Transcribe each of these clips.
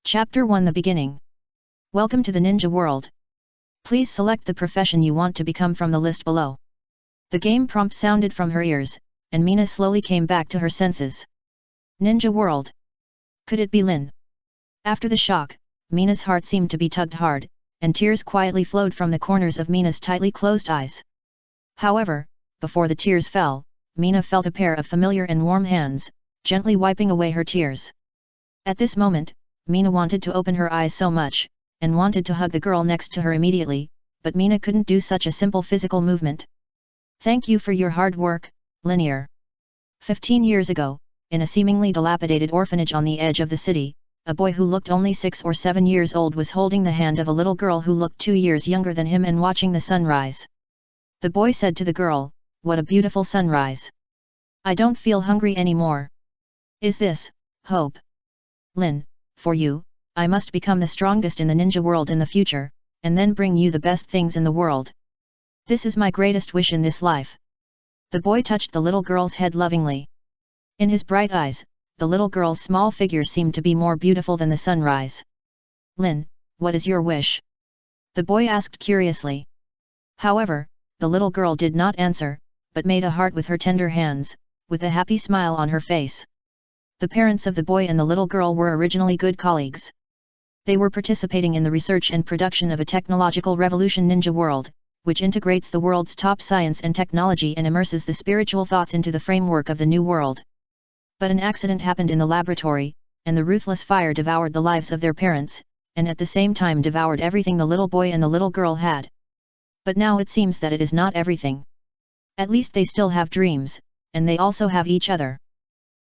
Chapter 1 The Beginning. Welcome to the Ninja World. Please select the profession you want to become from the list below. The game prompt sounded from her ears, and Mina slowly came back to her senses. Ninja World. Could it be Lin? After the shock, Mina's heart seemed to be tugged hard, and tears quietly flowed from the corners of Mina's tightly closed eyes. However, before the tears fell, Mina felt a pair of familiar and warm hands, gently wiping away her tears. At this moment, Mina wanted to open her eyes so much, and wanted to hug the girl next to her immediately, but Mina couldn't do such a simple physical movement. Thank you for your hard work, Linear. 15 years ago, in a seemingly dilapidated orphanage on the edge of the city, a boy who looked only 6 or 7 years old was holding the hand of a little girl who looked 2 years younger than him and watching the sunrise. The boy said to the girl, "What a beautiful sunrise. I don't feel hungry anymore. Is this hope? Lin, for you, I must become the strongest in the ninja world in the future, and then bring you the best things in the world. This is my greatest wish in this life." The boy touched the little girl's head lovingly. In his bright eyes, the little girl's small figure seemed to be more beautiful than the sunrise. "Lin, what is your wish?" the boy asked curiously. However, the little girl did not answer, but made a heart with her tender hands, with a happy smile on her face. The parents of the boy and the little girl were originally good colleagues. They were participating in the research and production of a technological revolution ninja world, which integrates the world's top science and technology and immerses the spiritual thoughts into the framework of the new world. But an accident happened in the laboratory, and the ruthless fire devoured the lives of their parents, and at the same time devoured everything the little boy and the little girl had. But now it seems that it is not everything. At least they still have dreams, and they also have each other.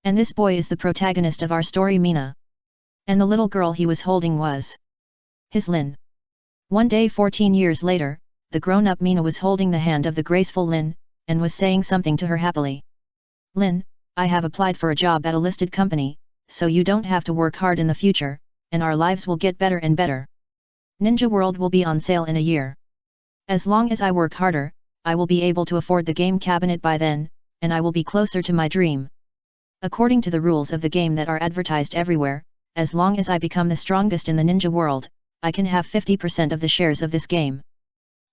And this boy is the protagonist of our story, Mina. And the little girl he was holding was his Lin. One day 14 years later, the grown-up Mina was holding the hand of the graceful Lin, and was saying something to her happily. "Lin, I have applied for a job at a listed company, so you don't have to work hard in the future, and our lives will get better and better. Ninja World will be on sale in a year. As long as I work harder, I will be able to afford the game cabinet by then, and I will be closer to my dream. According to the rules of the game that are advertised everywhere, as long as I become the strongest in the ninja world, I can have 50% of the shares of this game."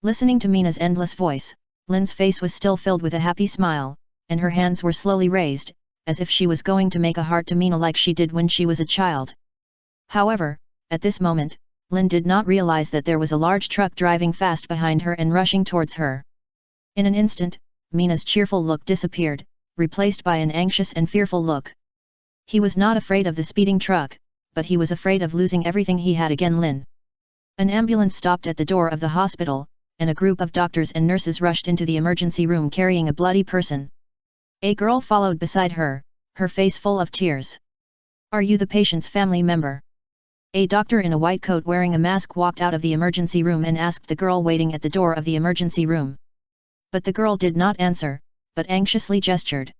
Listening to Mina's endless voice, Lin's face was still filled with a happy smile, and her hands were slowly raised, as if she was going to make a heart to Mina like she did when she was a child. However, at this moment, Lin did not realize that there was a large truck driving fast behind her and rushing towards her. In an instant, Mina's cheerful look disappeared, replaced by an anxious and fearful look. He was not afraid of the speeding truck, but he was afraid of losing everything he had again. Lin. An ambulance stopped at the door of the hospital, and a group of doctors and nurses rushed into the emergency room carrying a bloody person. A girl followed beside her, her face full of tears. "Are you the patient's family member?" A doctor in a white coat wearing a mask walked out of the emergency room and asked the girl waiting at the door of the emergency room. But the girl did not answer, but anxiously gestured.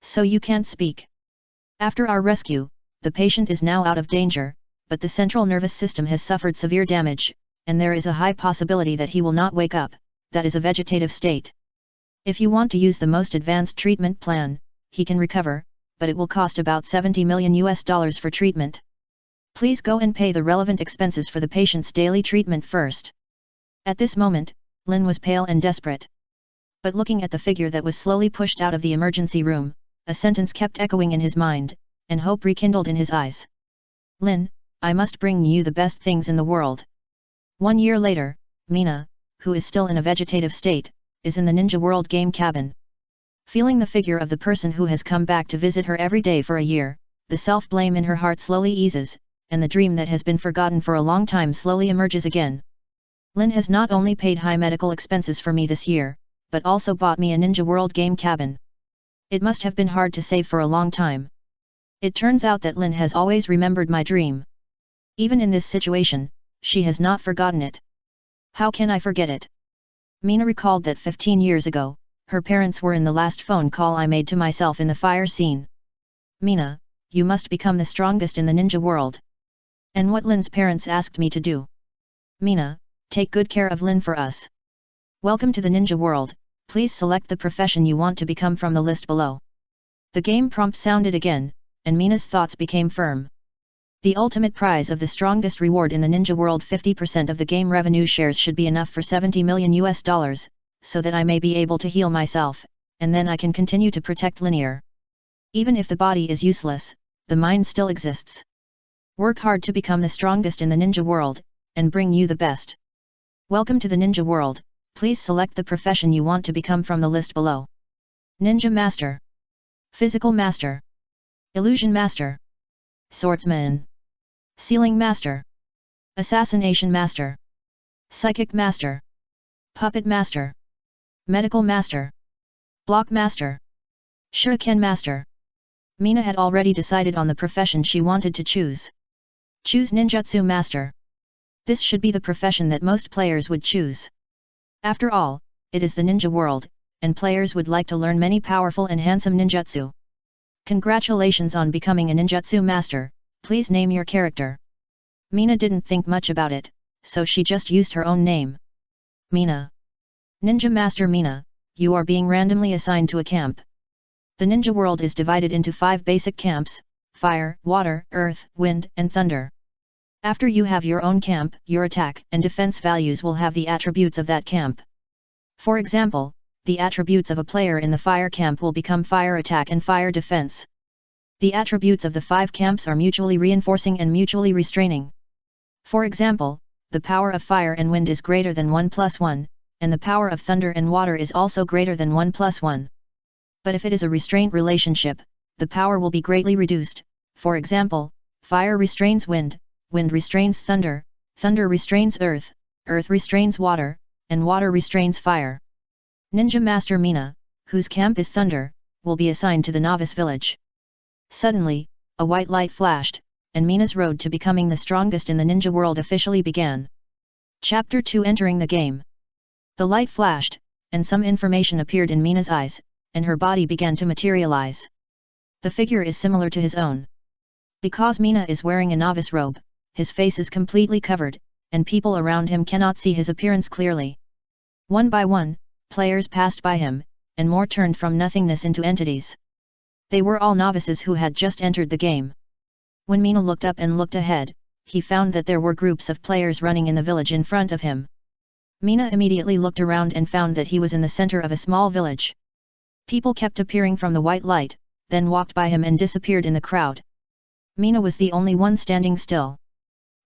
"So you can't speak. After our rescue, the patient is now out of danger, but the central nervous system has suffered severe damage, and there is a high possibility that he will not wake up, that is a vegetative state. If you want to use the most advanced treatment plan, he can recover, but it will cost about $70 million for treatment. Please go and pay the relevant expenses for the patient's daily treatment first." At this moment, Lin was pale and desperate. But looking at the figure that was slowly pushed out of the emergency room, a sentence kept echoing in his mind, and hope rekindled in his eyes. "Lin, I must bring you the best things in the world." 1 year later, Mina, who is still in a vegetative state, is in the Ninja World game cabin. Feeling the figure of the person who has come back to visit her every day for a year, the self-blame in her heart slowly eases, and the dream that has been forgotten for a long time slowly emerges again. "Lin has not only paid high medical expenses for me this year, but also bought me a Ninja World game cabin. It must have been hard to save for a long time. It turns out that Lin has always remembered my dream. Even in this situation, she has not forgotten it. How can I forget it?" Mina recalled that 15 years ago, her parents were in the last phone call I made to myself in the fire scene. "Mina, you must become the strongest in the ninja world." And what Lin's parents asked me to do. "Mina, take good care of Lin for us. Welcome to the ninja world, please select the profession you want to become from the list below." The game prompt sounded again, and Mina's thoughts became firm. The ultimate prize of the strongest reward in the ninja world, 50% of the game revenue shares, should be enough for $70 million, so that I may be able to heal myself, and then I can continue to protect Linear. Even if the body is useless, the mind still exists. Work hard to become the strongest in the ninja world, and bring you the best. Welcome to the ninja world. Please select the profession you want to become from the list below. Ninja Master, Physical Master, Illusion Master, Swordsman, Sealing Master, Assassination Master, Psychic Master, Puppet Master, Medical Master, Block Master, Shuriken Master. Mina had already decided on the profession she wanted to choose. Choose Ninjutsu Master. This should be the profession that most players would choose. After all, it is the ninja world, and players would like to learn many powerful and handsome ninjutsu. Congratulations on becoming a ninjutsu master, please name your character. Mina didn't think much about it, so she just used her own name. Mina. Ninja Master Mina, you are being randomly assigned to a camp. The ninja world is divided into 5 basic camps: fire, water, earth, wind, and thunder. After you have your own camp, your attack and defense values will have the attributes of that camp. For example, the attributes of a player in the fire camp will become fire attack and fire defense. The attributes of the 5 camps are mutually reinforcing and mutually restraining. For example, the power of fire and wind is greater than 1+1, and the power of thunder and water is also greater than 1+1. But if it is a restraint relationship, the power will be greatly reduced. For example, fire restrains wind, wind restrains thunder, thunder restrains earth, earth restrains water, and water restrains fire. Ninja Master Mina, whose camp is thunder, will be assigned to the novice village. Suddenly, a white light flashed, and Mina's road to becoming the strongest in the ninja world officially began. Chapter 2: Entering the game. The light flashed, and some information appeared in Mina's eyes, and her body began to materialize. The figure is similar to his own. Because Mina is wearing a novice robe, his face is completely covered, and people around him cannot see his appearance clearly. One by one, players passed by him, and more turned from nothingness into entities. They were all novices who had just entered the game. When Mina looked up and looked ahead, he found that there were groups of players running in the village in front of him. Mina immediately looked around and found that he was in the center of a small village. People kept appearing from the white light, then walked by him and disappeared in the crowd. Mina was the only one standing still.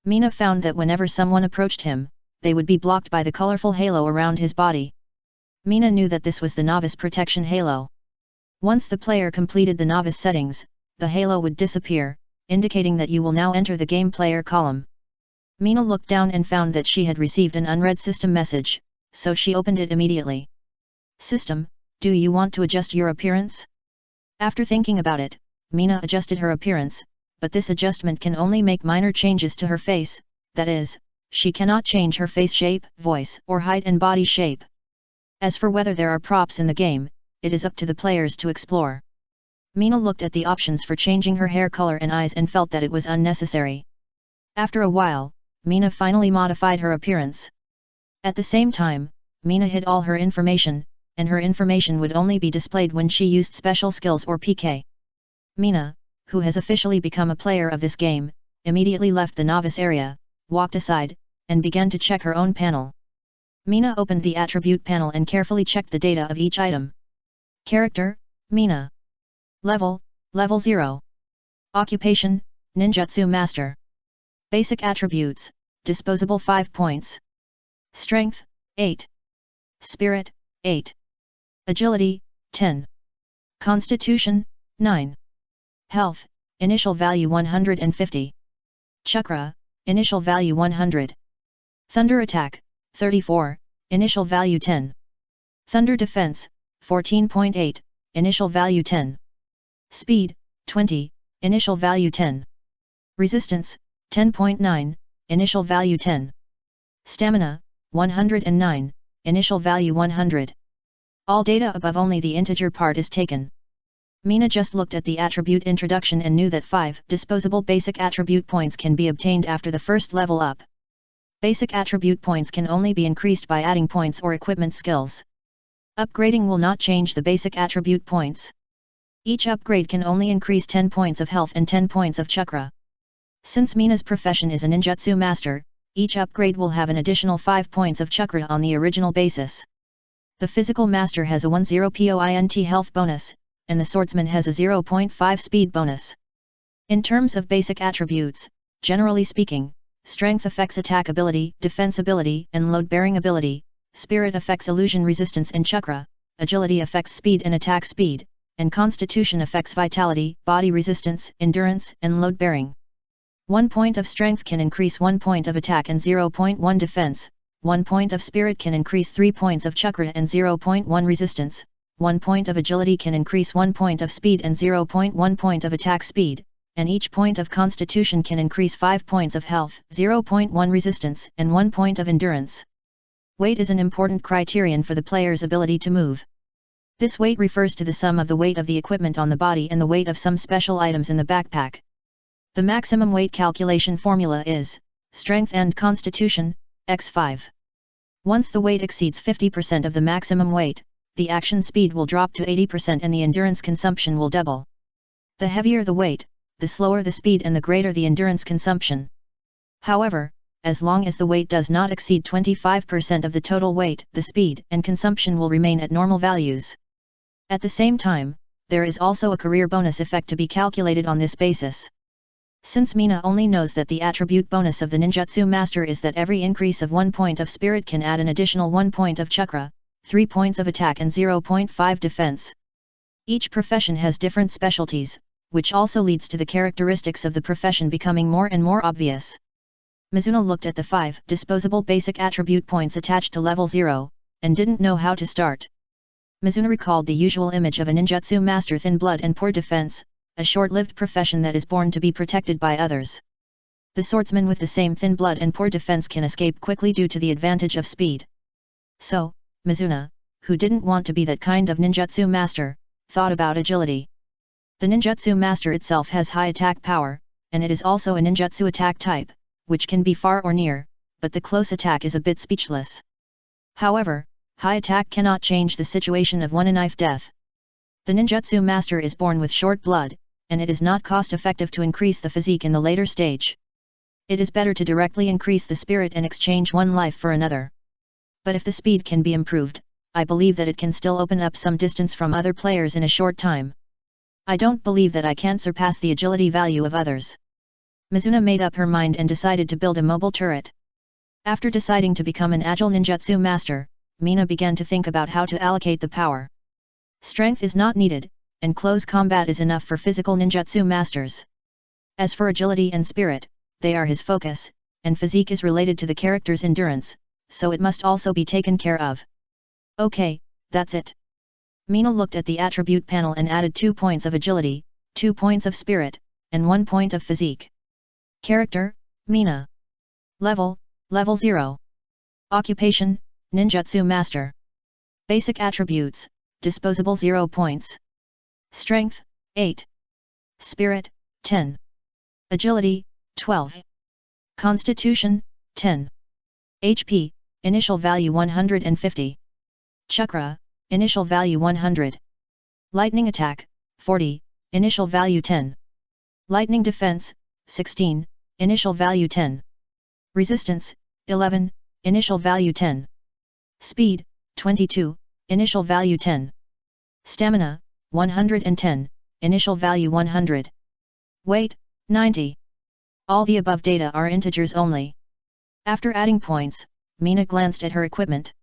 Mina found that whenever someone approached him, they would be blocked by the colorful halo around his body. Mina knew that this was the novice protection halo. Once the player completed the novice settings, the halo would disappear, indicating that you will now enter the game player column. Mina looked down and found that she had received an unread system message, so she opened it immediately. System, do you want to adjust your appearance? After thinking about it, Mina adjusted her appearance, but this adjustment can only make minor changes to her face, that is, she cannot change her face shape, voice, or height and body shape. As for whether there are props in the game, it is up to the players to explore. Mina looked at the options for changing her hair color and eyes and felt that it was unnecessary. After a while, Mina finally modified her appearance. At the same time, Mina hid all her information, and her information would only be displayed when she used special skills or PK. Mina, who has officially become a player of this game, immediately left the novice area, walked aside, and began to check her own panel. Mina opened the attribute panel and carefully checked the data of each item. Character, Mina. Level, Level 0. Occupation, Ninjutsu Master. Basic attributes, disposable 5 points. Strength, 8. Spirit, 8. Agility, 10. Constitution, 9. Health, initial value 150. Chakra, initial value 100. Thunder attack, 34, initial value 10. Thunder defense, 14.8, initial value 10. Speed, 20, initial value 10. Resistance, 10.9, initial value 10. Stamina, 109, initial value 100. All data above, only the integer part is taken. Mina just looked at the attribute introduction and knew that 5 disposable basic attribute points can be obtained after the first level up. Basic attribute points can only be increased by adding points or equipment skills. Upgrading will not change the basic attribute points. Each upgrade can only increase 10 points of health and 10 points of chakra. Since Mina's profession is a ninjutsu master, each upgrade will have an additional 5 points of chakra on the original basis. The physical master has a 10 point health bonus, and the swordsman has a 0.5 speed bonus. In terms of basic attributes, generally speaking, strength affects attack ability, defense ability, and load-bearing ability, spirit affects illusion resistance and chakra, agility affects speed and attack speed, and constitution affects vitality, body resistance, endurance, and load-bearing. 1 point of strength can increase 1 point of attack and 0.1 defense, 1 point of spirit can increase 3 points of chakra and 0.1 resistance, 1 point of agility can increase 1 point of speed and 0.1 point of attack speed, and each point of constitution can increase 5 points of health, 0.1 resistance, and 1 point of endurance. Weight is an important criterion for the player's ability to move. This weight refers to the sum of the weight of the equipment on the body and the weight of some special items in the backpack. The maximum weight calculation formula is strength and constitution, x5. Once the weight exceeds 50% of the maximum weight, the action speed will drop to 80% and the endurance consumption will double. The heavier the weight, the slower the speed and the greater the endurance consumption. However, as long as the weight does not exceed 25% of the total weight, the speed and consumption will remain at normal values. At the same time, there is also a career bonus effect to be calculated on this basis. Since Mina only knows that the attribute bonus of the ninjutsu master is that every increase of 1 point of spirit can add an additional 1 point of chakra, 3 points of attack and 0.5 defense. Each profession has different specialties, which also leads to the characteristics of the profession becoming more and more obvious. Mizuna looked at the 5 disposable basic attribute points attached to level 0, and didn't know how to start. Mizuna recalled the usual image of a ninjutsu master: thin blood and poor defense, a short-lived profession that is born to be protected by others. The swordsman with the same thin blood and poor defense can escape quickly due to the advantage of speed. So, Mizuna, who didn't want to be that kind of ninjutsu master, thought about agility. The ninjutsu master itself has high attack power, and it is also a ninjutsu attack type, which can be far or near, but the close attack is a bit speechless. However, high attack cannot change the situation of one-knife death. The ninjutsu master is born with short blood, and it is not cost-effective to increase the physique in the later stage. It is better to directly increase the spirit and exchange one life for another. But if the speed can be improved, I believe that it can still open up some distance from other players in a short time. I don't believe that I can surpass the agility value of others. Mizuna made up her mind and decided to build a mobile turret. After deciding to become an agile ninjutsu master, Mina began to think about how to allocate the power. Strength is not needed, and close combat is enough for physical ninjutsu masters. As for agility and spirit, they are his focus, and physique is related to the character's endurance, so it must also be taken care of. Okay, that's it. Mina looked at the attribute panel and added 2 points of agility, 2 points of spirit, and 1 point of physique. Character, Mina. Level 0. Occupation, ninjutsu master. Basic attributes, disposable 0 points. Strength, 8. Spirit, 10. Agility, 12. Constitution, 10. HP, initial value 150. Chakra, initial value 100. Lightning attack, 40, initial value 10. Lightning defense, 16, initial value 10. Resistance, 11, initial value 10. Speed, 22, initial value 10. Stamina, 110, initial value 100. Weight, 90. All the above data are integers only. After adding points, Mina glanced at her equipment.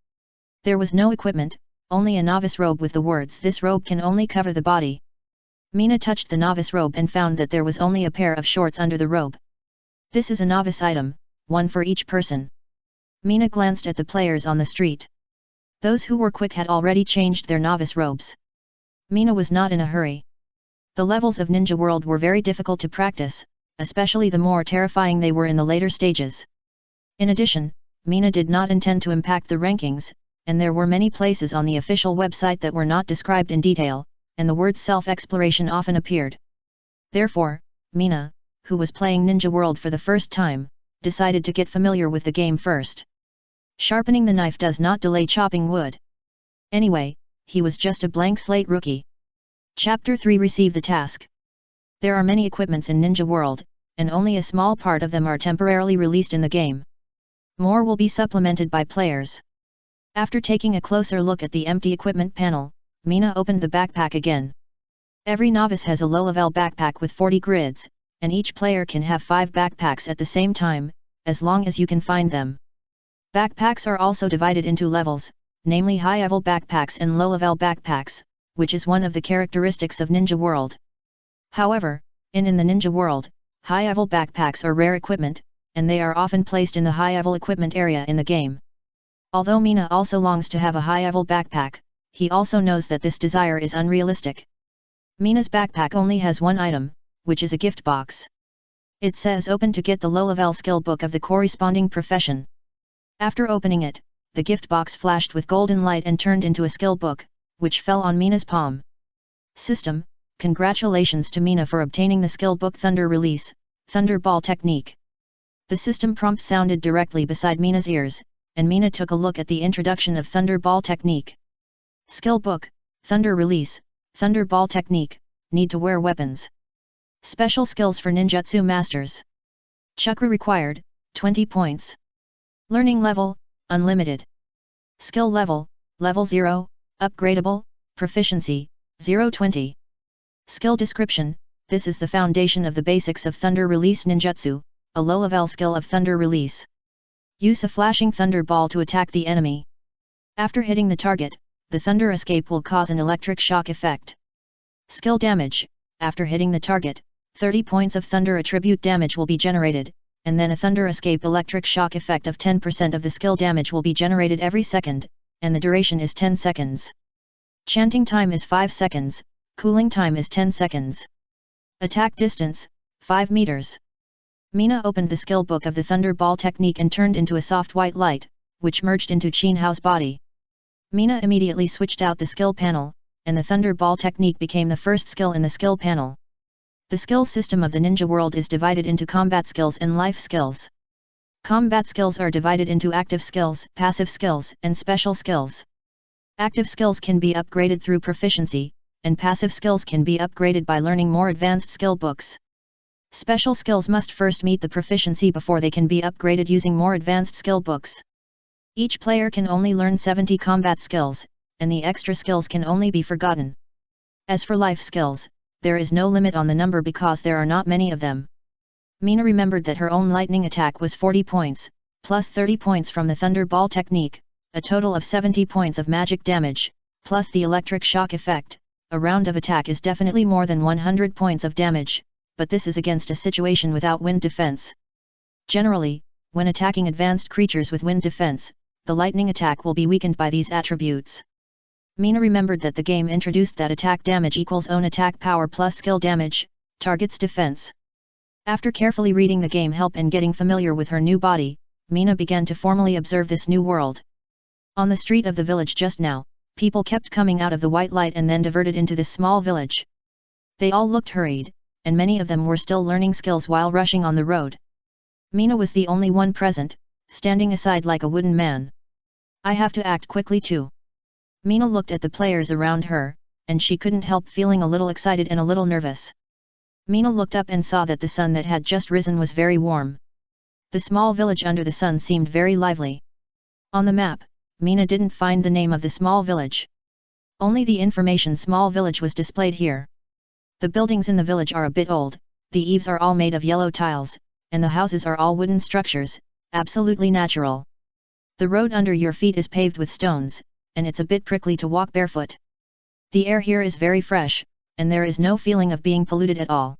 There was no equipment, only a novice robe with the words "This robe can only cover the body." Mina touched the novice robe and found that there was only a pair of shorts under the robe. This is a novice item, one for each person. Mina glanced at the players on the street. Those who were quick had already changed their novice robes. Mina was not in a hurry. The levels of Ninja World were very difficult to practice, especially the more terrifying they were in the later stages. In addition, Mina did not intend to impact the rankings, and there were many places on the official website that were not described in detail, and the word self-exploration often appeared. Therefore, Mina, who was playing Ninja World for the first time, decided to get familiar with the game first. Sharpening the knife does not delay chopping wood. Anyway, he was just a blank slate rookie. Chapter 3: Receive the task. There are many equipments in Ninja World, and only a small part of them are temporarily released in the game. More will be supplemented by players. After taking a closer look at the empty equipment panel, Mina opened the backpack again. Every novice has a low-level backpack with 40 grids, and each player can have 5 backpacks at the same time, as long as you can find them. Backpacks are also divided into levels, namely high-level backpacks and low-level backpacks, which is one of the characteristics of Ninja World. However, in the Ninja World, high-level backpacks are rare equipment, and they are often placed in the high-level equipment area in the game. Although Mina also longs to have a high-level backpack, he also knows that this desire is unrealistic. Mina's backpack only has one item, which is a gift box. It says open to get the low-level skill book of the corresponding profession. After opening it, the gift box flashed with golden light and turned into a skill book, which fell on Mina's palm. System, congratulations to Mina for obtaining the skill book Thunder Release, Thunderball Technique. The system prompt sounded directly beside Mina's ears, and Mina took a look at the introduction of Thunderball Technique. Skill book, Thunder Release, Thunderball Technique, need to wear weapons. Special skills for ninjutsu masters. Chakra required, 20 points. Learning level, unlimited. Skill level, level 0, upgradable, proficiency, 0-20. Skill description, this is the foundation of the basics of Thunder Release Ninjutsu, a low-level skill of Thunder Release. Use a flashing thunder ball to attack the enemy. After hitting the target, the thunder escape will cause an electric shock effect. Skill damage, after hitting the target, 30 points of thunder attribute damage will be generated, and then a thunder escape electric shock effect of 10% of the skill damage will be generated every second, and the duration is 10 seconds. Chanting time is 5 seconds, cooling time is 10 seconds. Attack distance, 5 meters. Mina opened the skill book of the Thunderball Technique and turned into a soft white light, which merged into Qin Hao's body. Mina immediately switched out the skill panel, and the Thunderball Technique became the first skill in the skill panel. The skill system of the Ninja World is divided into combat skills and life skills. Combat skills are divided into active skills, passive skills, and special skills. Active skills can be upgraded through proficiency, and passive skills can be upgraded by learning more advanced skill books. Special skills must first meet the proficiency before they can be upgraded using more advanced skill books. Each player can only learn 70 combat skills, and the extra skills can only be forgotten. As for life skills, there is no limit on the number because there are not many of them. Mina remembered that her own lightning attack was 40 points, plus 30 points from the Thunderball Technique, a total of 70 points of magic damage, plus the electric shock effect. A round of attack is definitely more than 100 points of damage, but this is against a situation without wind defense. Generally, when attacking advanced creatures with wind defense, the lightning attack will be weakened by these attributes. Mina remembered that the game introduced that attack damage equals own attack power plus skill damage, target's defense. After carefully reading the game help and getting familiar with her new body, Mina began to formally observe this new world. On the street of the village just now, people kept coming out of the white light and then diverted into this small village. They all looked hurried, and many of them were still learning skills while rushing on the road. Mina was the only one present, standing aside like a wooden man. I have to act quickly too. Mina looked at the players around her, and she couldn't help feeling a little excited and a little nervous. Mina looked up and saw that the sun that had just risen was very warm. The small village under the sun seemed very lively. On the map, Mina didn't find the name of the small village. Only the information small village was displayed here. The buildings in the village are a bit old, the eaves are all made of yellow tiles, and the houses are all wooden structures, absolutely natural. The road under your feet is paved with stones, and it's a bit prickly to walk barefoot. The air here is very fresh, and there is no feeling of being polluted at all.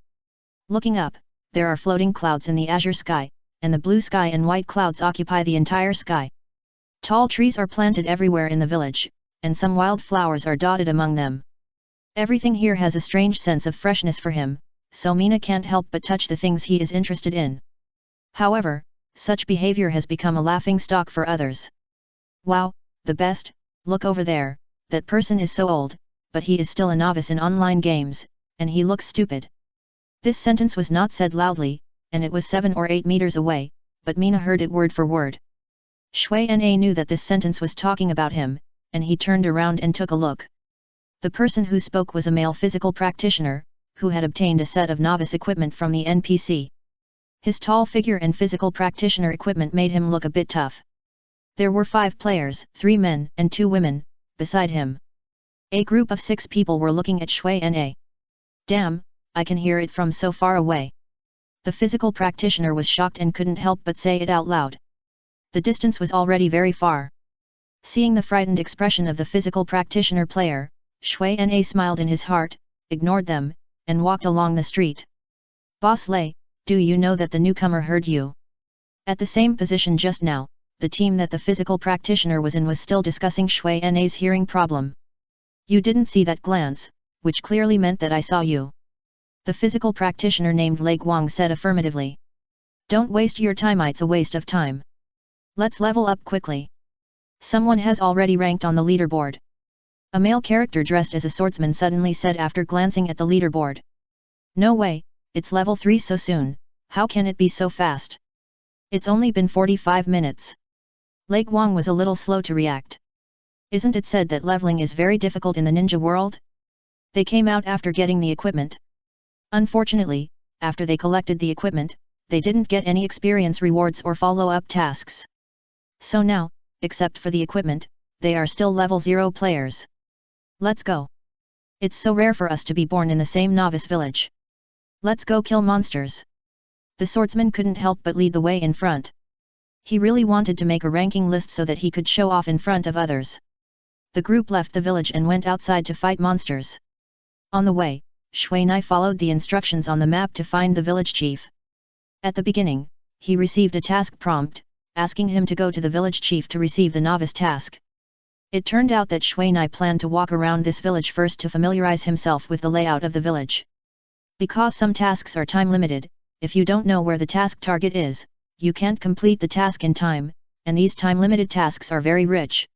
Looking up, there are floating clouds in the azure sky, and the blue sky and white clouds occupy the entire sky. Tall trees are planted everywhere in the village, and some wild flowers are dotted among them. Everything here has a strange sense of freshness for him, so Mina can't help but touch the things he is interested in. However, such behavior has become a laughing stock for others. Wow, the best, look over there, that person is so old, but he is still a novice in online games, and he looks stupid. This sentence was not said loudly, and it was 7 or 8 meters away, but Mina heard it word for word. Shui Na knew that this sentence was talking about him, and he turned around and took a look. The person who spoke was a male physical practitioner, who had obtained a set of novice equipment from the NPC. His tall figure and physical practitioner equipment made him look a bit tough. There were 5 players, 3 men and 2 women, beside him. A group of 6 people were looking at Shui Na. Damn, I can hear it from so far away. The physical practitioner was shocked and couldn't help but say it out loud. The distance was already very far. Seeing the frightened expression of the physical practitioner player, Shui Na smiled in his heart, ignored them, and walked along the street. Boss Lei, do you know that the newcomer heard you? At the same position just now, the team that the physical practitioner was in was still discussing Shui Na's hearing problem. You didn't see that glance, which clearly meant that I saw you. The physical practitioner named Lei Guang said affirmatively. Don't waste your time, it's a waste of time. Let's level up quickly. Someone has already ranked on the leaderboard. A male character dressed as a swordsman suddenly said after glancing at the leaderboard. No way, it's level 3 so soon, how can it be so fast? It's only been 45 minutes. Lei Guang was a little slow to react. Isn't it said that leveling is very difficult in the ninja world? They came out after getting the equipment. Unfortunately, after they collected the equipment, they didn't get any experience rewards or follow-up tasks. So now, except for the equipment, they are still level 0 players. Let's go. It's so rare for us to be born in the same novice village. Let's go kill monsters. The swordsman couldn't help but lead the way in front. He really wanted to make a ranking list so that he could show off in front of others. The group left the village and went outside to fight monsters. On the way, Shui Na followed the instructions on the map to find the village chief. At the beginning, he received a task prompt, asking him to go to the village chief to receive the novice task. It turned out that Shui Na planned to walk around this village first to familiarize himself with the layout of the village. Because some tasks are time limited, if you don't know where the task target is, you can't complete the task in time, and these time-limited tasks are very rich.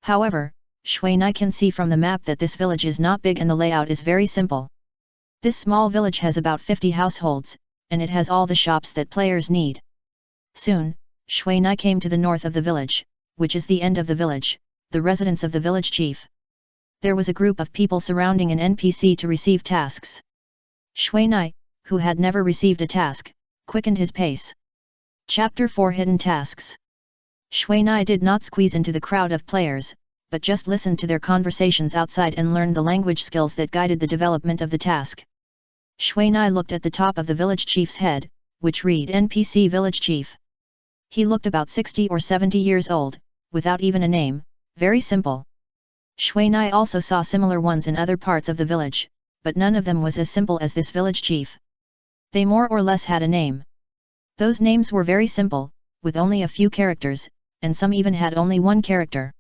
However, Shui Na can see from the map that this village is not big and the layout is very simple. This small village has about 50 households, and it has all the shops that players need. Soon, Shui Na came to the north of the village, which is the end of the village, the residence of the village chief. There was a group of people surrounding an NPC to receive tasks. Shui Na, who had never received a task, quickened his pace. Chapter 4 Hidden Tasks. Shui Na did not squeeze into the crowd of players, but just listened to their conversations outside and learned the language skills that guided the development of the task. Shui Na looked at the top of the village chief's head, which read NPC Village Chief. He looked about 60 or 70 years old, without even a name, very simple. Shui Na also saw similar ones in other parts of the village, but none of them was as simple as this village chief. They more or less had a name. Those names were very simple, with only a few characters, and some even had only one character.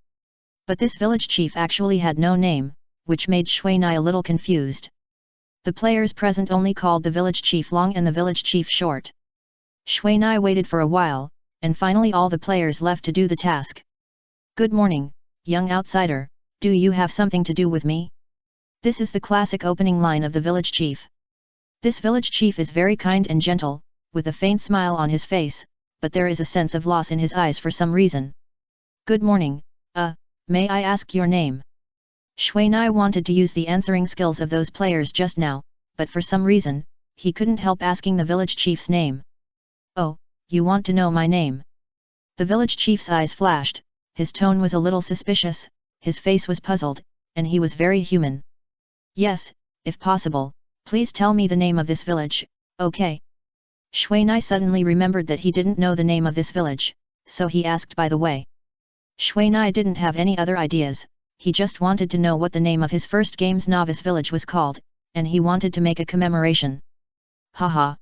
But this village chief actually had no name, which made Shui Na a little confused. The players present only called the village chief long and the village chief short. Shui Na waited for a while, and finally all the players left to do the task. Good morning, young outsider, do you have something to do with me? This is the classic opening line of the village chief. This village chief is very kind and gentle, with a faint smile on his face, but there is a sense of loss in his eyes for some reason. Good morning, may I ask your name? Shui Na wanted to use the answering skills of those players just now, but for some reason, he couldn't help asking the village chief's name. Oh, you want to know my name? The village chief's eyes flashed, his tone was a little suspicious, his face was puzzled, and he was very human. Yes, if possible, please tell me the name of this village, okay? Shui Na suddenly remembered that he didn't know the name of this village, so he asked by the way. Shui Na didn't have any other ideas, he just wanted to know what the name of his first game's novice village was called, and he wanted to make a commemoration. Haha.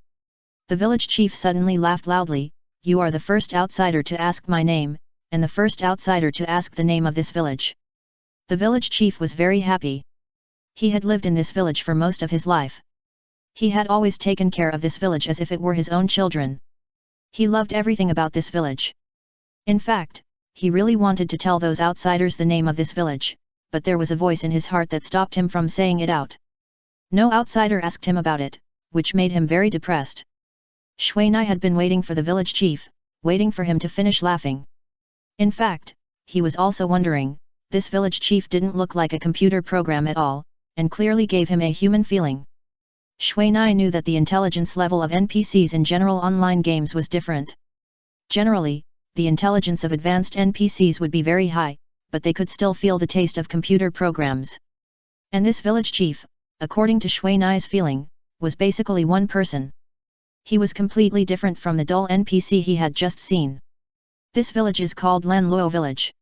The village chief suddenly laughed loudly, you are the first outsider to ask my name, and the first outsider to ask the name of this village. The village chief was very happy. He had lived in this village for most of his life. He had always taken care of this village as if it were his own children. He loved everything about this village. In fact, he really wanted to tell those outsiders the name of this village, but there was a voice in his heart that stopped him from saying it out. No outsider asked him about it, which made him very depressed. Shui Na had been waiting for the village chief, waiting for him to finish laughing. In fact, he was also wondering, this village chief didn't look like a computer program at all, and clearly gave him a human feeling. Nai knew that the intelligence level of NPCs in general online games was different. Generally, the intelligence of advanced NPCs would be very high, but they could still feel the taste of computer programs. And this village chief, according to Nai's feeling, was basically one person. He was completely different from the dull NPC he had just seen. This village is called Lan Luo Village.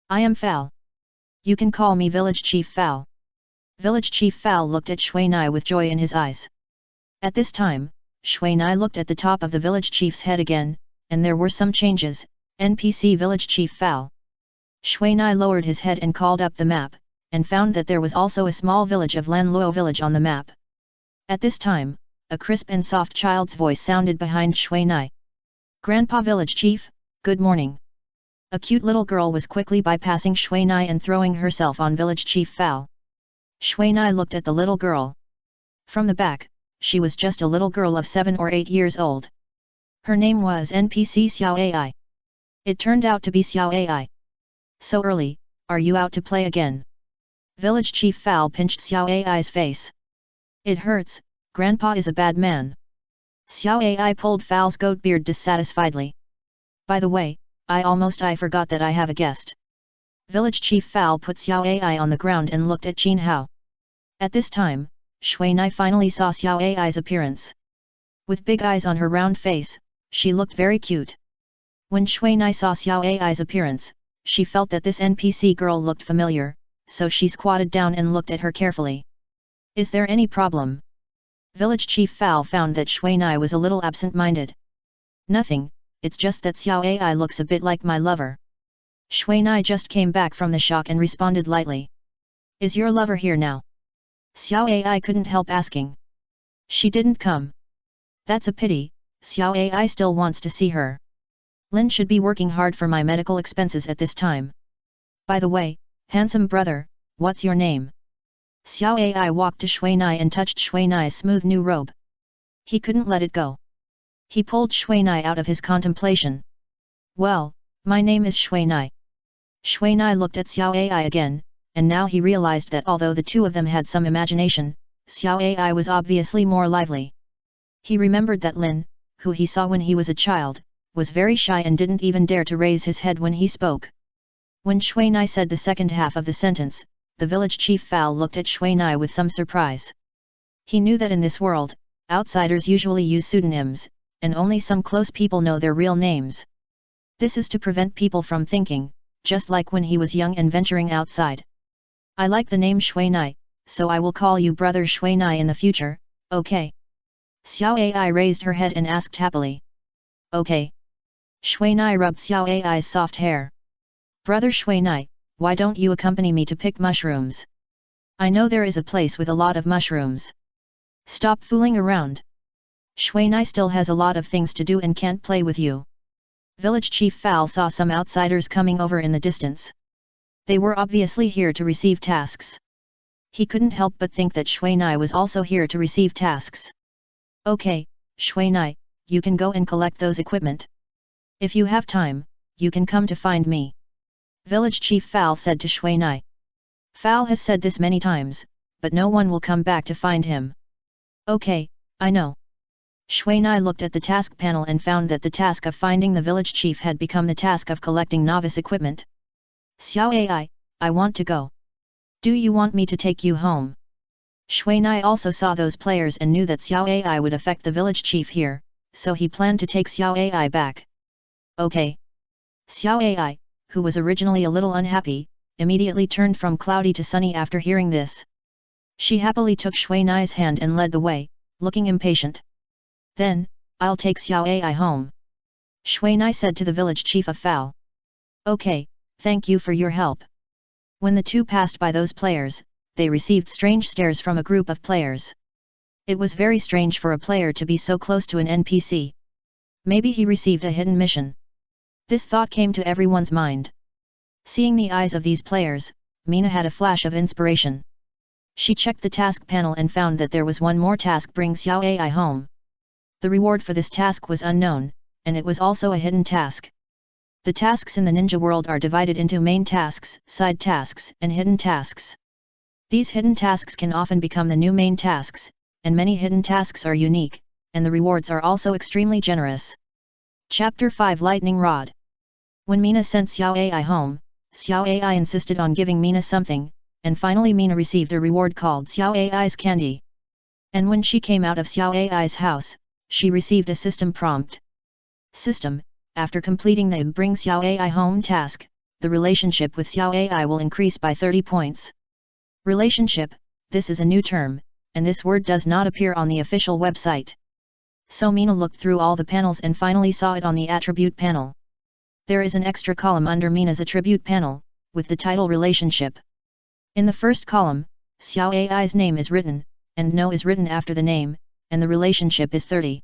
I am Fal. You can call me Village Chief Fal. Village Chief Fal looked at Nai with joy in his eyes. At this time, Nai looked at the top of the village chief's head again, and there were some changes. NPC Village Chief Fal. Nai lowered his head and called up the map, and found that there was also a small village of Lan Luo Village on the map. At this time, a crisp and soft child's voice sounded behind Nai. Grandpa Village Chief, good morning. A cute little girl was quickly bypassing Nai and throwing herself on Village Chief Fal. Nai looked at the little girl. From the back, she was just a little girl of 7 or 8 years old. Her name was NPC Xiao Ai. It turned out to be Xiao Ai. So early, are you out to play again? Village Chief Fal pinched Xiao Ai's face. It hurts, Grandpa is a bad man. Xiao Ai pulled Fal's goat beard dissatisfiedly. By the way, I forgot that I have a guest. Village Chief Fal put Xiao Ai on the ground and looked at Qin Hao. At this time, Nai finally saw Xiao Ai's appearance. With big eyes on her round face, she looked very cute. When Nai saw Xiao Ai's appearance, she felt that this NPC girl looked familiar, so she squatted down and looked at her carefully. Is there any problem? Village Chief Fal found that Nai was a little absent-minded. Nothing, it's just that Xiao Ai looks a bit like my lover. Nai just came back from the shock and responded lightly. Is your lover here now? Xiao Ai couldn't help asking. She didn't come. That's a pity, Xiao Ai still wants to see her. Lin should be working hard for my medical expenses at this time. By the way, handsome brother, what's your name? Xiao Ai walked to Nai and touched Nai's smooth new robe. He couldn't let it go. He pulled Nai out of his contemplation. Well, my name is Nai. Nai looked at Xiao Ai again, and now he realized that although the two of them had some imagination, Xiao Ai was obviously more lively. He remembered that Lin, who he saw when he was a child, was very shy and didn't even dare to raise his head when he spoke. When Nai said the second half of the sentence, the village chief Fal looked at Nai with some surprise. He knew that in this world, outsiders usually use pseudonyms, and only some close people know their real names. This is to prevent people from thinking, just like when he was young and venturing outside. I like the name Nai, so I will call you brother Nai in the future, okay? Xiao Ai raised her head and asked happily. Okay. Nai rubbed Xiao Ai's soft hair. Brother Nai, why don't you accompany me to pick mushrooms? I know there is a place with a lot of mushrooms. Stop fooling around. Nai still has a lot of things to do and can't play with you. Village Chief Fal saw some outsiders coming over in the distance. They were obviously here to receive tasks. He couldn't help but think that Nai was also here to receive tasks. Okay, Nai, you can go and collect those equipment. If you have time, you can come to find me. Village Chief Fal said to Nai. Fal has said this many times, but no one will come back to find him. Okay, I know. Nai looked at the task panel and found that the task of finding the village chief had become the task of collecting novice equipment. Xiao Ai, I want to go. Do you want me to take you home? Nai also saw those players and knew that Xiao Ai would affect the village chief here, so he planned to take Xiao Ai back. Okay. Xiao Ai, who was originally a little unhappy, immediately turned from cloudy to sunny after hearing this. She happily took Nai's hand and led the way, looking impatient. Then, I'll take Xiao Ai home. Nai said to the village chief of Fal. Okay, thank you for your help. When the two passed by those players, they received strange stares from a group of players. It was very strange for a player to be so close to an NPC. Maybe he received a hidden mission. This thought came to everyone's mind. Seeing the eyes of these players, Mina had a flash of inspiration. She checked the task panel and found that there was one more task: bring Xiao Ai home. The reward for this task was unknown, and it was also a hidden task. The tasks in the ninja world are divided into main tasks, side tasks, and hidden tasks. These hidden tasks can often become the new main tasks, and many hidden tasks are unique, and the rewards are also extremely generous. Chapter 5 Lightning Rod. When Mina sent Xiao Ai home, Xiao Ai insisted on giving Mina something, and finally Mina received a reward called Xiao Ai's candy. And when she came out of Xiao Ai's house, she received a system prompt. System, after completing the Bring Xiao Ai Home task, the relationship with Xiao Ai will increase by 30 points. Relationship, this is a new term, and this word does not appear on the official website. So Mina looked through all the panels and finally saw it on the attribute panel. There is an extra column under Mina's attribute panel, with the title Relationship. In the first column, Xiao Ai's name is written, and No is written after the name, and the relationship is 30.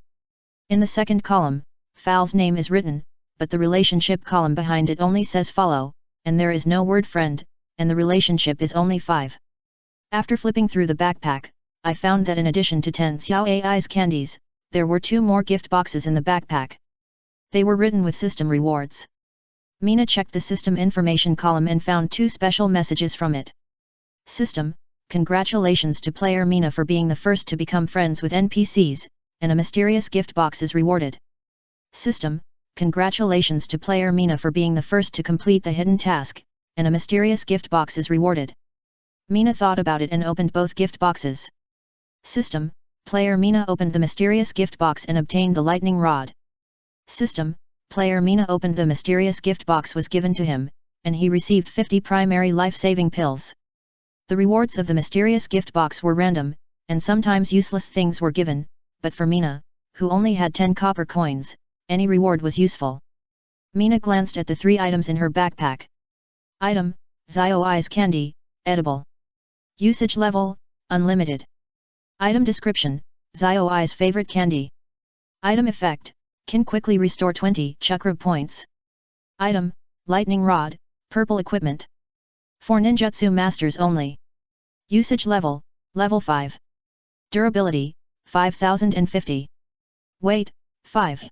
In the second column, Fal's name is written, but the relationship column behind it only says follow, and there is no word friend, and the relationship is only 5. After flipping through the backpack, I found that in addition to 10 Xiao Ai's candies, there were 2 more gift boxes in the backpack. They were written with system rewards. Mina checked the system information column and found 2 special messages from it. System, congratulations to player Mina for being the first to become friends with NPCs, and a mysterious gift box is rewarded. System, congratulations to player Mina for being the first to complete the hidden task, and a mysterious gift box is rewarded. Mina thought about it and opened both gift boxes. System, player Mina opened the mysterious gift box and obtained the lightning rod. System, player Mina opened the mysterious gift box was given to him, and he received 50 primary life-saving pills. The rewards of the mysterious gift box were random, and sometimes useless things were given, but for Mina, who only had 10 copper coins, any reward was useful. Mina glanced at the 3 items in her backpack. Item, Xiao Ai's candy, edible. Usage level, unlimited. Item description, Xiao Ai's favorite candy. Item effect, can quickly restore 20 chakra points. Item, lightning rod, purple equipment. For ninjutsu masters only. Usage level, level 5. Durability, 5050. Weight, 5.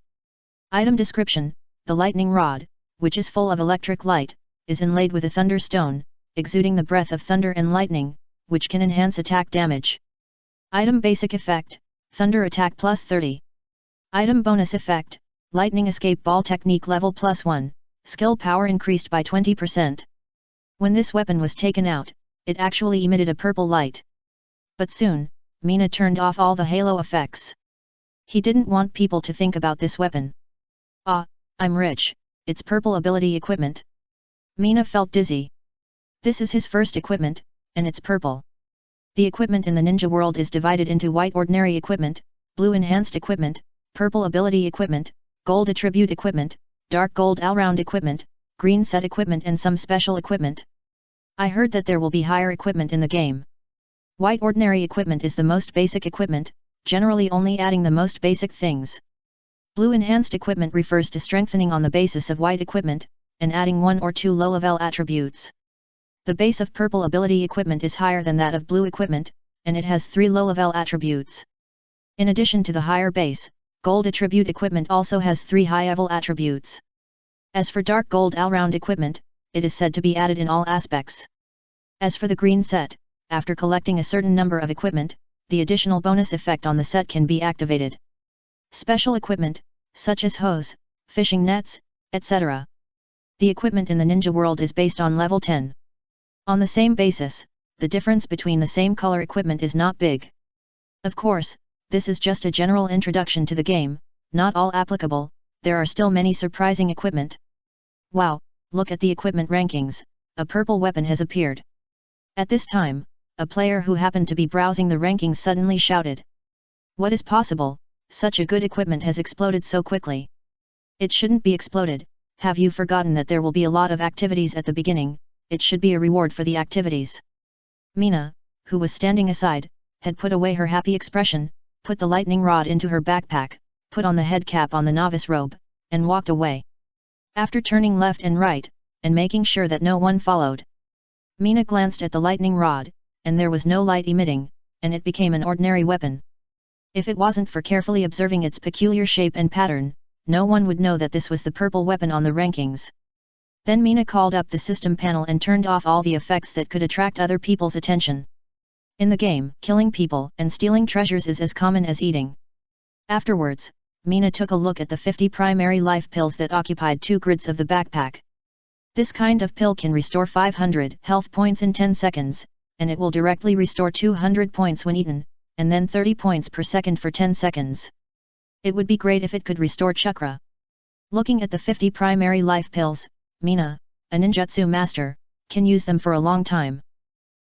Item description, the lightning rod, which is full of electric light, is inlaid with a thunderstone, exuding the breath of thunder and lightning, which can enhance attack damage. Item basic effect, thunder attack plus 30. Item bonus effect, lightning escape ball technique level plus 1, skill power increased by 20%. When this weapon was taken out, it actually emitted a purple light. But soon, Mina turned off all the halo effects. He didn't want people to think about this weapon. Ah, I'm rich, it's purple ability equipment. Mina felt dizzy. This is his first equipment, and it's purple. The equipment in the ninja world is divided into white ordinary equipment, blue enhanced equipment, purple ability equipment, gold attribute equipment, dark gold all-round equipment, green set equipment and some special equipment. I heard that there will be higher equipment in the game. White ordinary equipment is the most basic equipment, generally only adding the most basic things. Blue enhanced equipment refers to strengthening on the basis of white equipment, and adding 1 or 2 low-level attributes. The base of purple ability equipment is higher than that of blue equipment, and it has 3 low-level attributes. In addition to the higher base, gold attribute equipment also has 3 high-level attributes. As for dark gold all-round equipment, it is said to be added in all aspects. As for the green set, after collecting a certain number of equipment, the additional bonus effect on the set can be activated. Special equipment, such as hose, fishing nets, etc. The equipment in the ninja world is based on level 10. On the same basis, the difference between the same color equipment is not big. Of course, this is just a general introduction to the game, not all applicable, there are still many surprising equipment. Wow, look at the equipment rankings, a purple weapon has appeared. At this time, a player who happened to be browsing the rankings suddenly shouted. What is possible, such a good equipment has exploded so quickly. It shouldn't be exploded, have you forgotten that there will be a lot of activities at the beginning, it should be a reward for the activities. Mina, who was standing aside, had put away her happy expression, put the lightning rod into her backpack, put on the head cap on the novice robe, and walked away. After turning left and right, and making sure that no one followed, Mina glanced at the lightning rod, and there was no light emitting, and it became an ordinary weapon. If it wasn't for carefully observing its peculiar shape and pattern, no one would know that this was the purple weapon on the rankings. Then Mina called up the system panel and turned off all the effects that could attract other people's attention. In the game, killing people and stealing treasures is as common as eating. Afterwards, Mina took a look at the 50 primary life pills that occupied 2 grids of the backpack. This kind of pill can restore 500 health points in 10 seconds, and it will directly restore 200 points when eaten, and then 30 points per second for 10 seconds. It would be great if it could restore chakra. Looking at the 50 primary life pills, Mina, a ninjutsu master, can use them for a long time.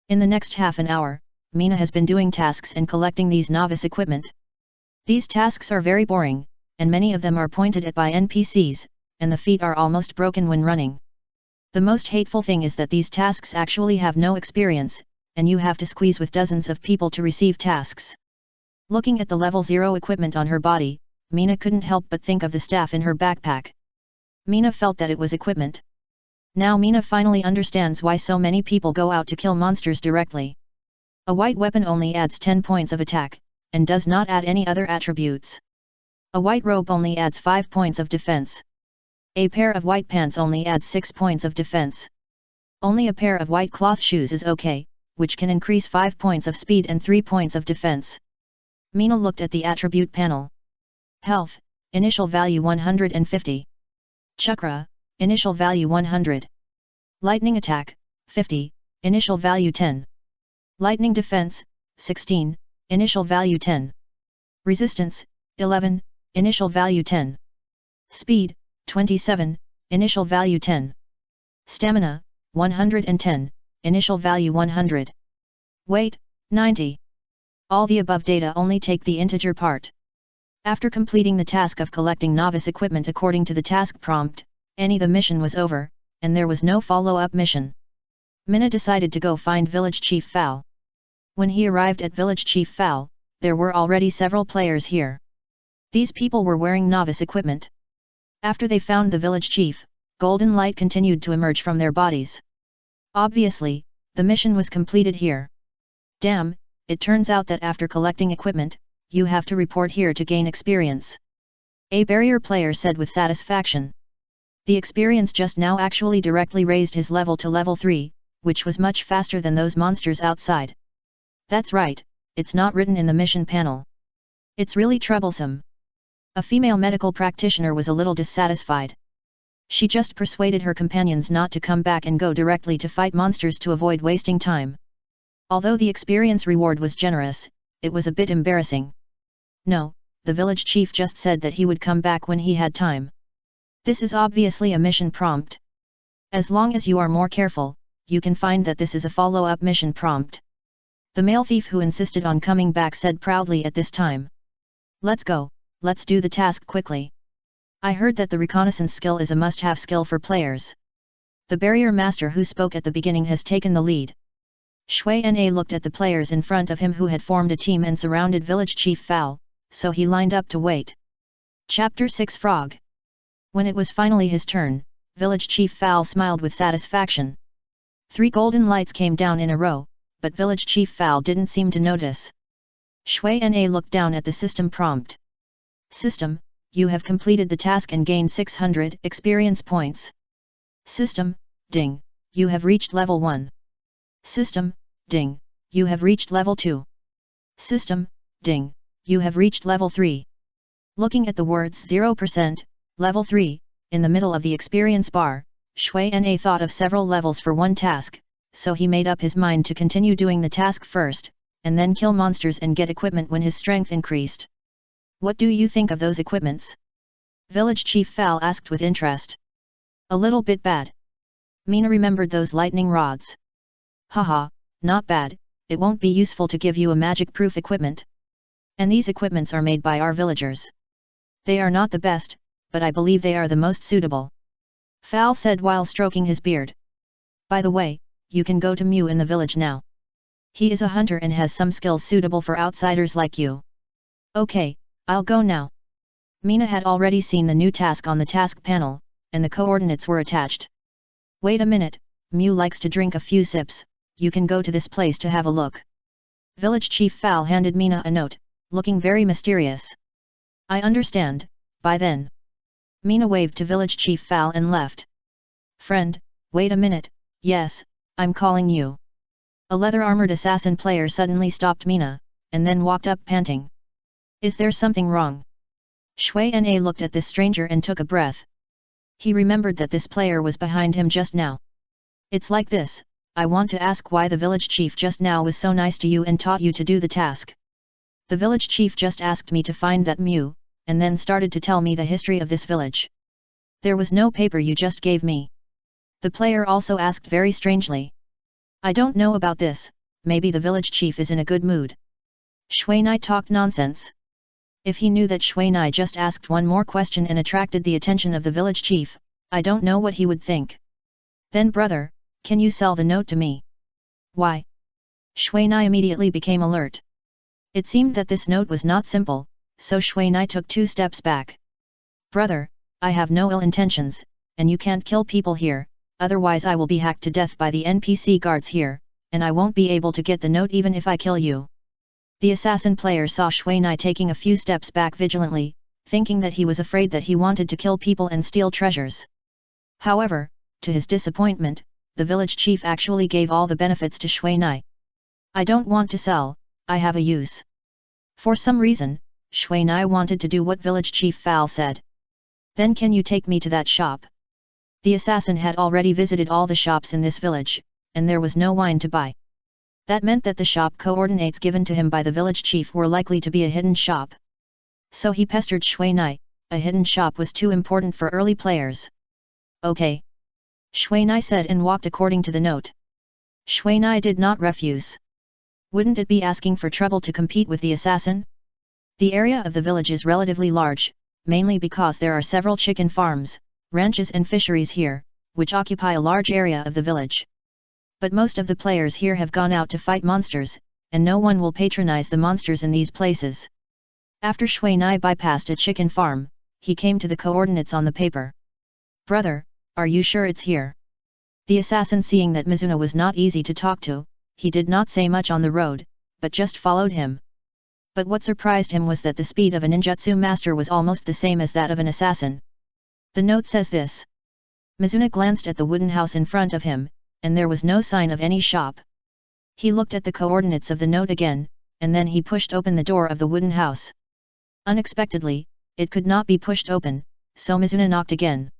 In the next half an hour, Mina has been doing tasks and collecting these novice equipment. These tasks are very boring, and many of them are pointed at by NPCs, and the feet are almost broken when running. The most hateful thing is that these tasks actually have no experience, and you have to squeeze with dozens of people to receive tasks. Looking at the level 0 equipment on her body, Mina couldn't help but think of the staff in her backpack. Mina felt that it was equipment. Now Mina finally understands why so many people go out to kill monsters directly. A white weapon only adds 10 points of attack, and does not add any other attributes. A white robe only adds 5 points of defense. A pair of white pants only adds 6 points of defense. Only a pair of white cloth shoes is okay, which can increase 5 points of speed and 3 points of defense. Mina looked at the attribute panel. Health, initial value 150. Chakra, initial value 100. Lightning attack, 50, initial value 10. Lightning defense, 16, initial value 10. Resistance, 11, initial value 10. Speed, 27, initial value 10. Stamina, 110, initial value 100. Weight, 90. All the above data only take the integer part. After completing the task of collecting novice equipment according to the task prompt, the mission was over, and there was no follow-up mission. Mina decided to go find Village Chief Fowl. When he arrived at Village Chief Fowl, there were already several players here. These people were wearing novice equipment. After they found the village chief, golden light continued to emerge from their bodies. Obviously, the mission was completed here. Damn, it turns out that after collecting equipment, you have to report here to gain experience. A barrier player said with satisfaction. The experience just now actually directly raised his level to level 3, which was much faster than those monsters outside. That's right, it's not written in the mission panel. It's really troublesome. A female medical practitioner was a little dissatisfied. She just persuaded her companions not to come back and go directly to fight monsters to avoid wasting time. Although the experience reward was generous, it was a bit embarrassing. No, the village chief just said that he would come back when he had time. This is obviously a mission prompt. As long as you are more careful, you can find that this is a follow-up mission prompt. The male thief who insisted on coming back said proudly at this time. Let's go, let's do the task quickly. I heard that the reconnaissance skill is a must-have skill for players. The barrier master who spoke at the beginning has taken the lead. Shui Na looked at the players in front of him who had formed a team and surrounded Village Chief Fowl, so he lined up to wait. Chapter 6 Frog. When it was finally his turn, Village Chief Fowl smiled with satisfaction. 3 golden lights came down in a row, but Village Chief Fowl didn't seem to notice. Shui Na looked down at the system prompt. System, you have completed the task and gained 600 experience points. System, ding, you have reached level 1. System, ding, you have reached level 2. System, ding, you have reached level 3. Looking at the words 0%, level 3, in the middle of the experience bar, Shui Na thought of several levels for one task, so he made up his mind to continue doing the task first, and then kill monsters and get equipment when his strength increased. What do you think of those equipments? Village Chief Fowl asked with interest. A little bit bad. Mina remembered those lightning rods. Haha, not bad, it won't be useful to give you a magic-proof equipment. And these equipments are made by our villagers. They are not the best, but I believe they are the most suitable. Fowl said while stroking his beard. By the way, you can go to Mew in the village now. He is a hunter and has some skills suitable for outsiders like you. Okay, I'll go now. Mina had already seen the new task on the task panel, and the coordinates were attached. Wait a minute, Mew likes to drink a few sips, you can go to this place to have a look. Village Chief Fowl handed Mina a note, looking very mysterious. I understand, bye then. Mina waved to Village Chief Fowl and left. Friend, wait a minute, yes, I'm calling you. A leather-armored assassin player suddenly stopped Mina, and then walked up panting. Is there something wrong? Shui Na looked at this stranger and took a breath. He remembered that this player was behind him just now. It's like this, I want to ask why the village chief just now was so nice to you and taught you to do the task. The village chief just asked me to find that Mew, and then started to tell me the history of this village. There was no paper you just gave me. The player also asked very strangely. I don't know about this, maybe the village chief is in a good mood. Shui Nai talked nonsense. If he knew that Shui Nai just asked one more question and attracted the attention of the village chief, I don't know what he would think. Then brother, can you sell the note to me? Why? Shui Nai immediately became alert. It seemed that this note was not simple, so Shui Nai took 2 steps back. Brother, I have no ill intentions, and you can't kill people here, otherwise I will be hacked to death by the NPC guards here, and I won't be able to get the note even if I kill you. The assassin player saw Shui Nai taking a few steps back vigilantly, thinking that he was afraid that he wanted to kill people and steal treasures. However, to his disappointment, the village chief actually gave all the benefits to Shui Nai. I don't want to sell, I have a use. For some reason, Shui Nai wanted to do what village chief Fal said. Then can you take me to that shop? The assassin had already visited all the shops in this village, and there was no wine to buy. That meant that the shop coordinates given to him by the village chief were likely to be a hidden shop. So he pestered Shui Nai, a hidden shop was too important for early players. Okay. Shui Nai said and walked according to the note. Shui Nai did not refuse. Wouldn't it be asking for trouble to compete with the assassin? The area of the village is relatively large, mainly because there are several chicken farms, ranches and fisheries here, which occupy a large area of the village. But most of the players here have gone out to fight monsters, and no one will patronize the monsters in these places. After Shui Nai bypassed a chicken farm, he came to the coordinates on the paper. Brother, are you sure it's here? The assassin, seeing that Mizuna was not easy to talk to, he did not say much on the road, but just followed him. But what surprised him was that the speed of a ninjutsu master was almost the same as that of an assassin. The note says this. Mizuna glanced at the wooden house in front of him, and there was no sign of any shop. He looked at the coordinates of the note again, and then he pushed open the door of the wooden house. Unexpectedly, it could not be pushed open, so Mizuna knocked again.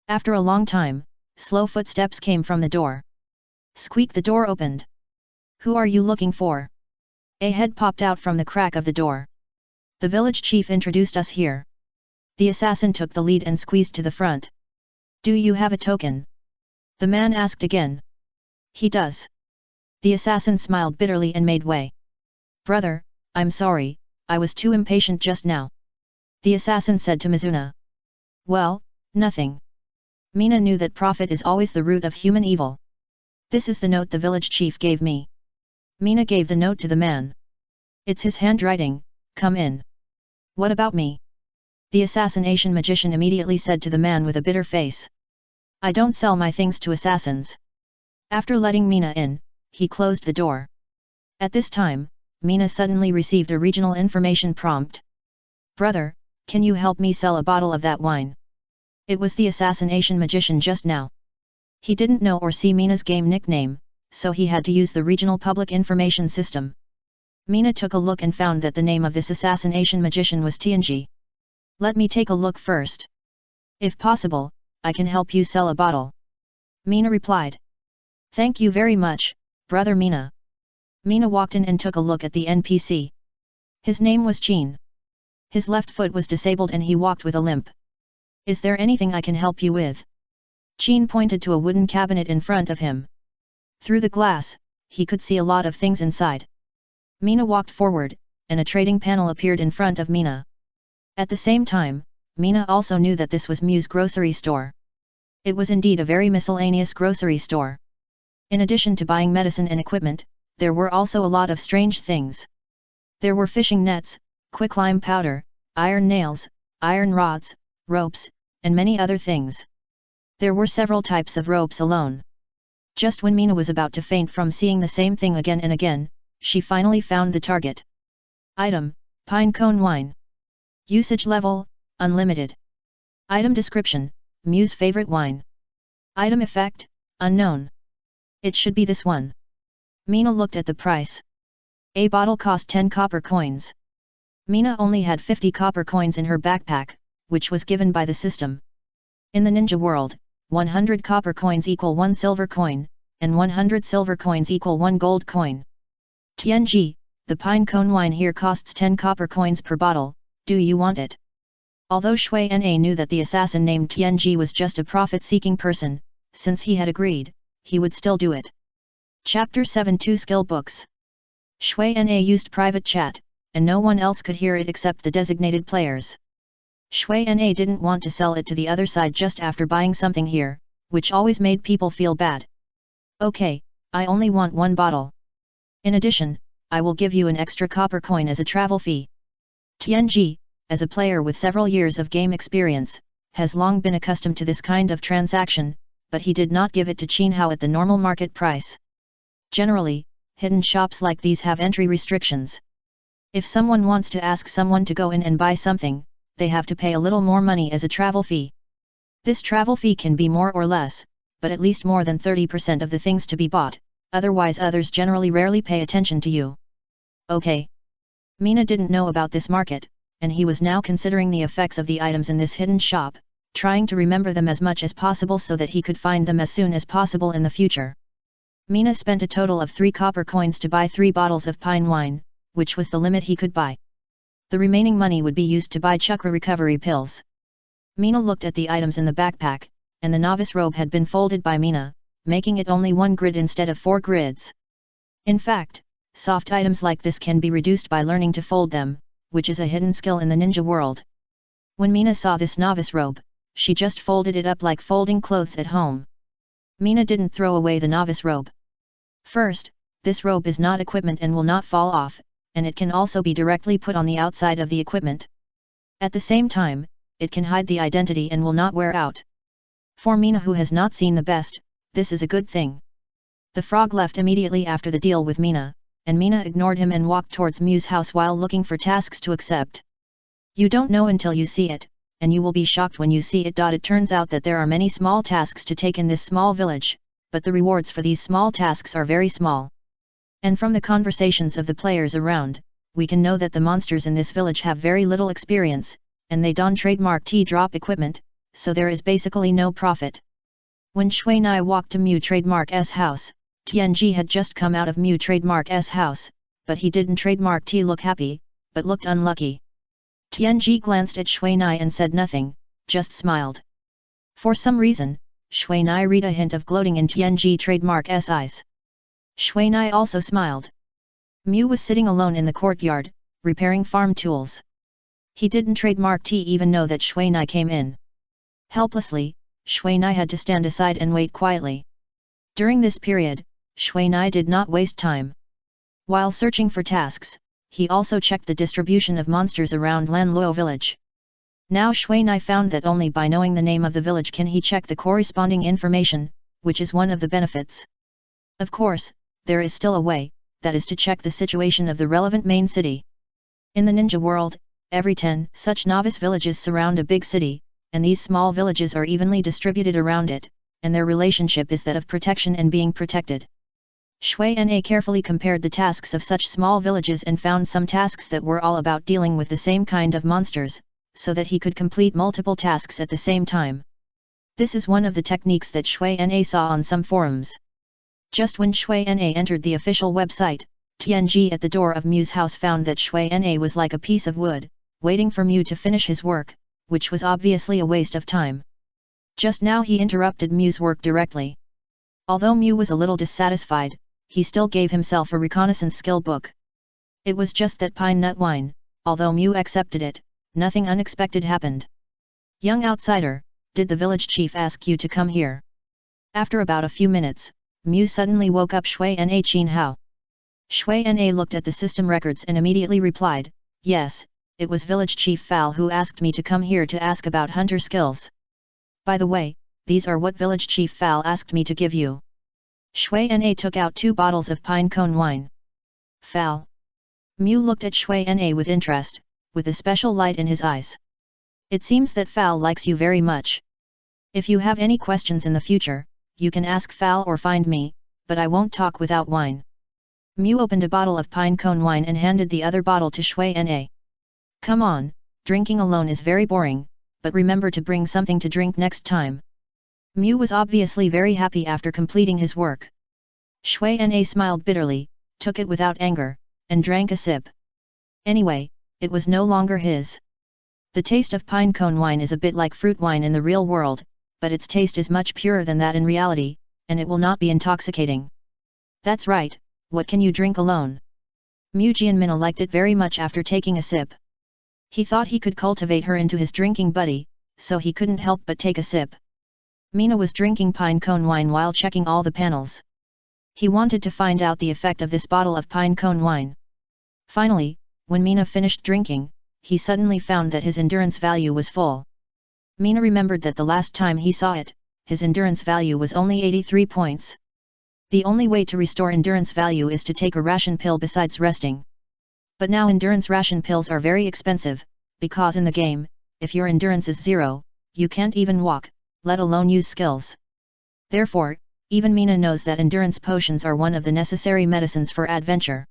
After a long time, slow footsteps came from the door. Squeak, the door opened. Who are you looking for? A head popped out from the crack of the door. The village chief introduced us here. The assassin took the lead and squeezed to the front. Do you have a token? The man asked again. He does. The assassin smiled bitterly and made way. Brother, I'm sorry, I was too impatient just now. The assassin said to Mizuna. Well, nothing. Mina knew that profit is always the root of human evil. This is the note the village chief gave me. Mina gave the note to the man. It's his handwriting, come in. What about me? The assassination magician immediately said to the man with a bitter face. I don't sell my things to assassins. After letting Mina in, he closed the door. At this time, Mina suddenly received a regional information prompt. Brother, can you help me sell a bottle of that wine? It was the assassination magician just now. He didn't know or see Mina's game nickname, so he had to use the regional public information system. Mina took a look and found that the name of this assassination magician was Tianji. Let me take a look first. If possible, I can help you sell a bottle. Mina replied. Thank you very much, brother Mina. Mina walked in and took a look at the NPC. His name was Qin. His left foot was disabled and he walked with a limp. Is there anything I can help you with? Qin pointed to a wooden cabinet in front of him. Through the glass, he could see a lot of things inside. Mina walked forward, and a trading panel appeared in front of Mina. At the same time, Mina also knew that this was Mew's grocery store. It was indeed a very miscellaneous grocery store. In addition to buying medicine and equipment, there were also a lot of strange things. There were fishing nets, quicklime powder, iron nails, iron rods, ropes, and many other things. There were several types of ropes alone. Just when Mina was about to faint from seeing the same thing again and again, she finally found the target. Item, pine cone wine. Usage level, unlimited. Item description, Mew's favorite wine. Item effect, unknown. It should be this one. Mina looked at the price. A bottle cost 10 copper coins. Mina only had 50 copper coins in her backpack, which was given by the system. In the ninja world, 100 copper coins equal 1 silver coin, and 100 silver coins equal 1 gold coin. Tianji, the pine cone wine here costs 10 copper coins per bottle, do you want it? Although Shui Na knew that the assassin named Tianji was just a profit-seeking person, since he had agreed, he would still do it. Chapter 7 2 Skill Books. Shui Na used private chat, and no one else could hear it except the designated players. Shui Na didn't want to sell it to the other side just after buying something here, which always made people feel bad. Okay, I only want 1 bottle. In addition, I will give you an extra copper coin as a travel fee. Tianji, as a player with several years of game experience, has long been accustomed to this kind of transaction, but he did not give it to Qin Hao at the normal market price. Generally, hidden shops like these have entry restrictions. If someone wants to ask someone to go in and buy something, they have to pay a little more money as a travel fee. This travel fee can be more or less, but at least more than 30% of the things to be bought, otherwise others generally rarely pay attention to you. Okay. Mina didn't know about this market, and he was now considering the effects of the items in this hidden shop, trying to remember them as much as possible so that he could find them as soon as possible in the future. Mina spent a total of 3 copper coins to buy 3 bottles of pine wine, which was the limit he could buy. The remaining money would be used to buy chakra recovery pills. Mina looked at the items in the backpack, and the novice robe had been folded by Mina, making it only 1 grid instead of 4 grids. In fact, soft items like this can be reduced by learning to fold them, which is a hidden skill in the ninja world. When Mina saw this novice robe, she just folded it up like folding clothes at home. Mina didn't throw away the novice robe. First, this robe is not equipment and will not fall off, and it can also be directly put on the outside of the equipment. At the same time, it can hide the identity and will not wear out. For Mina, who has not seen the best, this is a good thing. The frog left immediately after the deal with Mina, and Mina ignored him and walked towards Mu's house while looking for tasks to accept. You don't know until you see it, and you will be shocked when you see it. It turns out that there are many small tasks to take in this small village, but the rewards for these small tasks are very small. And from the conversations of the players around, we can know that the monsters in this village have very little experience, and they don't trademark T-drop equipment, so there is basically no profit. When Shui Na walked to Mu Trademark's house, Tianji had just come out of Mu Trademark's house, but he didn't trademark T look happy, but looked unlucky. Tianji glanced at Shui Na and said nothing, just smiled. For some reason, Shui Na read a hint of gloating in Tianji Trademark's eyes. Shui Na also smiled. Mu was sitting alone in the courtyard, repairing farm tools. He didn't trademark T even know that Shui Na came in. Helplessly, Shui Na had to stand aside and wait quietly. During this period, Shui Na did not waste time. While searching for tasks, he also checked the distribution of monsters around Lanluo village. Now Shui Na found that only by knowing the name of the village can he check the corresponding information, which is one of the benefits. Of course, there is still a way, that is to check the situation of the relevant main city. In the ninja world, every 10 such novice villages surround a big city, and these small villages are evenly distributed around it, and their relationship is that of protection and being protected. Shui Na carefully compared the tasks of such small villages and found some tasks that were all about dealing with the same kind of monsters, so that he could complete multiple tasks at the same time. This is one of the techniques that Shui Na saw on some forums. Just when Shui Na entered the official website, Tianji at the door of Mu's house found that Shui Na was like a piece of wood, waiting for Mu to finish his work, which was obviously a waste of time. Just now he interrupted Mu's work directly. Although Mu was a little dissatisfied, he still gave himself a reconnaissance skill book. It was just that pine nut wine, although Mu accepted it, nothing unexpected happened. Young outsider, did the village chief ask you to come here? After about a few minutes, Mu suddenly woke up Shui Na Qin Hao. Shui Na looked at the system records and immediately replied, yes, it was village chief Fal who asked me to come here to ask about hunter skills. By the way, these are what village chief Fal asked me to give you. Shui Na took out 2 bottles of pine cone wine. Fal. Mu looked at Shui Na with interest, with a special light in his eyes. It seems that Fal likes you very much. If you have any questions in the future, you can ask Fal or find me, but I won't talk without wine. Mew opened a bottle of pine cone wine and handed the other bottle to Shui Na. Come on, drinking alone is very boring, but remember to bring something to drink next time. Mew was obviously very happy after completing his work. Shui Na smiled bitterly, took it without anger, and drank a sip. Anyway, it was no longer his. The taste of pine cone wine is a bit like fruit wine in the real world, but its taste is much purer than that in reality, and it will not be intoxicating. That's right, what can you drink alone? Mew Jianmina liked it very much after taking a sip. He thought he could cultivate her into his drinking buddy, so he couldn't help but take a sip. Mina was drinking pine cone wine while checking all the panels. He wanted to find out the effect of this bottle of pine cone wine. Finally, when Mina finished drinking, he suddenly found that his endurance value was full. Mina remembered that the last time he saw it, his endurance value was only 83 points. The only way to restore endurance value is to take a ration pill besides resting. But now endurance ration pills are very expensive, because in the game, if your endurance is 0, you can't even walk, let alone use skills. Therefore, even Mina knows that endurance potions are one of the necessary medicines for adventure.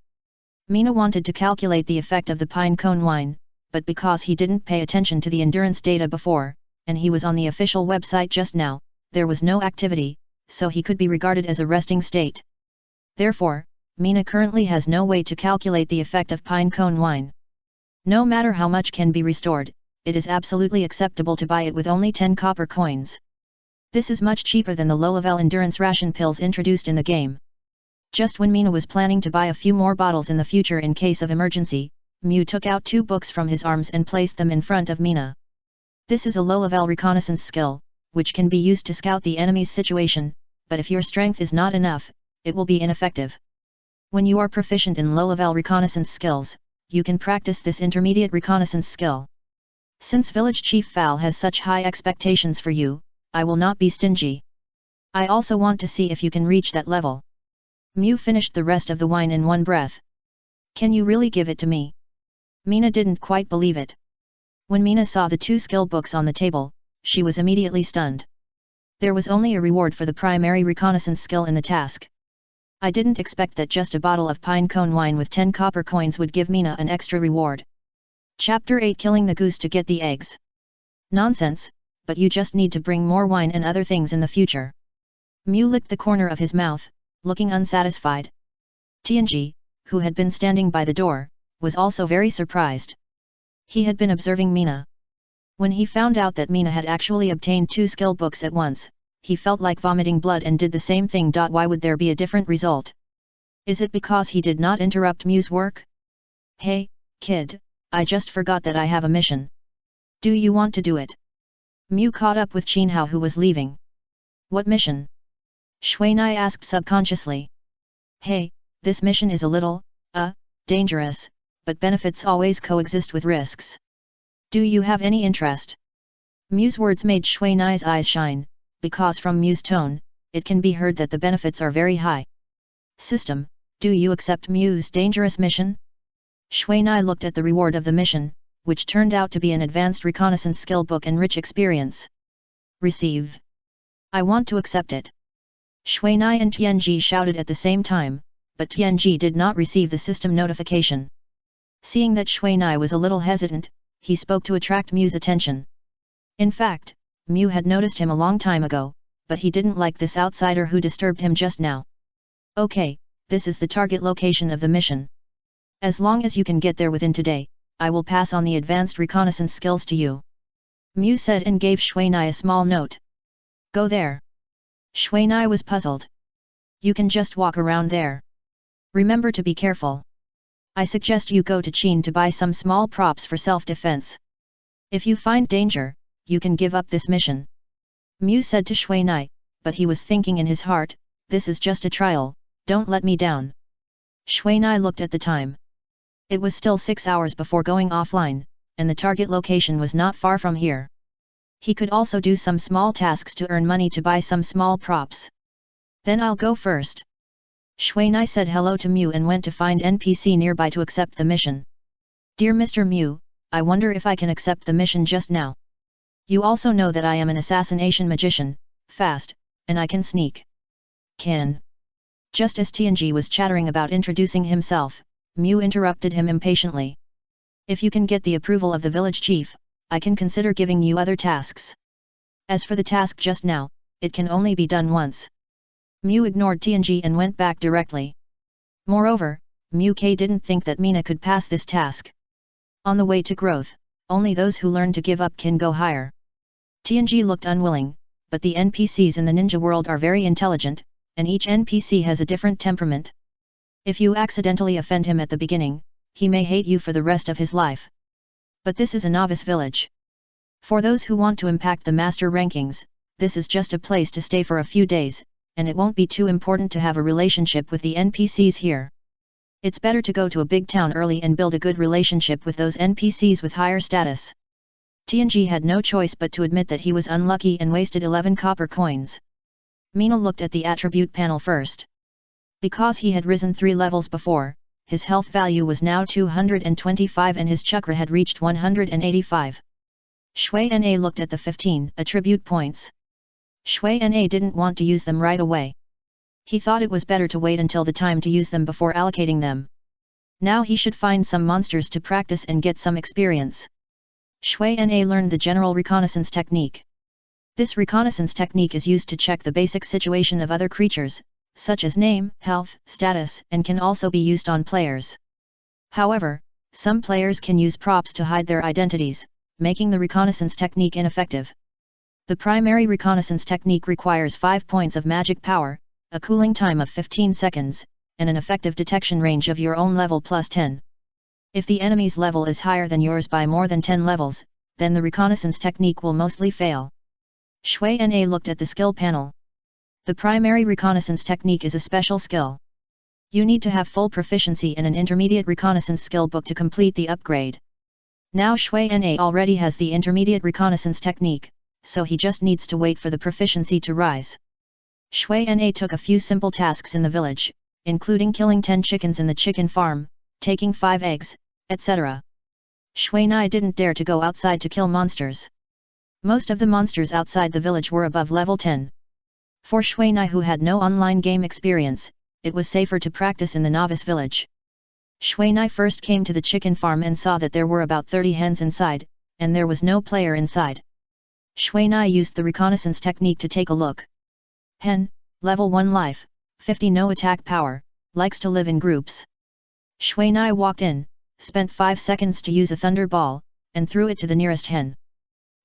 Mina wanted to calculate the effect of the pine cone wine, but because he didn't pay attention to the endurance data before, and he was on the official website just now, there was no activity, so he could be regarded as a resting state. Therefore, Mina currently has no way to calculate the effect of pine cone wine. No matter how much can be restored, it is absolutely acceptable to buy it with only 10 copper coins. This is much cheaper than the low-level endurance ration pills introduced in the game. Just when Mina was planning to buy a few more bottles in the future in case of emergency, Mew took out 2 books from his arms and placed them in front of Mina. This is a low-level reconnaissance skill, which can be used to scout the enemy's situation, but if your strength is not enough, it will be ineffective. When you are proficient in low-level reconnaissance skills, you can practice this intermediate reconnaissance skill. Since Village Chief Fowl has such high expectations for you, I will not be stingy. I also want to see if you can reach that level. Mew finished the rest of the wine in one breath. Can you really give it to me? Mina didn't quite believe it. When Mina saw the 2 skill books on the table, she was immediately stunned. There was only a reward for the primary reconnaissance skill in the task. I didn't expect that just a bottle of pine cone wine with 10 copper coins would give Mina an extra reward. Chapter 8 Killing the Goose to Get the Eggs. Nonsense, but you just need to bring more wine and other things in the future. Mew licked the corner of his mouth, looking unsatisfied. Tianji, who had been standing by the door, was also very surprised. He had been observing Mina. When he found out that Mina had actually obtained 2 skill books at once, he felt like vomiting blood and did the same thing. Why would there be a different result? Is it because he did not interrupt Mew's work? Hey, kid, I just forgot that I have a mission. Do you want to do it? Mew caught up with Qinhao who was leaving. What mission? Shuinai asked subconsciously. Hey, this mission is a little, dangerous, but benefits always coexist with risks. Do you have any interest? Mew's words made Shuinai's eyes shine, because from Mew's tone, it can be heard that the benefits are very high. System, do you accept Mew's dangerous mission? Shuinai looked at the reward of the mission, which turned out to be an advanced reconnaissance skill book and rich experience. Receive. I want to accept it. Shuinai and Tianji shouted at the same time, but Tianji did not receive the system notification. Seeing that Shuinai was a little hesitant, he spoke to attract Mew's attention. In fact, Mew had noticed him a long time ago, but he didn't like this outsider who disturbed him just now. Okay, this is the target location of the mission. As long as you can get there within today, I will pass on the advanced reconnaissance skills to you. Mew said and gave Shuinai a small note. Go there. Shuinai was puzzled. You can just walk around there. Remember to be careful. I suggest you go to Qin to buy some small props for self-defense. If you find danger, you can give up this mission. Mew said to Shuinai, but he was thinking in his heart, this is just a trial, don't let me down. Shuinai looked at the time. It was still 6 hours before going offline, and the target location was not far from here. He could also do some small tasks to earn money to buy some small props. Then I'll go first. Shuinai said hello to Mew and went to find NPC nearby to accept the mission. Dear Mr. Mew, I wonder if I can accept the mission just now. You also know that I am an assassination magician, fast, and I can sneak. Can. Just as Tianji was chattering about introducing himself, Mew interrupted him impatiently. If you can get the approval of the village chief, I can consider giving you other tasks. As for the task just now, it can only be done once. Mew ignored Tianji and went back directly. Moreover, Mew K didn't think that Mina could pass this task. On the way to growth, only those who learn to give up can go higher. Tianji looked unwilling, but the NPCs in the ninja world are very intelligent, and each NPC has a different temperament. If you accidentally offend him at the beginning, he may hate you for the rest of his life. But this is a novice village. For those who want to impact the master rankings, this is just a place to stay for a few days, and it won't be too important to have a relationship with the NPCs here. It's better to go to a big town early and build a good relationship with those NPCs with higher status. Tianji had no choice but to admit that he was unlucky and wasted 11 copper coins. Mina looked at the attribute panel first. Because he had risen 3 levels before, his health value was now 225 and his chakra had reached 185. Shui Na looked at the 15 attribute points. Shui Na didn't want to use them right away. He thought it was better to wait until the time to use them before allocating them. Now he should find some monsters to practice and get some experience. Shui Na learned the general reconnaissance technique. This reconnaissance technique is used to check the basic situation of other creatures, such as name, health, status, and can also be used on players. However, some players can use props to hide their identities, making the reconnaissance technique ineffective. The primary reconnaissance technique requires 5 points of magic power, a cooling time of 15 seconds, and an effective detection range of your own level plus 10. If the enemy's level is higher than yours by more than 10 levels, then the reconnaissance technique will mostly fail. Shui Na looked at the skill panel. The primary reconnaissance technique is a special skill. You need to have full proficiency in an intermediate reconnaissance skill book to complete the upgrade. Now Shui Na already has the intermediate reconnaissance technique, so he just needs to wait for the proficiency to rise. Shui Na took a few simple tasks in the village, including killing 10 chickens in the chicken farm, taking 5 eggs, etc. Shui Na didn't dare to go outside to kill monsters. Most of the monsters outside the village were above level 10. For Shui Na, who had no online game experience, it was safer to practice in the novice village. Shui Na first came to the chicken farm and saw that there were about 30 hens inside, and there was no player inside. Shui Na used the reconnaissance technique to take a look. Hen, level 1 life, 50 no attack power, likes to live in groups. Shui Na walked in, spent 5 seconds to use a thunder ball, and threw it to the nearest hen.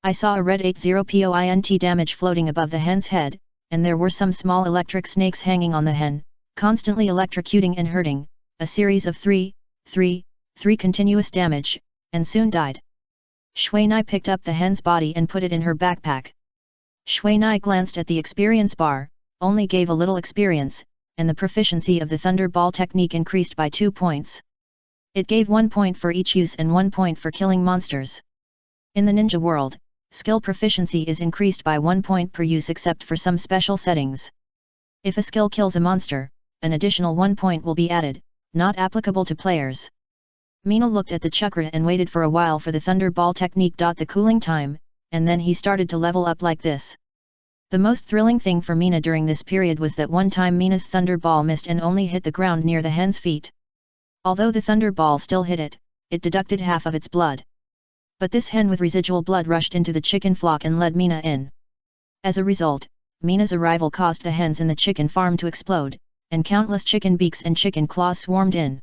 I saw a red 80 point damage floating above the hen's head, and there were some small electric snakes hanging on the hen, constantly electrocuting and hurting, a series of 3 continuous damage, and soon died. Shui Na picked up the hen's body and put it in her backpack. Shui Na glanced at the experience bar, only gave a little experience, and the proficiency of the thunder ball technique increased by 2 points. It gave 1 point for each use and 1 point for killing monsters. In the ninja world, skill proficiency is increased by 1 point per use except for some special settings. If a skill kills a monster, an additional 1 point will be added, not applicable to players. Mina looked at the chakra and waited for a while for the thunder ball technique. The cooling time, and then he started to level up like this. The most thrilling thing for Mina during this period was that one time Mina's thunder ball missed and only hit the ground near the hen's feet. Although the thunder ball still hit it, it deducted half of its blood. But this hen with residual blood rushed into the chicken flock and led Mina in. As a result, Mina's arrival caused the hens in the chicken farm to explode, and countless chicken beaks and chicken claws swarmed in.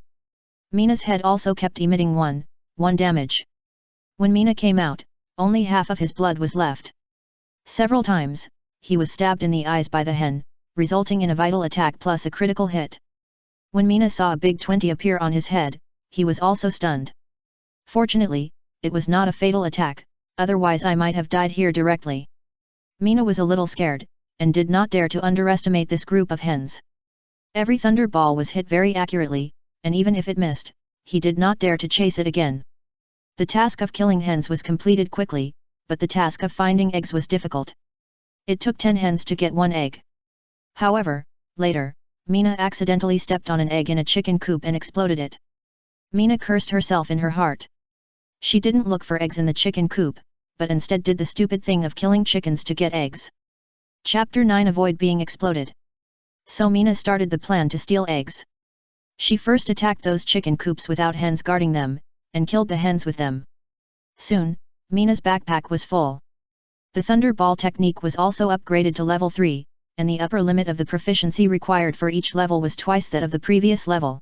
Mina's head also kept emitting 1 damage. When Mina came out, only half of his blood was left. Several times, he was stabbed in the eyes by the hen, resulting in a vital attack plus a critical hit. When Mina saw a big 20 appear on his head, he was also stunned. Fortunately, it was not a fatal attack, otherwise I might have died here directly. Mina was a little scared, and did not dare to underestimate this group of hens. Every thunder ball was hit very accurately, and even if it missed, he did not dare to chase it again. The task of killing hens was completed quickly, but the task of finding eggs was difficult. It took 10 hens to get 1 egg. However, later, Mina accidentally stepped on an egg in a chicken coop and exploded it. Mina cursed herself in her heart. She didn't look for eggs in the chicken coop, but instead did the stupid thing of killing chickens to get eggs. Chapter 9: Avoid being exploded. So Mina started the plan to steal eggs. She first attacked those chicken coops without hens guarding them, and killed the hens with them. Soon, Mina's backpack was full. The Thunderball technique was also upgraded to level 3, and the upper limit of the proficiency required for each level was twice that of the previous level.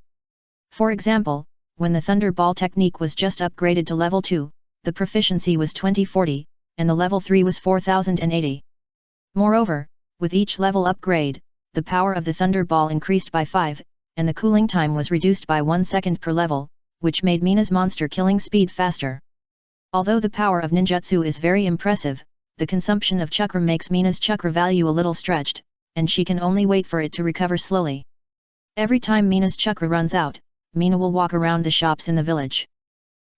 For example, when the Thunderball technique was just upgraded to level 2, the proficiency was 2040, and the level 3 was 4080. Moreover, with each level upgrade, the power of the Thunderball increased by 5, and the cooling time was reduced by 1 second per level, which made Mina's monster killing speed faster. Although the power of ninjutsu is very impressive, the consumption of chakra makes Mina's chakra value a little stretched, and she can only wait for it to recover slowly. Every time Mina's chakra runs out, Mina will walk around the shops in the village.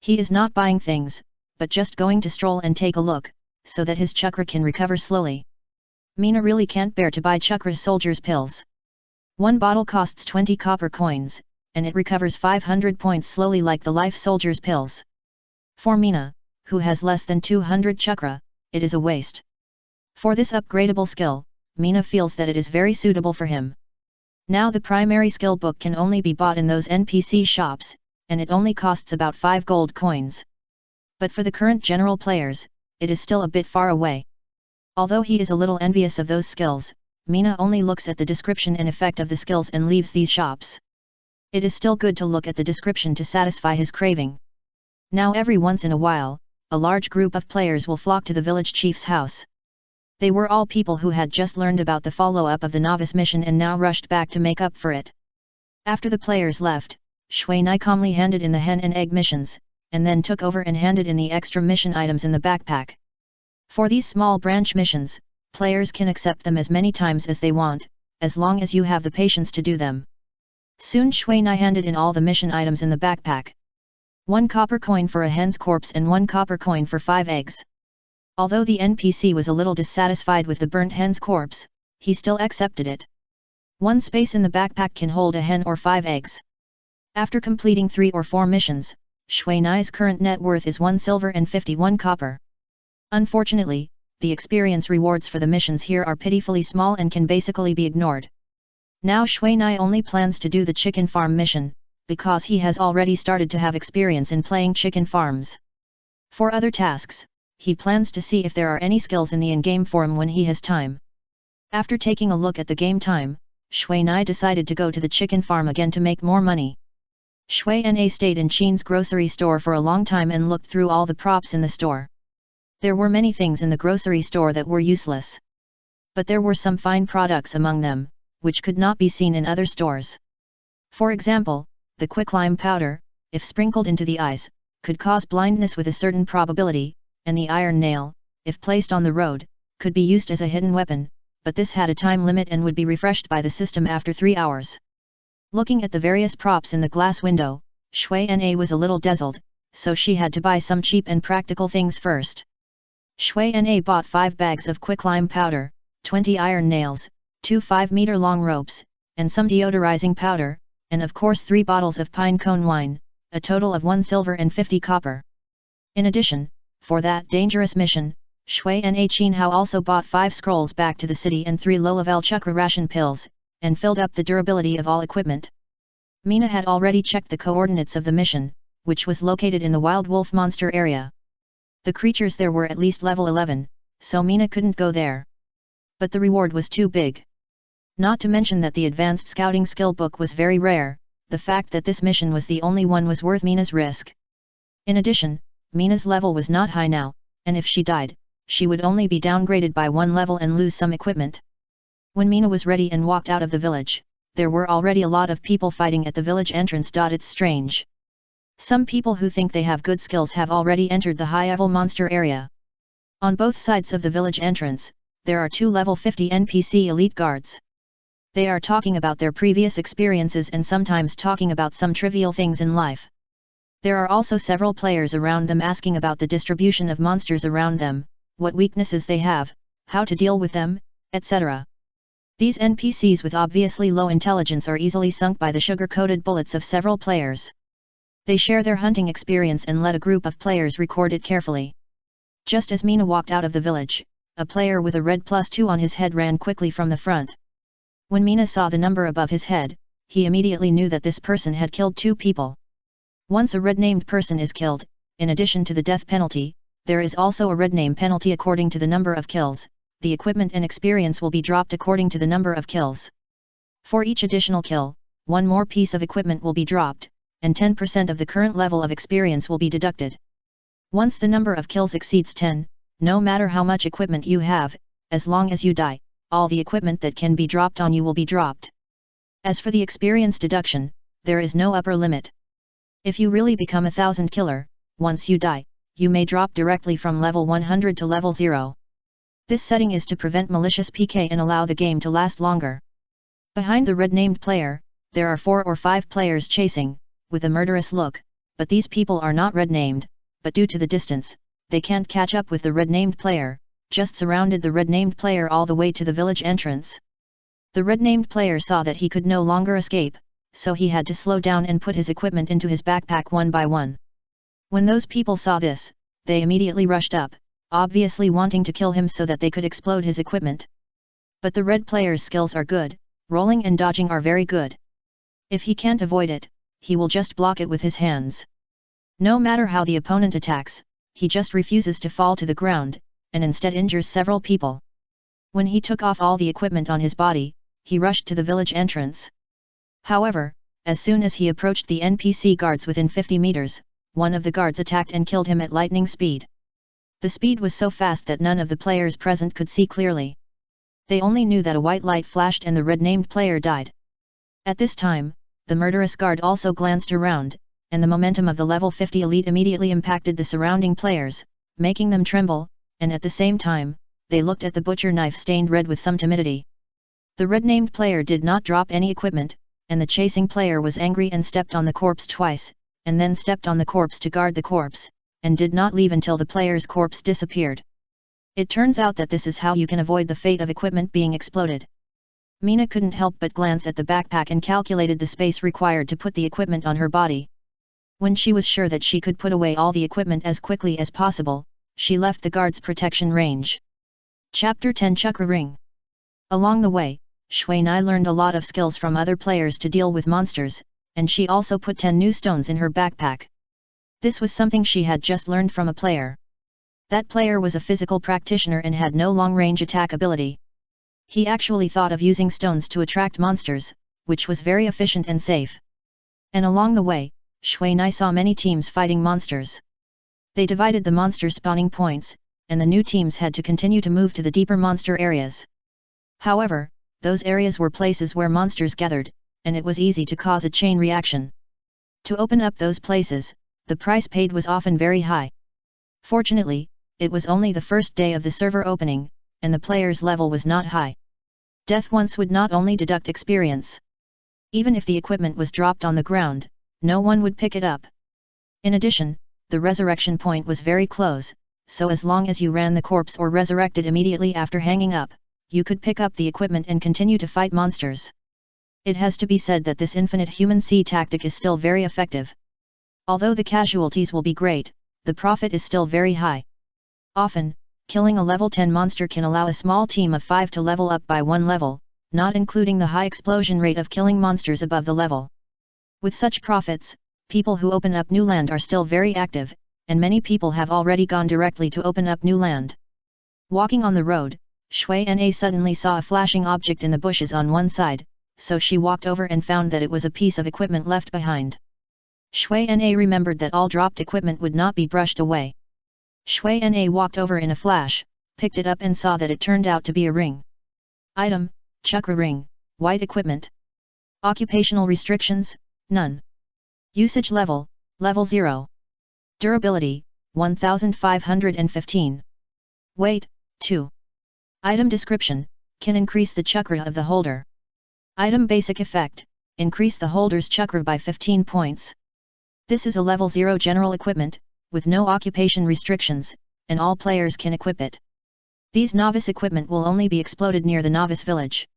He is not buying things, but just going to stroll and take a look, so that his chakra can recover slowly. Mina really can't bear to buy chakra soldiers pills. One bottle costs 20 copper coins, and it recovers 500 points slowly like the life soldiers pills. For Mina, who has less than 200 chakra, it is a waste. For this upgradable skill, Mina feels that it is very suitable for him. Now the primary skill book can only be bought in those NPC shops, and it only costs about 5 gold coins. But for the current general players, it is still a bit far away. Although he is a little envious of those skills, Mina only looks at the description and effect of the skills and leaves these shops. It is still good to look at the description to satisfy his craving. Now every once in a while, a large group of players will flock to the village chief's house. They were all people who had just learned about the follow-up of the novice mission and now rushed back to make up for it. After the players left, Shui Nai calmly handed in the hen and egg missions, and then took over and handed in the extra mission items in the backpack. For these small branch missions, players can accept them as many times as they want, as long as you have the patience to do them. Soon Shui Nai handed in all the mission items in the backpack. 1 copper coin for a hen's corpse and 1 copper coin for 5 eggs. Although the NPC was a little dissatisfied with the burnt hen's corpse, he still accepted it. 1 space in the backpack can hold a hen or 5 eggs. After completing 3 or 4 missions, Shui Nai's current net worth is 1 silver and 51 copper. Unfortunately, the experience rewards for the missions here are pitifully small and can basically be ignored. Now Shui Nai only plans to do the chicken farm mission, because he has already started to have experience in playing chicken farms. For other tasks, he plans to see if there are any skills in the in-game form when he has time. After taking a look at the game time, Shui Nai decided to go to the chicken farm again to make more money. Shui Na stayed in Qin's grocery store for a long time and looked through all the props in the store. There were many things in the grocery store that were useless. But there were some fine products among them, which could not be seen in other stores. For example, the quicklime powder, if sprinkled into the eyes, could cause blindness with a certain probability, and the iron nail, if placed on the road, could be used as a hidden weapon, but this had a time limit and would be refreshed by the system after 3 hours. Looking at the various props in the glass window, Shui Na was a little dazzled, so she had to buy some cheap and practical things first. Shui Na bought 5 bags of quicklime powder, 20 iron nails, 2 5-meter-long ropes, and some deodorizing powder, and of course 3 bottles of pine cone wine, a total of 1 silver and 50 copper. In addition, for that dangerous mission, Shui Na Qinhao also bought 5 scrolls back to the city and 3 low-level chakra ration pills, and filled up the durability of all equipment. Mina had already checked the coordinates of the mission, which was located in the wild wolf monster area. The creatures there were at least level 11, so Mina couldn't go there. But the reward was too big. Not to mention that the advanced scouting skill book was very rare, the fact that this mission was the only one was worth Mina's risk. In addition, Mina's level was not high now, and if she died, she would only be downgraded by 1 level and lose some equipment. When Mina was ready and walked out of the village, there were already a lot of people fighting at the village entrance. It's strange. Some people who think they have good skills have already entered the high-level monster area. On both sides of the village entrance, there are 2 level 50 NPC elite guards. They are talking about their previous experiences and sometimes talking about some trivial things in life. There are also several players around them asking about the distribution of monsters around them, what weaknesses they have, how to deal with them, etc. These NPCs with obviously low intelligence are easily sunk by the sugar-coated bullets of several players. They share their hunting experience and let a group of players record it carefully. Just as Mina walked out of the village, a player with a red +2 on his head ran quickly from the front. When Mina saw the number above his head, he immediately knew that this person had killed 2 people. Once a red named person is killed, in addition to the death penalty, there is also a red name penalty according to the number of kills. The equipment and experience will be dropped according to the number of kills. For each additional kill, 1 more piece of equipment will be dropped, and 10% of the current level of experience will be deducted. Once the number of kills exceeds 10, no matter how much equipment you have, as long as you die, all the equipment that can be dropped on you will be dropped. As for the experience deduction, there is no upper limit. If you really become a 1000 killer, once you die, you may drop directly from level 100 to level 0. This setting is to prevent malicious PK and allow the game to last longer. Behind the red named player, there are 4 or 5 players chasing, with a murderous look, but these people are not red named, but due to the distance, they can't catch up with the red named player, just surrounded the red named player all the way to the village entrance. The red named player saw that he could no longer escape, so he had to slow down and put his equipment into his backpack one by one. When those people saw this, they immediately rushed up, obviously wanting to kill him so that they could explode his equipment. But the red player's skills are good, rolling and dodging are very good. If he can't avoid it, he will just block it with his hands. No matter how the opponent attacks, he just refuses to fall to the ground, and instead injures several people. When he took off all the equipment on his body, he rushed to the village entrance. However, as soon as he approached the NPC guards within 50 meters, one of the guards attacked and killed him at lightning speed. The speed was so fast that none of the players present could see clearly. They only knew that a white light flashed and the red named player died. At this time, the murderous guard also glanced around, and the momentum of the level 50 elite immediately impacted the surrounding players, making them tremble, and at the same time, they looked at the butcher knife stained red with some timidity. The red named player did not drop any equipment, and the chasing player was angry and stepped on the corpse twice, and then stepped on the corpse to guard the corpse, and did not leave until the player's corpse disappeared. It turns out that this is how you can avoid the fate of equipment being exploded. Mina couldn't help but glance at the backpack and calculated the space required to put the equipment on her body. When she was sure that she could put away all the equipment as quickly as possible, she left the guard's protection range. Chapter 10 Chakra Ring. Along the way, Shuai learned a lot of skills from other players to deal with monsters, and she also put 10 new stones in her backpack. This was something she had just learned from a player. That player was a physical practitioner and had no long-range attack ability. He actually thought of using stones to attract monsters, which was very efficient and safe. And along the way, Shuai saw many teams fighting monsters. They divided the monster spawning points, and the new teams had to continue to move to the deeper monster areas. However, those areas were places where monsters gathered, and it was easy to cause a chain reaction. To open up those places, the price paid was often very high. Fortunately, it was only the first day of the server opening, and the player's level was not high. Death once would not only deduct experience. Even if the equipment was dropped on the ground, no one would pick it up. In addition, the resurrection point was very close, so as long as you ran the corpse or resurrected immediately after hanging up, you could pick up the equipment and continue to fight monsters. It has to be said that this infinite human sea tactic is still very effective. Although the casualties will be great, the profit is still very high. Often, killing a level 10 monster can allow a small team of 5 to level up by 1 level, not including the high explosion rate of killing monsters above the level. With such profits, people who open up new land are still very active, and many people have already gone directly to open up new land. Walking on the road, Shuai suddenly saw a flashing object in the bushes on one side, so she walked over and found that it was a piece of equipment left behind. Shuai remembered that all dropped equipment would not be brushed away. Shuai walked over in a flash, picked it up and saw that it turned out to be a ring. Item, Chakra Ring, White Equipment. Occupational restrictions, none. Usage level, level 0. Durability, 1515. Weight, 2. Item description, can increase the chakra of the holder. Item basic effect, increase the holder's chakra by 15 points. This is a level 0 general equipment, with no occupation restrictions, and all players can equip it. These novice equipment will only be exploded near the novice village.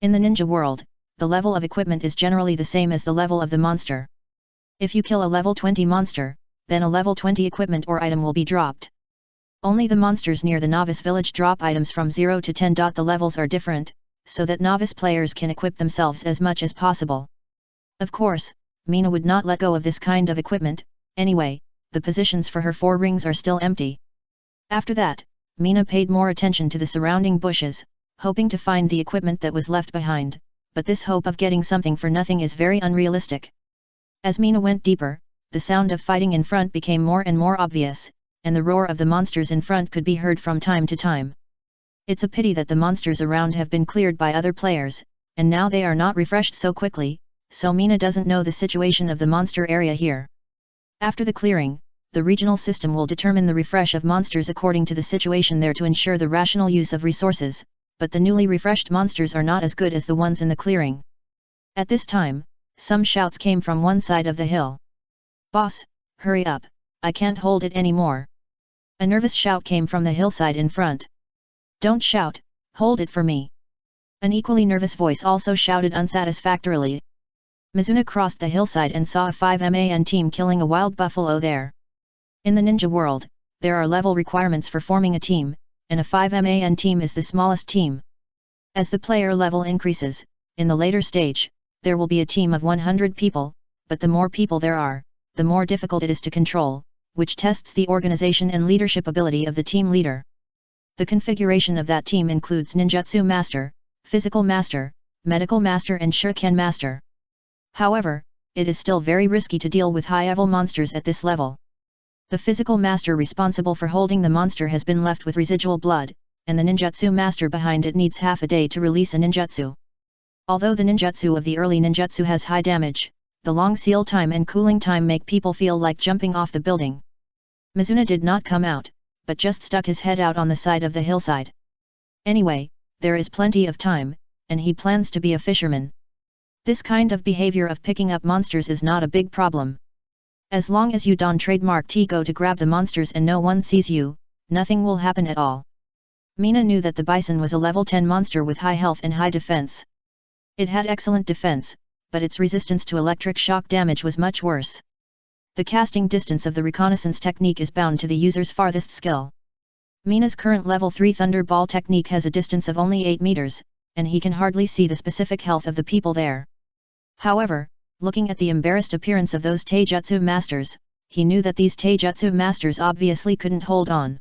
In the ninja world, the level of equipment is generally the same as the level of the monster. If you kill a level 20 monster, then a level 20 equipment or item will be dropped. Only the monsters near the novice village drop items from 0 to 10. The levels are different, so that novice players can equip themselves as much as possible. Of course, Mina would not let go of this kind of equipment. Anyway, the positions for her 4 rings are still empty. After that, Mina paid more attention to the surrounding bushes, hoping to find the equipment that was left behind, but this hope of getting something for nothing is very unrealistic. As Mina went deeper, the sound of fighting in front became more and more obvious, and the roar of the monsters in front could be heard from time to time. It's a pity that the monsters around have been cleared by other players, and now they are not refreshed so quickly, so Mina doesn't know the situation of the monster area here. After the clearing, the regional system will determine the refresh of monsters according to the situation there to ensure the rational use of resources, but the newly refreshed monsters are not as good as the ones in the clearing. At this time, some shouts came from one side of the hill. "Boss, hurry up, I can't hold it anymore." A nervous shout came from the hillside in front. "Don't shout, hold it for me." An equally nervous voice also shouted unsatisfactorily. Mizuna crossed the hillside and saw a 5man team killing a wild buffalo there. In the ninja world, there are level requirements for forming a team, and a 5man team is the smallest team. As the player level increases, in the later stage, there will be a team of 100 people, but the more people there are, the more difficult it is to control, which tests the organization and leadership ability of the team leader. The configuration of that team includes ninjutsu master, physical master, medical master and shuriken master. However, it is still very risky to deal with high-level monsters at this level. The physical master responsible for holding the monster has been left with residual blood, and the ninjutsu master behind it needs half a day to release a ninjutsu. Although the ninjutsu of the early ninjutsu has high damage, the long seal time and cooling time make people feel like jumping off the building. Mizuna did not come out, but just stuck his head out on the side of the hillside. Anyway, there is plenty of time, and he plans to be a fisherman. This kind of behavior of picking up monsters is not a big problem. As long as you don trademark T-go to grab the monsters and no one sees you, nothing will happen at all. Mina knew that the bison was a level 10 monster with high health and high defense. It had excellent defense, but its resistance to electric shock damage was much worse. The casting distance of the reconnaissance technique is bound to the user's farthest skill. Mina's current level 3 Thunderball technique has a distance of only 8 meters, and he can hardly see the specific health of the people there. However, looking at the embarrassed appearance of those taijutsu masters, he knew that these taijutsu masters obviously couldn't hold on.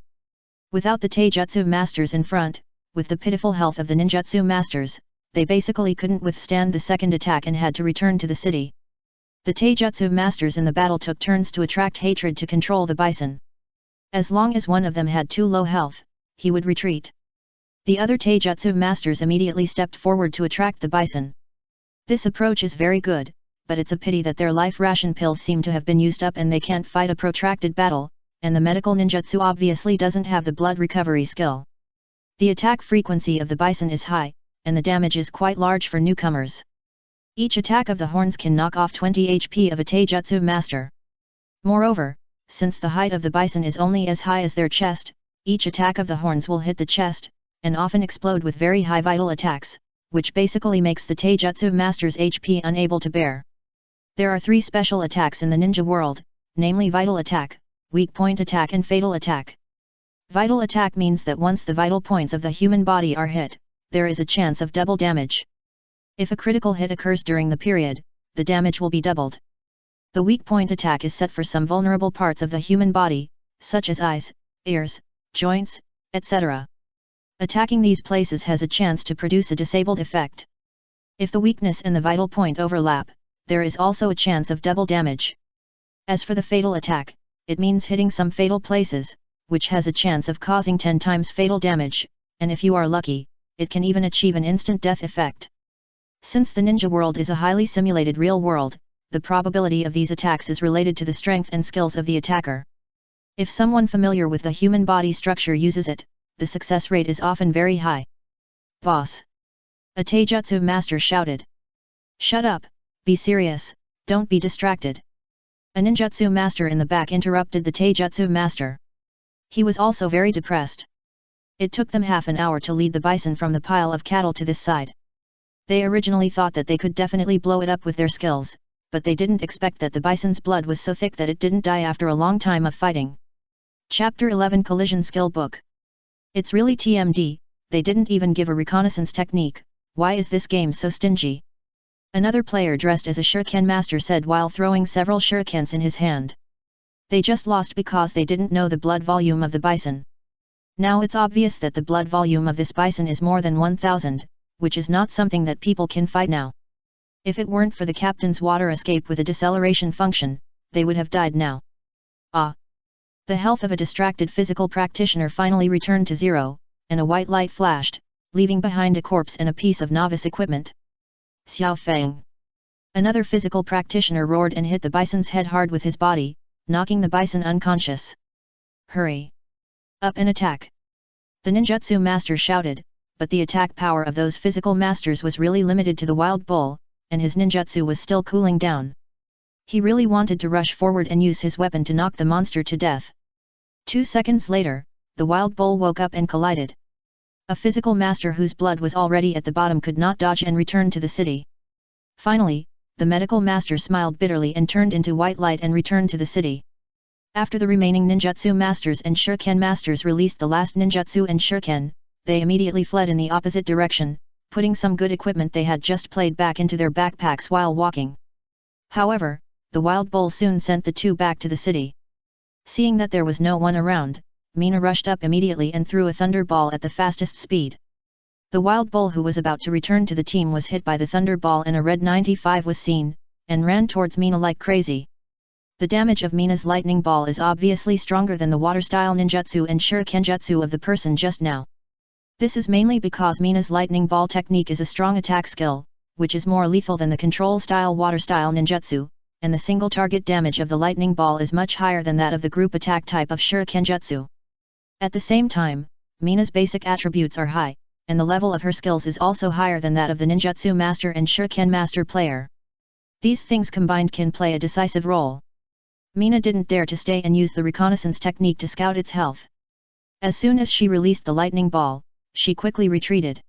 Without the taijutsu masters in front, with the pitiful health of the ninjutsu masters, they basically couldn't withstand the second attack and had to return to the city. The taijutsu masters in the battle took turns to attract hatred to control the bison. As long as one of them had too low health, he would retreat. The other taijutsu masters immediately stepped forward to attract the bison. This approach is very good, but it's a pity that their life ration pills seem to have been used up and they can't fight a protracted battle, and the medical ninjutsu obviously doesn't have the blood recovery skill. The attack frequency of the bison is high, and the damage is quite large for newcomers. Each attack of the horns can knock off 20 HP of a taijutsu master. Moreover, since the height of the bison is only as high as their chest, each attack of the horns will hit the chest, and often explode with very high vital attacks, which basically makes the taijutsu master's HP unable to bear. There are 3 special attacks in the ninja world, namely Vital Attack, Weak Point Attack and Fatal Attack. Vital Attack means that once the vital points of the human body are hit, there is a chance of double damage. If a critical hit occurs during the period, the damage will be doubled. The Weak Point Attack is set for some vulnerable parts of the human body, such as eyes, ears, joints, etc. Attacking these places has a chance to produce a disabled effect. If the weakness and the vital point overlap, there is also a chance of double damage. As for the fatal attack, it means hitting some fatal places, which has a chance of causing 10 times fatal damage, and if you are lucky, it can even achieve an instant death effect. Since the ninja world is a highly simulated real world, the probability of these attacks is related to the strength and skills of the attacker. If someone familiar with the human body structure uses it, the success rate is often very high. "Boss!" a taijutsu master shouted. "Shut up, be serious, don't be distracted." A ninjutsu master in the back interrupted the taijutsu master. He was also very depressed. It took them half an hour to lead the bison from the pile of cattle to this side. They originally thought that they could definitely blow it up with their skills, but they didn't expect that the bison's blood was so thick that it didn't die after a long time of fighting. Chapter 11 Collision Skill Book. It's really TMD, they didn't even give a reconnaissance technique, Why is this game so stingy? Another player dressed as a shuriken master said while throwing several shurikens in his hand. They just lost because they didn't know the blood volume of the bison. Now it's obvious that the blood volume of this bison is more than 1000, which is not something that people can fight now. If it weren't for the captain's water escape with a deceleration function, they would have died now. Ah! The health of a distracted physical practitioner finally returned to 0, and a white light flashed, leaving behind a corpse and a piece of novice equipment. Xiao Feng! Another physical practitioner roared and hit the bison's head hard with his body, knocking the bison unconscious. Hurry! Up and attack! The ninjutsu master shouted, but the attack power of those physical masters was really limited to the wild bull, and his ninjutsu was still cooling down. He really wanted to rush forward and use his weapon to knock the monster to death. 2 seconds later, the wild bull woke up and collided. A physical master whose blood was already at the bottom could not dodge and return to the city. Finally, the medical master smiled bitterly and turned into white light and returned to the city. After the remaining ninjutsu masters and shuriken masters released the last ninjutsu and shuriken, they immediately fled in the opposite direction, putting some good equipment they had just played back into their backpacks while walking. However, the wild bull soon sent the two back to the city. Seeing that there was no one around, Mina rushed up immediately and threw a thunderball at the fastest speed. The wild bull who was about to return to the team was hit by the thunderball and a red 95 was seen, and ran towards Mina like crazy. The damage of Mina's lightning ball is obviously stronger than the water-style ninjutsu and shurikenjutsu of the person just now. This is mainly because Mina's lightning ball technique is a strong attack skill, which is more lethal than the control-style water-style ninjutsu, and the single target damage of the lightning ball is much higher than that of the group attack type of shurikenjutsu. At the same time, Mina's basic attributes are high, and the level of her skills is also higher than that of the ninjutsu master and shuriken master player. These things combined can play a decisive role. Mina didn't dare to stay and use the reconnaissance technique to scout its health. As soon as she released the lightning ball, she quickly retreated.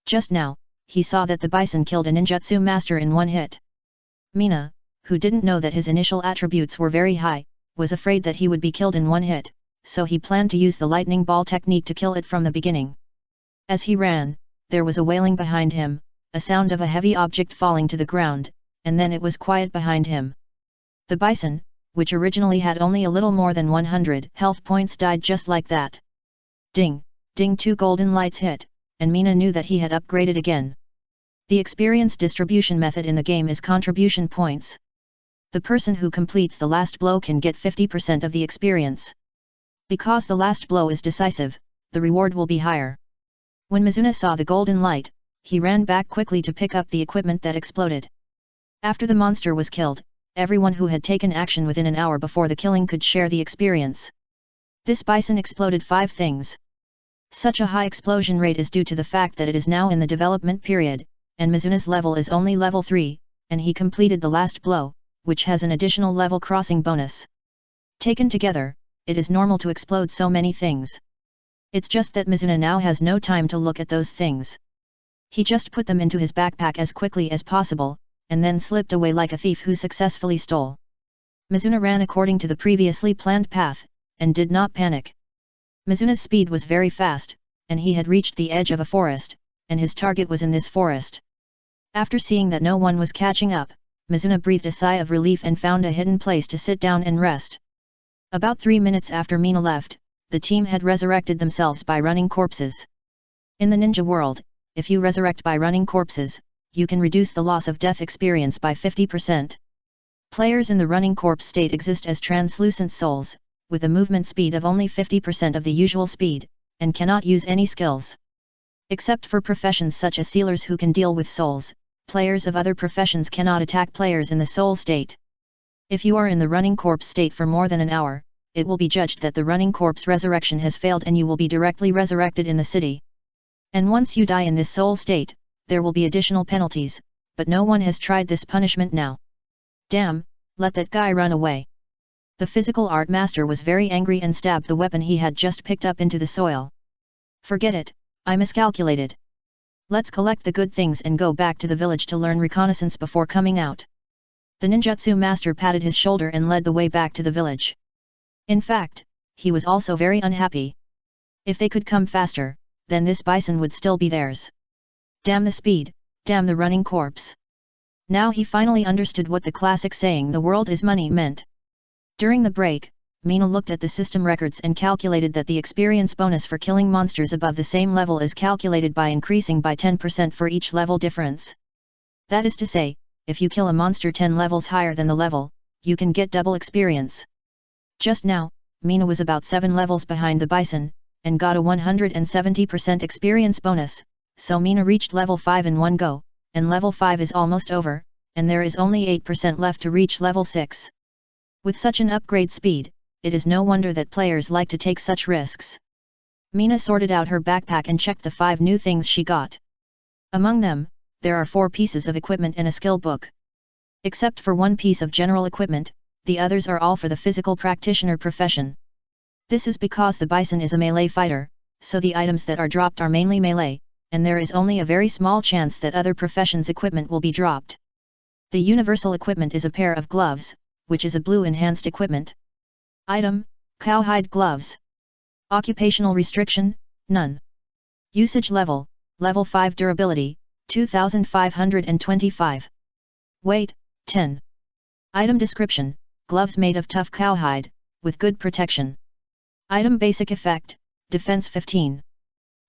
Just now, he saw that the bison killed a ninjutsu master in one hit. Mina, who didn't know that his initial attributes were very high, was afraid that he would be killed in one hit, so he planned to use the lightning ball technique to kill it from the beginning. As he ran, there was a wailing behind him, a sound of a heavy object falling to the ground, and then it was quiet behind him. The bison, which originally had only a little more than 100 health points, died just like that. Ding, ding, 2 golden lights hit, and Mina knew that he had upgraded again. The experience distribution method in the game is contribution points. The person who completes the last blow can get 50% of the experience. Because the last blow is decisive, the reward will be higher. When Mizuna saw the golden light, he ran back quickly to pick up the equipment that exploded. After the monster was killed, everyone who had taken action within an hour before the killing could share the experience. This bison exploded 5 things. Such a high explosion rate is due to the fact that it is now in the development period, and Mizuna's level is only level 3, and he completed the last blow, which has an additional level crossing bonus. Taken together, it is normal to explode so many things. It's just that Mizuna now has no time to look at those things. He just put them into his backpack as quickly as possible, and then slipped away like a thief who successfully stole. Mizuna ran according to the previously planned path, and did not panic. Mizuna's speed was very fast, and he had reached the edge of a forest, and his target was in this forest. After seeing that no one was catching up, Mizuna breathed a sigh of relief and found a hidden place to sit down and rest. About 3 minutes after Mina left, the team had resurrected themselves by running corpses. In the ninja world, if you resurrect by running corpses, you can reduce the loss of death experience by 50%. Players in the running corpse state exist as translucent souls, with a movement speed of only 50% of the usual speed, and cannot use any skills. Except for professions such as sealers who can deal with souls, players of other professions cannot attack players in the soul state. If you are in the running corpse state for more than an hour, it will be judged that the running corpse resurrection has failed and you will be directly resurrected in the city. And once you die in this soul state, there will be additional penalties, but no one has tried this punishment now. Damn, let that guy run away. The physical art master was very angry and stabbed the weapon he had just picked up into the soil. Forget it, I miscalculated. Let's collect the good things and go back to the village to learn reconnaissance before coming out. The ninjutsu master patted his shoulder and led the way back to the village. In fact, he was also very unhappy. If they could come faster, then this bison would still be theirs. Damn the speed, damn the running corpse. Now he finally understood what the classic saying "the world is money" meant. During the break, Mina looked at the system records and calculated that the experience bonus for killing monsters above the same level is calculated by increasing by 10% for each level difference. That is to say, if you kill a monster 10 levels higher than the level, you can get double experience. Just now, Mina was about 7 levels behind the bison, and got a 170% experience bonus, so Mina reached level 5 in one go, and level 5 is almost over, and there is only 8% left to reach level 6. With such an upgrade speed, it is no wonder that players like to take such risks. Mina sorted out her backpack and checked the 5 new things she got. Among them, there are 4 pieces of equipment and a skill book. Except for one piece of general equipment, the others are all for the physical practitioner profession. This is because the bison is a melee fighter, so the items that are dropped are mainly melee, and there is only a very small chance that other professions' equipment will be dropped. The universal equipment is a pair of gloves, which is a blue enhanced equipment. Item: cowhide gloves. Occupational restriction: none. Usage level: level 5 durability, 2525. Weight: 10. Item description: gloves made of tough cowhide, with good protection. Item basic effect: defense 15.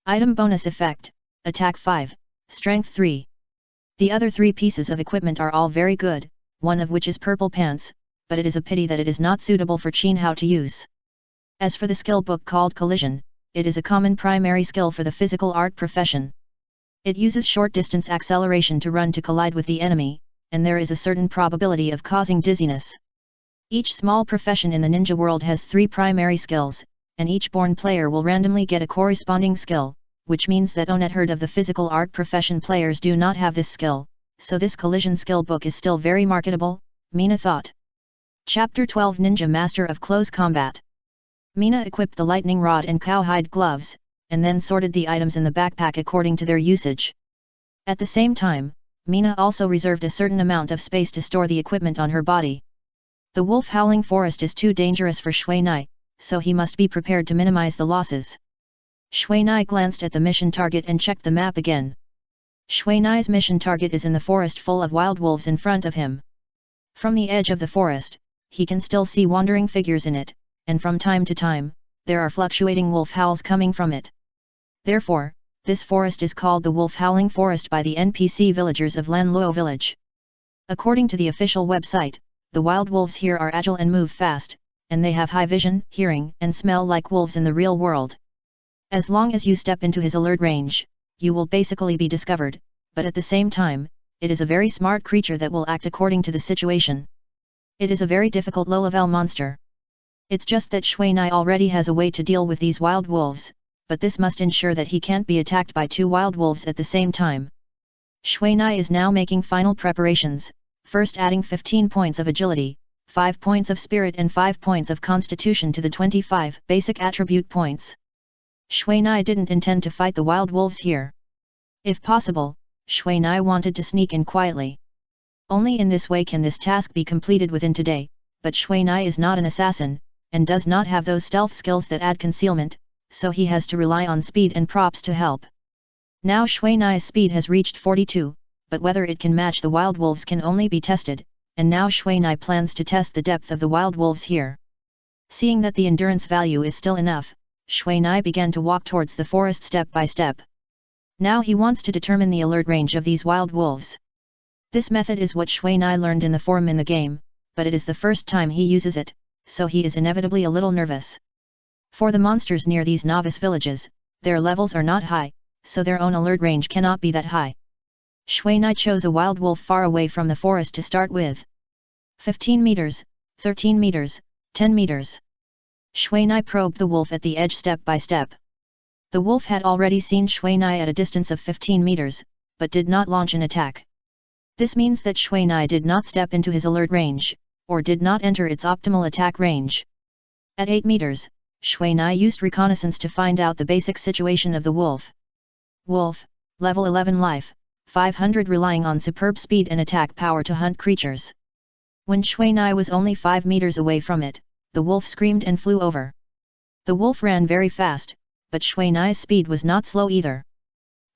Item bonus effect: attack 5, strength 3. The other 3 pieces of equipment are all very good, one of which is purple pants, but it is a pity that it is not suitable for Chin how to use. As for the skill book called Collision, it is a common primary skill for the physical art profession. It uses short distance acceleration to run to collide with the enemy, and there is a certain probability of causing dizziness. Each small profession in the ninja world has 3 primary skills, and each born player will randomly get a corresponding skill, which means that unheard of the physical art profession players do not have this skill, so this Collision skill book is still very marketable, Mina thought. Chapter 12 Ninja Master of Close Combat. Mina equipped the lightning rod and cowhide gloves, and then sorted the items in the backpack according to their usage. At the same time, Mina also reserved a certain amount of space to store the equipment on her body. The wolf-howling forest is too dangerous for Shui Nai, so he must be prepared to minimize the losses. Shui Nai glanced at the mission target and checked the map again. Shui Nai's mission target is in the forest full of wild wolves in front of him. From the edge of the forest, he can still see wandering figures in it, and from time to time, there are fluctuating wolf howls coming from it. Therefore, this forest is called the wolf-howling forest by the NPC villagers of Lan Luo village. According to the official website, the wild wolves here are agile and move fast, and they have high vision, hearing, and smell like wolves in the real world. As long as you step into his alert range, you will basically be discovered, but at the same time, it is a very smart creature that will act according to the situation. It is a very difficult low-level monster. It's just that Shui Nai already has a way to deal with these wild wolves, but this must ensure that he can't be attacked by 2 wild wolves at the same time. Shui Nai is now making final preparations, first adding 15 points of agility, 5 points of spirit and 5 points of constitution to the 25 basic attribute points. Shui Nai didn't intend to fight the wild wolves here. If possible, Shui Nai wanted to sneak in quietly. Only in this way can this task be completed within today, but Shui Nai is not an assassin, and does not have those stealth skills that add concealment, so he has to rely on speed and props to help. Now Shui Nai's speed has reached 42, but whether it can match the wild wolves can only be tested, and now Shui Nai plans to test the depth of the wild wolves here. Seeing that the endurance value is still enough, Shui Nai began to walk towards the forest step by step. Now he wants to determine the alert range of these wild wolves. This method is what Shui Nai learned in the forum in the game, but it is the first time he uses it, so he is inevitably a little nervous. For the monsters near these novice villages, their levels are not high, so their own alert range cannot be that high. Shui Nai chose a wild wolf far away from the forest to start with. 15 meters, 13 meters, 10 meters. Shui Nai probed the wolf at the edge step by step. The wolf had already seen Shui Nai at a distance of 15 meters, but did not launch an attack. This means that Shui Nai did not step into his alert range, or did not enter its optimal attack range. At 8 meters, Shui Nai used reconnaissance to find out the basic situation of the wolf. Wolf, level 11 life, 500 relying on superb speed and attack power to hunt creatures. When Shui Nai was only 5 meters away from it, the wolf screamed and flew over. The wolf ran very fast, but Shui Nai's speed was not slow either.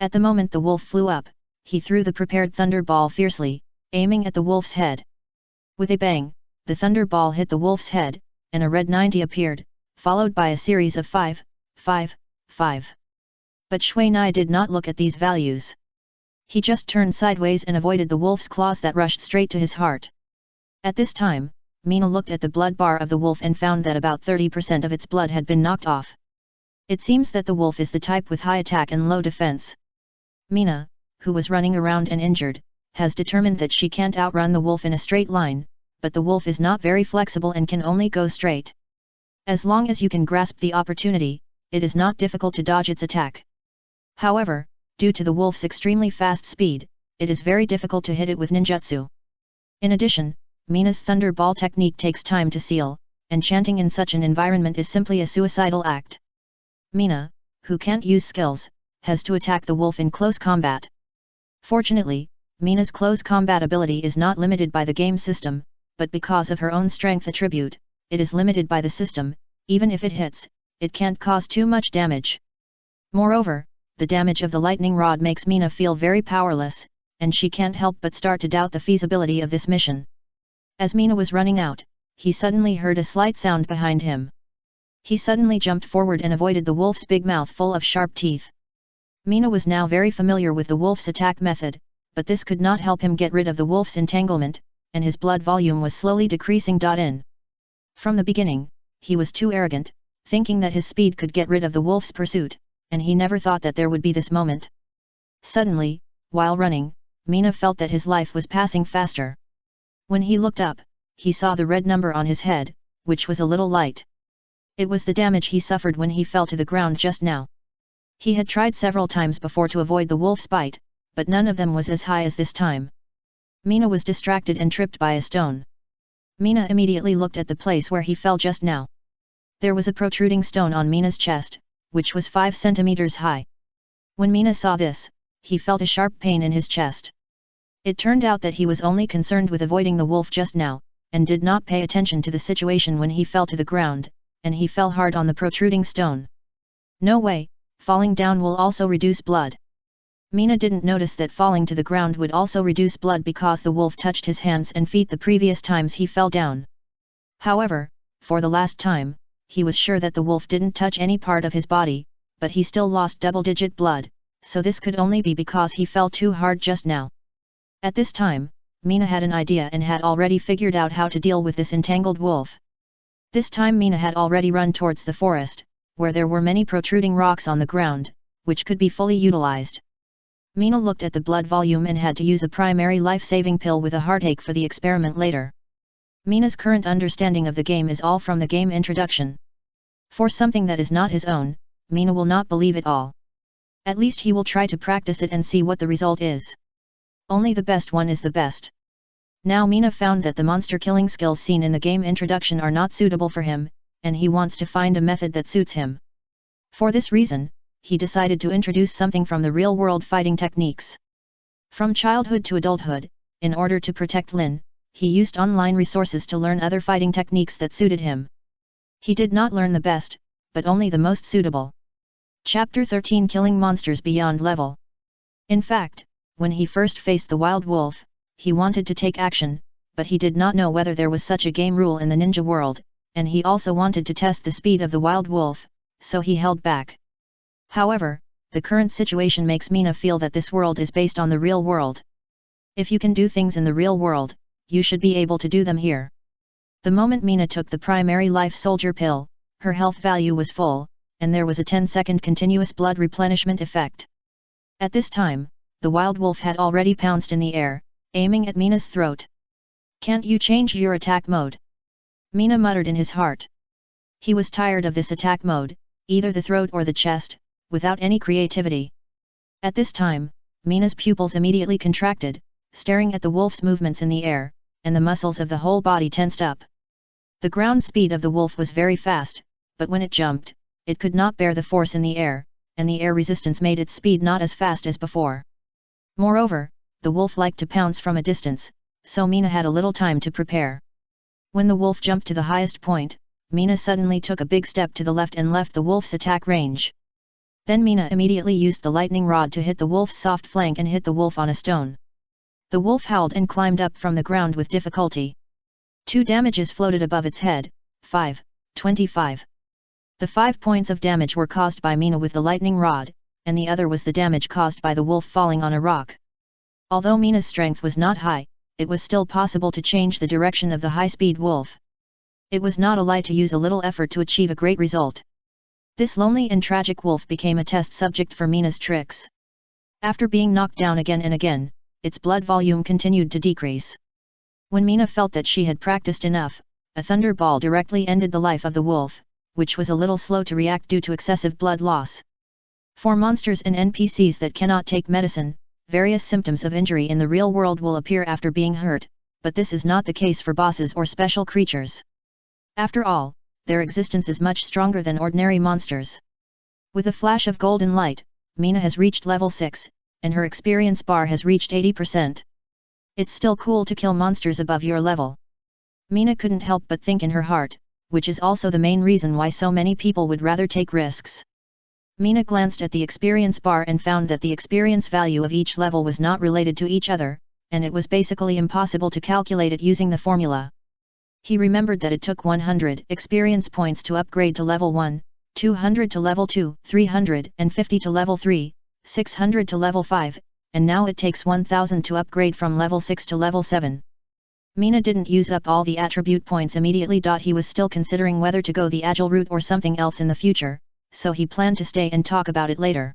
At the moment the wolf flew up, he threw the prepared thunder ball fiercely, aiming at the wolf's head. With a bang, the thunder ball hit the wolf's head, and a red 90 appeared, followed by a series of 5, 5, 5. But Shui Nai did not look at these values. He just turned sideways and avoided the wolf's claws that rushed straight to his heart. At this time, Mina looked at the blood bar of the wolf and found that about 30% of its blood had been knocked off. It seems that the wolf is the type with high attack and low defense. Mina, who was running around and injured, has determined that she can't outrun the wolf in a straight line, but the wolf is not very flexible and can only go straight. As long as you can grasp the opportunity, it is not difficult to dodge its attack. However, due to the wolf's extremely fast speed, it is very difficult to hit it with ninjutsu. In addition, Mina's thunder ball technique takes time to seal, and chanting in such an environment is simply a suicidal act. Mina, who can't use skills, has to attack the wolf in close combat. Fortunately, Mina's close combat ability is not limited by the game system, but because of her own strength attribute, it is limited by the system. Even if it hits, it can't cause too much damage. Moreover, the damage of the lightning rod makes Mina feel very powerless, and she can't help but start to doubt the feasibility of this mission. As Mina was running out, he suddenly heard a slight sound behind him. He suddenly jumped forward and avoided the wolf's big mouth full of sharp teeth. Mina was now very familiar with the wolf's attack method, but this could not help him get rid of the wolf's entanglement, and his blood volume was slowly decreasing. From the beginning, he was too arrogant, thinking that his speed could get rid of the wolf's pursuit, and he never thought that there would be this moment. Suddenly, while running, Mina felt that his life was passing faster. When he looked up, he saw the red number on his head, which was a little light. It was the damage he suffered when he fell to the ground just now. He had tried several times before to avoid the wolf's bite, but none of them was as high as this time. Mina was distracted and tripped by a stone. Mina immediately looked at the place where he fell just now. There was a protruding stone on Mina's chest, which was 5 centimeters high. When Mina saw this, he felt a sharp pain in his chest. It turned out that he was only concerned with avoiding the wolf just now, and did not pay attention to the situation when he fell to the ground, and he fell hard on the protruding stone. No way, falling down will also reduce blood. Mina didn't notice that falling to the ground would also reduce blood because the wolf touched his hands and feet the previous times he fell down. However, for the last time, he was sure that the wolf didn't touch any part of his body, but he still lost double-digit blood, so this could only be because he fell too hard just now. At this time, Mina had an idea and had already figured out how to deal with this entangled wolf. This time Mina had already run towards the forest, where there were many protruding rocks on the ground, which could be fully utilized. Mina looked at the blood volume and had to use a primary life-saving pill with a heartache for the experiment later. Mina's current understanding of the game is all from the game introduction. For something that is not his own, Mina will not believe it all. At least he will try to practice it and see what the result is. Only the best one is the best. Now Mina found that the monster killing skills seen in the game introduction are not suitable for him, and he wants to find a method that suits him. For this reason, he decided to introduce something from the real-world fighting techniques. From childhood to adulthood, in order to protect Lin, he used online resources to learn other fighting techniques that suited him. He did not learn the best, but only the most suitable. Chapter 13: Killing Monsters Beyond Level. In fact, when he first faced the wild wolf, he wanted to take action, but he did not know whether there was such a game rule in the ninja world, and he also wanted to test the speed of the wild wolf, so he held back. However, the current situation makes Mina feel that this world is based on the real world. If you can do things in the real world, you should be able to do them here. The moment Mina took the primary life soldier pill, her health value was full, and there was a 10-second continuous blood replenishment effect. At this time, the wild wolf had already pounced in the air, aiming at Mina's throat. "Can't you change your attack mode?" Mina muttered in his heart. He was tired of this attack mode, either the throat or the chest, without any creativity. At this time, Mina's pupils immediately contracted, staring at the wolf's movements in the air, and the muscles of the whole body tensed up. The ground speed of the wolf was very fast, but when it jumped, it could not bear the force in the air, and the air resistance made its speed not as fast as before. Moreover, the wolf liked to pounce from a distance, so Mina had a little time to prepare. When the wolf jumped to the highest point, Mina suddenly took a big step to the left and left the wolf's attack range. Then Mina immediately used the lightning rod to hit the wolf's soft flank and hit the wolf on a stone. The wolf howled and climbed up from the ground with difficulty. 2 damages floated above its head, 5, 25. The 5 points of damage were caused by Mina with the lightning rod, and the other was the damage caused by the wolf falling on a rock. Although Mina's strength was not high, it was still possible to change the direction of the high-speed wolf. It was not a lie to use a little effort to achieve a great result. This lonely and tragic wolf became a test subject for Mina's tricks. After being knocked down again and again, its blood volume continued to decrease. When Mina felt that she had practiced enough, a thunderball directly ended the life of the wolf, which was a little slow to react due to excessive blood loss. For monsters and NPCs that cannot take medicine, various symptoms of injury in the real world will appear after being hurt, but this is not the case for bosses or special creatures. After all, their existence is much stronger than ordinary monsters. With a flash of golden light, Mina has reached level 6, and her experience bar has reached 80%. It's still cool to kill monsters above your level. Mina couldn't help but think in her heart, which is also the main reason why so many people would rather take risks. Mina glanced at the experience bar and found that the experience value of each level was not related to each other, and it was basically impossible to calculate it using the formula. He remembered that it took 100 experience points to upgrade to level 1, 200 to level 2, 350 to level 3, 600 to level 5, and now it takes 1000 to upgrade from level 6 to level 7. Mina didn't use up all the attribute points immediately. He was still considering whether to go the agile route or something else in the future, so he planned to stay and talk about it later.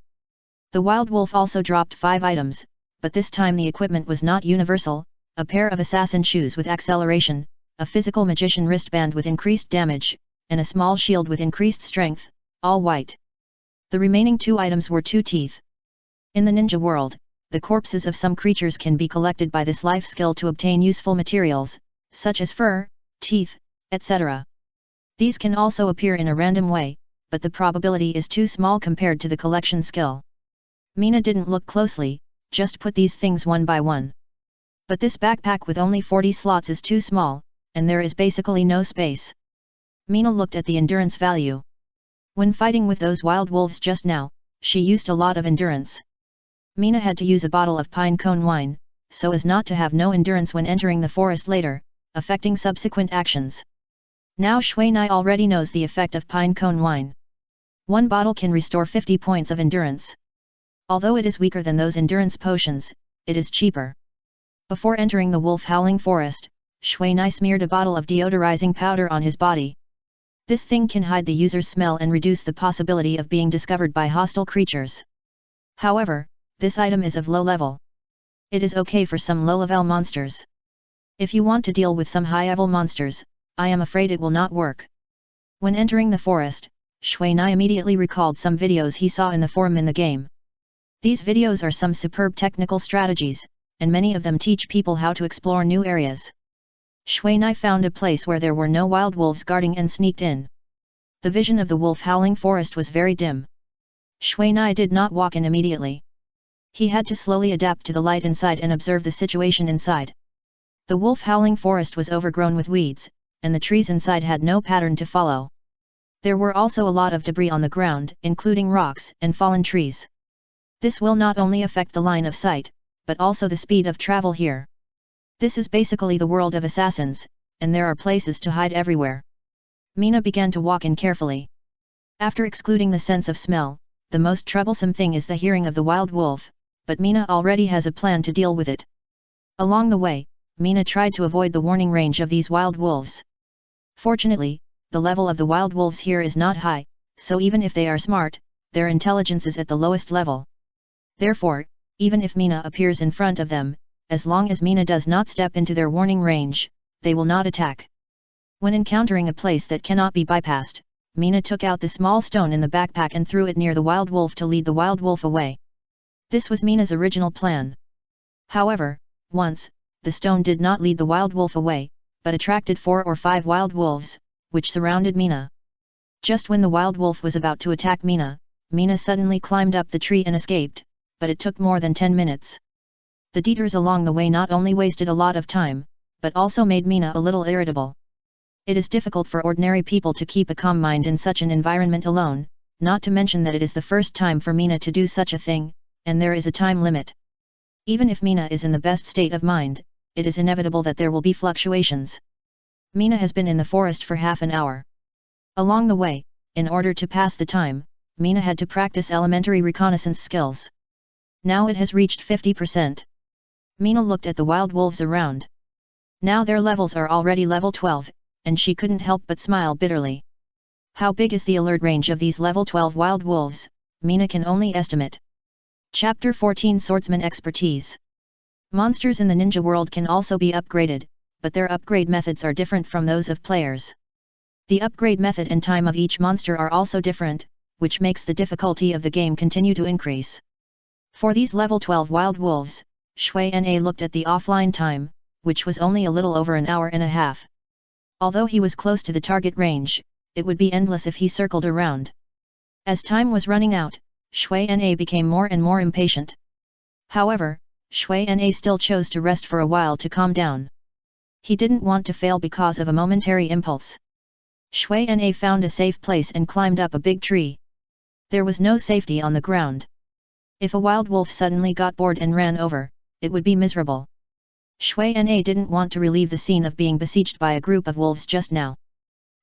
The wild wolf also dropped 5 items, but this time the equipment was not universal: a pair of assassin shoes with acceleration, a physical magician wristband with increased damage, and a small shield with increased strength, all white. The remaining 2 items were 2 teeth. In the ninja world, the corpses of some creatures can be collected by this life skill to obtain useful materials, such as fur, teeth, etc. These can also appear in a random way, but the probability is too small compared to the collection skill. Mina didn't look closely, just put these things one by one. But this backpack with only 40 slots is too small, and there is basically no space. Mina looked at the endurance value. When fighting with those wild wolves just now, she used a lot of endurance. Mina had to use a bottle of pine cone wine, so as not to have no endurance when entering the forest later, affecting subsequent actions. Now Shui Nai already knows the effect of pine cone wine. 1 bottle can restore 50 points of endurance. Although it is weaker than those endurance potions, it is cheaper. Before entering the wolf howling forest, Shui Nai smeared a bottle of deodorizing powder on his body. This thing can hide the user's smell and reduce the possibility of being discovered by hostile creatures. However, this item is of low level. It is okay for some low-level monsters. If you want to deal with some high-level monsters, I am afraid it will not work. When entering the forest, Shui Nai immediately recalled some videos he saw in the forum in the game. These videos are some superb technical strategies, and many of them teach people how to explore new areas. Shui Nai found a place where there were no wild wolves guarding and sneaked in. The vision of the wolf howling forest was very dim. Shui Nai did not walk in immediately. He had to slowly adapt to the light inside and observe the situation inside. The wolf howling forest was overgrown with weeds, and the trees inside had no pattern to follow. There were also a lot of debris on the ground, including rocks and fallen trees. This will not only affect the line of sight, but also the speed of travel here. This is basically the world of assassins, and there are places to hide everywhere. Mina began to walk in carefully. After excluding the sense of smell, the most troublesome thing is the hearing of the wild wolf, but Mina already has a plan to deal with it. Along the way, Mina tried to avoid the warning range of these wild wolves. Fortunately, the level of the wild wolves here is not high, so even if they are smart, their intelligence is at the lowest level. Therefore, even if Mina appears in front of them, as long as Mina does not step into their warning range, they will not attack. When encountering a place that cannot be bypassed, Mina took out the small stone in the backpack and threw it near the wild wolf to lead the wild wolf away. This was Mina's original plan. However, once, the stone did not lead the wild wolf away, but attracted 4 or 5 wild wolves, which surrounded Mina. Just when the wild wolf was about to attack Mina, Mina suddenly climbed up the tree and escaped, but it took more than 10 minutes. The detours along the way not only wasted a lot of time, but also made Mina a little irritable. It is difficult for ordinary people to keep a calm mind in such an environment alone, not to mention that it is the first time for Mina to do such a thing, and there is a time limit. Even if Mina is in the best state of mind, it is inevitable that there will be fluctuations. Mina has been in the forest for half an hour. Along the way, in order to pass the time, Mina had to practice elementary reconnaissance skills. Now it has reached 50%. Mina looked at the wild wolves around. Now their levels are already level 12, and she couldn't help but smile bitterly. How big is the alert range of these level 12 wild wolves, Mina can only estimate. Chapter 14 Swordsman Expertise. Monsters in the ninja world can also be upgraded, but their upgrade methods are different from those of players. The upgrade method and time of each monster are also different, which makes the difficulty of the game continue to increase. For these level 12 wild wolves, Shui Na looked at the offline time, which was only a little over an hour and a half. Although he was close to the target range, it would be endless if he circled around. As time was running out, Shui Na became more and more impatient. However, Shui Na still chose to rest for a while to calm down. He didn't want to fail because of a momentary impulse. Shui Na found a safe place and climbed up a big tree. There was no safety on the ground. If a wild wolf suddenly got bored and ran over, it would be miserable. Shui Na didn't want to relieve the scene of being besieged by a group of wolves just now.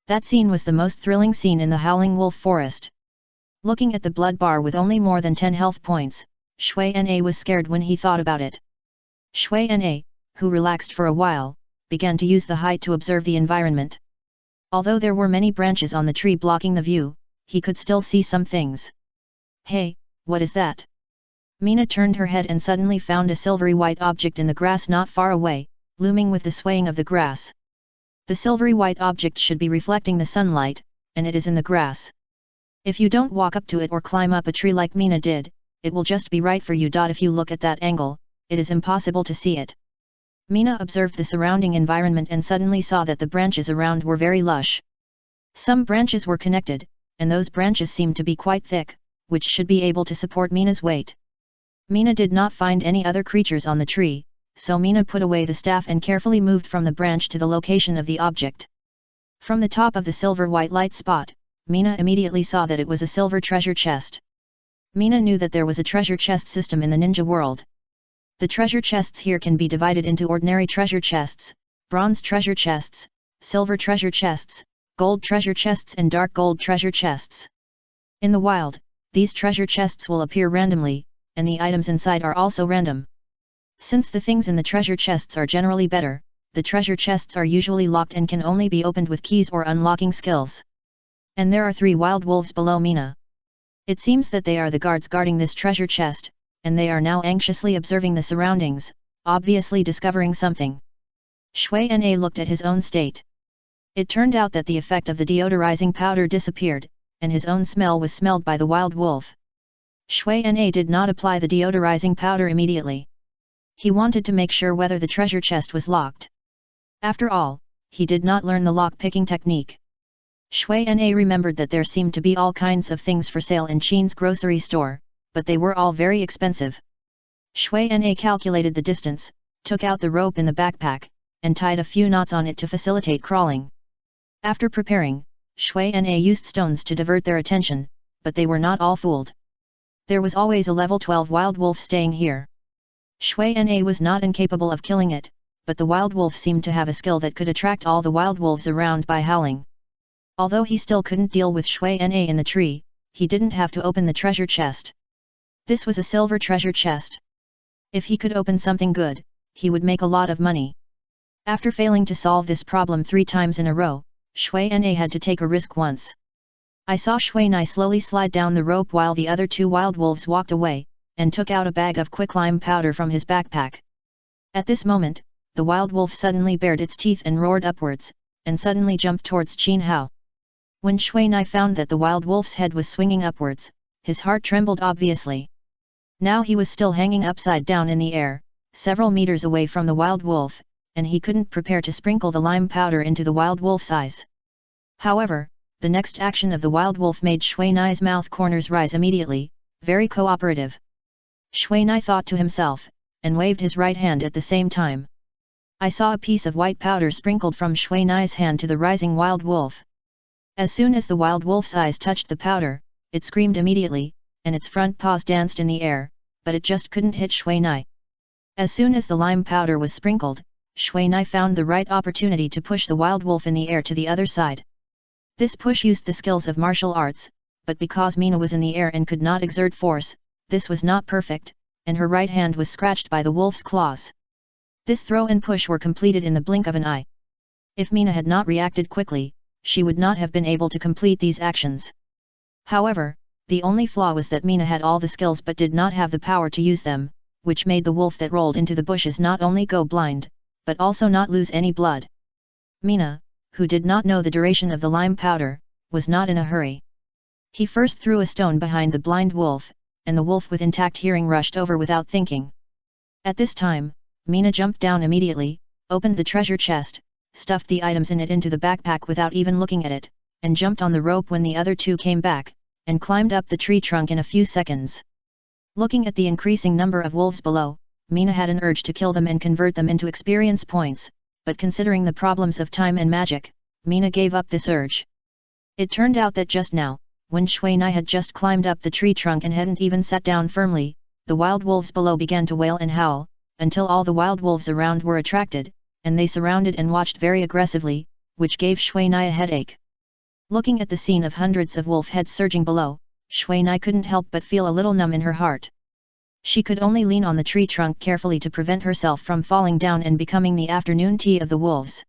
That scene was the most thrilling scene in the Howling Wolf Forest. Looking at the blood bar with only more than 10 health points, Shui Na was scared when he thought about it. Shui Na, who relaxed for a while, began to use the height to observe the environment. Although there were many branches on the tree blocking the view, he could still see some things. Hey, what is that? Mina turned her head and suddenly found a silvery white object in the grass not far away, looming with the swaying of the grass. The silvery white object should be reflecting the sunlight, and it is in the grass. If you don't walk up to it or climb up a tree like Mina did, it will just be right for you. If you look at that angle, it is impossible to see it. Mina observed the surrounding environment and suddenly saw that the branches around were very lush. Some branches were connected, and those branches seemed to be quite thick, which should be able to support Mina's weight. Mina did not find any other creatures on the tree, so Mina put away the staff and carefully moved from the branch to the location of the object. From the top of the silver white light spot, Mina immediately saw that it was a silver treasure chest. Mina knew that there was a treasure chest system in the ninja world. The treasure chests here can be divided into ordinary treasure chests, bronze treasure chests, silver treasure chests, gold treasure chests and dark gold treasure chests. In the wild, these treasure chests will appear randomly, and the items inside are also random. Since the things in the treasure chests are generally better, the treasure chests are usually locked and can only be opened with keys or unlocking skills. And there are 3 wild wolves below Mina. It seems that they are the guards guarding this treasure chest, and they are now anxiously observing the surroundings, obviously discovering something. Shui Na looked at his own state. It turned out that the effect of the deodorizing powder disappeared, and his own smell was smelled by the wild wolf. Shui Na did not apply the deodorizing powder immediately. He wanted to make sure whether the treasure chest was locked. After all, he did not learn the lock-picking technique. Shui Na remembered that there seemed to be all kinds of things for sale in Qin's grocery store, but they were all very expensive. Shui Na calculated the distance, took out the rope in the backpack, and tied a few knots on it to facilitate crawling. After preparing, Shui Na used stones to divert their attention, but they were not all fooled. There was always a level 12 wild wolf staying here. Shui Na was not incapable of killing it, but the wild wolf seemed to have a skill that could attract all the wild wolves around by howling. Although he still couldn't deal with Shui Na in the tree, he didn't have to open the treasure chest. This was a silver treasure chest. If he could open something good, he would make a lot of money. After failing to solve this problem 3 times in a row, Shui Na had to take a risk once. I saw Shui Na slowly slide down the rope while the other 2 wild wolves walked away, and took out a bag of quicklime powder from his backpack. At this moment, the wild wolf suddenly bared its teeth and roared upwards, and suddenly jumped towards Qin Hao. When Shui Na found that the wild wolf's head was swinging upwards, his heart trembled obviously. Now he was still hanging upside down in the air, several meters away from the wild wolf, and he couldn't prepare to sprinkle the lime powder into the wild wolf's eyes. However, the next action of the wild wolf made Shui Nai's mouth corners rise immediately, very cooperative. Shui Nai thought to himself, and waved his right hand at the same time. I saw a piece of white powder sprinkled from Shui Nai's hand to the rising wild wolf. As soon as the wild wolf's eyes touched the powder, it screamed immediately, and its front paws danced in the air, but it just couldn't hit Shui Nai. As soon as the lime powder was sprinkled, Shui Nai found the right opportunity to push the wild wolf in the air to the other side. This push used the skills of martial arts, but because Mina was in the air and could not exert force, this was not perfect, and her right hand was scratched by the wolf's claws. This throw and push were completed in the blink of an eye. If Mina had not reacted quickly, she would not have been able to complete these actions. However, the only flaw was that Mina had all the skills but did not have the power to use them, which made the wolf that rolled into the bushes not only go blind, but also not lose any blood. Mina, who did not know the duration of the lime powder, was not in a hurry. He first threw a stone behind the blind wolf, and the wolf with intact hearing rushed over without thinking. At this time, Mina jumped down immediately, opened the treasure chest, stuffed the items in it into the backpack without even looking at it, and jumped on the rope when the other two came back, and climbed up the tree trunk in a few seconds. Looking at the increasing number of wolves below, Mina had an urge to kill them and convert them into experience points, but considering the problems of time and magic, Mina gave up this urge. It turned out that just now, when Shui Nai had just climbed up the tree trunk and hadn't even sat down firmly, the wild wolves below began to wail and howl, until all the wild wolves around were attracted, and they surrounded and watched very aggressively, which gave Shui Nai a headache. Looking at the scene of hundreds of wolf heads surging below, Shui Nai couldn't help but feel a little numb in her heart. She could only lean on the tree trunk carefully to prevent herself from falling down and becoming the afternoon tea of the wolves.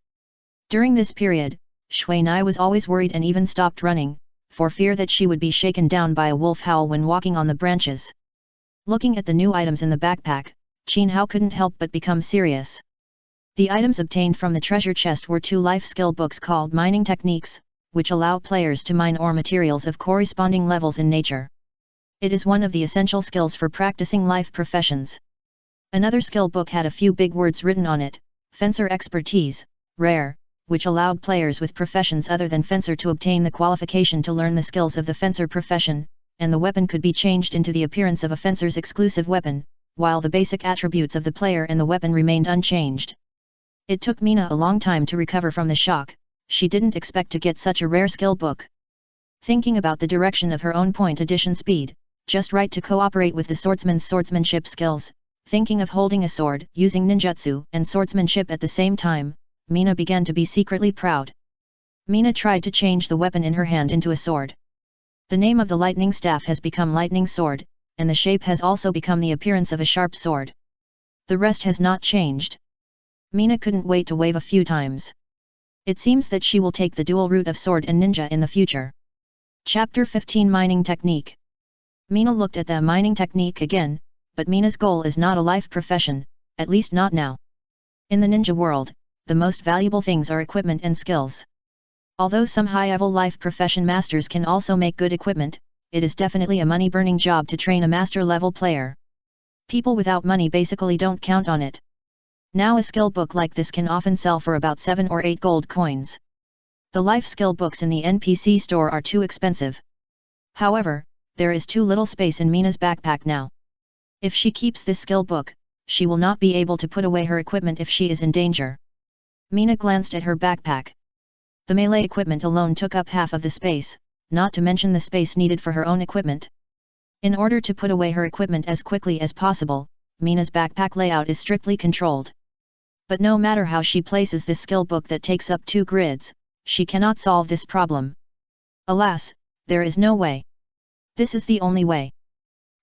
During this period, Shui Nai was always worried and even stopped running, for fear that she would be shaken down by a wolf howl when walking on the branches. Looking at the new items in the backpack, Qin Hao couldn't help but become serious. The items obtained from the treasure chest were 2 life skill books called mining techniques, which allow players to mine ore materials of corresponding levels in nature. It is one of the essential skills for practicing life professions. Another skill book had a few big words written on it: Fencer Expertise, Rare, which allowed players with professions other than fencer to obtain the qualification to learn the skills of the fencer profession, and the weapon could be changed into the appearance of a fencer's exclusive weapon, while the basic attributes of the player and the weapon remained unchanged. It took Mina a long time to recover from the shock. She didn't expect to get such a rare skill book. Thinking about the direction of her own point addition speed, just right to cooperate with the swordsman's swordsmanship skills, thinking of holding a sword, using ninjutsu and swordsmanship at the same time, Mina began to be secretly proud. Mina tried to change the weapon in her hand into a sword. The name of the lightning staff has become lightning sword, and the shape has also become the appearance of a sharp sword. The rest has not changed. Mina couldn't wait to wave a few times. It seems that she will take the dual route of sword and ninja in the future. Chapter 15 Mining Technique. Mina looked at the mining technique again, but Mina's goal is not a life profession, at least not now. In the ninja world, the most valuable things are equipment and skills. Although some high-level life profession masters can also make good equipment, it is definitely a money-burning job to train a master-level player. People without money basically don't count on it. Now a skill book like this can often sell for about 7 or 8 gold coins. The life skill books in the NPC store are too expensive. However, there is too little space in Mina's backpack now. If she keeps this skill book, she will not be able to put away her equipment if she is in danger. Mina glanced at her backpack. The melee equipment alone took up half of the space, not to mention the space needed for her own equipment. In order to put away her equipment as quickly as possible, Mina's backpack layout is strictly controlled. But no matter how she places this skill book that takes up 2 grids, she cannot solve this problem. Alas, there is no way. This is the only way.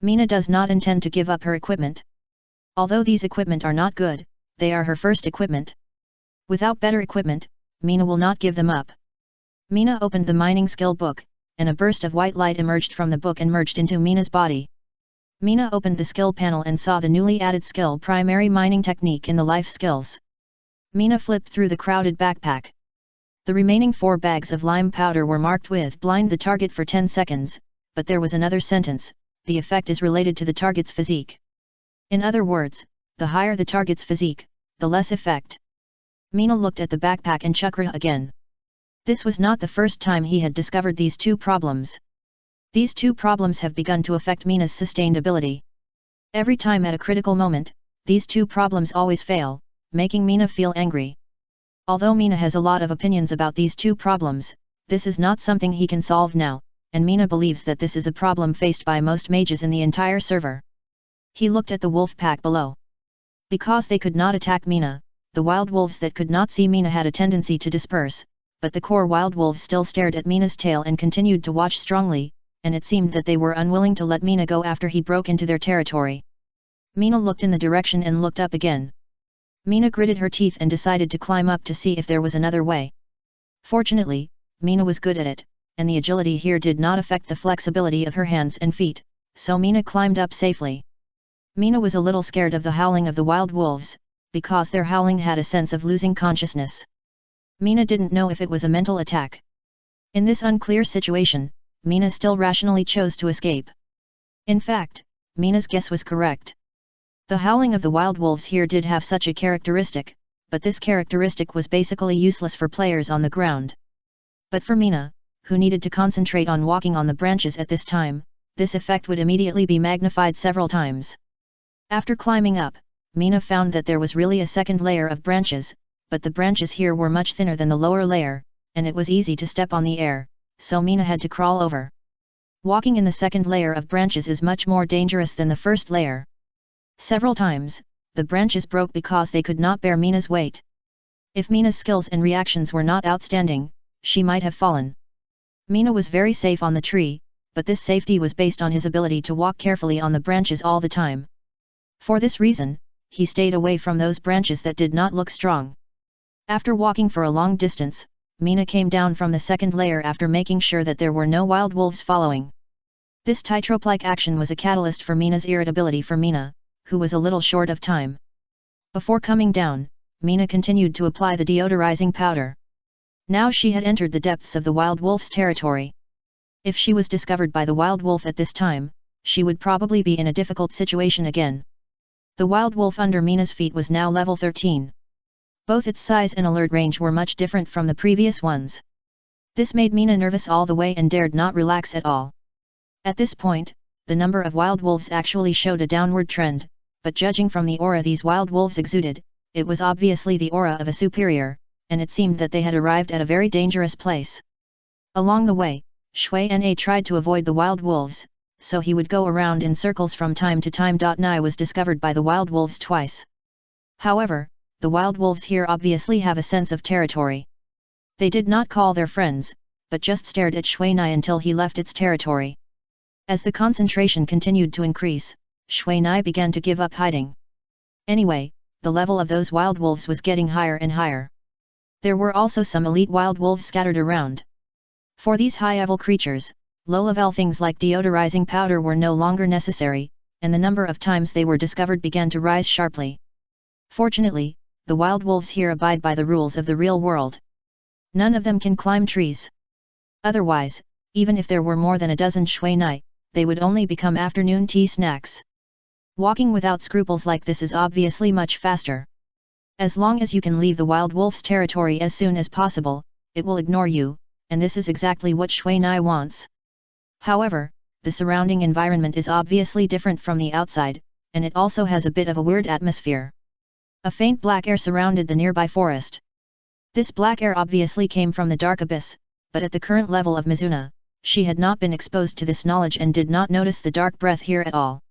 Mina does not intend to give up her equipment. Although these equipment are not good, they are her first equipment. Without better equipment, Mina will not give them up. Mina opened the mining skill book, and a burst of white light emerged from the book and merged into Mina's body. Mina opened the skill panel and saw the newly added skill primary mining technique in the life skills. Mina flipped through the crowded backpack. The remaining 4 bags of lime powder were marked with blind the target for 10 seconds, but there was another sentence: the effect is related to the target's physique. In other words, the higher the target's physique, the less effect. Mina looked at the backpack and chakra again. This was not the first time he had discovered these 2 problems. These 2 problems have begun to affect Mina's sustained ability. Every time at a critical moment, these 2 problems always fail, making Mina feel angry. Although Mina has a lot of opinions about these 2 problems, this is not something he can solve now, and Mina believes that this is a problem faced by most mages in the entire server. He looked at the wolf pack below. Because they could not attack Mina, the wild wolves that could not see Mina had a tendency to disperse, but the core wild wolves still stared at Mina's tail and continued to watch strongly, and it seemed that they were unwilling to let Mina go after he broke into their territory. Mina looked in the direction and looked up again. Mina gritted her teeth and decided to climb up to see if there was another way. Fortunately, Mina was good at it, and the agility here did not affect the flexibility of her hands and feet, so Mina climbed up safely. Mina was a little scared of the howling of the wild wolves, because their howling had a sense of losing consciousness. Mina didn't know if it was a mental attack. In this unclear situation, Mina still rationally chose to escape. In fact, Mina's guess was correct. The howling of the wild wolves here did have such a characteristic, but this characteristic was basically useless for players on the ground. But for Mina, who needed to concentrate on walking on the branches at this time, this effect would immediately be magnified several times. After climbing up, Mina found that there was really a second layer of branches, but the branches here were much thinner than the lower layer, and it was easy to step on the air, so Mina had to crawl over. Walking in the second layer of branches is much more dangerous than the first layer. Several times, the branches broke because they could not bear Mina's weight. If Mina's skills and reactions were not outstanding, she might have fallen. Mina was very safe on the tree, but this safety was based on his ability to walk carefully on the branches all the time. For this reason, he stayed away from those branches that did not look strong. After walking for a long distance, Mina came down from the second layer after making sure that there were no wild wolves following. This tightrope-like action was a catalyst for Mina's irritability for Mina, who was a little short of time. Before coming down, Mina continued to apply the deodorizing powder. Now she had entered the depths of the wild wolf's territory. If she was discovered by the wild wolf at this time, she would probably be in a difficult situation again. The wild wolf under Mina's feet was now level 13. Both its size and alert range were much different from the previous ones. This made Mina nervous all the way and dared not relax at all. At this point, the number of wild wolves actually showed a downward trend, but judging from the aura these wild wolves exuded, it was obviously the aura of a superior, and it seemed that they had arrived at a very dangerous place. Along the way, Shui Na tried to avoid the wild wolves, so he would go around in circles from time to time. Nai was discovered by the wild wolves twice. However, the wild wolves here obviously have a sense of territory. They did not call their friends, but just stared at Shui Na until he left its territory. As the concentration continued to increase, Shui Na began to give up hiding. Anyway, the level of those wild wolves was getting higher and higher. There were also some elite wild wolves scattered around. For these high-level creatures, low-level things like deodorizing powder were no longer necessary, and the number of times they were discovered began to rise sharply. Fortunately, the wild wolves here abide by the rules of the real world. None of them can climb trees. Otherwise, even if there were more than a dozen Shui Na, they would only become afternoon tea snacks. Walking without scruples like this is obviously much faster. As long as you can leave the wild wolf's territory as soon as possible, it will ignore you, and this is exactly what Shui Na wants. However, the surrounding environment is obviously different from the outside, and it also has a bit of a weird atmosphere. A faint black air surrounded the nearby forest. This black air obviously came from the dark abyss, but at the current level of Mizuna, she had not been exposed to this knowledge and did not notice the dark breath here at all.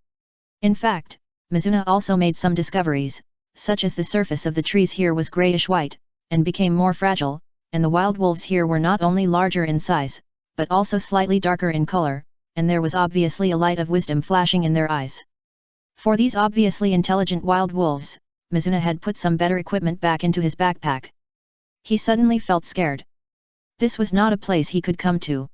In fact, Mizuna also made some discoveries, such as the surface of the trees here was grayish-white, and became more fragile, and the wild wolves here were not only larger in size, but also slightly darker in color, and there was obviously a light of wisdom flashing in their eyes. For these obviously intelligent wild wolves, Mizuna had put some better equipment back into his backpack. He suddenly felt scared. This was not a place he could come to.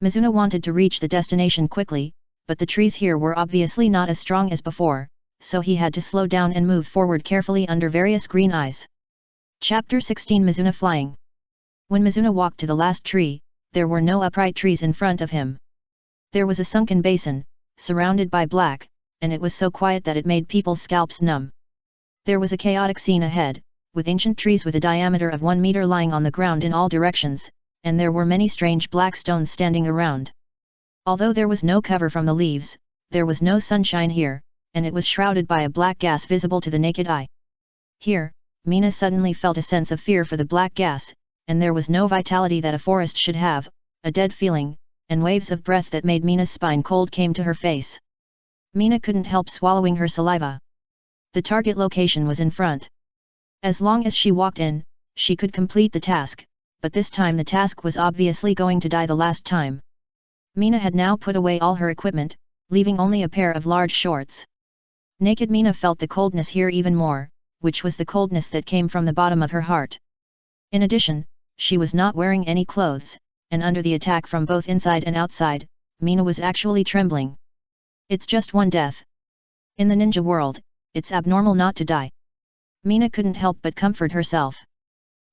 Mizuna wanted to reach the destination quickly, but the trees here were obviously not as strong as before, so he had to slow down and move forward carefully under various green eyes. Chapter 16 Mizuna Flying. When Mizuna walked to the last tree, there were no upright trees in front of him. There was a sunken basin, surrounded by black, and it was so quiet that it made people's scalps numb. There was a chaotic scene ahead, with ancient trees with a diameter of 1 meter lying on the ground in all directions, and there were many strange black stones standing around. Although there was no cover from the leaves, there was no sunshine here, and it was shrouded by a black gas visible to the naked eye. Here, Mina suddenly felt a sense of fear for the black gas, and there was no vitality that a forest should have, a dead feeling, and waves of breath that made Mina's spine cold came to her face. Mina couldn't help swallowing her saliva. The target location was in front. As long as she walked in, she could complete the task, but this time the task was obviously going to die the last time. Mina had now put away all her equipment, leaving only a pair of large shorts. Naked Mina felt the coldness here even more, which was the coldness that came from the bottom of her heart. In addition, she was not wearing any clothes, and under the attack from both inside and outside, Mina was actually trembling. It's just one death. In the ninja world, it's abnormal not to die. Mina couldn't help but comfort herself.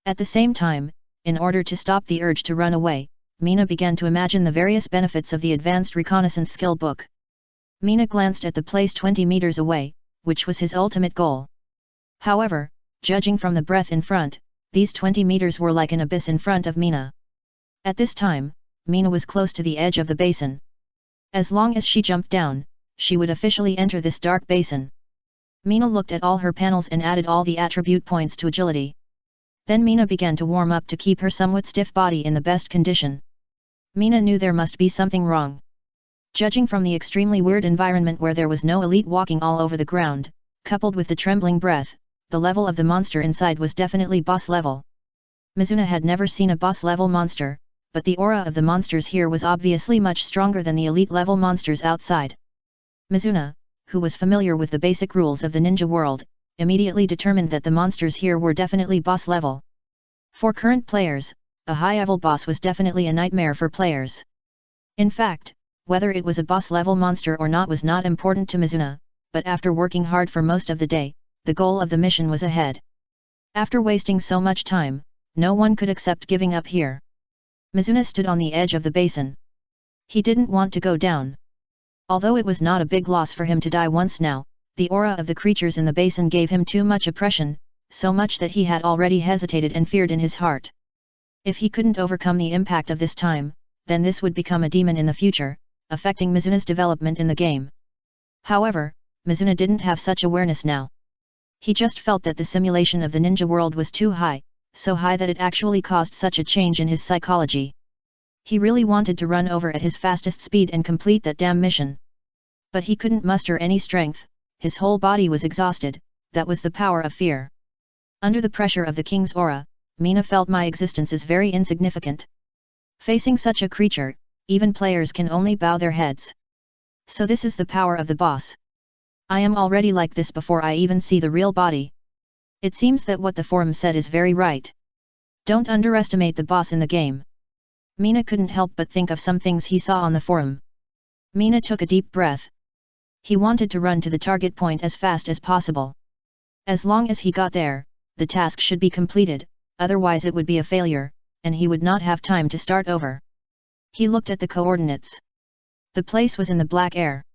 At the same time, in order to stop the urge to run away, Mina began to imagine the various benefits of the advanced reconnaissance skill book. Mina glanced at the place 20 meters away, which was his ultimate goal. However, judging from the breath in front, these 20 meters were like an abyss in front of Mina. At this time, Mina was close to the edge of the basin. As long as she jumped down, she would officially enter this dark basin. Mina looked at all her panels and added all the attribute points to agility. Then Mina began to warm up to keep her somewhat stiff body in the best condition. Mina knew there must be something wrong. Judging from the extremely weird environment where there was no elite walking all over the ground, coupled with the trembling breath, the level of the monster inside was definitely boss level. Mizuna had never seen a boss level monster, but the aura of the monsters here was obviously much stronger than the elite level monsters outside. Mizuna, who was familiar with the basic rules of the ninja world, immediately determined that the monsters here were definitely boss level. For current players, a high-level boss was definitely a nightmare for players. In fact, whether it was a boss level monster or not was not important to Mizuna, but after working hard for most of the day, the goal of the mission was ahead. After wasting so much time, no one could accept giving up here. Mizuna stood on the edge of the basin. He didn't want to go down. Although it was not a big loss for him to die once now, the aura of the creatures in the basin gave him too much oppression, so much that he had already hesitated and feared in his heart. If he couldn't overcome the impact of this time, then this would become a demon in the future, affecting Mizuna's development in the game. However, Mizuna didn't have such awareness now. He just felt that the simulation of the ninja world was too high, so high that it actually caused such a change in his psychology. He really wanted to run over at his fastest speed and complete that damn mission. But he couldn't muster any strength, his whole body was exhausted, that was the power of fear. Under the pressure of the king's aura, Mina felt my existence is very insignificant. Facing such a creature, even players can only bow their heads. So this is the power of the boss. I am already like this before I even see the real body. It seems that what the forum said is very right. Don't underestimate the boss in the game. Mina couldn't help but think of some things he saw on the forum. Mina took a deep breath. He wanted to run to the target point as fast as possible. As long as he got there, the task should be completed, otherwise it would be a failure, and he would not have time to start over. He looked at the coordinates. The place was in the black air.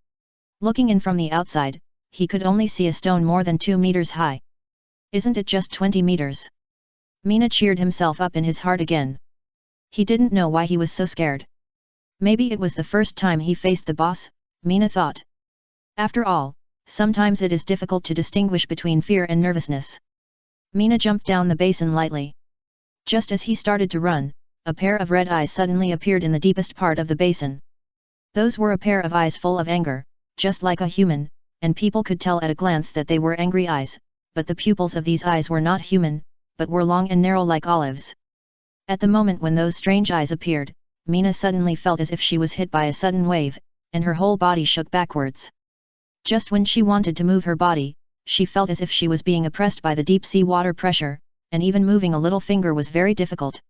Looking in from the outside, he could only see a stone more than 2 meters high. Isn't it just 20 meters? Mina cheered himself up in his heart again. He didn't know why he was so scared. Maybe it was the first time he faced the boss, Mina thought. After all, sometimes it is difficult to distinguish between fear and nervousness. Mina jumped down the basin lightly. Just as he started to run, a pair of red eyes suddenly appeared in the deepest part of the basin. Those were a pair of eyes full of anger, just like a human, and people could tell at a glance that they were angry eyes, but the pupils of these eyes were not human, but were long and narrow like olives. At the moment when those strange eyes appeared, Mina suddenly felt as if she was hit by a sudden wave, and her whole body shook backwards. Just when she wanted to move her body, she felt as if she was being oppressed by the deep sea water pressure, and even moving a little finger was very difficult.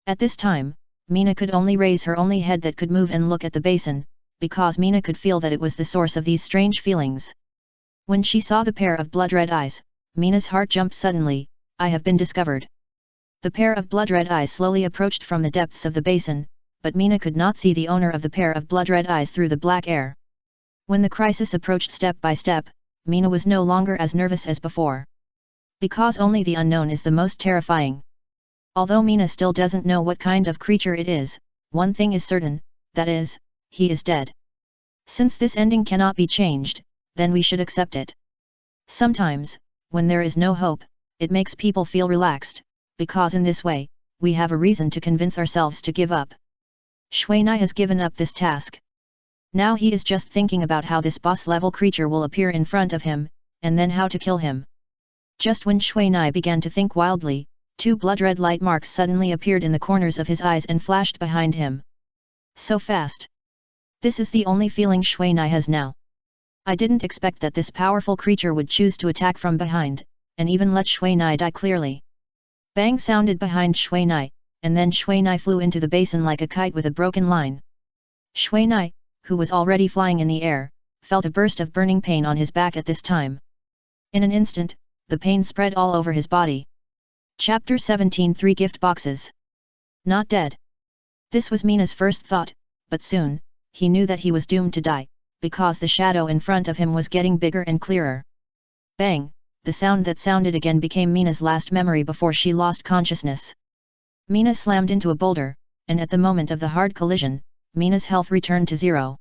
At this time, Mina could only raise her only head that could move and look at the basin, because Mina could feel that it was the source of these strange feelings. When she saw the pair of blood-red eyes, Mina's heart jumped suddenly. I have been discovered. The pair of blood-red eyes slowly approached from the depths of the basin, but Mina could not see the owner of the pair of blood-red eyes through the black air. When the crisis approached step by step, Mina was no longer as nervous as before. Because only the unknown is the most terrifying. Although Mina still doesn't know what kind of creature it is, one thing is certain, that is, he is dead. Since this ending cannot be changed, then we should accept it. Sometimes, when there is no hope, it makes people feel relaxed, because in this way, we have a reason to convince ourselves to give up. Shuai has given up this task. Now he is just thinking about how this boss-level creature will appear in front of him, and then how to kill him. Just when Shuai began to think wildly, 2 blood-red light marks suddenly appeared in the corners of his eyes and flashed behind him. So fast. This is the only feeling Shuai has now. I didn't expect that this powerful creature would choose to attack from behind, and even let Shuai die clearly. Bang sounded behind Shuai, and then Shuai flew into the basin like a kite with a broken line. Shuai, who was already flying in the air, felt a burst of burning pain on his back at this time. In an instant, the pain spread all over his body. Chapter 17 3 Gift Boxes. Not dead. This was Mina's first thought, but soon, he knew that he was doomed to die, because the shadow in front of him was getting bigger and clearer. Bang, the sound that sounded again became Mina's last memory before she lost consciousness. Mina slammed into a boulder, and at the moment of the hard collision, Mina's health returned to 0.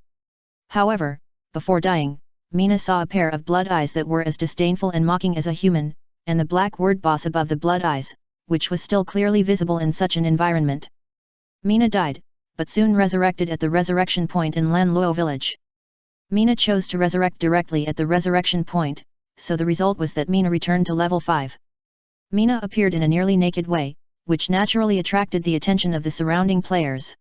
However, before dying, Mina saw a pair of blood eyes that were as disdainful and mocking as a human, and the black word boss above the blood eyes, which was still clearly visible in such an environment. Mina died, but soon resurrected at the resurrection point in Lanluo village. Mina chose to resurrect directly at the resurrection point, so the result was that Mina returned to level 5. Mina appeared in a nearly naked way, which naturally attracted the attention of the surrounding players.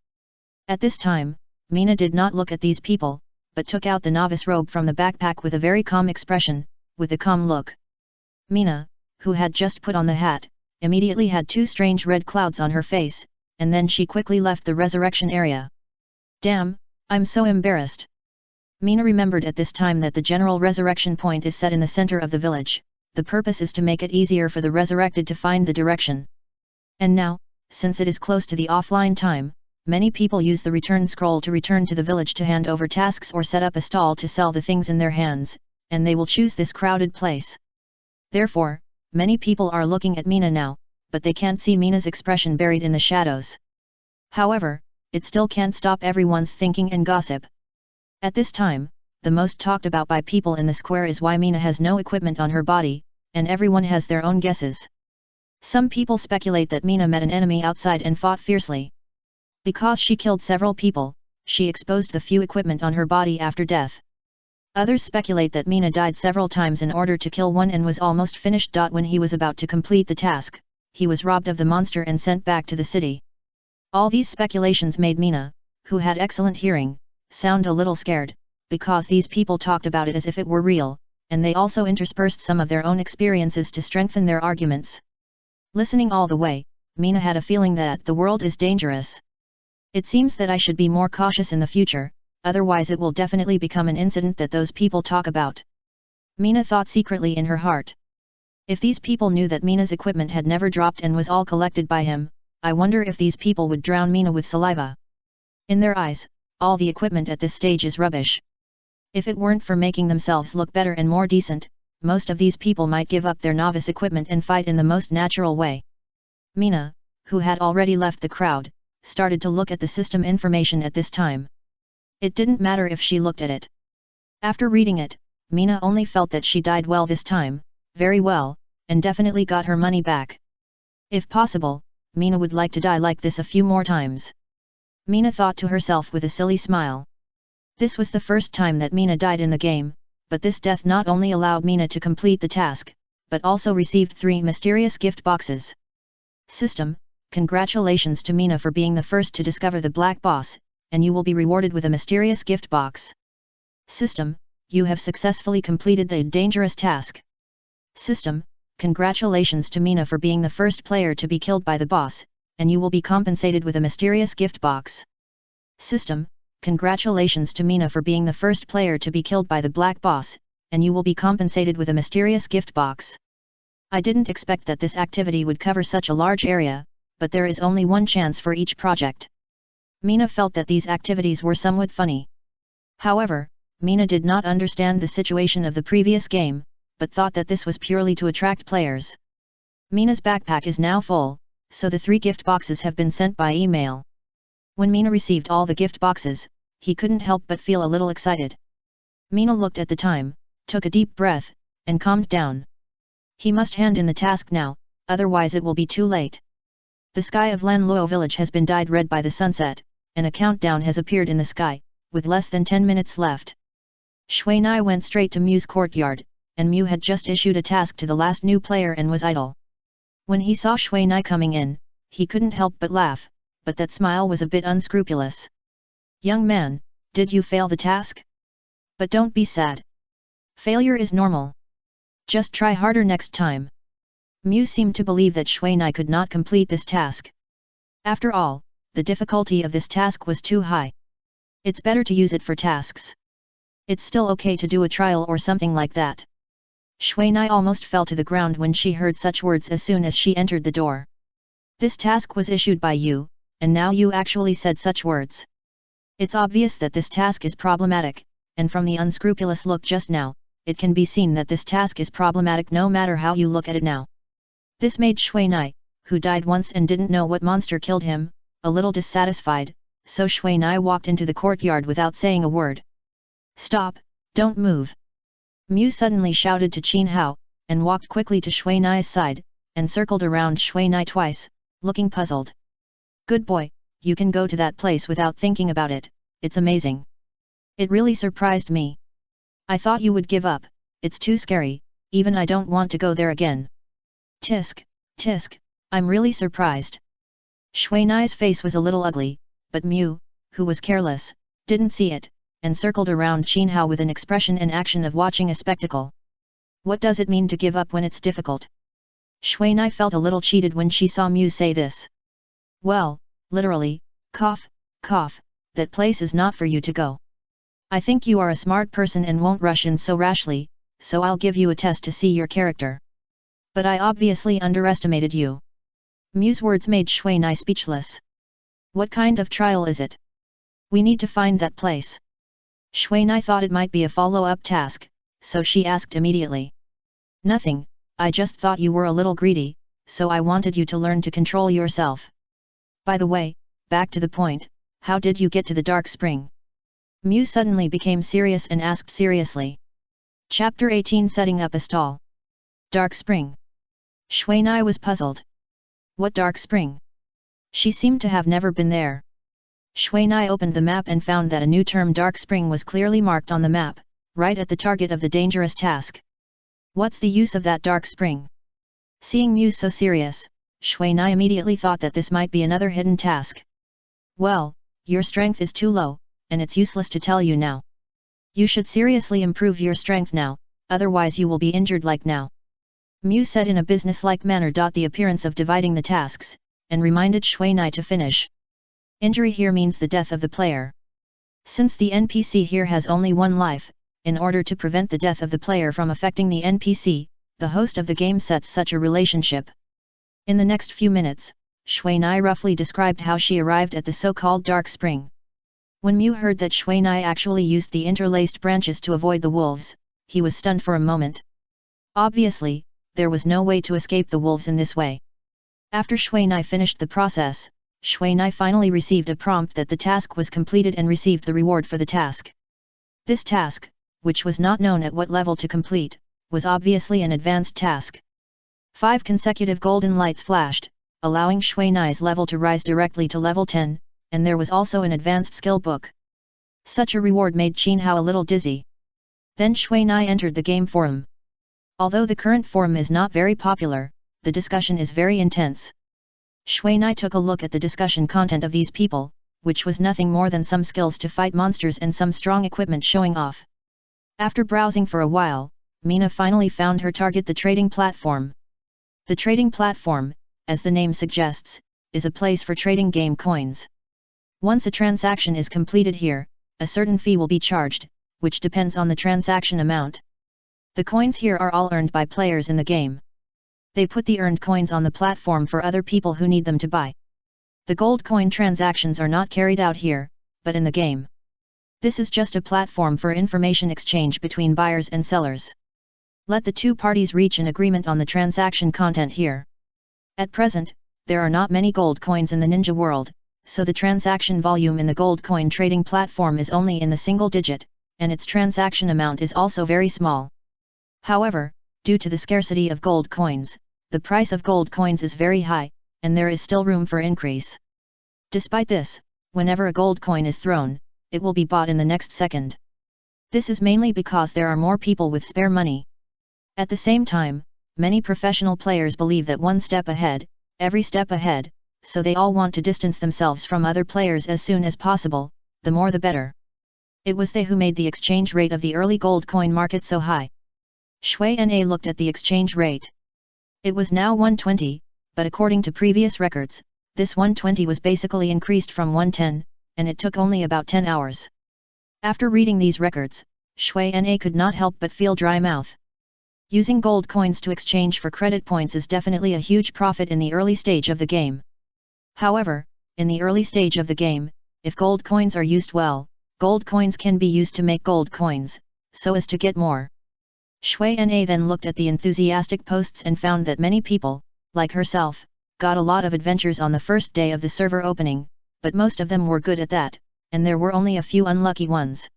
At this time, Mina did not look at these people, but took out the novice robe from the backpack with a very calm expression, with a calm look. Mina, who had just put on the hat, immediately had 2 strange red clouds on her face, and then she quickly left the resurrection area. Damn, I'm so embarrassed. Mina remembered at this time that the general resurrection point is set in the center of the village. The purpose is to make it easier for the resurrected to find the direction. And now, since it is close to the offline time, many people use the return scroll to return to the village to hand over tasks or set up a stall to sell the things in their hands, and they will choose this crowded place. Therefore, many people are looking at Mina now, but they can't see Mina's expression buried in the shadows. However, it still can't stop everyone's thinking and gossip. At this time, the most talked about by people in the square is why Mina has no equipment on her body, and everyone has their own guesses. Some people speculate that Mina met an enemy outside and fought fiercely. Because she killed several people, she exposed the few equipment on her body after death. Others speculate that Mina died several times in order to kill one and was almost finished. When he was about to complete the task, he was robbed of the monster and sent back to the city. All these speculations made Mina, who had excellent hearing, sound a little scared, because these people talked about it as if it were real, and they also interspersed some of their own experiences to strengthen their arguments. Listening all the way, Mina had a feeling that the world is dangerous. It seems that I should be more cautious in the future, otherwise it will definitely become an incident that those people talk about. Mina thought secretly in her heart. If these people knew that Mina's equipment had never dropped and was all collected by him, I wonder if these people would drown Mina with saliva. In their eyes, all the equipment at this stage is rubbish. If it weren't for making themselves look better and more decent, most of these people might give up their novice equipment and fight in the most natural way. Mina, who had already left the crowd, started to look at the system information at this time. It didn't matter if she looked at it. After reading it, Mina only felt that she died well this time, very well, and definitely got her money back. If possible, Mina would like to die like this a few more times. Mina thought to herself with a silly smile. This was the first time that Mina died in the game, but this death not only allowed Mina to complete the task, but also received 3 mysterious gift boxes. System: congratulations to Mina for being the first to discover the Black Boss, and you will be rewarded with a mysterious gift box. System: you have successfully completed the dangerous task. System: congratulations to Mina for being the first player to be killed by the boss, and you will be compensated with a mysterious gift box. System: congratulations to Mina for being the first player to be killed by the Black Boss, and you will be compensated with a mysterious gift box. I didn't expect that this activity would cover such a large area, but there is only one chance for each project. Mina felt that these activities were somewhat funny. However, Mina did not understand the situation of the previous game, but thought that this was purely to attract players. Mina's backpack is now full, so the 3 gift boxes have been sent by email. When Mina received all the gift boxes, he couldn't help but feel a little excited. Mina looked at the time, took a deep breath, and calmed down. He must hand in the task now, otherwise it will be too late. The sky of Lanluo village has been dyed red by the sunset, and a countdown has appeared in the sky, with less than 10 minutes left. Shui Nai went straight to Mew's courtyard, and Mew had just issued a task to the last new player and was idle. When he saw Shui Nai coming in, he couldn't help but laugh, but that smile was a bit unscrupulous. "Young man, did you fail the task? But don't be sad. Failure is normal. Just try harder next time." Mew seemed to believe that Shui Nai could not complete this task. After all, the difficulty of this task was too high. It's better to use it for tasks. It's still okay to do a trial or something like that. Shui Nai almost fell to the ground when she heard such words as soon as she entered the door. This task was issued by you, and now you actually said such words. It's obvious that this task is problematic, and from the unscrupulous look just now, it can be seen that this task is problematic no matter how you look at it now. This made Shui Nai, who died once and didn't know what monster killed him, a little dissatisfied, so Shui Nai walked into the courtyard without saying a word. "Stop, don't move!" Mew suddenly shouted to Qin Hao, and walked quickly to Shui Nai's side, and circled around Shui Nai twice, looking puzzled. "Good boy, you can go to that place without thinking about it, it's amazing. It really surprised me. I thought you would give up, it's too scary, even I don't want to go there again." "Tisk, tisk, I'm really surprised." Shui Nai's face was a little ugly, but Mew, who was careless, didn't see it, and circled around Qin Hao with an expression and action of watching a spectacle. What does it mean to give up when it's difficult? Shui Nai felt a little cheated when she saw Mew say this. "Well, literally, cough, cough, that place is not for you to go. I think you are a smart person and won't rush in so rashly, so I'll give you a test to see your character. But I obviously underestimated you." Mew's words made Shui Nai speechless. "What kind of trial is it? We need to find that place." Shui Nai thought it might be a follow-up task, so she asked immediately. "Nothing, I just thought you were a little greedy, so I wanted you to learn to control yourself. By the way, back to the point, how did you get to the Dark Spring?" Mew suddenly became serious and asked seriously. Chapter 18 Setting up a stall. Dark Spring. Shui Nai was puzzled. What Dark Spring? She seemed to have never been there. Shui Nai opened the map and found that a new term Dark Spring was clearly marked on the map, right at the target of the dangerous task. What's the use of that Dark Spring? Seeing Mew so serious, Shui Nai immediately thought that this might be another hidden task. "Well, your strength is too low, and it's useless to tell you now. You should seriously improve your strength now, otherwise you will be injured like now," Mew said in a business-like manner. The appearance of dividing the tasks, and reminded Shui Nai to finish. Injury here means the death of the player. Since the NPC here has only one life, in order to prevent the death of the player from affecting the NPC, the host of the game sets such a relationship. In the next few minutes, Shui Nai roughly described how she arrived at the so-called Dark Spring. When Mew heard that Shui Nai actually used the interlaced branches to avoid the wolves, he was stunned for a moment. Obviously, there was no way to escape the wolves in this way. After Shui Nai finished the process, Shui Nai finally received a prompt that the task was completed and received the reward for the task. This task, which was not known at what level to complete, was obviously an advanced task. 5 consecutive golden lights flashed, allowing Shui Nai's level to rise directly to level 10, and there was also an advanced skill book. Such a reward made Qin Hao a little dizzy. Then Shui Nai entered the game forum. Although the current forum is not very popular, the discussion is very intense. Shui Nai took a look at the discussion content of these people, which was nothing more than some skills to fight monsters and some strong equipment showing off. After browsing for a while, Mina finally found her target, the trading platform. The trading platform, as the name suggests, is a place for trading game coins. Once a transaction is completed here, a certain fee will be charged, which depends on the transaction amount. The coins here are all earned by players in the game. They put the earned coins on the platform for other people who need them to buy. The gold coin transactions are not carried out here, but in the game. This is just a platform for information exchange between buyers and sellers. Let the two parties reach an agreement on the transaction content here. At present, there are not many gold coins in the ninja world, so the transaction volume in the gold coin trading platform is only in the single digit, and its transaction amount is also very small. However, due to the scarcity of gold coins, the price of gold coins is very high, and there is still room for increase. Despite this, Whenever a gold coin is thrown, it will be bought in the next second. This is mainly because there are more people with spare money. At the same time, many professional players believe that one step ahead, every step ahead, so they all want to distance themselves from other players as soon as possible, the more the better. It was they who made the exchange rate of the early gold coin market so high. Shui Na looked at the exchange rate. It was now 120, but according to previous records, this 120 was basically increased from 110, and it took only about 10 hours. After reading these records, Shui Na could not help but feel dry mouth. Using gold coins to exchange for credit points is definitely a huge profit in the early stage of the game. However, in the early stage of the game, if gold coins are used well, gold coins can be used to make gold coins, so as to get more. Shui Na then looked at the enthusiastic posts and found that many people, like herself, got a lot of adventures on the first day of the server opening, but most of them were good at that, and there were only a few unlucky ones.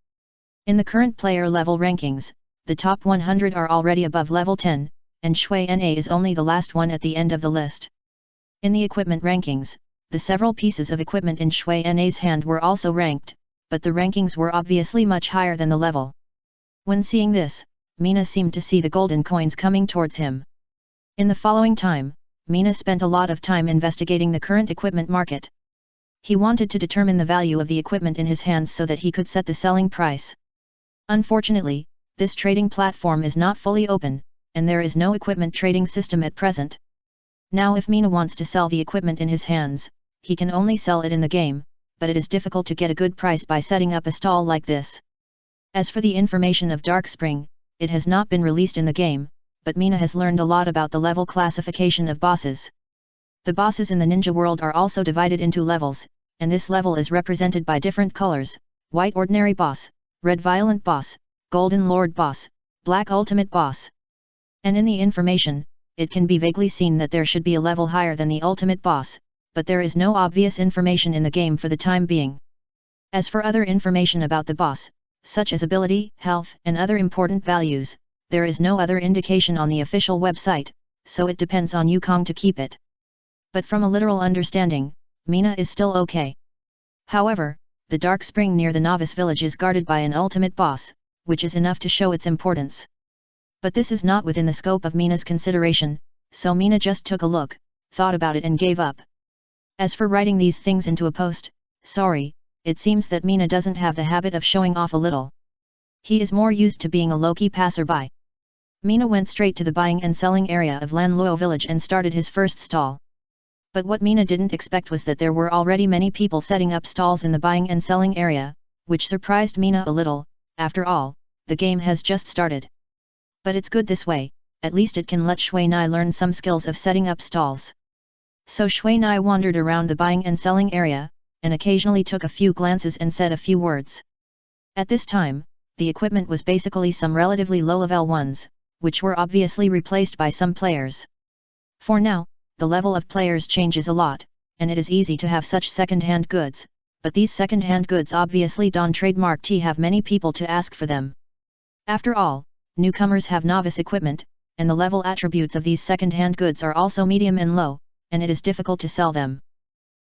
In the current player level rankings, the top 100 are already above level 10, and Shui Na is only the last one at the end of the list. In the equipment rankings, the several pieces of equipment in Shui Na's hand were also ranked, but the rankings were obviously much higher than the level. When seeing this, Mina seemed to see the golden coins coming towards him. In the following time, Mina spent a lot of time investigating the current equipment market. He wanted to determine the value of the equipment in his hands so that he could set the selling price. Unfortunately, this trading platform is not fully open, and there is no equipment trading system at present. Now if Mina wants to sell the equipment in his hands, he can only sell it in the game, but it is difficult to get a good price by setting up a stall like this. As for the information of Dark Spring, it has not been released in the game, but Mina has learned a lot about the level classification of bosses. The bosses in the ninja world are also divided into levels, and this level is represented by different colors: white ordinary boss, red violent boss, golden lord boss, black ultimate boss. And in the information, it can be vaguely seen that there should be a level higher than the ultimate boss, but there is no obvious information in the game for the time being. As for other information about the boss, such as ability, health, and other important values, there is no other indication on the official website, so it depends on Yukong to keep it. But from a literal understanding, Mina is still okay. However, the Dark Spring near the novice village is guarded by an ultimate boss, which is enough to show its importance. But this is not within the scope of Mina's consideration, so Mina just took a look, thought about it and gave up. As for writing these things into a post, sorry, it seems that Mina doesn't have the habit of showing off a little. He is more used to being a low-key passerby. Mina went straight to the buying and selling area of Lanluo village and started his first stall. But what Mina didn't expect was that there were already many people setting up stalls in the buying and selling area, which surprised Mina a little. After all, the game has just started. But it's good this way, at least it can let Shui Na learn some skills of setting up stalls. So Shui Na wandered around the buying and selling area, and occasionally took a few glances and said a few words. At this time, the equipment was basically some relatively low-level ones, which were obviously replaced by some players. For now, the level of players changes a lot, and it is easy to have such second-hand goods, but these second-hand goods obviously don't trademark to have many people to ask for them. After all, newcomers have novice equipment, and the level attributes of these second-hand goods are also medium and low, and it is difficult to sell them.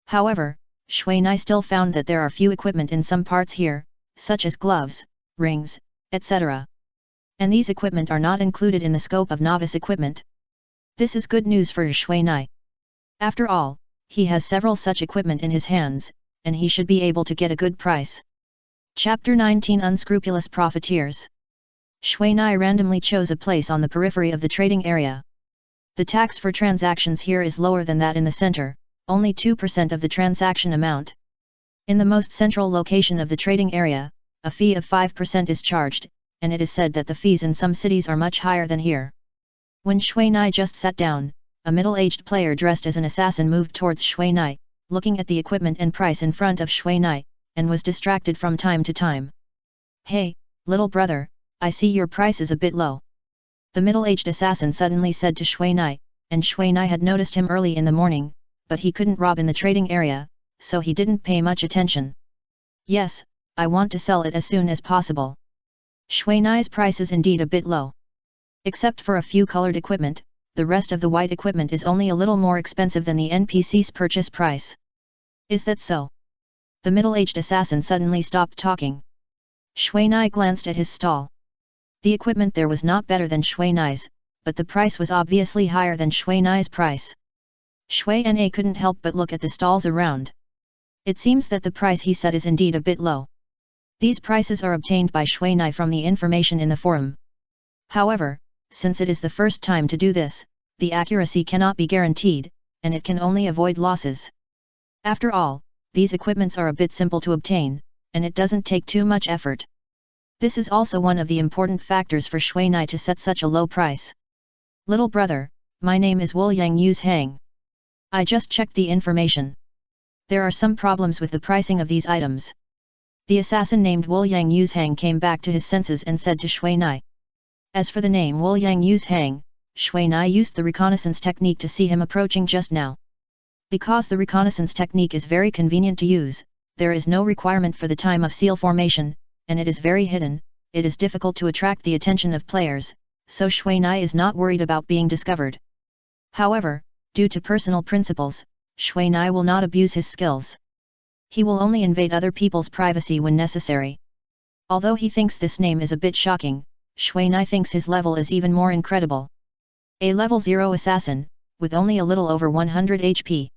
However, Shui Na still found that there are few equipment in some parts here, such as gloves, rings, etc. And these equipment are not included in the scope of novice equipment. This is good news for Shui Na. After all, he has several such equipment in his hands, and he should be able to get a good price. Chapter 19 Unscrupulous Profiteers. Shui Na randomly chose a place on the periphery of the trading area. The tax for transactions here is lower than that in the center, only 2% of the transaction amount. In the most central location of the trading area, a fee of 5% is charged, and it is said that the fees in some cities are much higher than here. When Shui Na just sat down, a middle-aged player dressed as an assassin moved towards Shui Na, looking at the equipment and price in front of Shui Na, and was distracted from time to time. "Hey, little brother, I see your price is a bit low." The middle-aged assassin suddenly said to Shui Na, and Shui Na had noticed him early in the morning, but he couldn't rob in the trading area, so he didn't pay much attention. "Yes, I want to sell it as soon as possible." Shui Na's price is indeed a bit low. Except for a few colored equipment, the rest of the white equipment is only a little more expensive than the NPC's purchase price. "Is that so?" The middle-aged assassin suddenly stopped talking. Shui Nai glanced at his stall. The equipment there was not better than Shui Nai's, but the price was obviously higher than Shui Nai's price. Shui Na couldn't help but look at the stalls around. It seems that the price he set is indeed a bit low. These prices are obtained by Shui Nai from the information in the forum. However, since it is the first time to do this, the accuracy cannot be guaranteed, and it can only avoid losses. After all, these equipments are a bit simple to obtain, and it doesn't take too much effort. This is also one of the important factors for Shui Nai to set such a low price. Little brother, my name is Wolyang Yuz Hang. I just checked the information. There are some problems with the pricing of these items. The assassin named Wolyang Yuz Hang came back to his senses and said to Shui Nai. As for the name Wolyang Yuz Hang, Shui Nai used the reconnaissance technique to see him approaching just now. Because the reconnaissance technique is very convenient to use, there is no requirement for the time of seal formation, and it is very hidden, it is difficult to attract the attention of players, so Shui Nai is not worried about being discovered. However, due to personal principles, Shui Nai will not abuse his skills. He will only invade other people's privacy when necessary. Although he thinks this name is a bit shocking, Shui Nai thinks his level is even more incredible. A level 0 assassin, with only a little over 100 HP.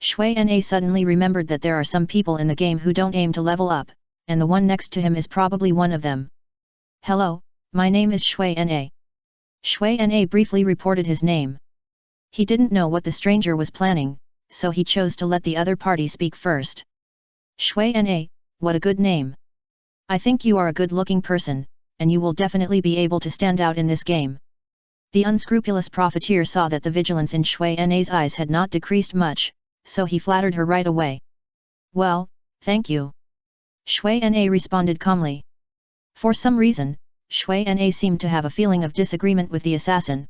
Shui Na suddenly remembered that there are some people in the game who don't aim to level up, and the one next to him is probably one of them. Hello, my name is Shui Na. Shui Na briefly reported his name. He didn't know what the stranger was planning, so he chose to let the other party speak first. Shui Na, what a good name. I think you are a good-looking person, and you will definitely be able to stand out in this game. The unscrupulous profiteer saw that the vigilance in Shui Na's eyes had not decreased much, so he flattered her right away. Well, thank you. Shui Na responded calmly. For some reason, Shui Na seemed to have a feeling of disagreement with the assassin.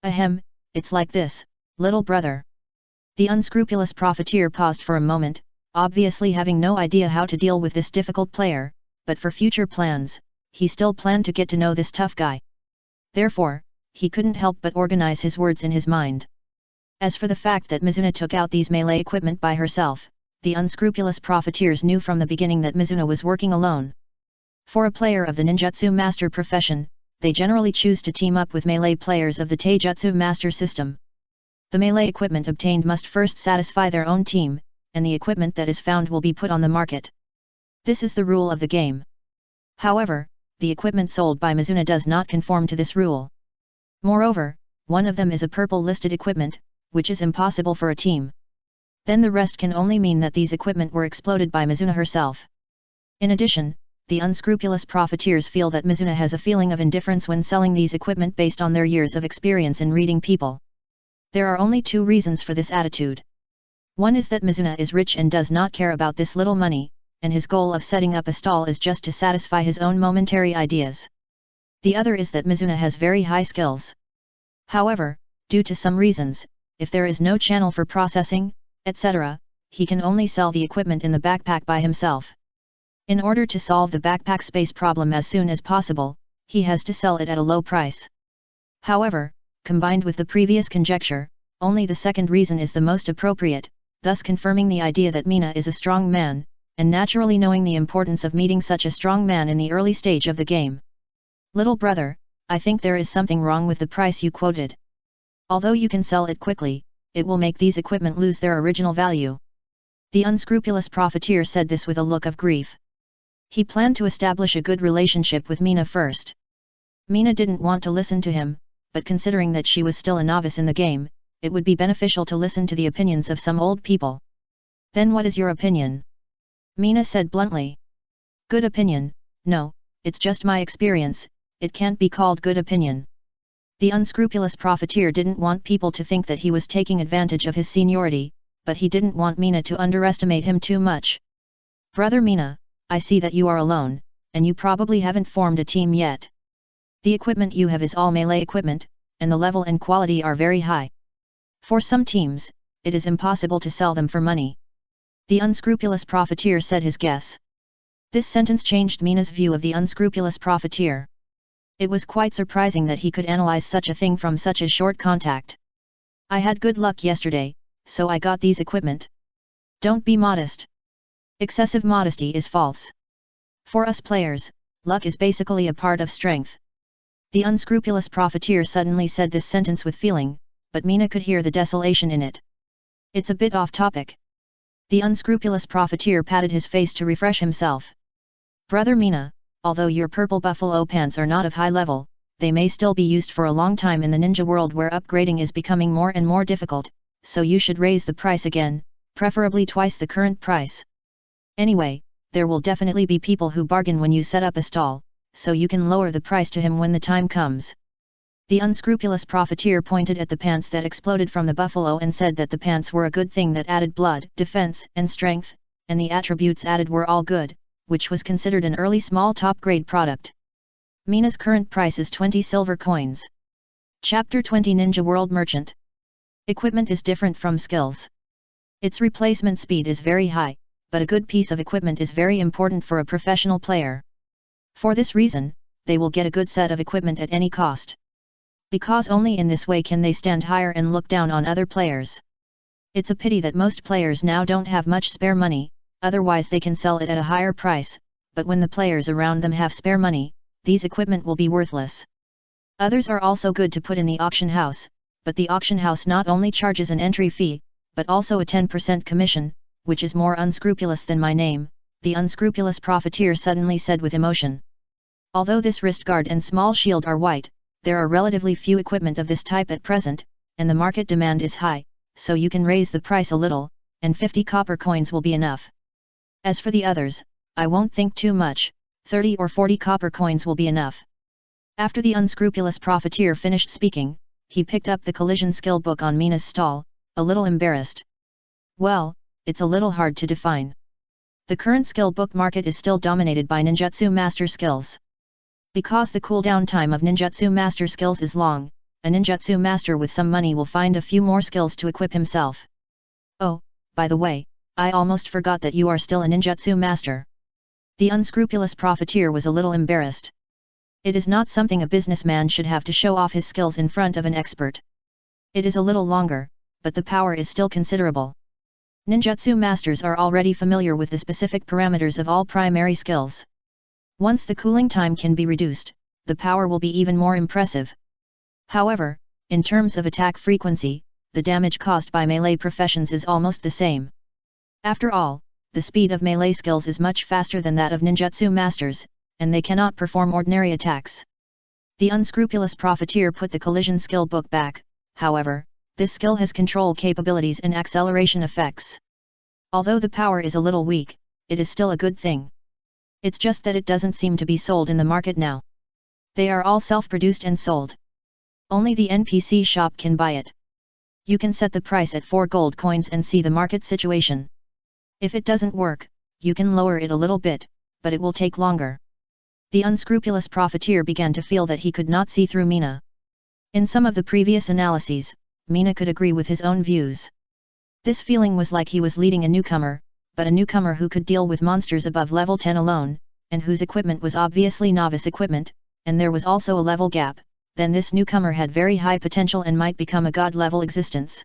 Ahem, it's like this, little brother. The unscrupulous profiteer paused for a moment, obviously having no idea how to deal with this difficult player, but for future plans, he still planned to get to know this tough guy. Therefore, he couldn't help but organize his words in his mind. As for the fact that Mizuna took out these melee equipment by herself, the unscrupulous profiteers knew from the beginning that Mizuna was working alone. For a player of the ninjutsu master profession, they generally choose to team up with melee players of the taijutsu master system. The melee equipment obtained must first satisfy their own team, and the equipment that is found will be put on the market. This is the rule of the game. However, the equipment sold by Mizuna does not conform to this rule. Moreover, one of them is a purple listed equipment, which is impossible for a team. Then the rest can only mean that these equipment were exploded by Mizuna herself. In addition, the unscrupulous profiteers feel that Mizuna has a feeling of indifference when selling these equipment based on their years of experience in reading people. There are only two reasons for this attitude. One is that Mizuna is rich and does not care about this little money, and his goal of setting up a stall is just to satisfy his own momentary ideas. The other is that Mizuna has very high skills. However, due to some reasons, if there is no channel for processing, etc., he can only sell the equipment in the backpack by himself. In order to solve the backpack space problem as soon as possible, he has to sell it at a low price. However, combined with the previous conjecture, only the second reason is the most appropriate, thus confirming the idea that Mina is a strong man, and naturally knowing the importance of meeting such a strong man in the early stage of the game. Little brother, I think there is something wrong with the price you quoted. Although you can sell it quickly, it will make these equipment lose their original value. The unscrupulous profiteer said this with a look of grief. He planned to establish a good relationship with Mina first. Mina didn't want to listen to him, but considering that she was still a novice in the game, it would be beneficial to listen to the opinions of some old people. Then what is your opinion? Mina said bluntly. Good opinion? No, it's just my experience, it can't be called good opinion. The unscrupulous profiteer didn't want people to think that he was taking advantage of his seniority, but he didn't want Mina to underestimate him too much. Brother Mina, I see that you are alone, and you probably haven't formed a team yet. The equipment you have is all melee equipment, and the level and quality are very high. For some teams, it is impossible to sell them for money. The unscrupulous profiteer said his guess. This sentence changed Mina's view of the unscrupulous profiteer. It was quite surprising that he could analyze such a thing from such a short contact. I had good luck yesterday, so I got these equipment. Don't be modest. Excessive modesty is false. For us players, luck is basically a part of strength. The unscrupulous profiteer suddenly said this sentence with feeling, but Mina could hear the desolation in it. It's a bit off topic. The unscrupulous profiteer patted his face to refresh himself. Brother Mina, although your purple buffalo pants are not of high level, they may still be used for a long time in the ninja world where upgrading is becoming more and more difficult, so you should raise the price again, preferably twice the current price. Anyway, there will definitely be people who bargain when you set up a stall, so you can lower the price to him when the time comes. The unscrupulous profiteer pointed at the pants that exploded from the buffalo and said that the pants were a good thing that added blood, defense, and strength, and the attributes added were all good, which was considered an early small top-grade product. Mina's current price is 20 silver coins. Chapter 20 Ninja World Merchant. Equipment is different from skills. Its replacement speed is very high, but a good piece of equipment is very important for a professional player. For this reason, they will get a good set of equipment at any cost. Because only in this way can they stand higher and look down on other players. It's a pity that most players now don't have much spare money, otherwise they can sell it at a higher price, but when the players around them have spare money, these equipment will be worthless. Others are also good to put in the auction house, but the auction house not only charges an entry fee, but also a 10% commission, which is more unscrupulous than my name, the unscrupulous profiteer suddenly said with emotion. Although this wrist guard and small shield are white, there are relatively few equipment of this type at present, and the market demand is high, so you can raise the price a little, and 50 copper coins will be enough. As for the others, I won't think too much, 30 or 40 copper coins will be enough. After the unscrupulous profiteer finished speaking, he picked up the collision skill book on Mina's stall, a little embarrassed. Well, it's a little hard to define. The current skill book market is still dominated by ninjutsu master skills. Because the cooldown time of ninjutsu master skills is long, a ninjutsu master with some money will find a few more skills to equip himself. Oh, by the way, I almost forgot that you are still a ninjutsu master. The unscrupulous profiteer was a little embarrassed. It is not something a businessman should have to show off his skills in front of an expert. It is a little longer, but the power is still considerable. Ninjutsu masters are already familiar with the specific parameters of all primary skills. Once the cooling time can be reduced, the power will be even more impressive. However, in terms of attack frequency, the damage caused by melee professions is almost the same. After all, the speed of melee skills is much faster than that of ninjutsu masters, and they cannot perform ordinary attacks. The unscrupulous profiteer put the collision skill book back, however, this skill has control capabilities and acceleration effects. Although the power is a little weak, it is still a good thing. It's just that it doesn't seem to be sold in the market now. They are all self-produced and sold. Only the NPC shop can buy it. You can set the price at 4 gold coins and see the market situation. If it doesn't work, you can lower it a little bit, but it will take longer. The unscrupulous profiteer began to feel that he could not see through Mina. In some of the previous analyses, Mina could agree with his own views. This feeling was like he was leading a newcomer, but a newcomer who could deal with monsters above level 10 alone, and whose equipment was obviously novice equipment, and there was also a level gap, then this newcomer had very high potential and might become a god-level existence.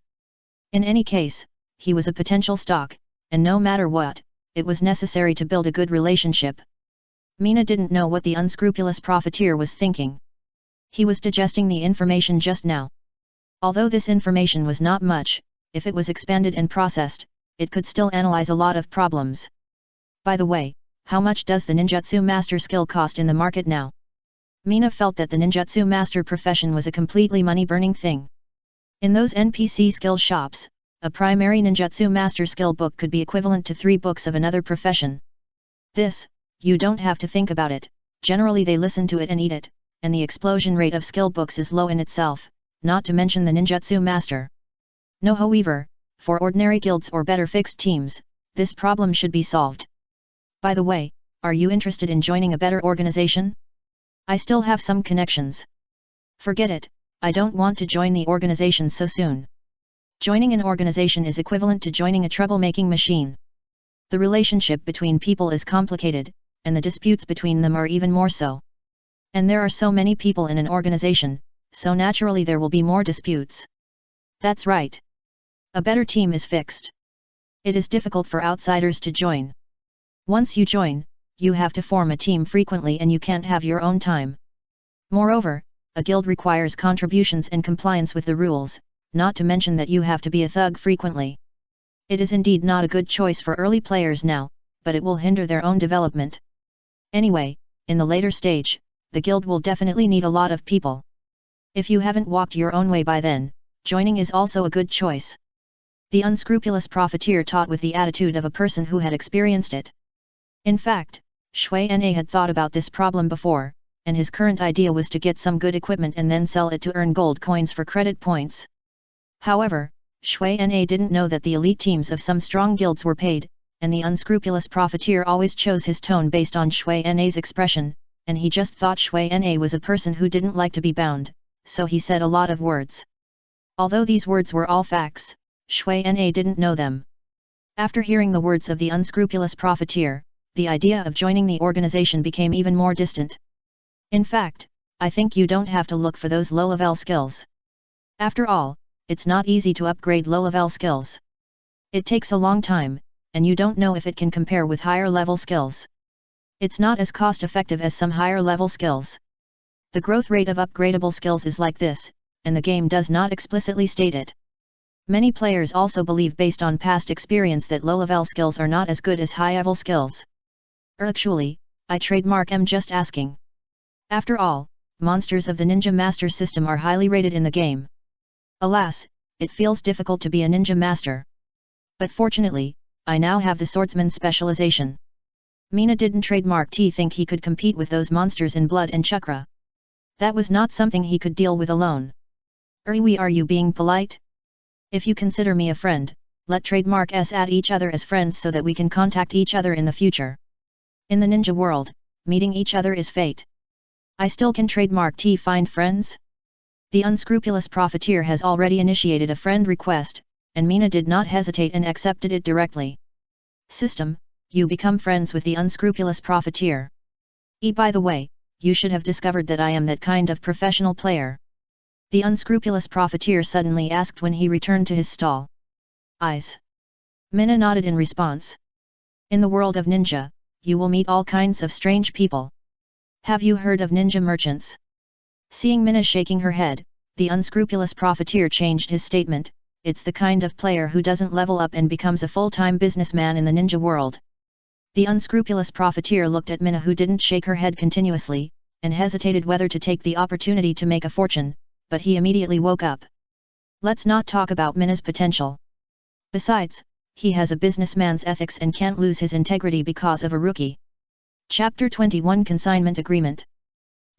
In any case, he was a potential stock, and no matter what, it was necessary to build a good relationship. Mina didn't know what the unscrupulous profiteer was thinking. He was digesting the information just now. Although this information was not much, if it was expanded and processed, it could still analyze a lot of problems. By the way, how much does the ninjutsu master skill cost in the market now? Mina felt that the ninjutsu master profession was a completely money-burning thing. In those NPC skill shops, a primary ninjutsu master skill book could be equivalent to 3 books of another profession. This, you don't have to think about it, generally they listen to it and eat it, and the explosion rate of skill books is low in itself, not to mention the ninjutsu master. No, however, for ordinary guilds or better fixed teams, this problem should be solved. By the way, are you interested in joining a better organization? I still have some connections. Forget it, I don't want to join the organization so soon. Joining an organization is equivalent to joining a troublemaking machine. The relationship between people is complicated, and the disputes between them are even more so. And there are so many people in an organization, so naturally there will be more disputes. That's right. A better team is fixed. It is difficult for outsiders to join. Once you join, you have to form a team frequently and you can't have your own time. Moreover, a guild requires contributions and compliance with the rules, not to mention that you have to be a thug frequently. It is indeed not a good choice for early players now, but it will hinder their own development. Anyway, in the later stage, the guild will definitely need a lot of people. If you haven't walked your own way by then, joining is also a good choice. The unscrupulous profiteer taught with the attitude of a person who had experienced it. In fact, Shui Na had thought about this problem before, and his current idea was to get some good equipment and then sell it to earn gold coins for credit points. However, Shui Na didn't know that the elite teams of some strong guilds were paid, and the unscrupulous profiteer always chose his tone based on Shui Na's expression, and he just thought Shui Na was a person who didn't like to be bound, so he said a lot of words. Although these words were all facts, Shui Na didn't know them. After hearing the words of the unscrupulous profiteer, the idea of joining the organization became even more distant. In fact, I think you don't have to look for those low-level skills. After all, it's not easy to upgrade low-level skills. It takes a long time, and you don't know if it can compare with higher-level skills. It's not as cost-effective as some higher-level skills. The growth rate of upgradable skills is like this, and the game does not explicitly state it. Many players also believe based on past experience that low-level skills are not as good as high-level skills. Actually, I trademark am just asking. After all, monsters of the Ninja Master system are highly rated in the game. Alas, it feels difficult to be a ninja master. But fortunately, I now have the swordsman specialization. Mina didn't trademark think he could compete with those monsters in blood and chakra. That was not something he could deal with alone. Are you being polite? If you consider me a friend, let trademark S add each other as friends so that we can contact each other in the future. In the ninja world, meeting each other is fate. I still can trademark find friends? The unscrupulous profiteer has already initiated a friend request, and Mina did not hesitate and accepted it directly. System, you become friends with the unscrupulous profiteer. By the way, you should have discovered that I am that kind of professional player. The unscrupulous profiteer suddenly asked when he returned to his stall. Eyes. Mina nodded in response. In the world of ninja, you will meet all kinds of strange people. Have you heard of ninja merchants? Seeing Mina shaking her head, the unscrupulous profiteer changed his statement, it's the kind of player who doesn't level up and becomes a full-time businessman in the ninja world. The unscrupulous profiteer looked at Mina who didn't shake her head continuously, and hesitated whether to take the opportunity to make a fortune, but he immediately woke up. Let's not talk about Mina's potential. Besides, he has a businessman's ethics and can't lose his integrity because of a rookie. Chapter 21 Consignment Agreement.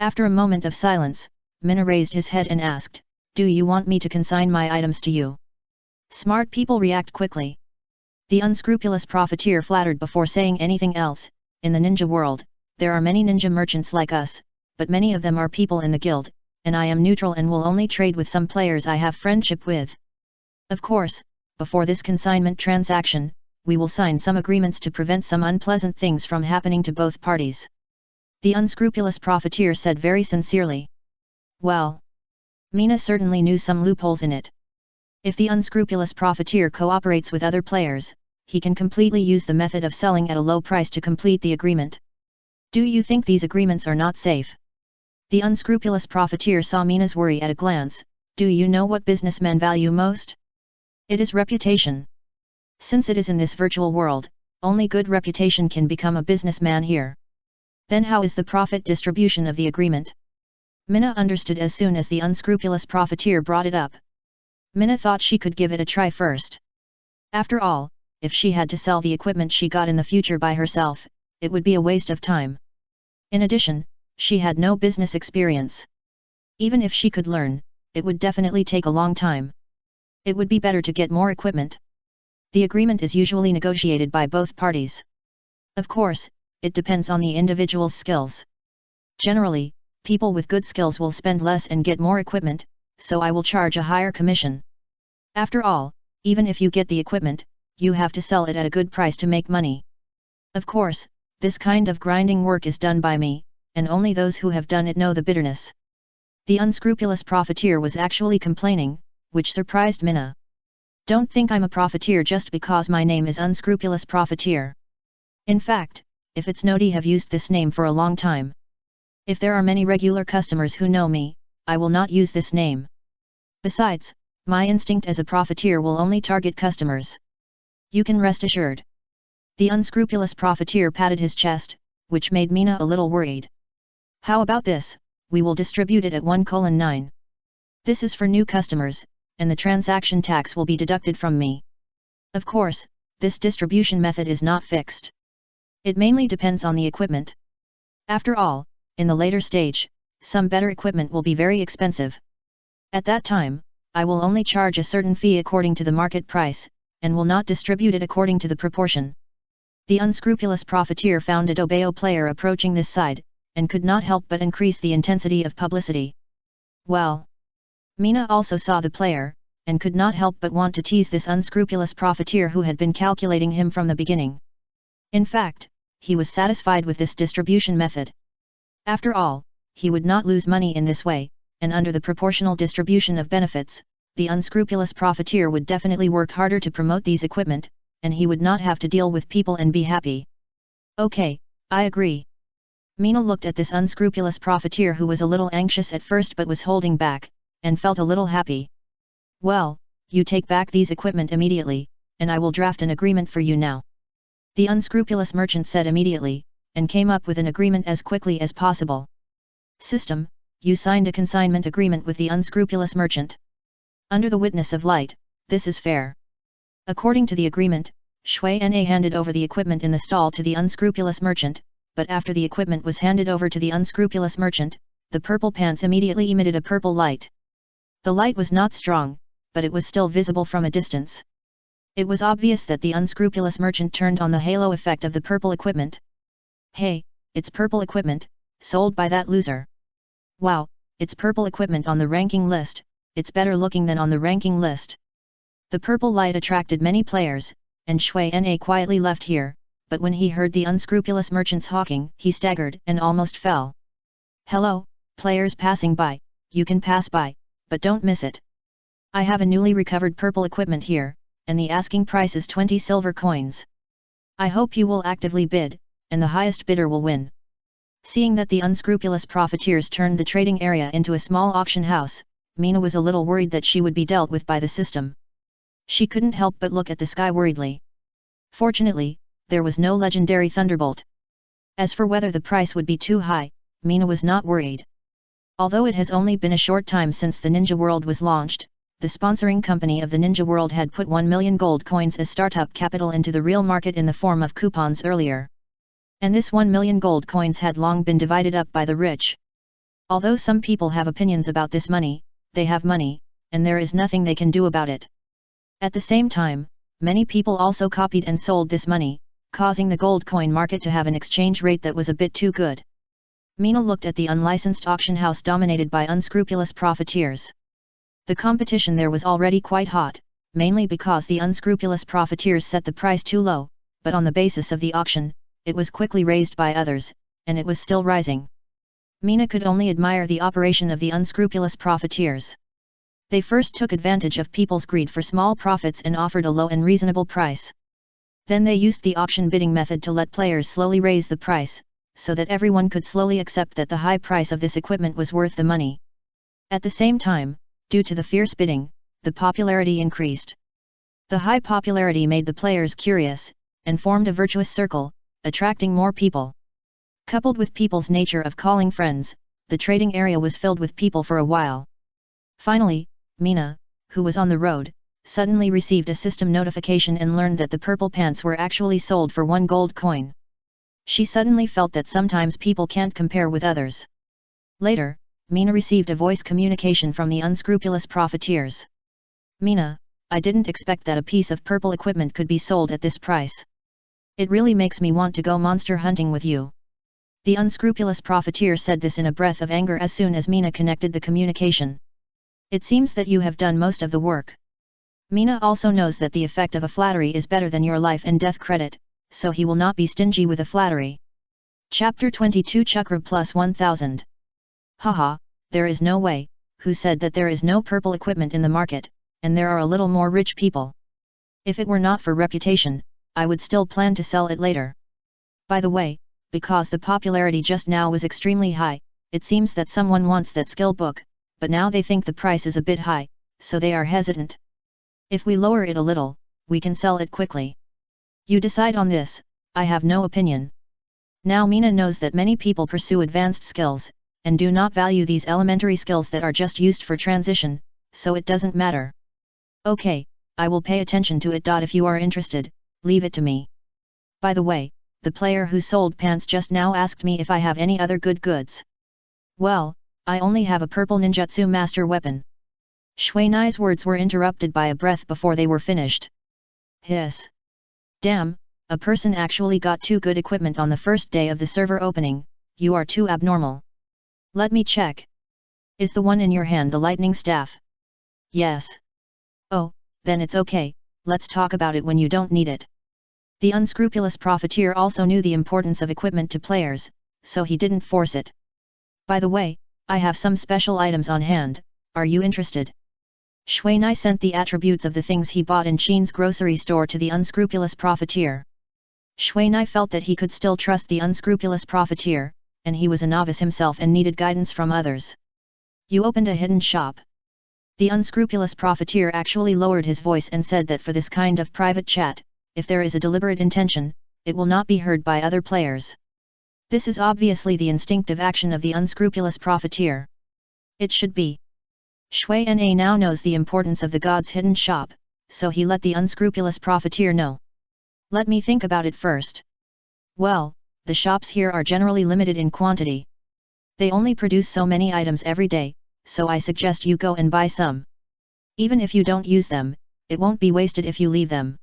After a moment of silence, Mina raised his head and asked, do you want me to consign my items to you? Smart people react quickly. The unscrupulous profiteer flattered before saying anything else, in the ninja world, there are many ninja merchants like us, but many of them are people in the guild, and I am neutral and will only trade with some players I have friendship with. Of course, before this consignment transaction, we will sign some agreements to prevent some unpleasant things from happening to both parties. The unscrupulous profiteer said very sincerely. Well, Mina certainly knew some loopholes in it. If the unscrupulous profiteer cooperates with other players, he can completely use the method of selling at a low price to complete the agreement. Do you think these agreements are not safe? The unscrupulous profiteer saw Mina's worry at a glance. Do you know what businessmen value most? It is reputation. Since it is in this virtual world, only good reputation can become a businessman here. Then how is the profit distribution of the agreement? Mina understood as soon as the unscrupulous profiteer brought it up. Mina thought she could give it a try first. After all, if she had to sell the equipment she got in the future by herself, it would be a waste of time. In addition, she had no business experience. Even if she could learn, it would definitely take a long time. It would be better to get more equipment. The agreement is usually negotiated by both parties. Of course, it depends on the individual's skills. Generally, people with good skills will spend less and get more equipment, so I will charge a higher commission. After all, even if you get the equipment, you have to sell it at a good price to make money. Of course, this kind of grinding work is done by me, and only those who have done it know the bitterness. The unscrupulous profiteer was actually complaining, which surprised Mina. Don't think I'm a profiteer just because my name is unscrupulous profiteer. In fact, if it's Nodi have used this name for a long time. If there are many regular customers who know me, I will not use this name. Besides, my instinct as a profiteer will only target customers. You can rest assured. The unscrupulous profiteer patted his chest, which made Mina a little worried. How about this, we will distribute it at 1:9. This is for new customers, and the transaction tax will be deducted from me. Of course, this distribution method is not fixed. It mainly depends on the equipment. After all, in the later stage, some better equipment will be very expensive. At that time, I will only charge a certain fee according to the market price, and will not distribute it according to the proportion. The unscrupulous profiteer found a Dobeo player approaching this side, and could not help but increase the intensity of publicity. Well, Mina also saw the player, and could not help but want to tease this unscrupulous profiteer who had been calculating him from the beginning. In fact, he was satisfied with this distribution method. After all, he would not lose money in this way, and under the proportional distribution of benefits, the unscrupulous profiteer would definitely work harder to promote these equipment, and he would not have to deal with people and be happy. Okay, I agree. Mina looked at this unscrupulous profiteer who was a little anxious at first but was holding back, and felt a little happy. Well, you take back these equipment immediately, and I will draft an agreement for you now. The unscrupulous merchant said immediately, and came up with an agreement as quickly as possible. System, you signed a consignment agreement with the unscrupulous merchant. Under the witness of light, this is fair. According to the agreement, Shui Na handed over the equipment in the stall to the unscrupulous merchant, but after the equipment was handed over to the unscrupulous merchant, the purple pants immediately emitted a purple light. The light was not strong, but it was still visible from a distance. It was obvious that the unscrupulous merchant turned on the halo effect of the purple equipment. Hey, it's purple equipment, sold by that loser. Wow, it's purple equipment on the ranking list, it's better looking than on the ranking list. The purple light attracted many players, and Shui Na quietly left here, but when he heard the unscrupulous merchant's hawking, he staggered and almost fell. Hello, players passing by, you can pass by, but don't miss it. I have a newly recovered purple equipment here, and the asking price is 20 silver coins. I hope you will actively bid, and the highest bidder will win. Seeing that the unscrupulous profiteers turned the trading area into a small auction house, Mina was a little worried that she would be dealt with by the system. She couldn't help but look at the sky worriedly. Fortunately, there was no legendary thunderbolt. As for whether the price would be too high, Mina was not worried. Although it has only been a short time since the Ninja World was launched, the sponsoring company of the Ninja World had put 1 million gold coins as startup capital into the real market in the form of coupons earlier. And this 1 million gold coins had long been divided up by the rich. Although some people have opinions about this money, they have money, and there is nothing they can do about it. At the same time, many people also copied and sold this money, causing the gold coin market to have an exchange rate that was a bit too good. Mina looked at the unlicensed auction house dominated by unscrupulous profiteers. The competition there was already quite hot, mainly because the unscrupulous profiteers set the price too low, but on the basis of the auction, it was quickly raised by others, and it was still rising. Mina could only admire the operation of the unscrupulous profiteers. They first took advantage of people's greed for small profits and offered a low and reasonable price. Then they used the auction bidding method to let players slowly raise the price, so that everyone could slowly accept that the high price of this equipment was worth the money. At the same time, due to the fierce bidding, the popularity increased. The high popularity made the players curious, and formed a virtuous circle, attracting more people. Coupled with people's nature of calling friends, the trading area was filled with people for a while. Finally, Mina, who was on the road, suddenly received a system notification and learned that the purple pants were actually sold for 1 gold coin. She suddenly felt that sometimes people can't compare with others. Later, Mina received a voice communication from the unscrupulous profiteers. Mina, I didn't expect that a piece of purple equipment could be sold at this price. It really makes me want to go monster hunting with you. The unscrupulous profiteer said this in a breath of anger as soon as Mina connected the communication. It seems that you have done most of the work. Mina also knows that the effect of a flattery is better than your life and death credit, so he will not be stingy with a flattery. Chapter 22 Chakra plus 1000. Haha, there is no way, who said that there is no purple equipment in the market, and there are a little more rich people. If it were not for reputation, I would still plan to sell it later. By the way, because the popularity just now was extremely high, it seems that someone wants that skill book, but now they think the price is a bit high, so they are hesitant. If we lower it a little, we can sell it quickly. You decide on this, I have no opinion. Now Mina knows that many people pursue advanced skills, and do not value these elementary skills that are just used for transition, so it doesn't matter. Okay, I will pay attention to it. If you are interested, leave it to me. By the way, the player who sold pants just now asked me if I have any other good goods. Well, I only have a purple ninjutsu master weapon. Shui Nai's words were interrupted by a breath before they were finished. Hiss. Damn, a person actually got too good equipment on the first day of the server opening, you are too abnormal. Let me check. Is the one in your hand the lightning staff? Yes. Oh, then it's okay, let's talk about it when you don't need it. The unscrupulous profiteer also knew the importance of equipment to players, so he didn't force it. By the way, I have some special items on hand, are you interested? Shui Nai sent the attributes of the things he bought in Qin's grocery store to the unscrupulous profiteer. Shui Nai felt that he could still trust the unscrupulous profiteer, and he was a novice himself and needed guidance from others. You opened a hidden shop. The unscrupulous profiteer actually lowered his voice and said that for this kind of private chat, if there is a deliberate intention, it will not be heard by other players. This is obviously the instinctive action of the unscrupulous profiteer. It should be. Shui Na now knows the importance of the god's hidden shop, so he let the unscrupulous profiteer know. Let me think about it first. Well, the shops here are generally limited in quantity. They only produce so many items every day, so I suggest you go and buy some. Even if you don't use them, it won't be wasted if you leave them.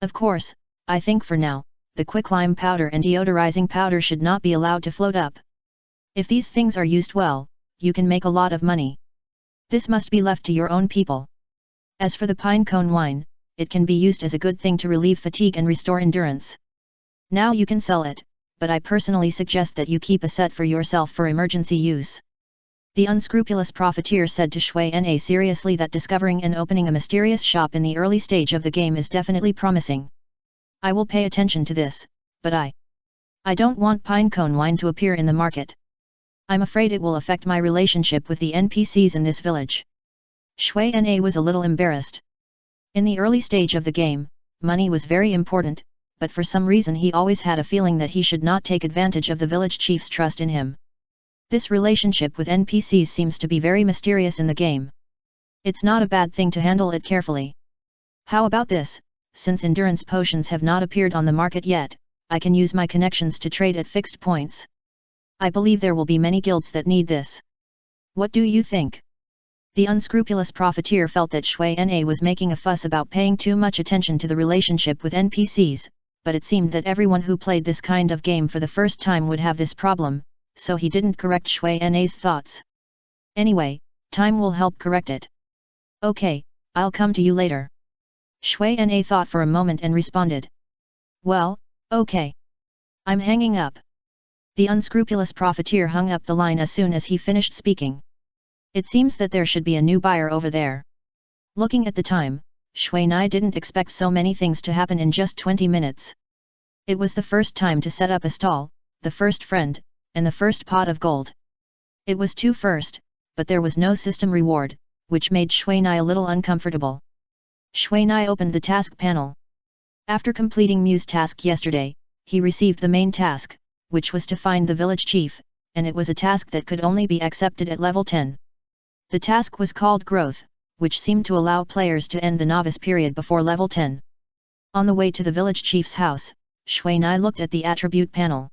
Of course, I think for now, the quicklime powder and deodorizing powder should not be allowed to float up. If these things are used well, you can make a lot of money. This must be left to your own people. As for the pine cone wine, it can be used as a good thing to relieve fatigue and restore endurance. Now you can sell it, but I personally suggest that you keep a set for yourself for emergency use. The unscrupulous profiteer said to Shui Na seriously that discovering and opening a mysterious shop in the early stage of the game is definitely promising. I will pay attention to this, but I don't want pinecone wine to appear in the market. I'm afraid it will affect my relationship with the NPCs in this village. Shui Na was a little embarrassed. In the early stage of the game, money was very important, but for some reason he always had a feeling that he should not take advantage of the village chief's trust in him. This relationship with NPCs seems to be very mysterious in the game. It's not a bad thing to handle it carefully. How about this, since endurance potions have not appeared on the market yet, I can use my connections to trade at fixed points. I believe there will be many guilds that need this. What do you think? The unscrupulous profiteer felt that Shui Na was making a fuss about paying too much attention to the relationship with NPCs, but it seemed that everyone who played this kind of game for the first time would have this problem, so he didn't correct Shui Na's thoughts. Anyway, time will help correct it. Okay, I'll come to you later. Shui Na thought for a moment and responded. Well, okay. I'm hanging up. The unscrupulous profiteer hung up the line as soon as he finished speaking. It seems that there should be a new buyer over there. Looking at the time, Shui Na didn't expect so many things to happen in just 20 minutes. It was the first time to set up a stall, the first friend, and the first pot of gold. It was two first, but there was no system reward, which made Shui Na a little uncomfortable. Shui Na opened the task panel. After completing Mu's task yesterday, he received the main task, which was to find the village chief, and it was a task that could only be accepted at level 10. The task was called Growth, which seemed to allow players to end the novice period before level 10. On the way to the village chief's house, Shui Na looked at the attribute panel.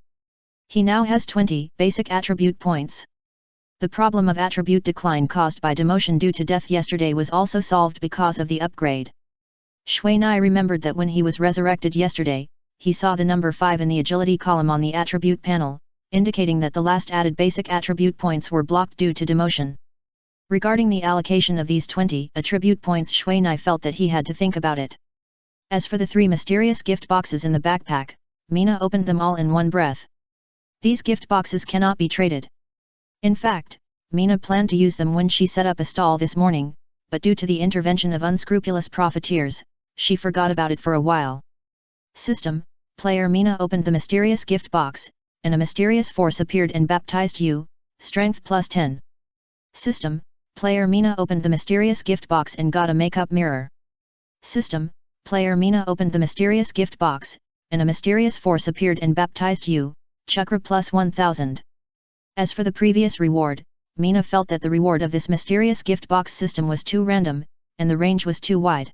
He now has 20 basic attribute points. The problem of attribute decline caused by demotion due to death yesterday was also solved because of the upgrade. Shui Na remembered that when he was resurrected yesterday, he saw the number 5 in the agility column on the attribute panel, indicating that the last added basic attribute points were blocked due to demotion. Regarding the allocation of these 20 attribute points, Shui Na felt that he had to think about it. As for the 3 mysterious gift boxes in the backpack, Mina opened them all in one breath. These gift boxes cannot be traded. In fact, Mina planned to use them when she set up a stall this morning, but due to the intervention of unscrupulous profiteers, she forgot about it for a while. System, Player Mina opened the mysterious gift box, and a mysterious force appeared and baptized you, strength plus 10. System, Player Mina opened the mysterious gift box and got a makeup mirror. System, Player Mina opened the mysterious gift box, and a mysterious force appeared and baptized you, chakra plus 1000. As for the previous reward, Mina felt that the reward of this mysterious gift box system was too random, and the range was too wide.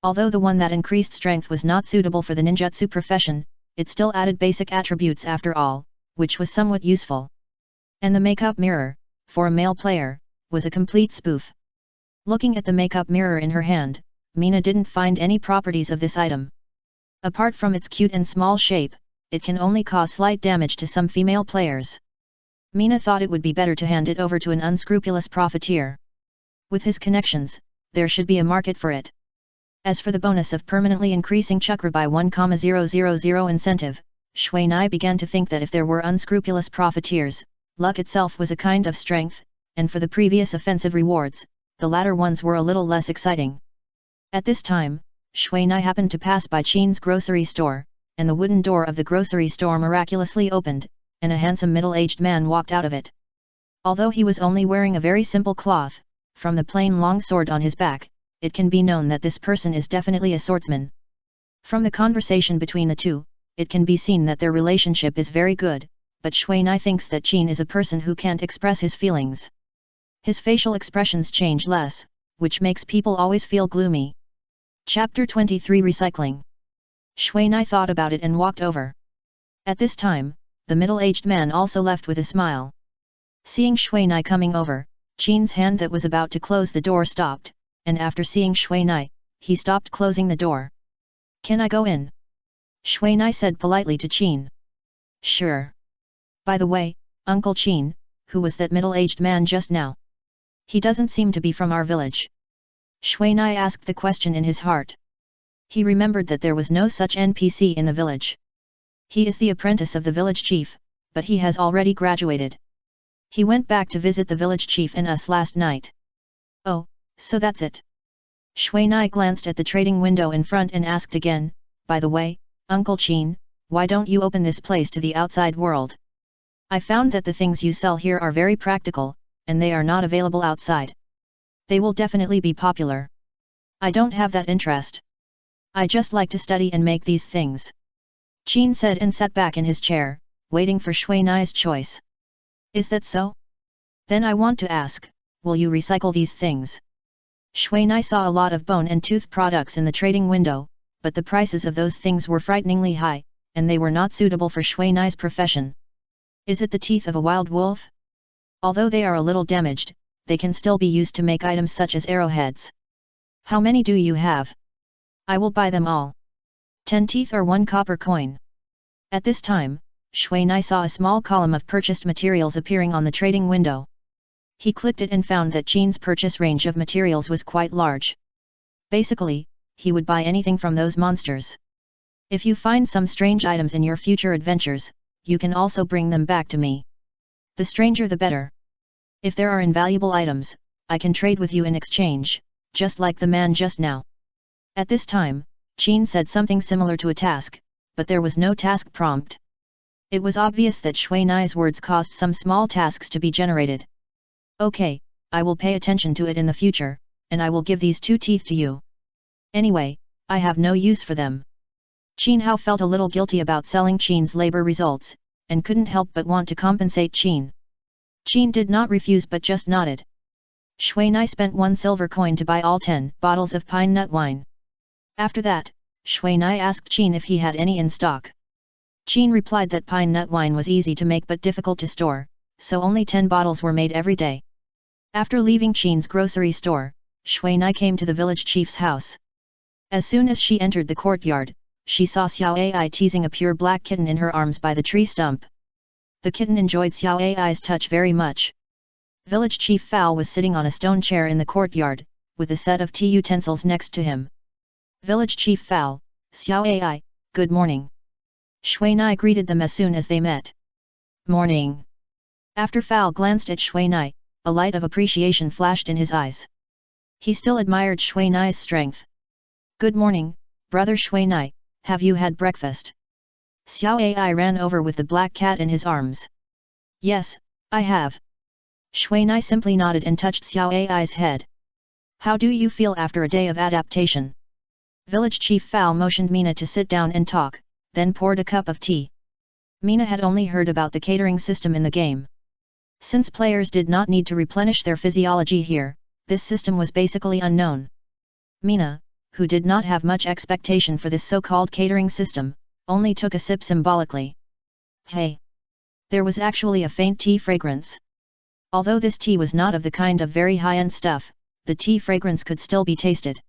Although the one that increased strength was not suitable for the ninjutsu profession, it still added basic attributes after all, which was somewhat useful. And the makeup mirror, for a male player, was a complete spoof. Looking at the makeup mirror in her hand, Mina didn't find any properties of this item. Apart from its cute and small shape, it can only cause slight damage to some female players. Mina thought it would be better to hand it over to an unscrupulous profiteer. With his connections, there should be a market for it. As for the bonus of permanently increasing chakra by 1,000 incentive, Shui Nai began to think that if there were unscrupulous profiteers, luck itself was a kind of strength, and for the previous offensive rewards, the latter ones were a little less exciting. At this time, Shui Nai happened to pass by Qin's grocery store, and the wooden door of the grocery store miraculously opened, and a handsome middle-aged man walked out of it. Although he was only wearing a very simple cloth, from the plain long sword on his back, it can be known that this person is definitely a swordsman. From the conversation between the two, it can be seen that their relationship is very good, but Shui Nai thinks that Qin is a person who can't express his feelings. His facial expressions change less, which makes people always feel gloomy. Chapter 23 Recycling. Shui Nai thought about it and walked over. At this time, the middle-aged man also left with a smile. Seeing Shui Nai coming over, Qin's hand that was about to close the door stopped, and after seeing Shui Nai, he stopped closing the door. "Can I go in?" Shui Nai said politely to Qin. "Sure. By the way, Uncle Qin, who was that middle-aged man just now? He doesn't seem to be from our village." Shui Nai asked the question in his heart. He remembered that there was no such NPC in the village. He is the apprentice of the village chief, but he has already graduated. He went back to visit the village chief and us last night. "Oh, so that's it." Shui Nai glanced at the trading window in front and asked again, "By the way, Uncle Qin, why don't you open this place to the outside world? I found that the things you sell here are very practical, and they are not available outside. They will definitely be popular. I don't have that interest. I just like to study and make these things." Qin said and sat back in his chair, waiting for Shui Nai's choice. "Is that so? Then I want to ask, will you recycle these things?" Shui Nai saw a lot of bone and tooth products in the trading window, but the prices of those things were frighteningly high, and they were not suitable for Shui Nai's profession. Is it the teeth of a wild wolf? Although they are a little damaged, they can still be used to make items such as arrowheads. How many do you have? I will buy them all. 10 teeth or 1 copper coin. At this time, Shui Nai saw a small column of purchased materials appearing on the trading window. He clicked it and found that Qin's purchase range of materials was quite large. Basically, he would buy anything from those monsters. If you find some strange items in your future adventures, you can also bring them back to me. The stranger the better. If there are invaluable items, I can trade with you in exchange, just like the man just now. At this time, Qin said something similar to a task, but there was no task prompt. It was obvious that Shui Nai's words caused some small tasks to be generated. "Okay, I will pay attention to it in the future, and I will give these 2 teeth to you. Anyway, I have no use for them." Qin Hao felt a little guilty about selling Qin's labor results, and couldn't help but want to compensate Qin. Qin did not refuse but just nodded. Shui Nai spent 1 silver coin to buy all 10 bottles of pine nut wine. After that, Shui Nai asked Qin if he had any in stock. Qin replied that pine nut wine was easy to make but difficult to store, so only 10 bottles were made every day. After leaving Qin's grocery store, Shui Nai came to the village chief's house. As soon as she entered the courtyard, she saw Xiao Ai teasing a pure black kitten in her arms by the tree stump. The kitten enjoyed Xiao Ai's touch very much. Village Chief Fao was sitting on a stone chair in the courtyard, with a set of tea utensils next to him. "Village Chief Fao, Xiao Ai, good morning." Shui Nai greeted them as soon as they met. "Morning." After Fao glanced at Shui Nai, a light of appreciation flashed in his eyes. He still admired Shui Nai's strength. "Good morning, brother Shui Nai, have you had breakfast?" Xiao Ai ran over with the black cat in his arms. Yes, I have. Shui Nai simply nodded and touched Xiao Ai's head. How do you feel after a day of adaptation? Village Chief Fal motioned Mina to sit down and talk, then poured a cup of tea. Mina had only heard about the catering system in the game. Since players did not need to replenish their physiology here, this system was basically unknown. Mina, who did not have much expectation for this so-called catering system, only took a sip symbolically. Hey! There was actually a faint tea fragrance. Although this tea was not of the kind of very high-end stuff, the tea fragrance could still be tasted.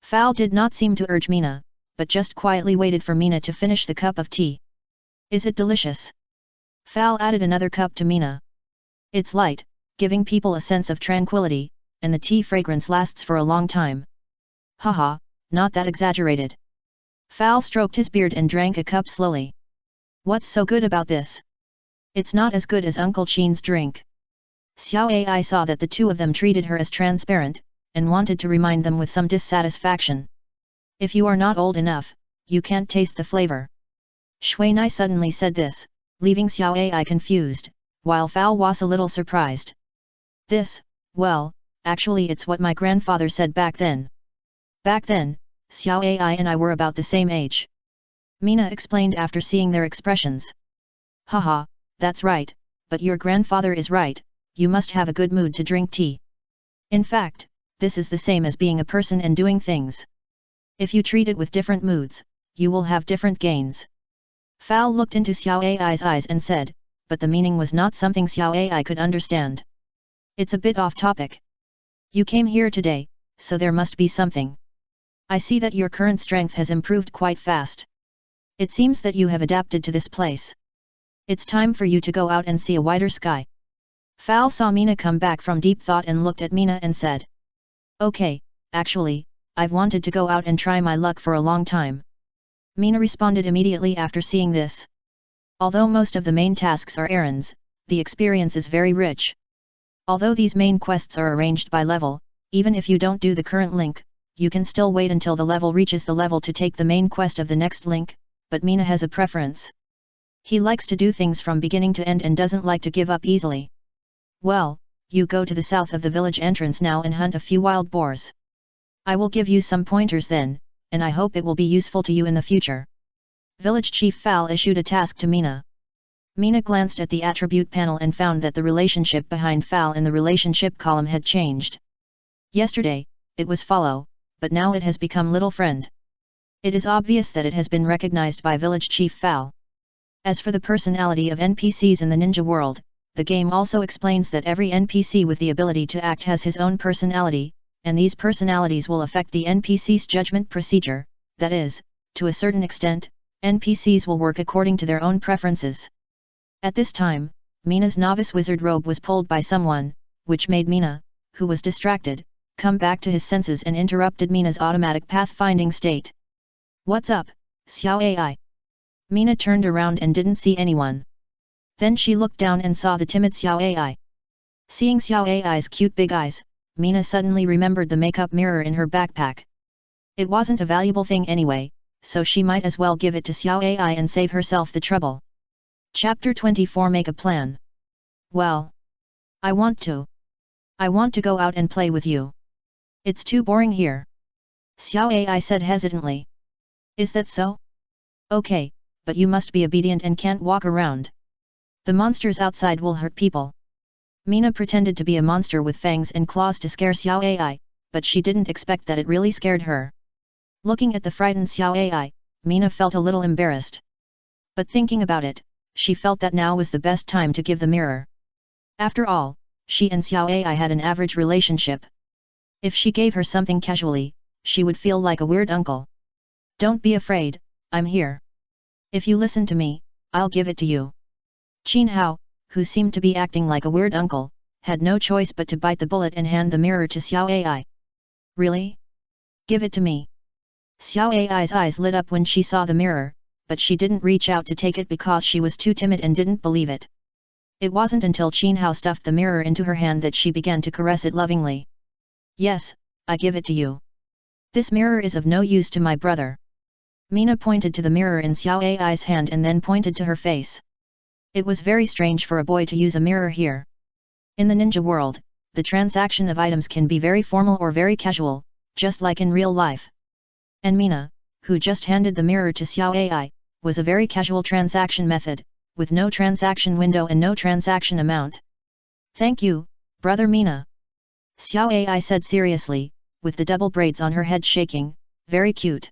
Fal did not seem to urge Mina, but just quietly waited for Mina to finish the cup of tea. Is it delicious? Fal added another cup to Mina. It's light, giving people a sense of tranquility, and the tea fragrance lasts for a long time. Haha, not that exaggerated. Fal stroked his beard and drank a cup slowly. What's so good about this? It's not as good as Uncle Chin's drink. Xiao Ai saw that the two of them treated her as transparent, and wanted to remind them with some dissatisfaction. If you are not old enough, you can't taste the flavor. Shui Nai suddenly said this, leaving Xiao Ai confused, while Fal was a little surprised. This, well, actually it's what my grandfather said back then. Back then, Xiao Ai and I were about the same age. Mina explained after seeing their expressions. Haha, that's right, but your grandfather is right, you must have a good mood to drink tea. In fact, this is the same as being a person and doing things. If you treat it with different moods, you will have different gains. Fal looked into Xiao Ai's eyes and said, but the meaning was not something Xiao Ai could understand. It's a bit off topic. You came here today, so there must be something. I see that your current strength has improved quite fast. It seems that you have adapted to this place. It's time for you to go out and see a wider sky. Fal saw Mina come back from deep thought and looked at Mina and said. Okay, actually, I've wanted to go out and try my luck for a long time. Mina responded immediately after seeing this. Although most of the main tasks are errands, the experience is very rich. Although these main quests are arranged by level, even if you don't do the current link, you can still wait until the level reaches the level to take the main quest of the next link, but Mina has a preference. He likes to do things from beginning to end and doesn't like to give up easily. Well, you go to the south of the village entrance now and hunt a few wild boars. I will give you some pointers then, and I hope it will be useful to you in the future. Village Chief Fal issued a task to Mina. Mina glanced at the attribute panel and found that the relationship behind Fal in the relationship column had changed. Yesterday, it was follow, but now it has become little friend. It is obvious that it has been recognized by Village Chief Fal. As for the personality of NPCs in the ninja world, the game also explains that every NPC with the ability to act has his own personality, and these personalities will affect the NPC's judgment procedure, that is, to a certain extent, NPCs will work according to their own preferences. At this time, Mina's novice wizard robe was pulled by someone, which made Mina, who was distracted, come back to his senses and interrupted Mina's automatic pathfinding state. What's up, Xiao Ai? Mina turned around and didn't see anyone. Then she looked down and saw the timid Xiao Ai. Seeing Xiao Ai's cute big eyes, Mina suddenly remembered the makeup mirror in her backpack. It wasn't a valuable thing anyway, so she might as well give it to Xiao Ai and save herself the trouble. Chapter 24 Make a Plan. Well, I want to go out and play with you. It's too boring here. Xiao Ai said hesitantly. Is that so? Okay, but you must be obedient and can't walk around. The monsters outside will hurt people. Mina pretended to be a monster with fangs and claws to scare Xiao Ai, but she didn't expect that it really scared her. Looking at the frightened Xiao Ai, Mina felt a little embarrassed. But thinking about it, she felt that now was the best time to give the mirror. After all, she and Xiao Ai had an average relationship. If she gave her something casually, she would feel like a weird uncle. Don't be afraid, I'm here. If you listen to me, I'll give it to you. Qin Hao, who seemed to be acting like a weird uncle, had no choice but to bite the bullet and hand the mirror to Xiao Ai. Really? Give it to me. Xiao Ai's eyes lit up when she saw the mirror, but she didn't reach out to take it because she was too timid and didn't believe it. It wasn't until Qin Hao stuffed the mirror into her hand that she began to caress it lovingly. Yes, I give it to you. This mirror is of no use to my brother. Mina pointed to the mirror in Xiao Ai's hand and then pointed to her face. It was very strange for a boy to use a mirror here. In the ninja world, the transaction of items can be very formal or very casual, just like in real life. And Mina, who just handed the mirror to Xiao Ai, was a very casual transaction method, with no transaction window and no transaction amount. Thank you, brother Mina. Xiao Ai said seriously, with the double braids on her head shaking, very cute.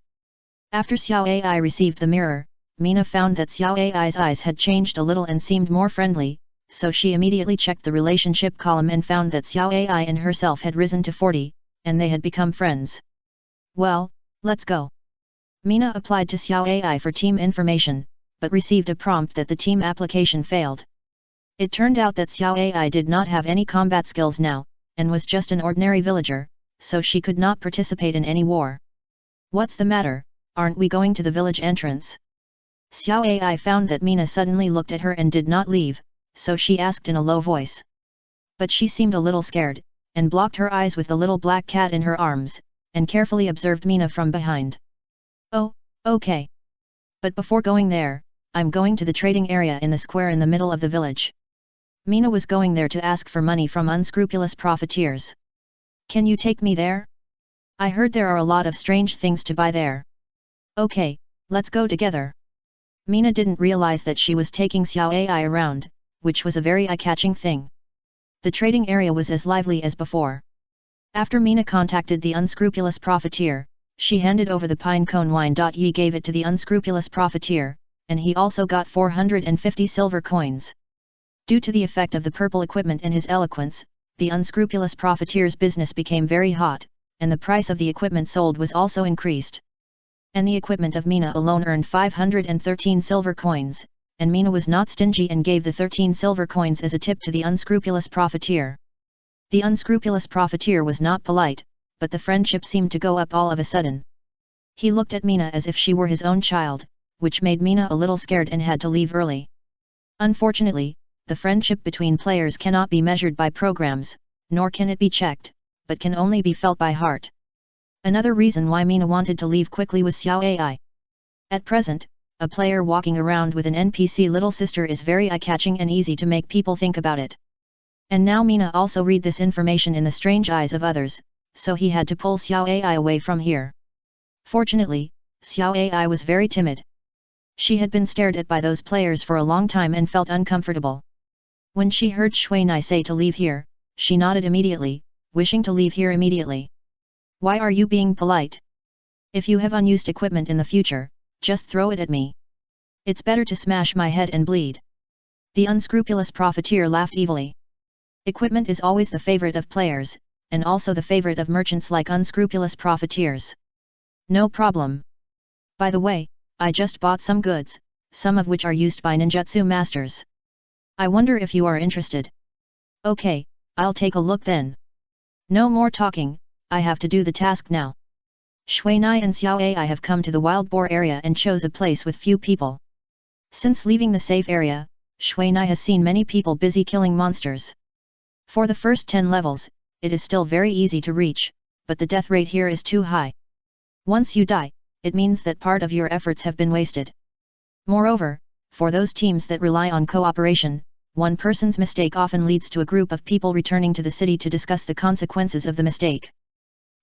After Xiao Ai received the mirror, Mina found that Xiao Ai's eyes had changed a little and seemed more friendly, so she immediately checked the relationship column and found that Xiao Ai and herself had risen to 40, and they had become friends. Well, let's go. Mina applied to Xiao Ai for team information, but received a prompt that the team application failed. It turned out that Xiao Ai did not have any combat skills now, and was just an ordinary villager, so she could not participate in any war. What's the matter, aren't we going to the village entrance? Xiao Ai found that Mina suddenly looked at her and did not leave, so she asked in a low voice. But she seemed a little scared, and blocked her eyes with the little black cat in her arms, and carefully observed Mina from behind. Oh, okay. But before going there, I'm going to the trading area in the square in the middle of the village. Mina was going there to ask for money from unscrupulous profiteers. Can you take me there? I heard there are a lot of strange things to buy there. Okay, let's go together. Mina didn't realize that she was taking Xiao Ai around, which was a very eye-catching thing. The trading area was as lively as before. After Mina contacted the unscrupulous profiteer, she handed over the pine cone wine. Ye gave it to the unscrupulous profiteer, and he also got 450 silver coins. Due to the effect of the purple equipment and his eloquence, the unscrupulous profiteer's business became very hot, and the price of the equipment sold was also increased. And the equipment of Mina alone earned 513 silver coins, and Mina was not stingy and gave the 13 silver coins as a tip to the unscrupulous profiteer. The unscrupulous profiteer was not polite, but the friendship seemed to go up all of a sudden. He looked at Mina as if she were his own child, which made Mina a little scared and had to leave early. Unfortunately, the friendship between players cannot be measured by programs, nor can it be checked, but can only be felt by heart. Another reason why Mina wanted to leave quickly was Xiao Ai. At present, a player walking around with an NPC little sister is very eye-catching and easy to make people think about it. And now Mina also read this information in the strange eyes of others, so he had to pull Xiao Ai away from here. Fortunately, Xiao Ai was very timid. She had been stared at by those players for a long time and felt uncomfortable. When she heard Shui Nai say to leave here, she nodded immediately, wishing to leave here immediately. Why are you being polite? If you have unused equipment in the future, just throw it at me. It's better to smash my head and bleed. The unscrupulous profiteer laughed evilly. Equipment is always the favorite of players, and also the favorite of merchants like unscrupulous profiteers. No problem. By the way, I just bought some goods, some of which are used by ninjutsu masters. I wonder if you are interested. Okay, I'll take a look then. No more talking, I have to do the task now. Shui Nai and Xiao Ai have come to the wild boar area and chose a place with few people. Since leaving the safe area, Shui Nai has seen many people busy killing monsters. For the first 10 levels, it is still very easy to reach, but the death rate here is too high. Once you die, it means that part of your efforts have been wasted. Moreover, for those teams that rely on cooperation, one person's mistake often leads to a group of people returning to the city to discuss the consequences of the mistake.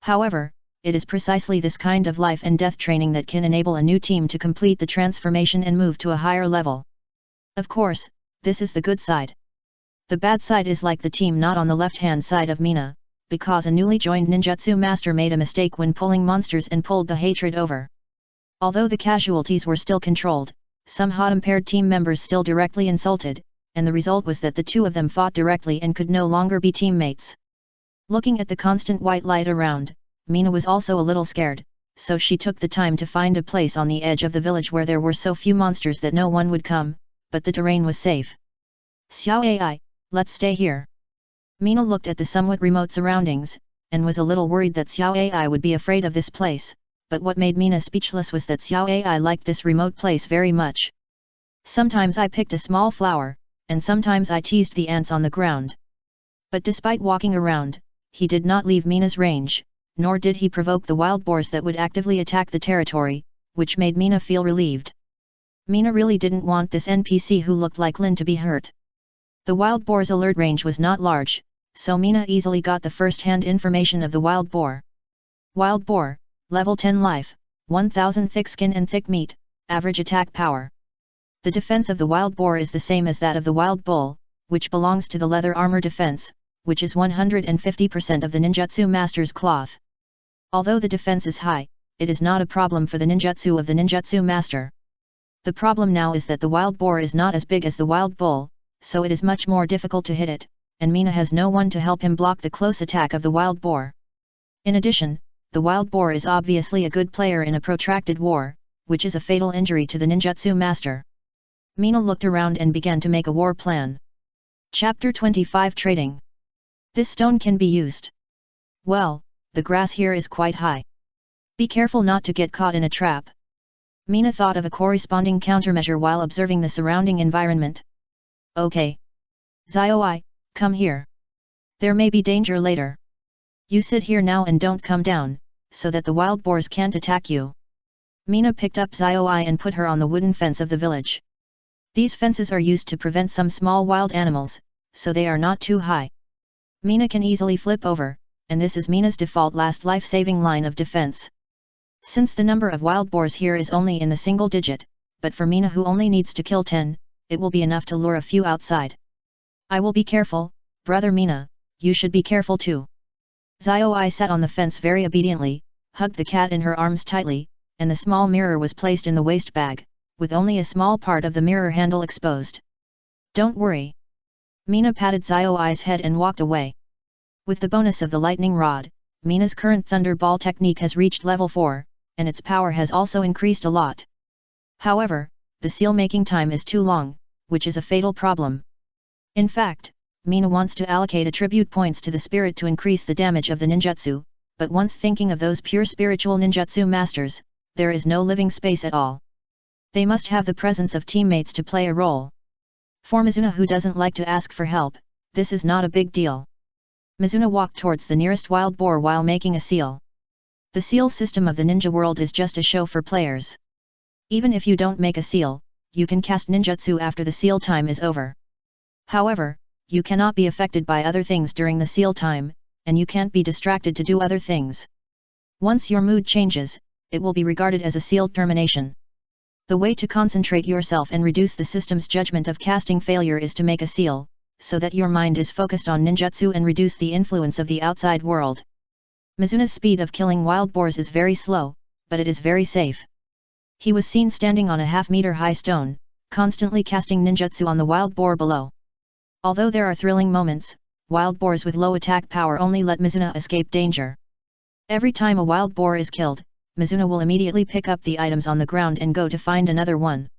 However, it is precisely this kind of life and death training that can enable a new team to complete the transformation and move to a higher level. Of course, this is the good side. The bad side is like the team not on the left-hand side of Mina, because a newly joined ninjutsu master made a mistake when pulling monsters and pulled the hatred over. Although the casualties were still controlled, some hot-impaired team members still directly insulted, and the result was that the two of them fought directly and could no longer be teammates. Looking at the constant white light around, Mina was also a little scared, so she took the time to find a place on the edge of the village where there were so few monsters that no one would come, but the terrain was safe. Xiao Ai, let's stay here. Mina looked at the somewhat remote surroundings, and was a little worried that Xiao Ai would be afraid of this place, but what made Mina speechless was that Xiao Ai liked this remote place very much. Sometimes I picked a small flower, and sometimes I teased the ants on the ground. But despite walking around, he did not leave Mina's range, nor did he provoke the wild boars that would actively attack the territory, which made Mina feel relieved. Mina really didn't want this NPC who looked like Lin to be hurt. The wild boar's alert range was not large, so Mina easily got the first-hand information of the wild boar. Wild boar, level 10 life, 1000 thick skin and thick meat, average attack power. The defense of the wild boar is the same as that of the wild bull, which belongs to the leather armor defense, which is 150% of the ninjutsu master's cloth. Although the defense is high, it is not a problem for the ninjutsu of the ninjutsu master. The problem now is that the wild boar is not as big as the wild bull, so it is much more difficult to hit it, and Mina has no one to help him block the close attack of the wild boar. In addition, the wild boar is obviously a good player in a protracted war, which is a fatal injury to the ninjutsu master. Mina looked around and began to make a war plan. Chapter 25 Trading. This stone can be used. Well, the grass here is quite high. Be careful not to get caught in a trap. Mina thought of a corresponding countermeasure while observing the surrounding environment. Okay. Xiaoi, come here. There may be danger later. You sit here now and don't come down, so that the wild boars can't attack you. Mina picked up Xiaoi and put her on the wooden fence of the village. These fences are used to prevent some small wild animals, so they are not too high. Mina can easily flip over, and this is Mina's default last life-saving line of defense. Since the number of wild boars here is only in the single digit, but for Mina who only needs to kill 10, it will be enough to lure a few outside. I will be careful, brother Mina, you should be careful too. Xiaoi sat on the fence very obediently, hugged the cat in her arms tightly, and the small mirror was placed in the waist bag, with only a small part of the mirror handle exposed. Don't worry. Mina patted Xiaoi's head and walked away. With the bonus of the lightning rod, Mina's current thunderball technique has reached level 4, and its power has also increased a lot. However, the seal making time is too long, which is a fatal problem. In fact, Mina wants to allocate attribute points to the spirit to increase the damage of the ninjutsu, but once thinking of those pure spiritual ninjutsu masters, there is no living space at all. They must have the presence of teammates to play a role. For Mizuna, who doesn't like to ask for help, this is not a big deal. Mizuna walked towards the nearest wild boar while making a seal. The seal system of the ninja world is just a show for players. Even if you don't make a seal, you can cast ninjutsu after the seal time is over. However, you cannot be affected by other things during the seal time, and you can't be distracted to do other things. Once your mood changes, it will be regarded as a seal termination. The way to concentrate yourself and reduce the system's judgment of casting failure is to make a seal, so that your mind is focused on ninjutsu and reduce the influence of the outside world. Mizuna's speed of killing wild boars is very slow, but it is very safe. He was seen standing on a half-meter high stone, constantly casting ninjutsu on the wild boar below. Although there are thrilling moments, wild boars with low attack power only let Mizuna escape danger. Every time a wild boar is killed, Mizuna will immediately pick up the items on the ground and go to find another one.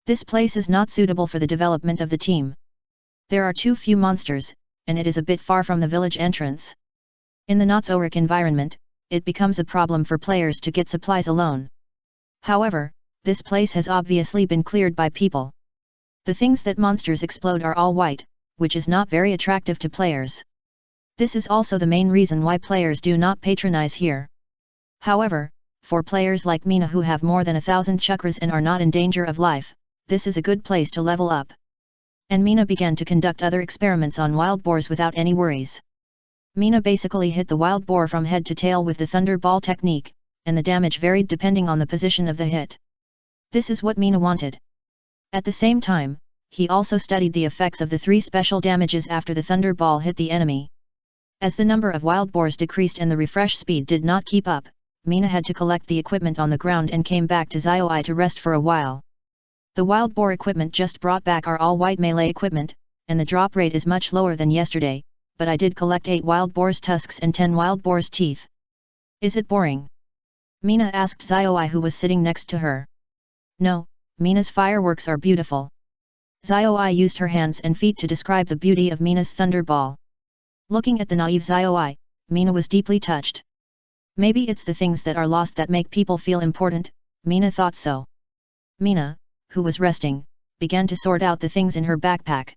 This place is not suitable for the development of the team. There are too few monsters, and it is a bit far from the village entrance. In the not-so-rich environment, it becomes a problem for players to get supplies alone. However, this place has obviously been cleared by people. The things that monsters explode are all white, which is not very attractive to players. This is also the main reason why players do not patronize here. However, for players like Mina who have more than 1,000 chakras and are not in danger of life, this is a good place to level up. And Mina began to conduct other experiments on wild boars without any worries. Mina basically hit the wild boar from head to tail with the thunderball technique, and the damage varied depending on the position of the hit. This is what Mina wanted. At the same time, he also studied the effects of the 3 special damages after the thunderball hit the enemy. As the number of wild boars decreased and the refresh speed did not keep up, Mina had to collect the equipment on the ground and came back to Xiaoi to rest for a while. The wild boar equipment just brought back are all white melee equipment, and the drop rate is much lower than yesterday, but I did collect 8 wild boar's tusks and 10 wild boar's teeth. Is it boring? Mina asked Xiaoi, who was sitting next to her. No, Mina's fireworks are beautiful. Xiaoi used her hands and feet to describe the beauty of Mina's thunderball. Looking at the naive Xiaoi, Mina was deeply touched. Maybe it's the things that are lost that make people feel important, Mina thought so. Mina, who was resting, began to sort out the things in her backpack.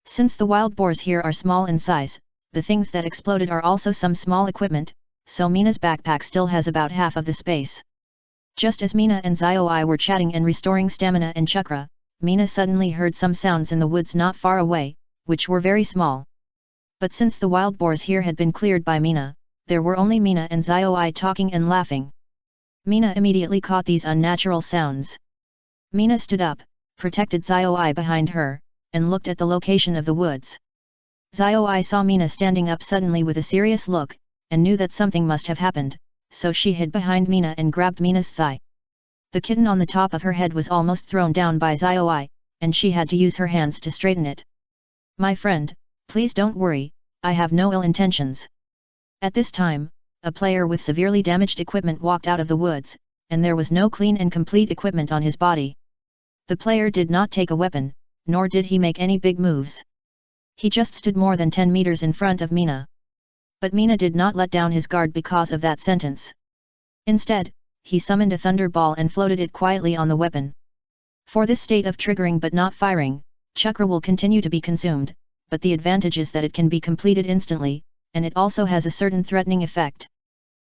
Since the wild boars here are small in size, the things that exploded are also some small equipment, so Mina's backpack still has about half of the space. Just as Mina and Xiaoi were chatting and restoring stamina and chakra, Mina suddenly heard some sounds in the woods not far away, which were very small. But since the wild boars here had been cleared by Mina, there were only Mina and Xiaoi talking and laughing. Mina immediately caught these unnatural sounds. Mina stood up, protected Xiaoi behind her, and looked at the location of the woods. Xiaoi saw Mina standing up suddenly with a serious look, and knew that something must have happened, so she hid behind Mina and grabbed Mina's thigh. The kitten on the top of her head was almost thrown down by Xiaoi, and she had to use her hands to straighten it. "My friend, please don't worry, I have no ill intentions." At this time, a player with severely damaged equipment walked out of the woods, and there was no clean and complete equipment on his body. The player did not take a weapon, nor did he make any big moves. He just stood more than 10 meters in front of Mina. But Mina did not let down his guard because of that sentence. Instead, he summoned a thunder ball and floated it quietly on the weapon. For this state of triggering but not firing, chakra will continue to be consumed, but the advantage is that it can be completed instantly, and it also has a certain threatening effect.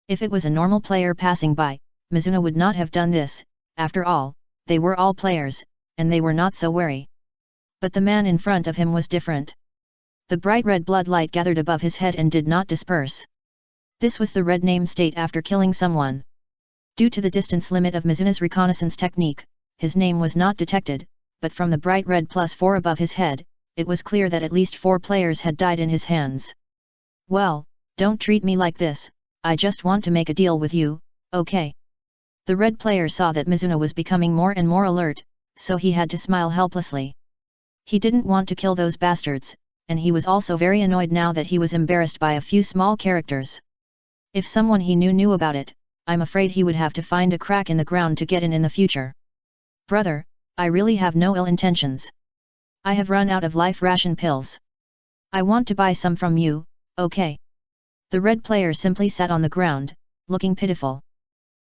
If it was a normal player passing by, Mizuna would not have done this. After all, they were all players, and they were not so wary. But the man in front of him was different. The bright red blood light gathered above his head and did not disperse. This was the red name state after killing someone. Due to the distance limit of Mizuna's reconnaissance technique, his name was not detected, but from the bright red +4 above his head, it was clear that at least 4 players had died in his hands. "Well, don't treat me like this, I just want to make a deal with you, okay?" The red player saw that Mizuna was becoming more and more alert, so he had to smile helplessly. He didn't want to kill those bastards, and he was also very annoyed now that he was embarrassed by a few small characters. If someone he knew about it, I'm afraid he would have to find a crack in the ground to get in the future. "Brother, I really have no ill intentions. I have run out of life ration pills. I want to buy some from you, okay?" The red player simply sat on the ground, looking pitiful.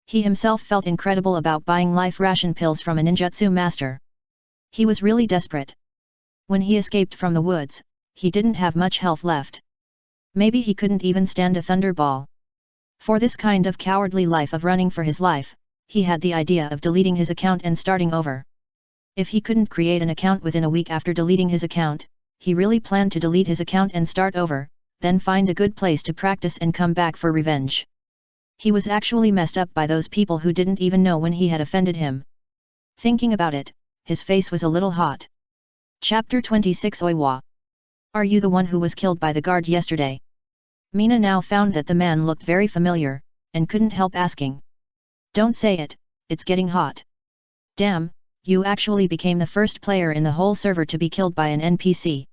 He himself felt incredible about buying life ration pills from a ninjutsu master. He was really desperate. When he escaped from the woods, he didn't have much health left. Maybe he couldn't even stand a thunderball. For this kind of cowardly life of running for his life, he had the idea of deleting his account and starting over. If he couldn't create an account within a week after deleting his account, he really planned to delete his account and start over, then find a good place to practice and come back for revenge. He was actually messed up by those people who didn't even know when he had offended him. Thinking about it, his face was a little hot. Chapter 26 Oiwa. "Are you the one who was killed by the guard yesterday?" Mina now found that the man looked very familiar, and couldn't help asking. "Don't say it, it's getting hot. Damn, you actually became the first player in the whole server to be killed by an NPC."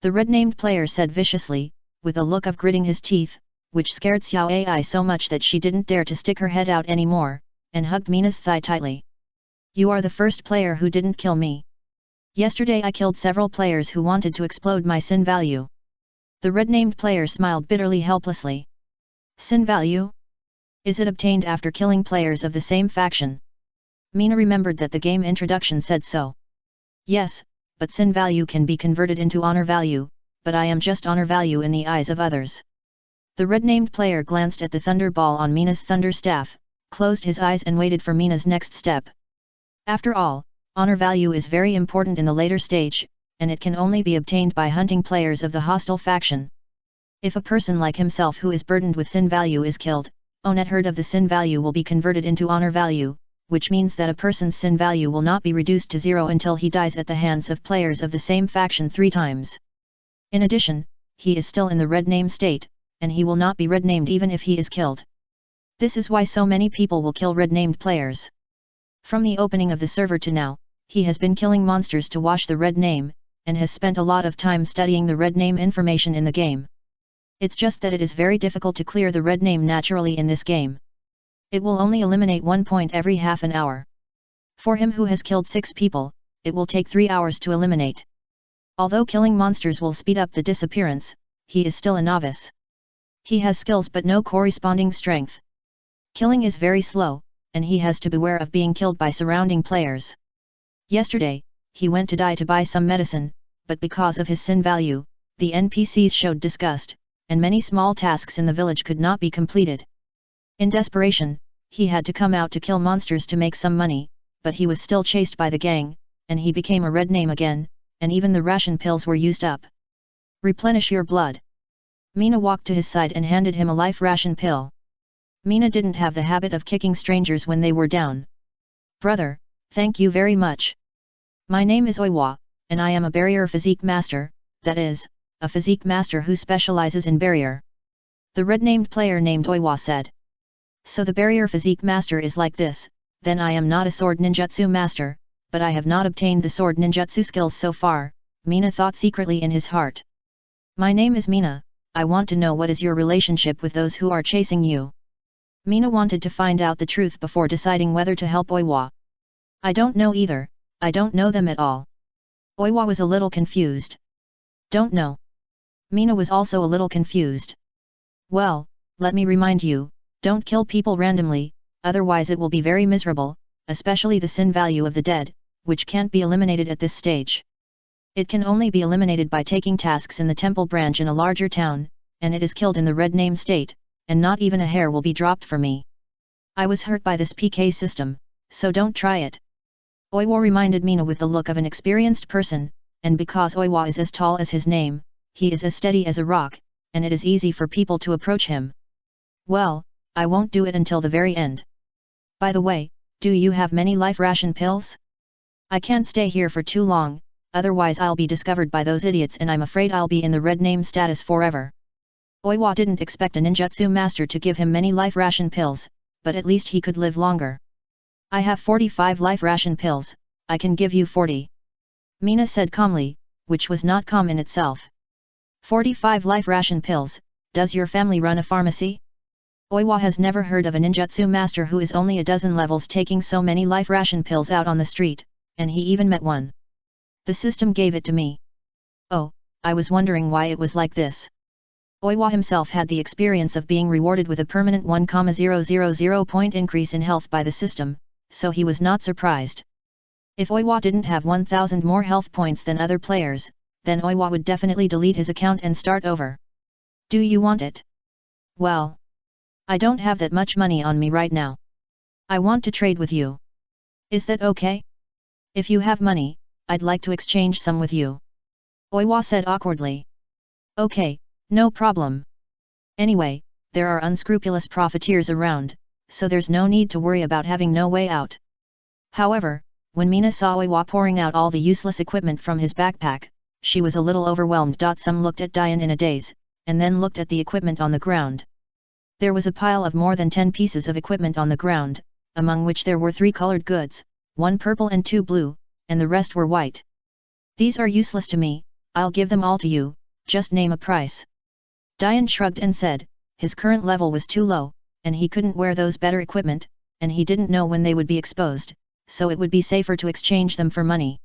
The red-named player said viciously, with a look of gritting his teeth, which scared Xiao Ai so much that she didn't dare to stick her head out anymore, and hugged Mina's thigh tightly. "You are the first player who didn't kill me. Yesterday I killed several players who wanted to explode my sin value." The red-named player smiled bitterly helplessly. "Sin value? Is it obtained after killing players of the same faction?" Mina remembered that the game introduction said so. "Yes, but sin value can be converted into honor value, but I am just honor value in the eyes of others." The red-named player glanced at the thunder ball on Mina's thunder staff, closed his eyes and waited for Mina's next step. After all, honor value is very important in the later stage, and it can only be obtained by hunting players of the hostile faction. If a person like himself who is burdened with sin value is killed, a net herd of the sin value will be converted into honor value, which means that a person's sin value will not be reduced to 0 until he dies at the hands of players of the same faction 3 times. In addition, he is still in the red name state, and he will not be red named even if he is killed. This is why so many people will kill red named players. From the opening of the server to now, he has been killing monsters to wash the red name, and has spent a lot of time studying the red name information in the game. It's just that it is very difficult to clear the red name naturally in this game. It will only eliminate 1 point every half an hour. For him who has killed 6 people, it will take 3 hours to eliminate. Although killing monsters will speed up the disappearance, he is still a novice. He has skills but no corresponding strength. Killing is very slow, and he has to beware of being killed by surrounding players. Yesterday, he went to die to buy some medicine, but because of his sin value, the NPCs showed disgust, and many small tasks in the village could not be completed. In desperation, He had to come out to kill monsters to make some money, but he was still chased by the gang, and he became a red name again, and even the ration pills were used up. Replenish your blood. Mina walked to his side and handed him a life ration pill. Mina didn't have the habit of kicking strangers when they were down. Brother, thank you very much. My name is Oiwa, and I am a barrier physique master, that is, a physique master who specializes in barrier. The red-named player named Oiwa said. So the barrier physique master is like this, then I am not a sword ninjutsu master, but I have not obtained the sword ninjutsu skills so far, Mina thought secretly in his heart. My name is Mina, I want to know what is your relationship with those who are chasing you. Mina wanted to find out the truth before deciding whether to help Oiwa. I don't know either, I don't know them at all. Oiwa was a little confused. Don't know. Mina was also a little confused. Well, let me remind you, don't kill people randomly, otherwise it will be very miserable, especially the sin value of the dead, which can't be eliminated at this stage. It can only be eliminated by taking tasks in the temple branch in a larger town, and it is killed in the red name state, and not even a hair will be dropped for me. I was hurt by this PK system, so don't try it. Oiwa reminded Mina with the look of an experienced person, and because Oiwa is as tall as his name, he is as steady as a rock, and it is easy for people to approach him. Well, I won't do it until the very end. By the way, do you have many life ration pills? I can't stay here for too long, otherwise I'll be discovered by those idiots and I'm afraid I'll be in the red name status forever. Oiwa didn't expect a ninjutsu master to give him many life ration pills, but at least he could live longer. I have 45 life ration pills, I can give you 40. Mina said calmly, which was not calm in itself. 45 life ration pills, does your family run a pharmacy? Oiwa has never heard of a ninjutsu master who is only a dozen levels taking so many life ration pills out on the street, and he even met one. The system gave it to me. Oh, I was wondering why it was like this. Oiwa himself had the experience of being rewarded with a permanent 1,000 point increase in health by the system, so he was not surprised. If Oiwa didn't have 1,000 more health points than other players, then Oiwa would definitely delete his account and start over. Do you want it? Well, I don't have that much money on me right now. I want to trade with you. Is that okay? If you have money, I'd like to exchange some with you. Oiwa said awkwardly. Okay, no problem. Anyway, there are unscrupulous profiteers around, so there's no need to worry about having no way out. However, when Mina saw Oiwa pouring out all the useless equipment from his backpack, she was a little overwhelmed. Some looked at Diane in a daze, and then looked at the equipment on the ground. There was a pile of more than 10 pieces of equipment on the ground, among which there were 3 colored goods, 1 purple and 2 blue, and the rest were white. These are useless to me, I'll give them all to you, just name a price. Diane shrugged and said, his current level was too low, and he couldn't wear those better equipment, and he didn't know when they would be exposed, so it would be safer to exchange them for money.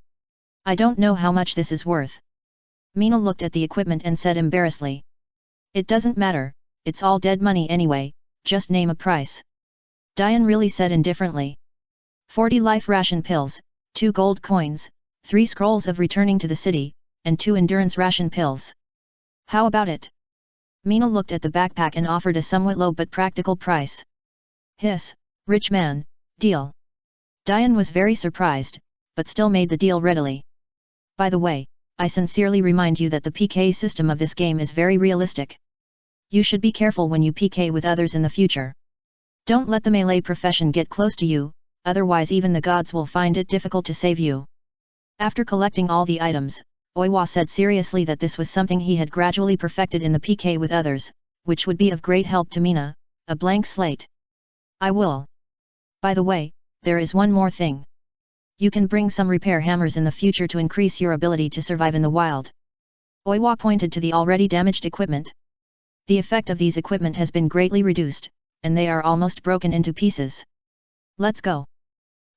I don't know how much this is worth. Mina looked at the equipment and said embarrassedly. It doesn't matter, it's all dead money anyway, just name a price. Diane really said indifferently. 40 life ration pills, 2 gold coins, 3 scrolls of returning to the city, and 2 endurance ration pills. How about it? Mina looked at the backpack and offered a somewhat low but practical price. Hiss, rich man, deal. Diane was very surprised, but still made the deal readily. By the way, I sincerely remind you that the PK system of this game is very realistic. You should be careful when you PK with others in the future. Don't let the melee profession get close to you, otherwise even the gods will find it difficult to save you. After collecting all the items, Oiwa said seriously that this was something he had gradually perfected in the PK with others, which would be of great help to Mina, a blank slate. I will. By the way, there is one more thing. You can bring some repair hammers in the future to increase your ability to survive in the wild. Oiwa pointed to the already damaged equipment. The effect of these equipment has been greatly reduced, and they are almost broken into pieces. Let's go.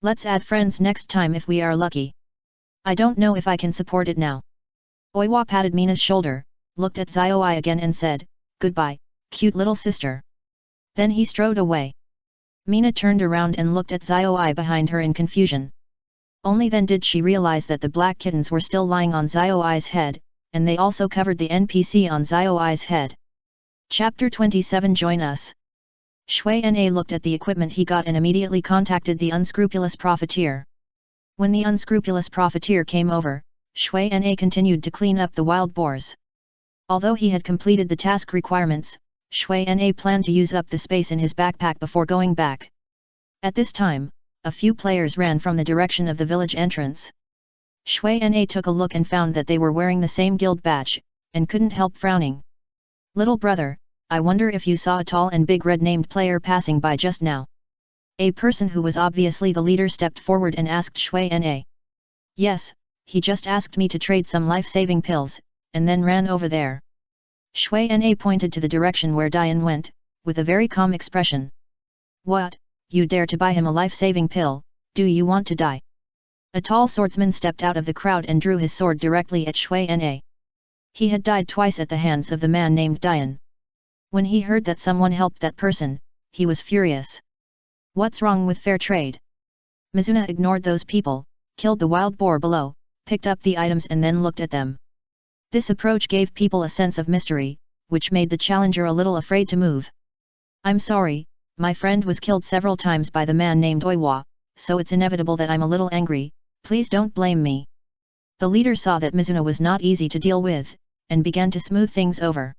Let's add friends next time if we are lucky. I don't know if I can support it now. Oiwa patted Mina's shoulder, looked at Xiaoai again and said, goodbye, cute little sister. Then he strode away. Mina turned around and looked at Xiaoai behind her in confusion. Only then did she realize that the black kittens were still lying on Xiaoai's head, and they also covered the NPC on Xiaoai's head. Chapter 27 Join us. Shui Na looked at the equipment he got and immediately contacted the unscrupulous profiteer. When the unscrupulous profiteer came over, Shui Na continued to clean up the wild boars. Although he had completed the task requirements, Shui Na planned to use up the space in his backpack before going back. At this time, a few players ran from the direction of the village entrance. Shui Na took a look and found that they were wearing the same guild badge, and couldn't help frowning. "Little brother, I wonder if you saw a tall and big red-named player passing by just now?" A person who was obviously the leader stepped forward and asked Shui Na. "Yes, he just asked me to trade some life-saving pills, and then ran over there." Shui Na pointed to the direction where Dian went, with a very calm expression. "What, you dare to buy him a life-saving pill, do you want to die?" A tall swordsman stepped out of the crowd and drew his sword directly at Shui Na. He had died twice at the hands of the man named Dian. When he heard that someone helped that person, he was furious. What's wrong with fair trade? Mizuna ignored those people, killed the wild boar below, picked up the items and then looked at them. This approach gave people a sense of mystery, which made the challenger a little afraid to move. "I'm sorry, my friend was killed several times by the man named Oiwa, so it's inevitable that I'm a little angry, please don't blame me." The leader saw that Mizuna was not easy to deal with, and began to smooth things over.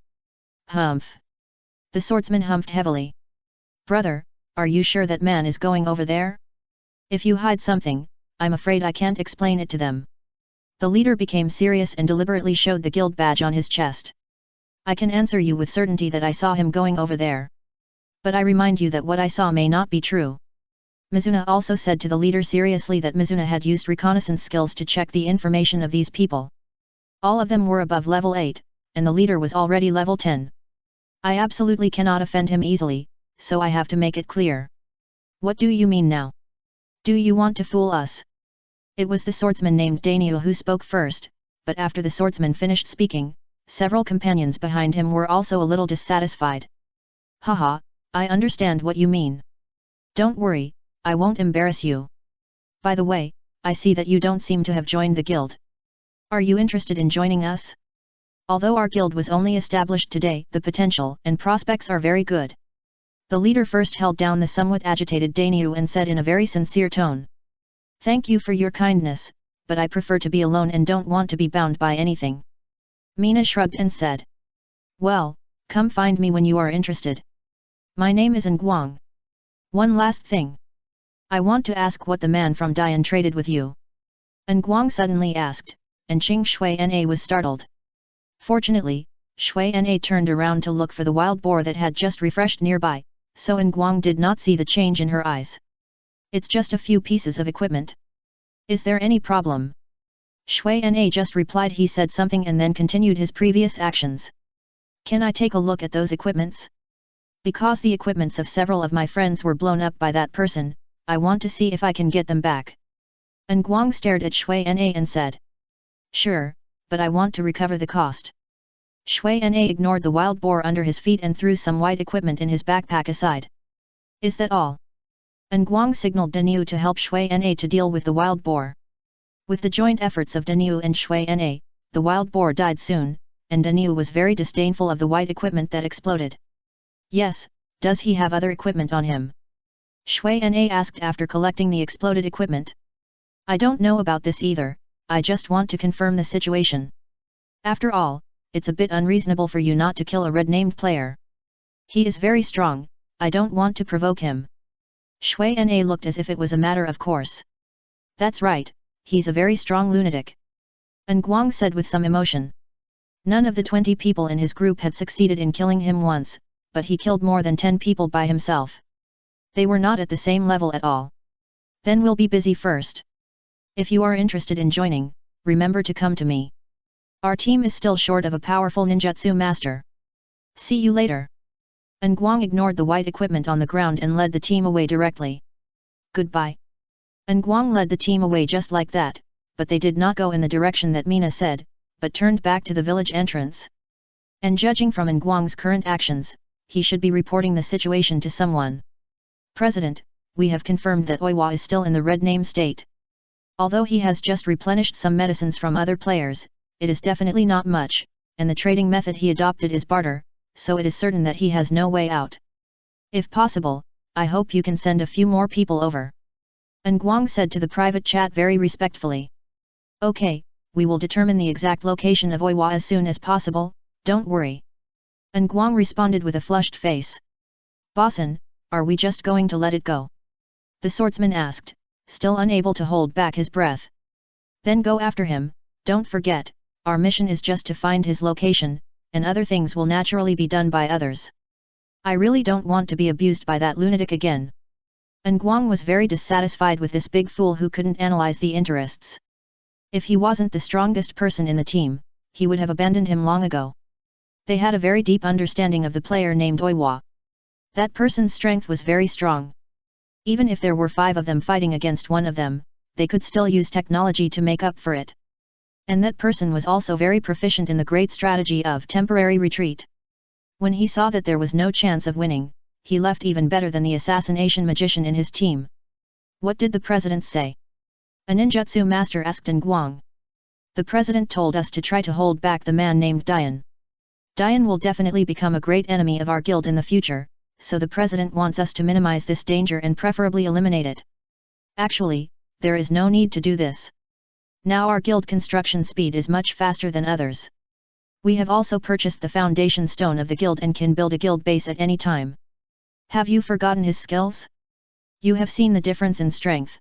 "Humph." The swordsman humphed heavily. "Brother, are you sure that man is going over there? If you hide something, I'm afraid I can't explain it to them." The leader became serious and deliberately showed the guild badge on his chest. "I can answer you with certainty that I saw him going over there. But I remind you that what I saw may not be true." Mizuna also said to the leader seriously that Mizuna had used reconnaissance skills to check the information of these people. All of them were above level 8, and the leader was already level 10. "I absolutely cannot offend him easily, so I have to make it clear." "What do you mean now? Do you want to fool us?" It was the swordsman named Daniel who spoke first, but after the swordsman finished speaking, several companions behind him were also a little dissatisfied. "Haha, I understand what you mean. Don't worry, I won't embarrass you. By the way, I see that you don't seem to have joined the guild. Are you interested in joining us? Although our guild was only established today, the potential and prospects are very good." The leader first held down the somewhat agitated Dainyu and said in a very sincere tone. "Thank you for your kindness, but I prefer to be alone and don't want to be bound by anything." Mina shrugged and said. "Well, come find me when you are interested. My name is Nguang. One last thing. I want to ask what the man from Dian traded with you." Nguang suddenly asked, and Qing Shui Na was startled. Fortunately, Shui Na turned around to look for the wild boar that had just refreshed nearby, so Nguang did not see the change in her eyes. "It's just a few pieces of equipment. Is there any problem?" Shui Na just replied. He said something and then continued his previous actions. "Can I take a look at those equipments? Because the equipments of several of my friends were blown up by that person, I want to see if I can get them back." Nguang stared at Shui Na and said. "Sure, but I want to recover the cost." Shui Na ignored the wild boar under his feet and threw some white equipment in his backpack aside. "Is that all?" Nguang signaled Daniu to help Shui Na to deal with the wild boar. With the joint efforts of Daniu and Shui Na, the wild boar died soon, and Daniu was very disdainful of the white equipment that exploded. "Yes, does he have other equipment on him?" Shui Na asked after collecting the exploded equipment. "I don't know about this either, I just want to confirm the situation. After all, it's a bit unreasonable for you not to kill a red-named player. He is very strong, I don't want to provoke him." Shui Na looked as if it was a matter of course. "That's right, he's a very strong lunatic," Nguang said with some emotion. None of the 20 people in his group had succeeded in killing him once, but he killed more than 10 people by himself. They were not at the same level at all. "Then we'll be busy first. If you are interested in joining, remember to come to me. Our team is still short of a powerful ninjutsu master. See you later." Nguang ignored the white equipment on the ground and led the team away directly. "Goodbye." Nguang led the team away just like that, but they did not go in the direction that Mina said, but turned back to the village entrance. And judging from Nguang's current actions, he should be reporting the situation to someone. "President, we have confirmed that Oiwa is still in the red name state. Although he has just replenished some medicines from other players, it is definitely not much, and the trading method he adopted is barter, so it is certain that he has no way out." If possible, I hope you can send a few more people over. Nguang said to the private chat very respectfully. Okay, we will determine the exact location of Oiwa as soon as possible, don't worry. Nguang responded with a flushed face. Bossan, are we just going to let it go? The swordsman asked, still unable to hold back his breath. Then go after him, don't forget, our mission is just to find his location, and other things will naturally be done by others. I really don't want to be abused by that lunatic again. Nguang was very dissatisfied with this big fool who couldn't analyze the interests. If he wasn't the strongest person in the team, he would have abandoned him long ago. They had a very deep understanding of the player named Oiwa. That person's strength was very strong. Even if there were 5 of them fighting against one of them, they could still use technology to make up for it. And that person was also very proficient in the great strategy of temporary retreat. When he saw that there was no chance of winning, he left even better than the assassination magician in his team. What did the president say? A ninjutsu master asked Nguang. The president told us to try to hold back the man named Dian. Dian will definitely become a great enemy of our guild in the future, so the president wants us to minimize this danger and preferably eliminate it. Actually, there is no need to do this. Now our guild construction speed is much faster than others. We have also purchased the foundation stone of the guild and can build a guild base at any time. Have you forgotten his skills? You have seen the difference in strength.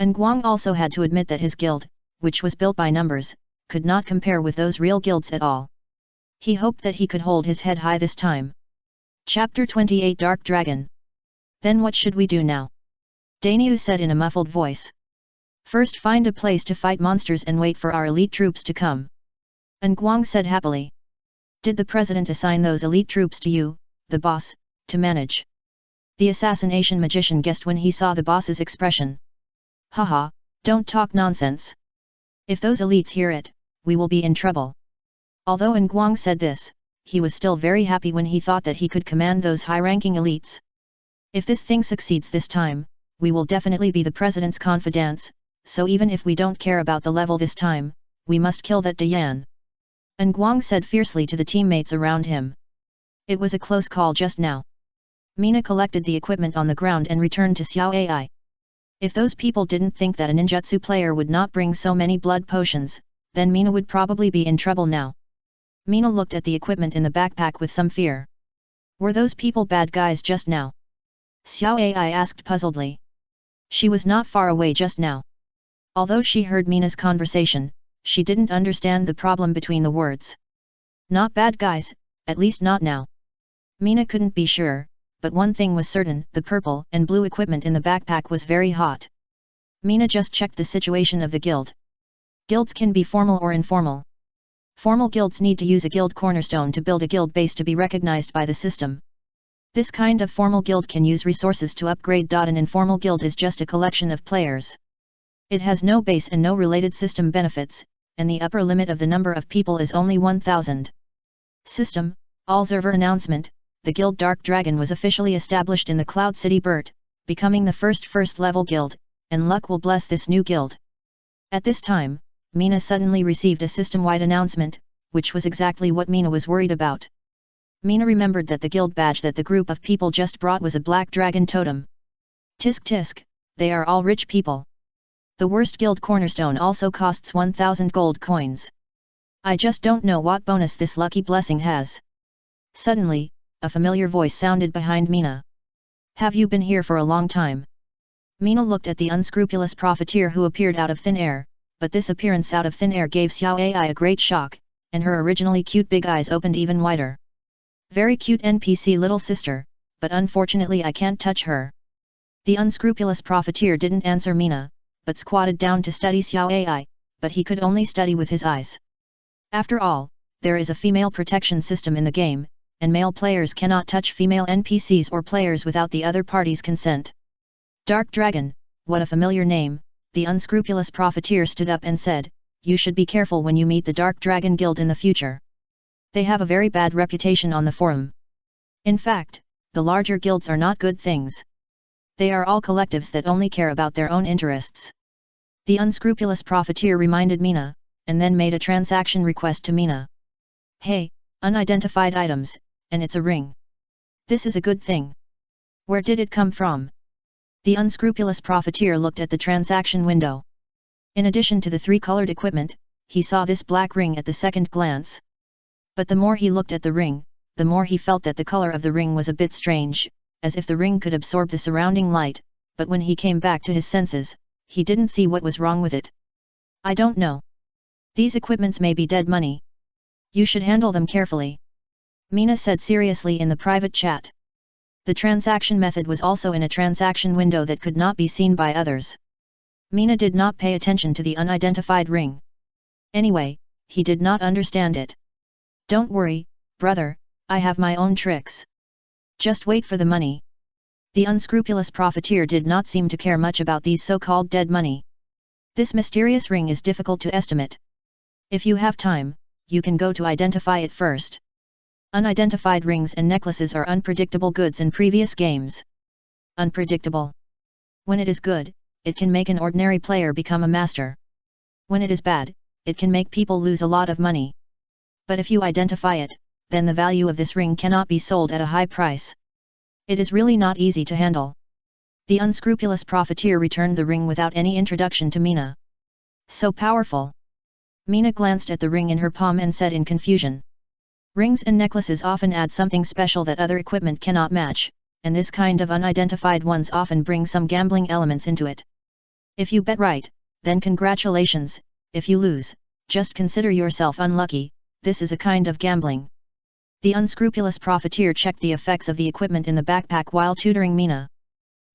Nguang also had to admit that his guild, which was built by numbers, could not compare with those real guilds at all. He hoped that he could hold his head high this time. Chapter 28 Dark Dragon. Then what should we do now? Dainyu said in a muffled voice. First find a place to fight monsters and wait for our elite troops to come. Nguang said happily. Did the president assign those elite troops to you, the boss, to manage? The assassination magician guessed when he saw the boss's expression. Haha, don't talk nonsense. If those elites hear it, we will be in trouble. Although Nguang said this, he was still very happy when he thought that he could command those high-ranking elites. If this thing succeeds this time, we will definitely be the president's confidants, so even if we don't care about the level this time, we must kill that Dian. Nguang said fiercely to the teammates around him. It was a close call just now. Mina collected the equipment on the ground and returned to Xiao Ai. If those people didn't think that a ninjutsu player would not bring so many blood potions, then Mina would probably be in trouble now. Mina looked at the equipment in the backpack with some fear. Were those people bad guys just now? Xiao Ai asked puzzledly. She was not far away just now. Although she heard Mina's conversation, she didn't understand the problem between the words. Not bad guys, at least not now. Mina couldn't be sure, but one thing was certain, the purple and blue equipment in the backpack was very hot. Mina just checked the situation of the guild. Guilds can be formal or informal. Formal guilds need to use a guild cornerstone to build a guild base to be recognized by the system. This kind of formal guild can use resources to upgrade. An informal guild is just a collection of players. It has no base and no related system benefits, and the upper limit of the number of people is only 1000. System, All-Server announcement, the guild Dark Dragon was officially established in the Cloud City Burt, becoming the first level guild, and luck will bless this new guild. At this time, Mina suddenly received a system-wide announcement, which was exactly what Mina was worried about. Mina remembered that the guild badge that the group of people just brought was a black dragon totem. Tisk tisk, they are all rich people. The worst guild cornerstone also costs 1000 gold coins. I just don't know what bonus this lucky blessing has. Suddenly, a familiar voice sounded behind Mina. Have you been here for a long time? Mina looked at the unscrupulous profiteer who appeared out of thin air, but this appearance out of thin air gave Xiao Ai a great shock, and her originally cute big eyes opened even wider. Very cute NPC little sister, but unfortunately I can't touch her. The unscrupulous profiteer didn't answer Mina, but squatted down to study Xiao Ai, but he could only study with his eyes. After all, there is a female protection system in the game, and male players cannot touch female NPCs or players without the other party's consent. Dark Dragon, what a familiar name, the unscrupulous profiteer stood up and said, you should be careful when you meet the Dark Dragon Guild in the future. They have a very bad reputation on the forum. In fact, the larger guilds are not good things. They are all collectives that only care about their own interests. The unscrupulous profiteer reminded Mina, and then made a transaction request to Mina. Hey, unidentified items, and it's a ring. This is a good thing. Where did it come from? The unscrupulous profiteer looked at the transaction window. In addition to the three-colored equipment, he saw this black ring at the second glance. But the more he looked at the ring, the more he felt that the color of the ring was a bit strange, as if the ring could absorb the surrounding light, but when he came back to his senses, he didn't see what was wrong with it. I don't know. These equipments may be dead money. You should handle them carefully. Mina said seriously in the private chat. The transaction method was also in a transaction window that could not be seen by others. Mina did not pay attention to the unidentified ring. Anyway, he did not understand it. Don't worry, brother, I have my own tricks. Just wait for the money. The unscrupulous profiteer did not seem to care much about these so-called dead money. This mysterious ring is difficult to estimate. If you have time, you can go to identify it first. Unidentified rings and necklaces are unpredictable goods in previous games. Unpredictable. When it is good, it can make an ordinary player become a master. When it is bad, it can make people lose a lot of money. But if you identify it, then the value of this ring cannot be sold at a high price. It is really not easy to handle. The unscrupulous profiteer returned the ring without any introduction to Mina. So powerful. Mina glanced at the ring in her palm and said in confusion. Rings and necklaces often add something special that other equipment cannot match, and this kind of unidentified ones often bring some gambling elements into it. If you bet right, then congratulations, if you lose, just consider yourself unlucky, this is a kind of gambling. The unscrupulous profiteer checked the effects of the equipment in the backpack while tutoring Mina.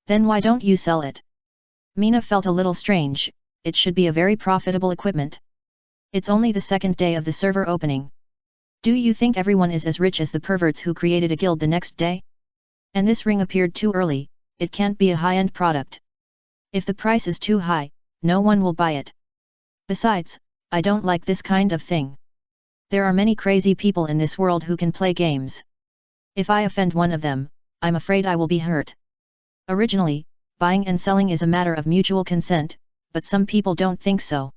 Then why don't you sell it? Mina felt a little strange, it should be a very profitable equipment. It's only the second day of the server opening. Do you think everyone is as rich as the perverts who created a guild the next day? And this ring appeared too early, it can't be a high-end product. If the price is too high, no one will buy it. Besides, I don't like this kind of thing. There are many crazy people in this world who can play games. If I offend one of them, I'm afraid I will be hurt. Originally, buying and selling is a matter of mutual consent, but some people don't think so.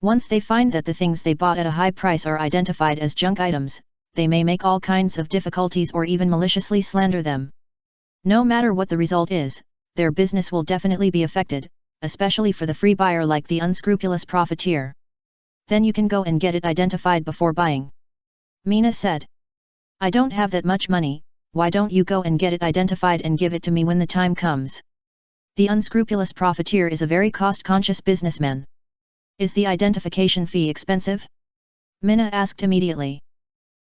Once they find that the things they bought at a high price are identified as junk items, they may make all kinds of difficulties or even maliciously slander them. No matter what the result is, their business will definitely be affected, especially for the free buyer like the unscrupulous profiteer. Then you can go and get it identified before buying. Mina said. I don't have that much money, why don't you go and get it identified and give it to me when the time comes? The unscrupulous profiteer is a very cost-conscious businessman. Is the identification fee expensive? Mina asked immediately.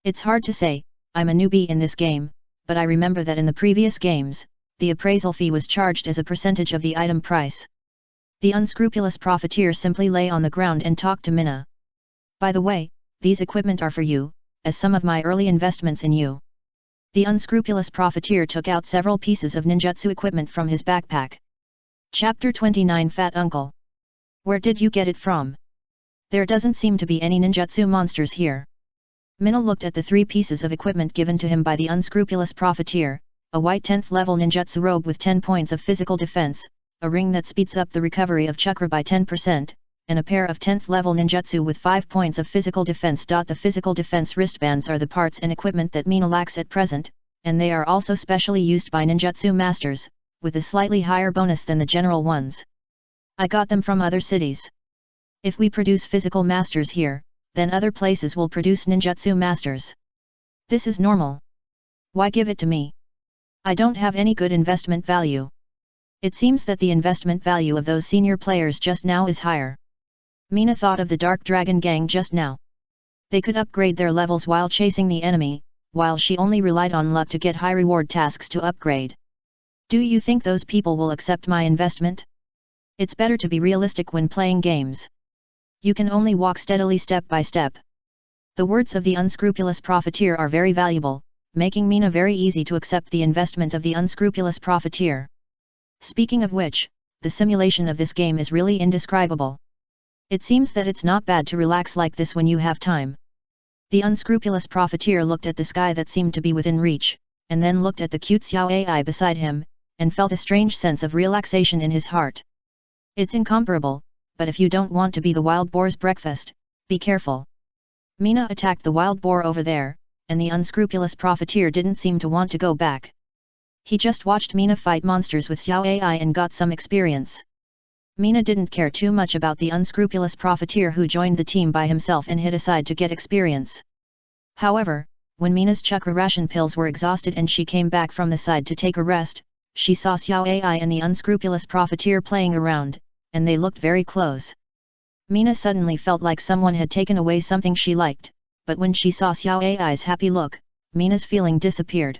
It's hard to say, I'm a newbie in this game, but I remember that in the previous games, the appraisal fee was charged as a percentage of the item price. The unscrupulous profiteer simply lay on the ground and talked to Mina. By the way, these equipment are for you, as some of my early investments in you. The unscrupulous profiteer took out several pieces of ninjutsu equipment from his backpack. Chapter 29 Fat Uncle. Where did you get it from? There doesn't seem to be any ninjutsu monsters here. Mina looked at the 3 pieces of equipment given to him by the unscrupulous profiteer, a white 10th level ninjutsu robe with 10 points of physical defense, a ring that speeds up the recovery of chakra by 10%, and a pair of 10th level ninjutsu with 5 points of physical defense. The physical defense wristbands are the parts and equipment that Mina lacks at present, and they are also specially used by ninjutsu masters, with a slightly higher bonus than the general ones. I got them from other cities. If we produce physical masters here, then other places will produce ninjutsu masters. This is normal. Why give it to me? I don't have any good investment value. It seems that the investment value of those senior players just now is higher. Mina thought of the Dark Dragon Gang just now. They could upgrade their levels while chasing the enemy, while she only relied on luck to get high reward tasks to upgrade. Do you think those people will accept my investment? It's better to be realistic when playing games. You can only walk steadily step by step. The words of the unscrupulous profiteer are very valuable, making Mina very easy to accept the investment of the unscrupulous profiteer. Speaking of which, the simulation of this game is really indescribable. It seems that it's not bad to relax like this when you have time. The unscrupulous profiteer looked at the sky that seemed to be within reach, and then looked at the cute Xiao AI beside him, and felt a strange sense of relaxation in his heart. It's incomparable, but if you don't want to be the wild boar's breakfast, be careful. Mina attacked the wild boar over there, and the unscrupulous profiteer didn't seem to want to go back. He just watched Mina fight monsters with Xiao AI and got some experience. Mina didn't care too much about the unscrupulous profiteer who joined the team by himself and hid aside to get experience. However, when Mina's chakra ration pills were exhausted and she came back from the side to take a rest, she saw Xiao AI and the unscrupulous profiteer playing around, and they looked very close. Mina suddenly felt like someone had taken away something she liked, but when she saw Xiao AI's happy look, Mina's feeling disappeared.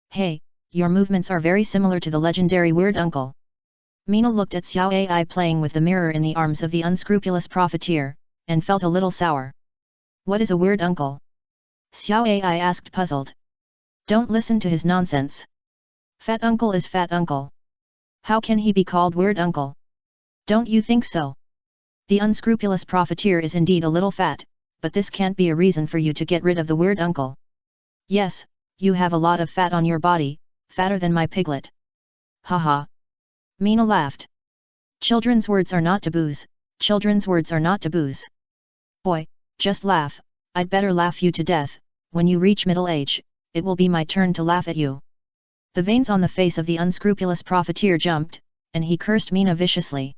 Hey, your movements are very similar to the legendary weird uncle. Mina looked at Xiao AI playing with the mirror in the arms of the unscrupulous profiteer, and felt a little sour. What is a weird uncle? Xiao AI asked puzzled. Don't listen to his nonsense. Fat uncle is fat uncle. How can he be called weird uncle? Don't you think so? The unscrupulous profiteer is indeed a little fat, but this can't be a reason for you to get rid of the weird uncle. Yes, you have a lot of fat on your body, fatter than my piglet. Haha. Mina laughed. Children's words are not taboos, children's words are not taboos. Boy, just laugh, I'd better laugh you to death. When you reach middle age, it will be my turn to laugh at you. The veins on the face of the unscrupulous profiteer jumped, and he cursed Mina viciously.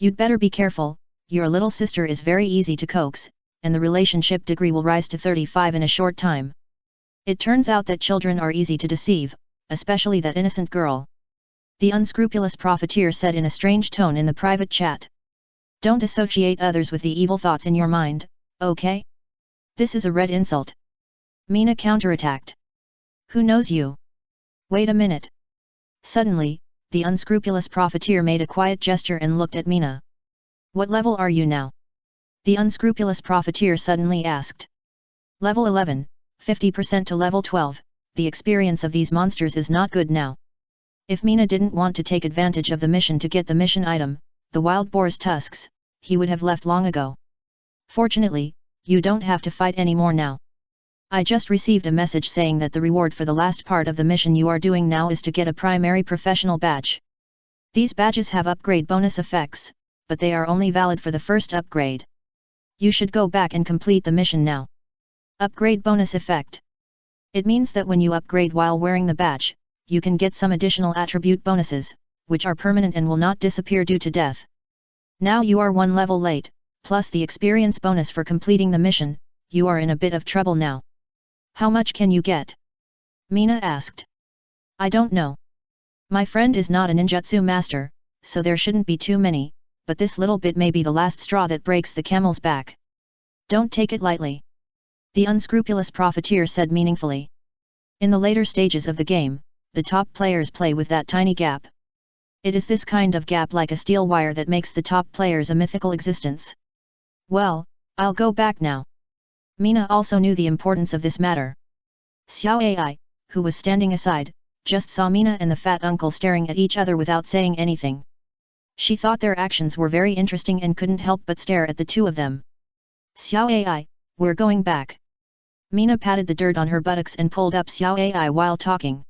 You'd better be careful, your little sister is very easy to coax, and the relationship degree will rise to 35 in a short time. It turns out that children are easy to deceive, especially that innocent girl. The unscrupulous profiteer said in a strange tone in the private chat. Don't associate others with the evil thoughts in your mind, okay? This is a red insult. Mina counterattacked. Who knows you? Wait a minute. Suddenly, the unscrupulous profiteer made a quiet gesture and looked at Mina. What level are you now? The unscrupulous profiteer suddenly asked. Level 11, 50% to level 12, the experience of these monsters is not good now. If Mina didn't want to take advantage of the mission to get the mission item, the wild boar's tusks, he would have left long ago. Fortunately, you don't have to fight anymore now. I just received a message saying that the reward for the last part of the mission you are doing now is to get a primary professional badge. These badges have upgrade bonus effects, but they are only valid for the first upgrade. You should go back and complete the mission now. Upgrade bonus effect. It means that when you upgrade while wearing the badge, you can get some additional attribute bonuses, which are permanent and will not disappear due to death. Now you are one level late, plus the experience bonus for completing the mission, you are in a bit of trouble now. How much can you get? Mina asked. I don't know. My friend is not a ninjutsu master, so there shouldn't be too many, but this little bit may be the last straw that breaks the camel's back. Don't take it lightly. The unscrupulous profiteer said meaningfully. In the later stages of the game, the top players play with that tiny gap. It is this kind of gap like a steel wire that makes the top players a mythical existence. Well, I'll go back now. Mina also knew the importance of this matter. Xiao AI, who was standing aside, just saw Mina and the fat uncle staring at each other without saying anything. She thought their actions were very interesting and couldn't help but stare at the two of them. Xiao AI, we're going back. Mina patted the dirt on her buttocks and pulled up Xiao AI while talking.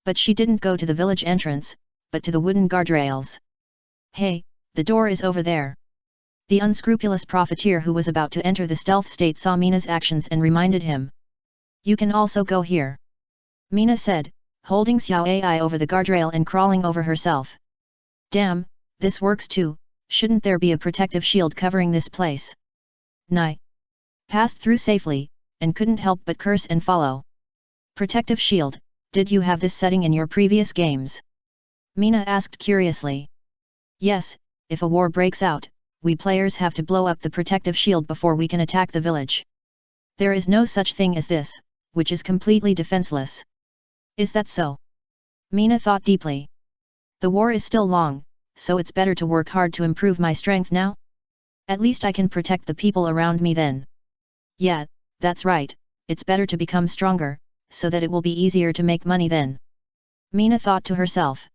But she didn't go to the village entrance, but to the wooden guardrails. Hey, the door is over there. The unscrupulous profiteer who was about to enter the stealth state saw Mina's actions and reminded him. You can also go here. Mina said, holding Xiao AI over the guardrail and crawling over herself. Damn, this works too, shouldn't there be a protective shield covering this place? Nai. Passed through safely, and couldn't help but curse and follow. Protective shield, did you have this setting in your previous games? Mina asked curiously. Yes, if a war breaks out, we players have to blow up the protective shield before we can attack the village. There is no such thing as this, which is completely defenseless. Is that so? Mina thought deeply. The war is still long, so it's better to work hard to improve my strength now? At least I can protect the people around me then. Yeah, that's right, it's better to become stronger, so that it will be easier to make money then. Mina thought to herself.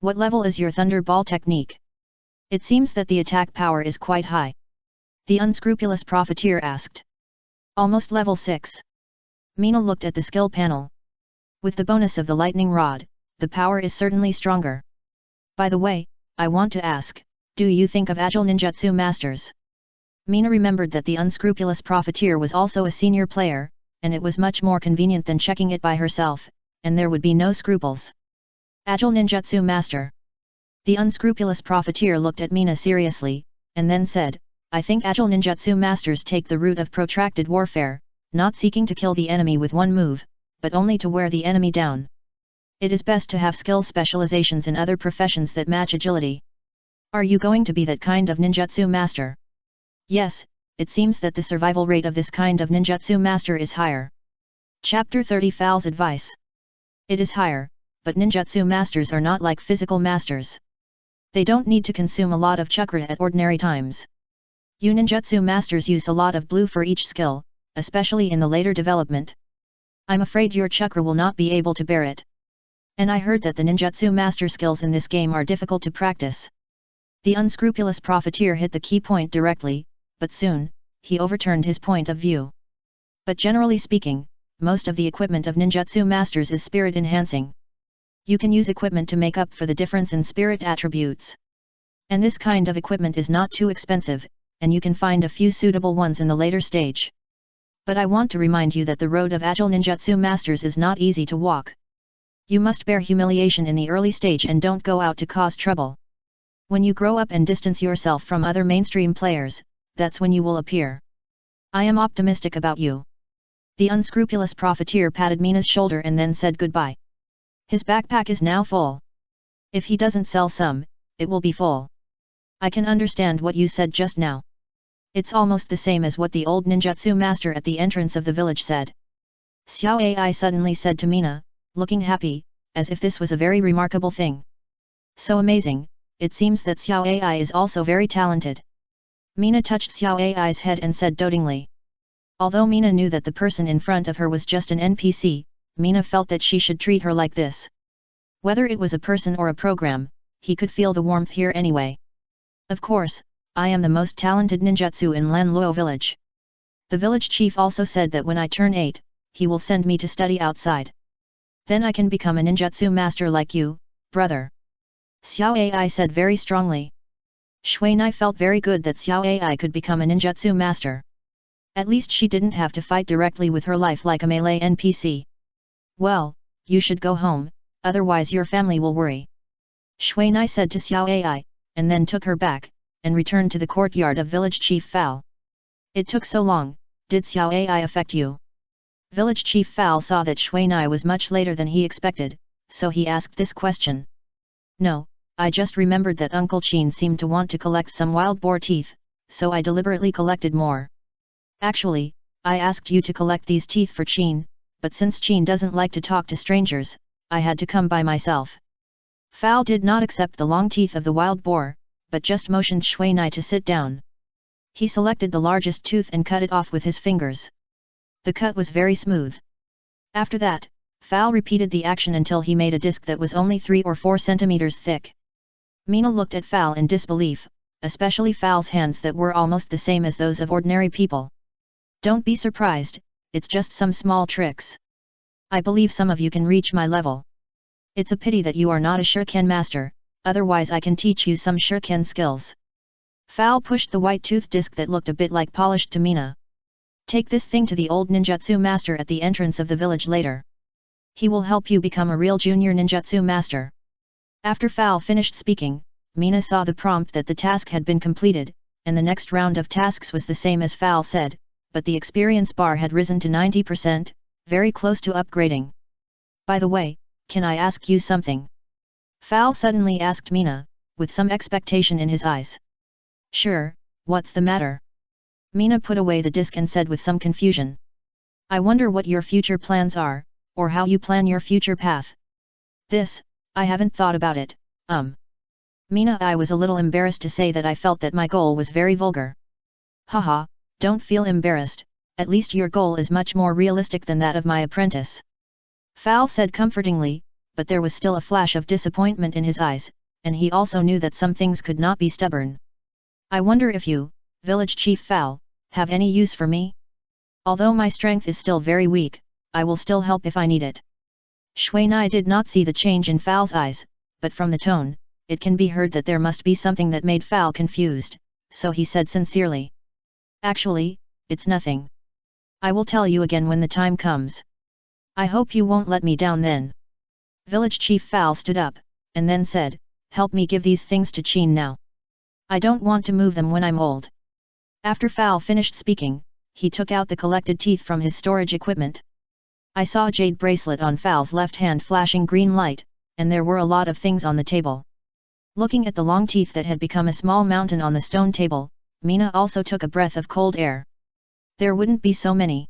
What level is your Thunderball technique? It seems that the attack power is quite high. The unscrupulous profiteer asked. Almost level 6. Mina looked at the skill panel. With the bonus of the lightning rod, the power is certainly stronger. By the way, I want to ask, do you think of agile ninjutsu masters? Mina remembered that the unscrupulous profiteer was also a senior player, and it was much more convenient than checking it by herself, and there would be no scruples. Agile ninjutsu master. The unscrupulous profiteer looked at Mina seriously, and then said, I think agile ninjutsu masters take the route of protracted warfare, not seeking to kill the enemy with one move, but only to wear the enemy down. It is best to have skill specializations in other professions that match agility. Are you going to be that kind of ninjutsu master? Yes, it seems that the survival rate of this kind of ninjutsu master is higher. Chapter 30 Fal's advice. It is higher, but ninjutsu masters are not like physical masters. They don't need to consume a lot of chakra at ordinary times. You ninjutsu masters use a lot of blue for each skill, especially in the later development. I'm afraid your chakra will not be able to bear it. And I heard that the ninjutsu master skills in this game are difficult to practice. The unscrupulous profiteer hit the key point directly, but soon, he overturned his point of view. But generally speaking, most of the equipment of ninjutsu masters is spirit enhancing. You can use equipment to make up for the difference in spirit attributes. And this kind of equipment is not too expensive, and you can find a few suitable ones in the later stage. But I want to remind you that the road of agile ninjutsu masters is not easy to walk. You must bear humiliation in the early stage and don't go out to cause trouble. When you grow up and distance yourself from other mainstream players, that's when you will appear. I am optimistic about you. The unscrupulous profiteer patted Mina's shoulder and then said goodbye. His backpack is now full. If he doesn't sell some, it will be full. I can understand what you said just now. It's almost the same as what the old ninjutsu master at the entrance of the village said. Xiao Ai suddenly said to Mina, looking happy, as if this was a very remarkable thing. So amazing, it seems that Xiao Ai is also very talented. Mina touched Xiao Ai's head and said dotingly. Although Mina knew that the person in front of her was just an NPC, Mina felt that she should treat her like this. Whether it was a person or a program, he could feel the warmth here anyway. Of course, I am the most talented ninjutsu in Lanluo village. The village chief also said that when I turn 8, he will send me to study outside. Then I can become a ninjutsu master like you, brother. Xiao Ai said very strongly. Shui Nai felt very good that Xiao Ai could become a ninjutsu master. At least she didn't have to fight directly with her life like a melee NPC. Well, you should go home, otherwise your family will worry. Shui Nai said to Xiao Ai, and then took her back, and returned to the courtyard of village chief Fal. It took so long, did Xiao Ai affect you? Village chief Fal saw that Shui Nai was much later than he expected, so he asked this question. No, I just remembered that Uncle Qin seemed to want to collect some wild boar teeth, so I deliberately collected more. Actually, I asked you to collect these teeth for Qin, but since Qin doesn't like to talk to strangers, I had to come by myself. Fal did not accept the long teeth of the wild boar, but just motioned Shui Nai to sit down. He selected the largest tooth and cut it off with his fingers. The cut was very smooth. After that, Fal repeated the action until he made a disc that was only 3 or 4 centimeters thick. Mina looked at Fal in disbelief, especially Fal's hands that were almost the same as those of ordinary people. Don't be surprised, it's just some small tricks. I believe some of you can reach my level. It's a pity that you are not a shuriken master, otherwise I can teach you some shuriken skills. Fal pushed the white tooth disc that looked a bit like polished to Mina. Take this thing to the old ninjutsu master at the entrance of the village later. He will help you become a real junior ninjutsu master. After Fal finished speaking, Mina saw the prompt that the task had been completed, and the next round of tasks was the same as Fal said, but the experience bar had risen to 90%, very close to upgrading. By the way, can I ask you something? Fal suddenly asked Mina, with some expectation in his eyes. Sure, what's the matter? Mina put away the disc and said with some confusion. I wonder what your future plans are, or how you plan your future path. This, I haven't thought about it, Mina, I was a little embarrassed to say that I felt that my goal was very vulgar. Haha, don't feel embarrassed, at least your goal is much more realistic than that of my apprentice. Fal said comfortingly, but there was still a flash of disappointment in his eyes, and he also knew that some things could not be stubborn. I wonder if you, village chief Fal, have any use for me? Although my strength is still very weak, I will still help if I need it. Shui Nai did not see the change in Fal's eyes, but from the tone, it can be heard that there must be something that made Fal confused, so he said sincerely. Actually, it's nothing. I will tell you again when the time comes. I hope you won't let me down then. Village Chief Fal stood up, and then said, help me give these things to Qin now. I don't want to move them when I'm old. After Fal finished speaking, he took out the collected teeth from his storage equipment. I saw a jade bracelet on Fal's left hand flashing green light, and there were a lot of things on the table. Looking at the long teeth that had become a small mountain on the stone table, Mina also took a breath of cold air. There wouldn't be so many.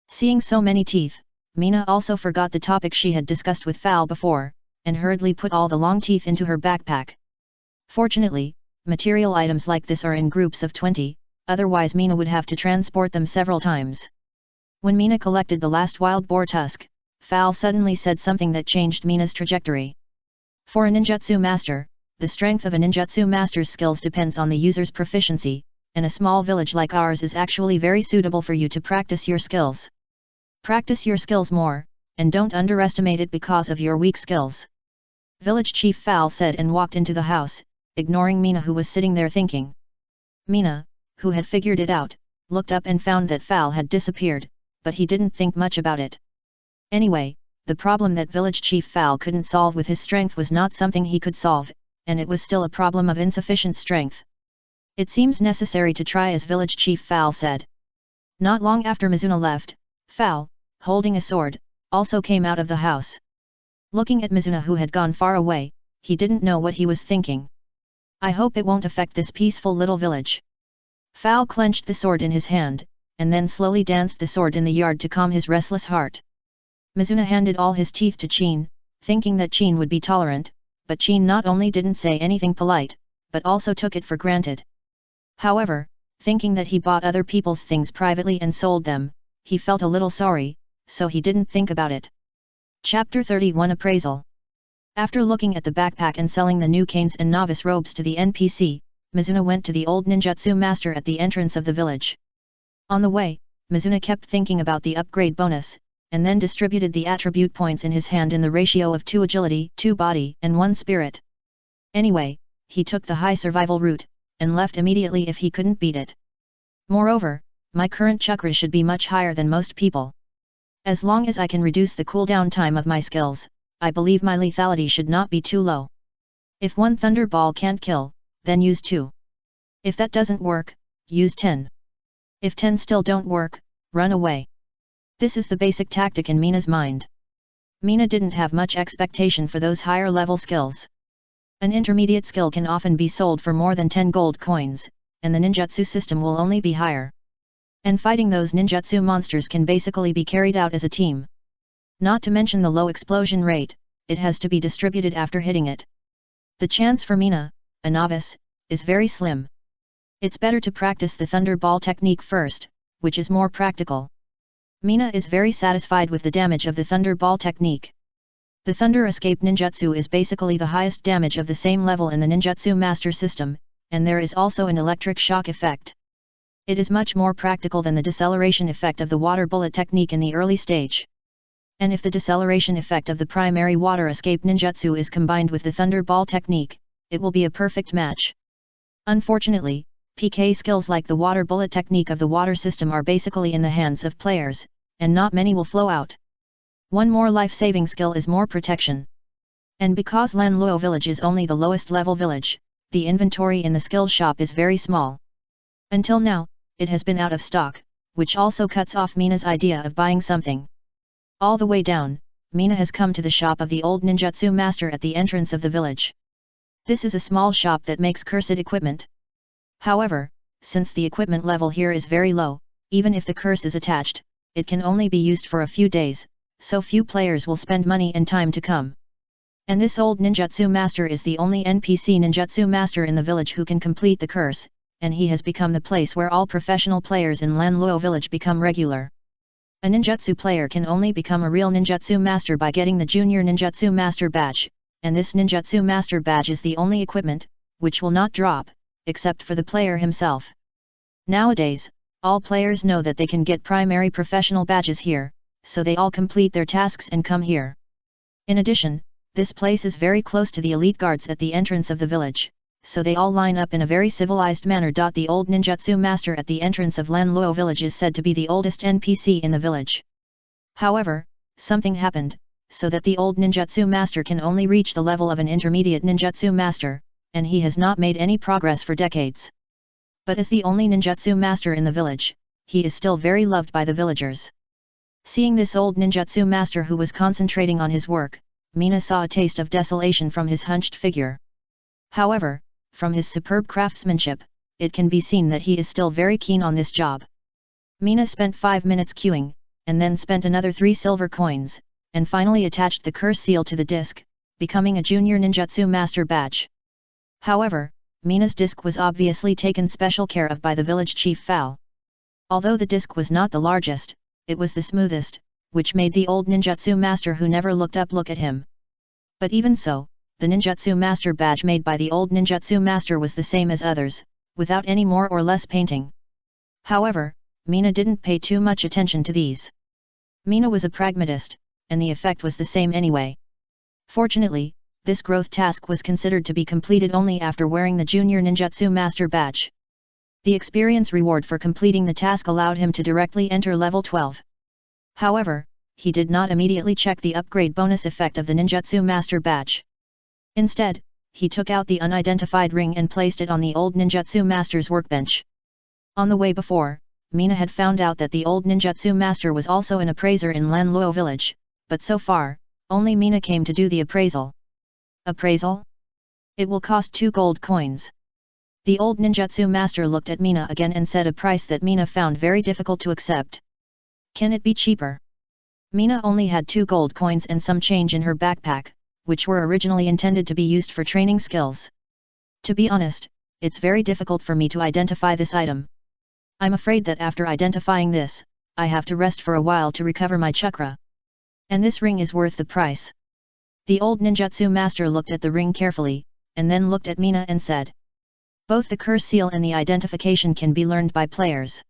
Seeing so many teeth, Mina also forgot the topic she had discussed with Fal before, and hurriedly put all the long teeth into her backpack. Fortunately, material items like this are in groups of 20, otherwise Mina would have to transport them several times. When Mina collected the last wild boar tusk, Fal suddenly said something that changed Mina's trajectory. For a ninjutsu master, the strength of a ninjutsu master's skills depends on the user's proficiency, and a small village like ours is actually very suitable for you to practice your skills. Practice your skills more, and don't underestimate it because of your weak skills. Village Chief Fal said and walked into the house, ignoring Mina who was sitting there thinking. Mina, who had figured it out, looked up and found that Fal had disappeared, but he didn't think much about it. Anyway, the problem that Village Chief Fal couldn't solve with his strength was not something he could solve, and it was still a problem of insufficient strength. It seems necessary to try, as Village Chief Fal said. Not long after Mizuna left, Fal, holding a sword, also came out of the house. Looking at Mizuna who had gone far away, he didn't know what he was thinking. I hope it won't affect this peaceful little village. Fal clenched the sword in his hand, and then slowly danced the sword in the yard to calm his restless heart. Mizuna handed all his teeth to Qin, thinking that Qin would be tolerant, but Qin not only didn't say anything polite, but also took it for granted. However, thinking that he bought other people's things privately and sold them, he felt a little sorry, so he didn't think about it. Chapter 31 Appraisal. After looking at the backpack and selling the new canes and novice robes to the NPC, Mizuna went to the old ninjutsu master at the entrance of the village. On the way, Mizuna kept thinking about the upgrade bonus, and then distributed the attribute points in his hand in the ratio of 2 agility, 2 body, and 1 spirit. Anyway, he took the high survival route, and left immediately if he couldn't beat it. Moreover, my current chakra should be much higher than most people. As long as I can reduce the cooldown time of my skills, I believe my lethality should not be too low. If 1 thunder ball can't kill, then use 2. If that doesn't work, use 10. If 10 still don't work, run away. This is the basic tactic in Mina's mind. Mina didn't have much expectation for those higher level skills. An intermediate skill can often be sold for more than 10 gold coins, and the ninjutsu system will only be higher. And fighting those ninjutsu monsters can basically be carried out as a team. Not to mention the low explosion rate, it has to be distributed after hitting it. The chance for Mina, a novice, is very slim. It's better to practice the thunder ball technique first, which is more practical. Mina is very satisfied with the damage of the thunder ball technique. The thunder escape ninjutsu is basically the highest damage of the same level in the ninjutsu master system, and there is also an electric shock effect. It is much more practical than the deceleration effect of the water bullet technique in the early stage. And if the deceleration effect of the primary water escape ninjutsu is combined with the thunder ball technique, it will be a perfect match. Unfortunately, PK skills like the water bullet technique of the water system are basically in the hands of players, and not many will flow out. One more life-saving skill is more protection. And because Lanluo village is only the lowest level village, the inventory in the skill shop is very small. Until now, it has been out of stock, which also cuts off Mina's idea of buying something. All the way down, Mina has come to the shop of the old ninjutsu master at the entrance of the village. This is a small shop that makes cursed equipment. However, since the equipment level here is very low, even if the curse is attached, it can only be used for a few days, so few players will spend money and time to come. And this old ninjutsu master is the only NPC ninjutsu master in the village who can complete the curse, and he has become the place where all professional players in Lanluo village become regular. A ninjutsu player can only become a real ninjutsu master by getting the junior ninjutsu master badge, and this ninjutsu master badge is the only equipment, which will not drop, except for the player himself. Nowadays, all players know that they can get primary professional badges here, so they all complete their tasks and come here. In addition, this place is very close to the elite guards at the entrance of the village, so they all line up in a very civilized manner. The old ninjutsu master at the entrance of Lanluo village is said to be the oldest NPC in the village. However, something happened, so that the old ninjutsu master can only reach the level of an intermediate ninjutsu master, and he has not made any progress for decades. But as the only ninjutsu master in the village, he is still very loved by the villagers. Seeing this old ninjutsu master who was concentrating on his work, Mina saw a taste of desolation from his hunched figure. However, from his superb craftsmanship, it can be seen that he is still very keen on this job. Mina spent 5 minutes queuing, and then spent another 3 silver coins, and finally attached the curse seal to the disc, becoming a junior ninjutsu master badge. However, Mina's disc was obviously taken special care of by the village chief Fal. Although the disc was not the largest, it was the smoothest, which made the old ninjutsu master who never looked up look at him. But even so, the ninjutsu master badge made by the old ninjutsu master was the same as others, without any more or less painting. However, Mina didn't pay too much attention to these. Mina was a pragmatist, and the effect was the same anyway. Fortunately, this growth task was considered to be completed only after wearing the junior ninjutsu master badge. The experience reward for completing the task allowed him to directly enter level 12. However, he did not immediately check the upgrade bonus effect of the ninjutsu master badge. Instead, he took out the unidentified ring and placed it on the old ninjutsu master's workbench. On the way before, Mina had found out that the old ninjutsu master was also an appraiser in Lanluo village, but so far, only Mina came to do the appraisal. Appraisal? It will cost 2 gold coins. The old ninjutsu master looked at Mina again and said a price that Mina found very difficult to accept. Can it be cheaper? Mina only had 2 gold coins and some change in her backpack, which were originally intended to be used for training skills. To be honest, it's very difficult for me to identify this item. I'm afraid that after identifying this, I have to rest for a while to recover my chakra. And this ring is worth the price. The old ninjutsu master looked at the ring carefully, and then looked at Mina and said, both the curse seal and the identification can be learned by players.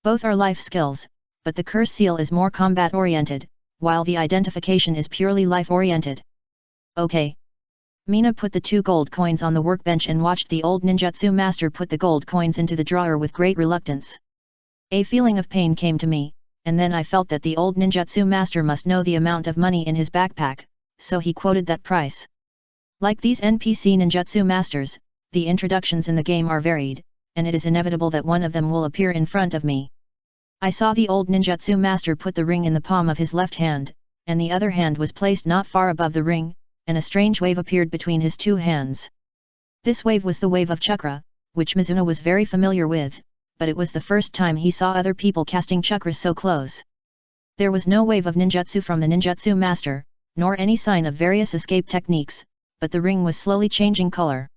Both are life skills, but the curse seal is more combat-oriented, while the identification is purely life-oriented. Okay. Mina put the 2 gold coins on the workbench and watched the old ninjutsu master put the gold coins into the drawer with great reluctance. A feeling of pain came to me, and then I felt that the old ninjutsu master must know the amount of money in his backpack, so he quoted that price. Like these NPC ninjutsu masters, the introductions in the game are varied, and it is inevitable that one of them will appear in front of me. I saw the old ninjutsu master put the ring in the palm of his left hand, and the other hand was placed not far above the ring, and a strange wave appeared between his 2 hands. This wave was the wave of chakra, which Mizuno was very familiar with, but it was the first time he saw other people casting chakras so close. There was no wave of ninjutsu from the ninjutsu master, nor any sign of various escape techniques, but the ring was slowly changing color.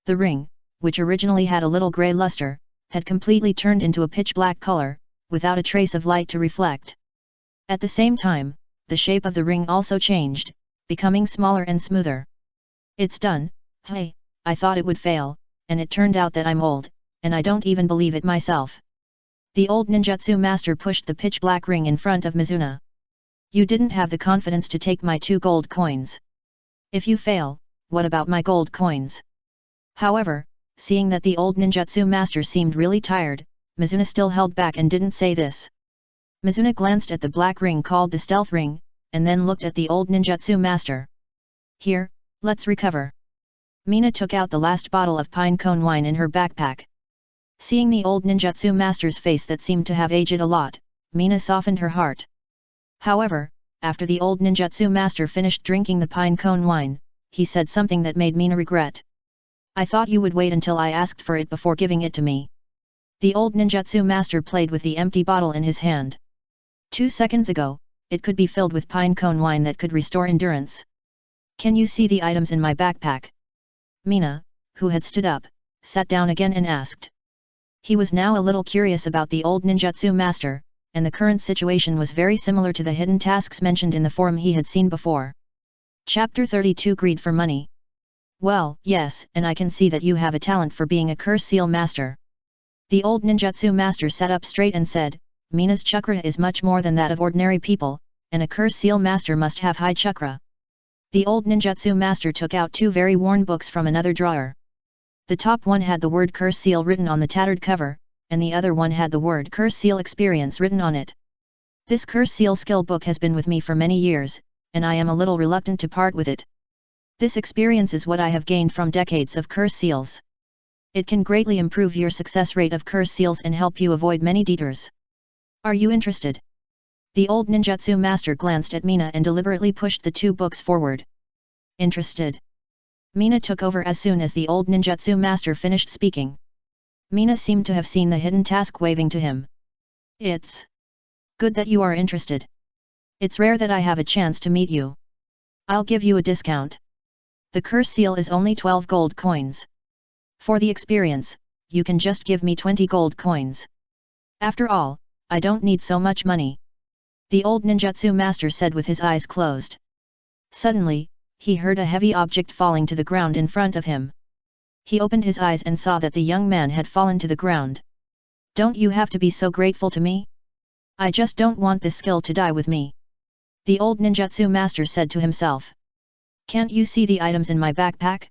The ring, which originally had a little grey luster, had completely turned into a pitch-black color, without a trace of light to reflect. At the same time, the shape of the ring also changed, becoming smaller and smoother. It's done. Hey, I thought it would fail, and it turned out that I'm old, and I don't even believe it myself. The old ninjutsu master pushed the pitch-black ring in front of Mizuna. You didn't have the confidence to take my 2 gold coins. If you fail, what about my gold coins? However, seeing that the old ninjutsu master seemed really tired, Mizuna still held back and didn't say this. Mizuna glanced at the black ring called the stealth ring, and then looked at the old ninjutsu master. Here, let's recover. Mina took out the last bottle of pine cone wine in her backpack. Seeing the old ninjutsu master's face that seemed to have aged a lot, Mina softened her heart. However, after the old ninjutsu master finished drinking the pine cone wine, he said something that made Mina regret. I thought you would wait until I asked for it before giving it to me. The old ninjutsu master played with the empty bottle in his hand. 2 seconds ago, it could be filled with pine cone wine that could restore endurance. Can you see the items in my backpack? Mina, who had stood up, sat down again and asked. He was now a little curious about the old ninjutsu master, and the current situation was very similar to the hidden tasks mentioned in the forum he had seen before. Chapter 32 Greed for Money. Well, yes, and I can see that you have a talent for being a curse seal master. The old ninjutsu master sat up straight and said, Mina's chakra is much more than that of ordinary people, and a curse seal master must have high chakra. The old ninjutsu master took out 2 very worn books from another drawer. The top one had the word curse seal written on the tattered cover, and the other one had the word curse seal experience written on it. This curse seal skill book has been with me for many years, and I am a little reluctant to part with it. This experience is what I have gained from decades of curse seals. It can greatly improve your success rate of curse seals and help you avoid many detours. Are you interested? The old ninjutsu master glanced at Mina and deliberately pushed the 2 books forward. Interested? Mina took over as soon as the old ninjutsu master finished speaking. Mina seemed to have seen the hidden task waving to him. It's good that you are interested. It's rare that I have a chance to meet you. I'll give you a discount. The curse seal is only 12 gold coins. For the experience, you can just give me 20 gold coins. After all, I don't need so much money. The old ninjutsu master said with his eyes closed. Suddenly, he heard a heavy object falling to the ground in front of him. He opened his eyes and saw that the young man had fallen to the ground. Don't you have to be so grateful to me? I just don't want this skill to die with me. The old ninjutsu master said to himself. Can't you see the items in my backpack?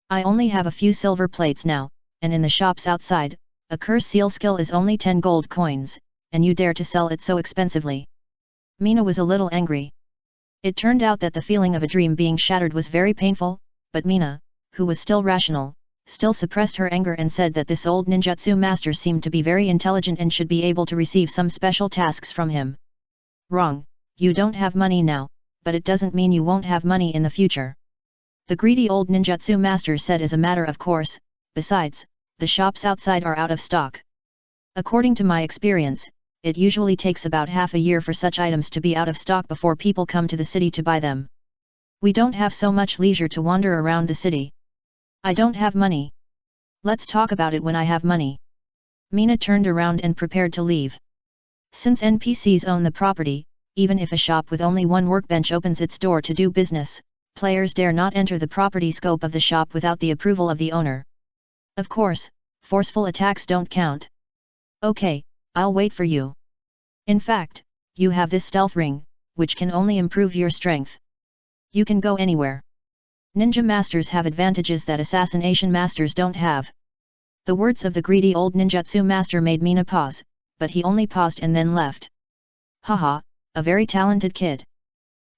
I only have a few silver plates now, and in the shops outside, a curse seal skill is only 10 gold coins, and you dare to sell it so expensively. Mina was a little angry. It turned out that the feeling of a dream being shattered was very painful, but Mina, who was still rational, still suppressed her anger and said that this old ninjutsu master seemed to be very intelligent and should be able to receive some special tasks from him. Wrong, you don't have money now, but it doesn't mean you won't have money in the future. The greedy old ninjutsu master said as a matter of course, besides, the shops outside are out of stock. According to my experience, it usually takes about half a year for such items to be out of stock before people come to the city to buy them. We don't have so much leisure to wander around the city. I don't have money. Let's talk about it when I have money. Mina turned around and prepared to leave. Since NPCs own the property, even if a shop with only one workbench opens its door to do business, players dare not enter the property scope of the shop without the approval of the owner. Of course, forceful attacks don't count. Okay, I'll wait for you. In fact, you have this stealth ring, which can only improve your strength. You can go anywhere. Ninja masters have advantages that assassination masters don't have. The words of the greedy old ninjutsu master made Mina pause, but he only paused and then left. Haha, a very talented kid.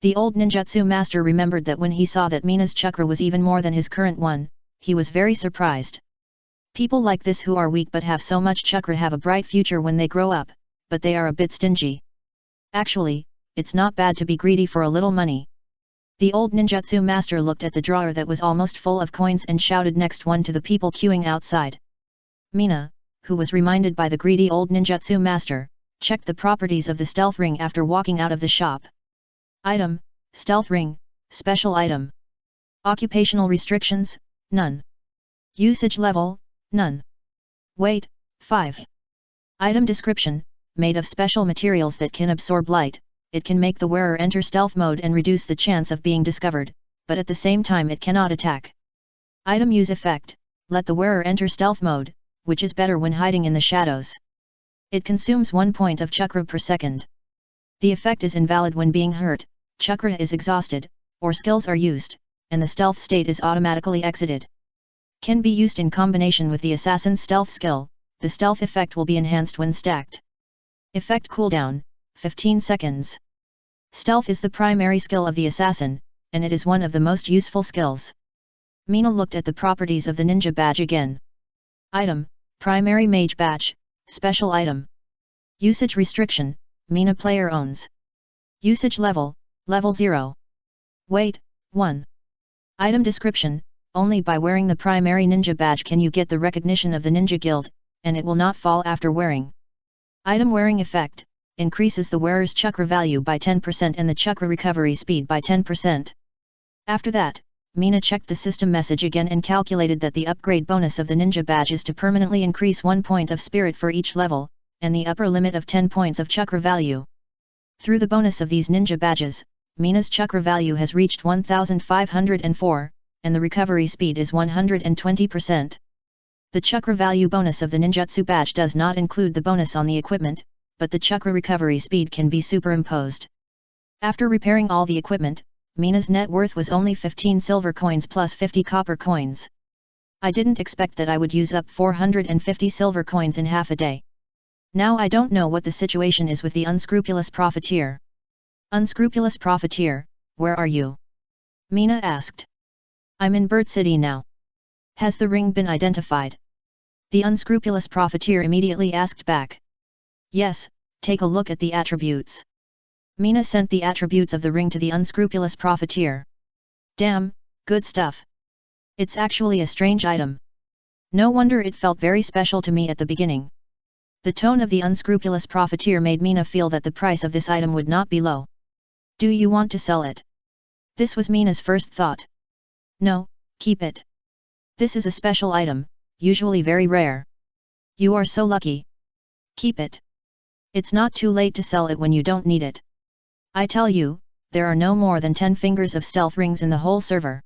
The old ninjutsu master remembered that when he saw that Mina's chakra was even more than his current one, he was very surprised. People like this who are weak but have so much chakra have a bright future when they grow up, but they are a bit stingy. Actually, it's not bad to be greedy for a little money. The old ninjutsu master looked at the drawer that was almost full of coins and shouted next one to the people queuing outside. Mina, who was reminded by the greedy old ninjutsu master, checked the properties of the stealth ring after walking out of the shop. Item, stealth ring, special item. Occupational restrictions, none. Usage level, none. Weight, 5. Item description, made of special materials that can absorb light. It can make the wearer enter stealth mode and reduce the chance of being discovered, but at the same time it cannot attack. Item use effect, let the wearer enter stealth mode, which is better when hiding in the shadows. It consumes 1 point of chakra per second. The effect is invalid when being hurt, chakra is exhausted, or skills are used, and the stealth state is automatically exited. Can be used in combination with the assassin's stealth skill. The stealth effect will be enhanced when stacked. Effect cooldown, 15 seconds. Stealth is the primary skill of the assassin, and it is one of the most useful skills. Mina looked at the properties of the ninja badge again. Item, primary mage badge, special item. Usage restriction, Mina player owns. Usage level, level 0. Weight, 1. Item description, only by wearing the primary ninja badge can you get the recognition of the ninja guild, and it will not fall after wearing. Item wearing effect, increases the wearer's chakra value by 10% and the chakra recovery speed by 10%. After that, Mina checked the system message again and calculated that the upgrade bonus of the ninja badge is to permanently increase 1 point of spirit for each level, and the upper limit of 10 points of chakra value. Through the bonus of these ninja badges, Mina's chakra value has reached 1504, and the recovery speed is 120%. The chakra value bonus of the ninjutsu badge does not include the bonus on the equipment, but the chakra recovery speed can be superimposed. After repairing all the equipment, Mina's net worth was only 15 silver coins plus 50 copper coins. I didn't expect that I would use up 450 silver coins in half a day. Now I don't know what the situation is with the unscrupulous profiteer. Unscrupulous profiteer, where are you? Mina asked. I'm in Bird City now. Has the ring been identified? The unscrupulous profiteer immediately asked back. Yes, take a look at the attributes. Mina sent the attributes of the ring to the unscrupulous profiteer. Damn, good stuff. It's actually a strange item. No wonder it felt very special to me at the beginning. The tone of the unscrupulous profiteer made Mina feel that the price of this item would not be low. Do you want to sell it? This was Mina's first thought. No, keep it. This is a special item, usually very rare. You are so lucky. Keep it. It's not too late to sell it when you don't need it. I tell you, there are no more than 10 fingers of stealth rings in the whole server.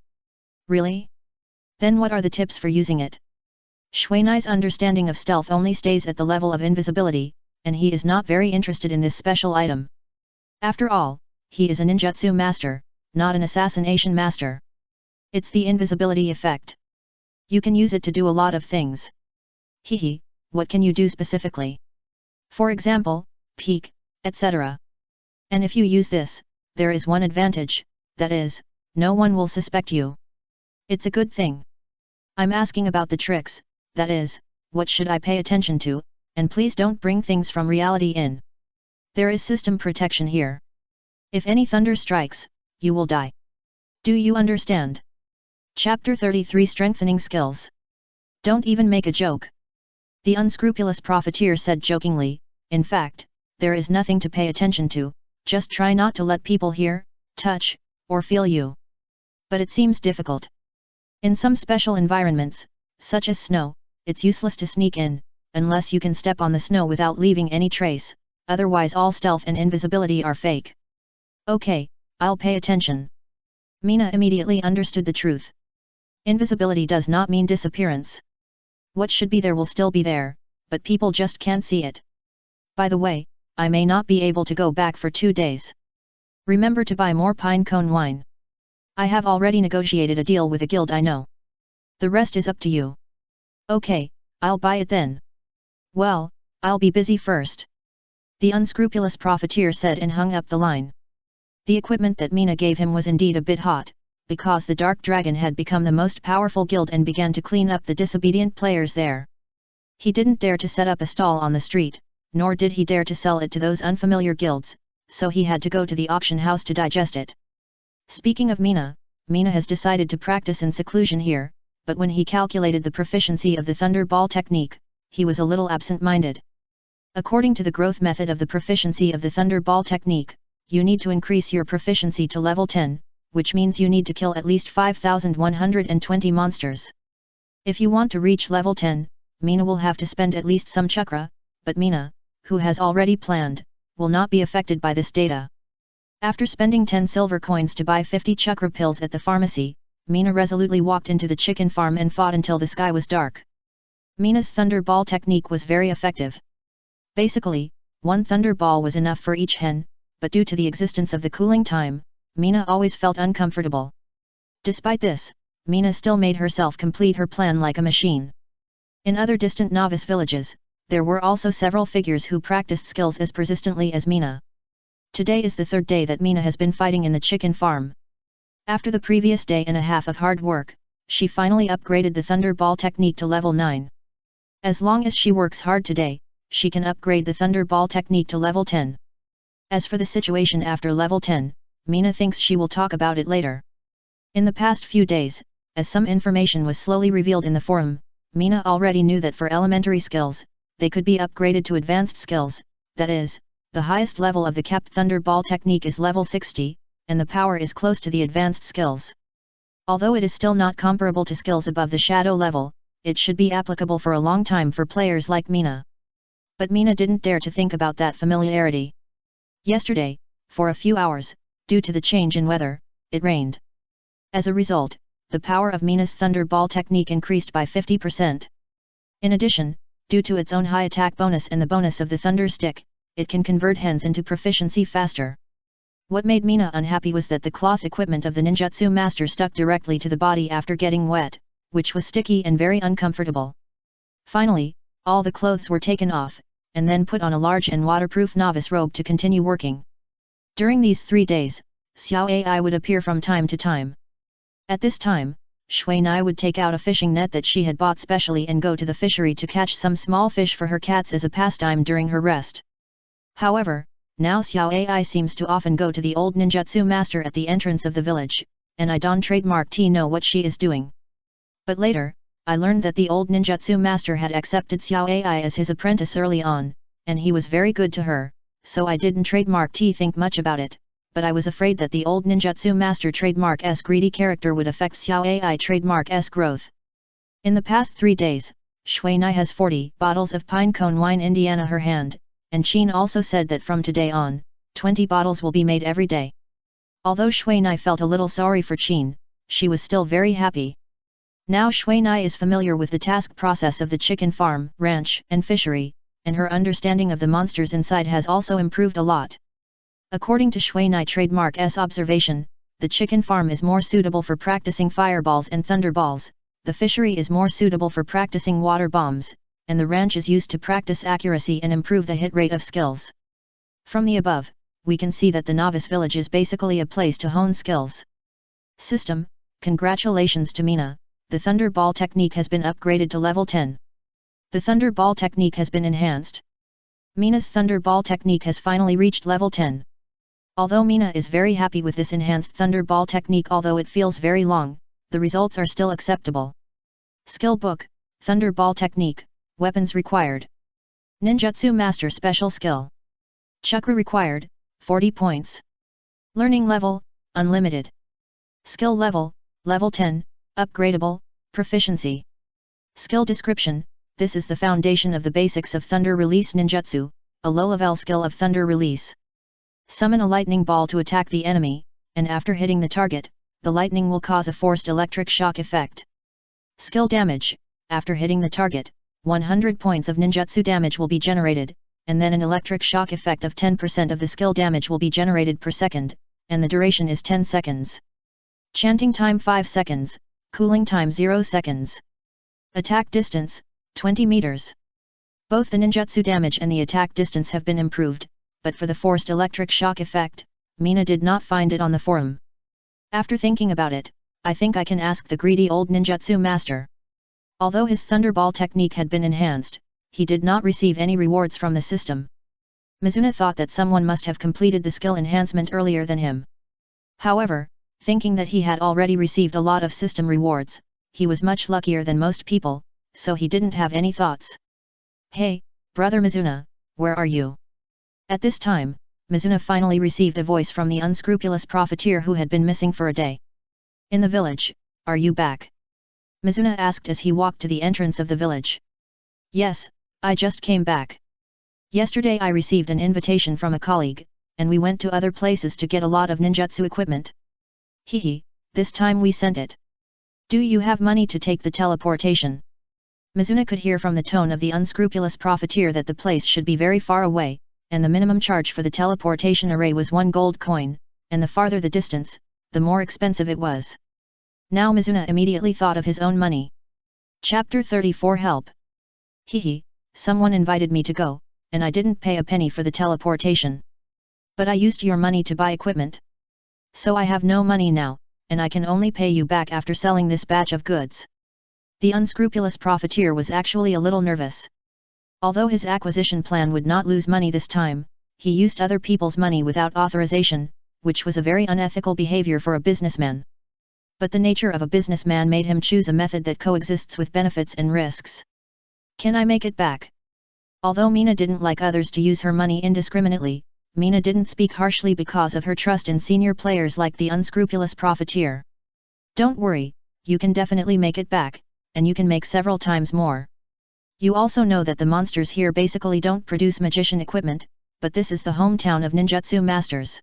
Really? Then what are the tips for using it? Xuanai's understanding of stealth only stays at the level of invisibility, and he is not very interested in this special item. After all, he is a ninjutsu master, not an assassination master. It's the invisibility effect. You can use it to do a lot of things. Hehe, what can you do specifically? For example, peek, etc. And if you use this, there is one advantage, that is, no one will suspect you. It's a good thing. I'm asking about the tricks, that is, what should I pay attention to, and please don't bring things from reality in. There is system protection here. If any thunder strikes, you will die. Do you understand? Chapter 33 Strengthening Skills. Don't even make a joke. The unscrupulous profiteer said jokingly, in fact, there is nothing to pay attention to, just try not to let people hear, touch, or feel you. But it seems difficult. In some special environments, such as snow, it's useless to sneak in, unless you can step on the snow without leaving any trace, otherwise all stealth and invisibility are fake. Okay, I'll pay attention. Mina immediately understood the truth. Invisibility does not mean disappearance. What should be there will still be there, but people just can't see it. By the way, I may not be able to go back for 2 days. Remember to buy more pine cone wine. I have already negotiated a deal with a guild I know. The rest is up to you. Okay, I'll buy it then. Well, I'll be busy first. The unscrupulous profiteer said and hung up the line. The equipment that Mina gave him was indeed a bit hot, because the Dark Dragon had become the most powerful guild and began to clean up the disobedient players there. He didn't dare to set up a stall on the street, nor did he dare to sell it to those unfamiliar guilds, so he had to go to the auction house to digest it. Speaking of Mina, Mina has decided to practice in seclusion here, but when he calculated the proficiency of the Thunderball technique, he was a little absent-minded. According to the growth method of the proficiency of the Thunderball technique, you need to increase your proficiency to level 10, which means you need to kill at least 5,120 monsters. If you want to reach level 10, Mina will have to spend at least some chakra, but Mina, who has already planned, will not be affected by this data. After spending 10 silver coins to buy 50 chakra pills at the pharmacy, Mina resolutely walked into the chicken farm and fought until the sky was dark. Mina's Thunderball technique was very effective. Basically, one Thunderball was enough for each hen, but due to the existence of the cooling time, Mina always felt uncomfortable. Despite this, Mina still made herself complete her plan like a machine. In other distant novice villages, there were also several figures who practiced skills as persistently as Mina. Today is the 3rd day that Mina has been fighting in the chicken farm. After the previous day and a half of hard work, she finally upgraded the Thunderball technique to level 9. As long as she works hard today, she can upgrade the Thunderball technique to level 10. As for the situation after level 10, Mina thinks she will talk about it later. In the past few days, as some information was slowly revealed in the forum, Mina already knew that for elementary skills, they could be upgraded to advanced skills, that is, the highest level of the capped Thunderball technique is level 60, and the power is close to the advanced skills. Although it is still not comparable to skills above the shadow level, it should be applicable for a long time for players like Mina. But Mina didn't dare to think about that familiarity. Yesterday, for a few hours, due to the change in weather, it rained. As a result, the power of Mina's Thunderball technique increased by 50%. In addition, due to its own high attack bonus and the bonus of the Thunder Stick, it can convert hens into proficiency faster. What made Mina unhappy was that the cloth equipment of the ninjutsu master stuck directly to the body after getting wet, which was sticky and very uncomfortable. Finally, all the clothes were taken off, and then put on a large and waterproof novice robe to continue working. During these 3 days, Xiao Ai would appear from time to time. At this time, Shui Nai would take out a fishing net that she had bought specially and go to the fishery to catch some small fish for her cats as a pastime during her rest. However, now Xiao Ai seems to often go to the old ninjutsu master at the entrance of the village, and I don't trademark T know what she is doing. But later, I learned that the old ninjutsu master had accepted Xiao Ai as his apprentice early on, and he was very good to her, so I didn't trademark T think much about it, but I was afraid that the old ninjutsu master trademark S greedy character would affect Xiao Ai trademark S growth. In the past 3 days, Shui Nai has 40 bottles of pine cone wine Indiana her hand, and Qin also said that from today on, 20 bottles will be made every day. Although Shui Nai felt a little sorry for Qin, she was still very happy. Now Shui Nai is familiar with the task process of the chicken farm, ranch, and fishery, and her understanding of the monsters inside has also improved a lot. According to Shui Nai trademark S observation, the chicken farm is more suitable for practicing fireballs and thunderballs, the fishery is more suitable for practicing water bombs, and the ranch is used to practice accuracy and improve the hit rate of skills. From the above, we can see that the novice village is basically a place to hone skills. System: congratulations to Mina, the Thunderball technique has been upgraded to level 10. The Thunderball technique has been enhanced. Mina's Thunderball technique has finally reached level 10. Although Mina is very happy with this enhanced Thunderball technique, although it feels very long, the results are still acceptable. Skill book: Thunderball technique, weapons required. Ninjutsu master special skill. Chakra required, 40 points. Learning level, unlimited. Skill level, level 10, upgradable, proficiency. Skill description: this is the foundation of the basics of Thunder Release Ninjutsu, a low-level skill of Thunder Release. Summon a lightning ball to attack the enemy, and after hitting the target, the lightning will cause a forced electric shock effect. Skill damage: after hitting the target, 100 points of ninjutsu damage will be generated, and then an electric shock effect of 10% of the skill damage will be generated per second, and the duration is 10 seconds. Chanting time 5 seconds, cooling time 0 seconds. Attack distance, 20 meters. Both the ninjutsu damage and the attack distance have been improved, but for the forced electric shock effect, Mina did not find it on the forum. After thinking about it, I think I can ask the greedy old ninjutsu master. Although his Thunderball technique had been enhanced, he did not receive any rewards from the system. Mizuna thought that someone must have completed the skill enhancement earlier than him. However, thinking that he had already received a lot of system rewards, he was much luckier than most people, so he didn't have any thoughts. Hey, brother Mizuna, where are you? At this time, Mizuna finally received a voice from the unscrupulous profiteer who had been missing for a day. In the village, are you back? Mizuna asked as he walked to the entrance of the village. Yes, I just came back. Yesterday I received an invitation from a colleague, and we went to other places to get a lot of ninjutsu equipment. Hehe, this time we sent it. Do you have money to take the teleportation? Mizuna could hear from the tone of the unscrupulous profiteer that the place should be very far away, and the minimum charge for the teleportation array was 1 gold coin, and the farther the distance, the more expensive it was. Now Mizuna immediately thought of his own money. Chapter 34 Help. Hehe, someone invited me to go, and I didn't pay a penny for the teleportation. But I used your money to buy equipment. So I have no money now, and I can only pay you back after selling this batch of goods. The unscrupulous profiteer was actually a little nervous. Although his acquisition plan would not lose money this time, he used other people's money without authorization, which was a very unethical behavior for a businessman. But the nature of a businessman made him choose a method that coexists with benefits and risks. Can I make it back? Although Mina didn't like others to use her money indiscriminately, Mina didn't speak harshly because of her trust in senior players like the unscrupulous profiteer. Don't worry, you can definitely make it back, and you can make several times more. You also know that the monsters here basically don't produce magician equipment, but this is the hometown of ninjutsu masters.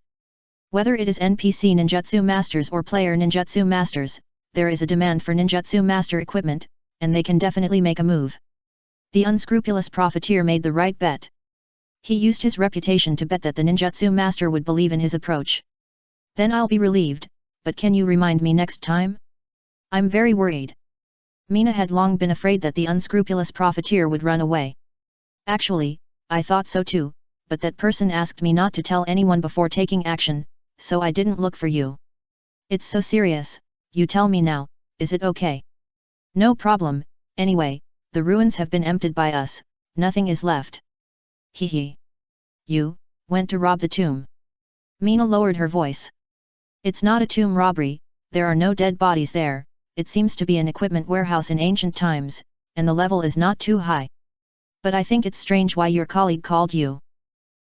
Whether it is NPC ninjutsu masters or player ninjutsu masters, there is a demand for ninjutsu master equipment, and they can definitely make a move. The unscrupulous profiteer made the right bet. He used his reputation to bet that the ninjutsu master would believe in his approach. Then I'll be relieved, but can you remind me next time? I'm very worried. Mina had long been afraid that the unscrupulous profiteer would run away. Actually, I thought so too, but that person asked me not to tell anyone before taking action, so I didn't look for you. It's so serious, you tell me now, is it okay? No problem, anyway, the ruins have been emptied by us, nothing is left. Hee. You went to rob the tomb. Mina lowered her voice. It's not a tomb robbery, there are no dead bodies there, it seems to be an equipment warehouse in ancient times, and the level is not too high. But I think it's strange why your colleague called you.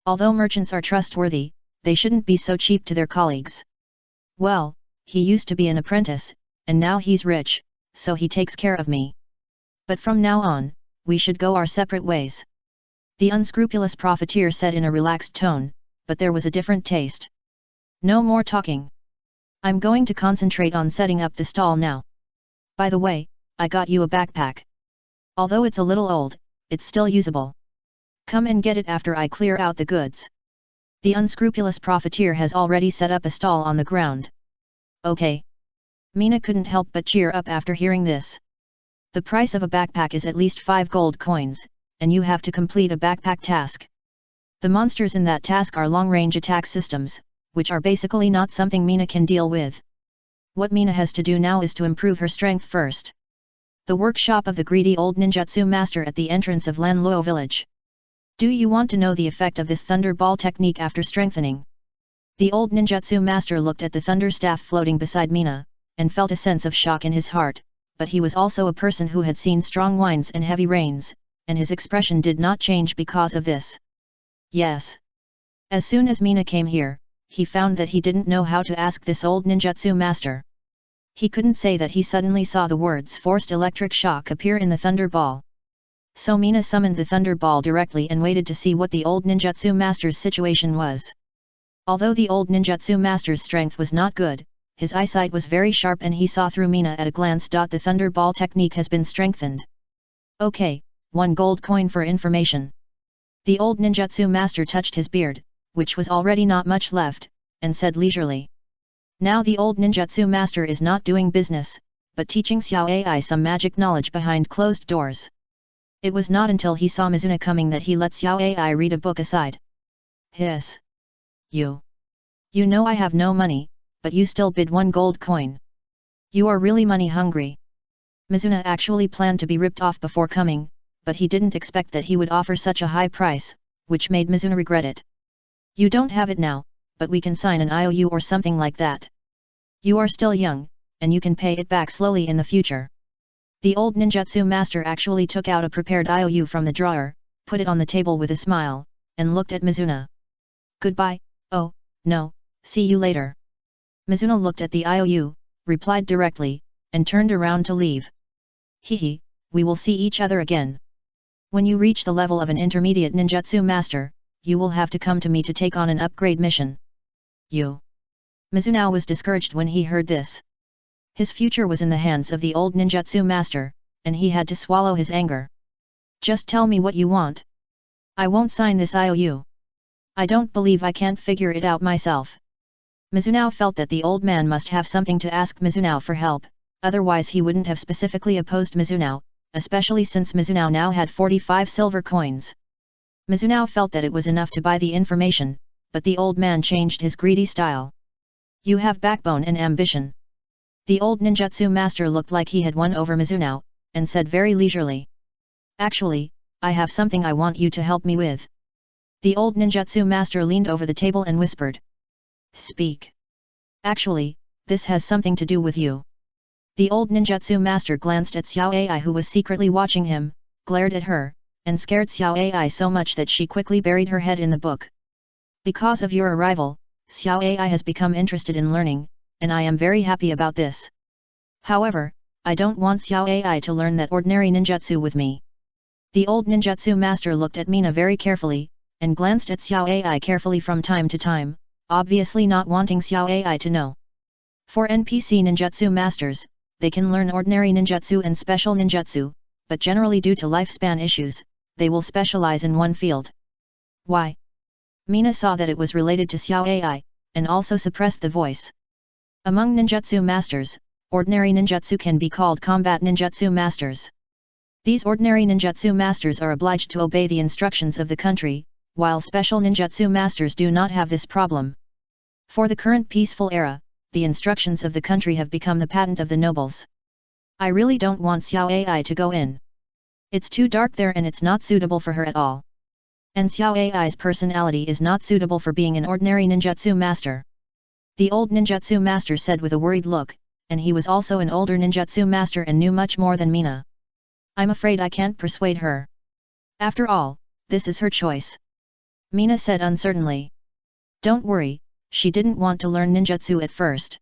Although merchants are trustworthy, they shouldn't be so cheap to their colleagues. Well, he used to be an apprentice, and now he's rich, so he takes care of me. But from now on, we should go our separate ways. The unscrupulous profiteer said in a relaxed tone, but there was a different taste. No more talking. I'm going to concentrate on setting up the stall now. By the way, I got you a backpack. Although it's a little old, it's still usable. Come and get it after I clear out the goods. The unscrupulous profiteer has already set up a stall on the ground. Okay. Mina couldn't help but cheer up after hearing this. The price of a backpack is at least 5 gold coins, and you have to complete a backpack task. The monsters in that task are long-range attack systems, which are basically not something Mina can deal with. What Mina has to do now is to improve her strength first. The workshop of the greedy old ninjutsu master at the entrance of Lanluo village. Do you want to know the effect of this thunder ball technique after strengthening? The old ninjutsu master looked at the thunder staff floating beside Mina, and felt a sense of shock in his heart, but he was also a person who had seen strong winds and heavy rains, and his expression did not change because of this. Yes. As soon as Mina came here, he found that he didn't know how to ask this old ninjutsu master. He couldn't say that he suddenly saw the words forced electric shock appear in the thunder ball. So Mina summoned the thunder ball directly and waited to see what the old ninjutsu master's situation was. Although the old ninjutsu master's strength was not good, his eyesight was very sharp and he saw through Mina at a glance. The thunder ball technique has been strengthened. Okay, 1 gold coin for information. The old ninjutsu master touched his beard, which was already not much left, and said leisurely. Now the old ninjutsu master is not doing business, but teaching Xiao Ai some magic knowledge behind closed doors. It was not until he saw Mizuna coming that he let Xiao Ai read a book aside. Hiss. You know I have no money, but you still bid 1 gold coin. You are really money hungry. Mizuna actually planned to be ripped off before coming, but he didn't expect that he would offer such a high price, which made Mizuna regret it. You don't have it now, but we can sign an IOU or something like that. You are still young, and you can pay it back slowly in the future. The old ninjutsu master actually took out a prepared IOU from the drawer, put it on the table with a smile, and looked at Mizuna. Goodbye, oh, no, see you later. Mizuna looked at the IOU, replied directly, and turned around to leave. Hehe, we will see each other again. When you reach the level of an intermediate ninjutsu master, you will have to come to me to take on an upgrade mission. You. Mizuna was discouraged when he heard this. His future was in the hands of the old ninjutsu master, and he had to swallow his anger. Just tell me what you want. I won't sign this IOU. I don't believe I can't figure it out myself. Mizunao felt that the old man must have something to ask Mizunao for help, otherwise he wouldn't have specifically opposed Mizunao, especially since Mizunao now had 45 silver coins. Mizunao felt that it was enough to buy the information, but the old man changed his greedy style. You have backbone and ambition. The old ninjutsu master looked like he had won over Mizunao, and said very leisurely. Actually, I have something I want you to help me with. The old ninjutsu master leaned over the table and whispered. Speak. Actually, this has something to do with you. The old ninjutsu master glanced at Xiao Ai who was secretly watching him, glared at her, and scared Xiao Ai so much that she quickly buried her head in the book. Because of your arrival, Xiao Ai has become interested in learning, and I am very happy about this. However, I don't want Xiao Ai to learn that ordinary ninjutsu with me. The old ninjutsu master looked at Mina very carefully, and glanced at Xiao Ai carefully from time to time, obviously not wanting Xiao Ai to know. For NPC ninjutsu masters, they can learn ordinary ninjutsu and special ninjutsu, but generally due to lifespan issues, they will specialize in one field. Why? Mina saw that it was related to Xiao Ai, and also suppressed the voice. Among ninjutsu masters, ordinary ninjutsu can be called combat ninjutsu masters. These ordinary ninjutsu masters are obliged to obey the instructions of the country, while special ninjutsu masters do not have this problem. For the current peaceful era, the instructions of the country have become the patent of the nobles. I really don't want Xiao Ai to go in. It's too dark there and it's not suitable for her at all. And Xiao Ai's personality is not suitable for being an ordinary ninjutsu master. The old ninjutsu master said with a worried look, and he was also an older ninjutsu master and knew much more than Mina. I'm afraid I can't persuade her. After all, this is her choice. Mina said uncertainly. Don't worry, she didn't want to learn ninjutsu at first.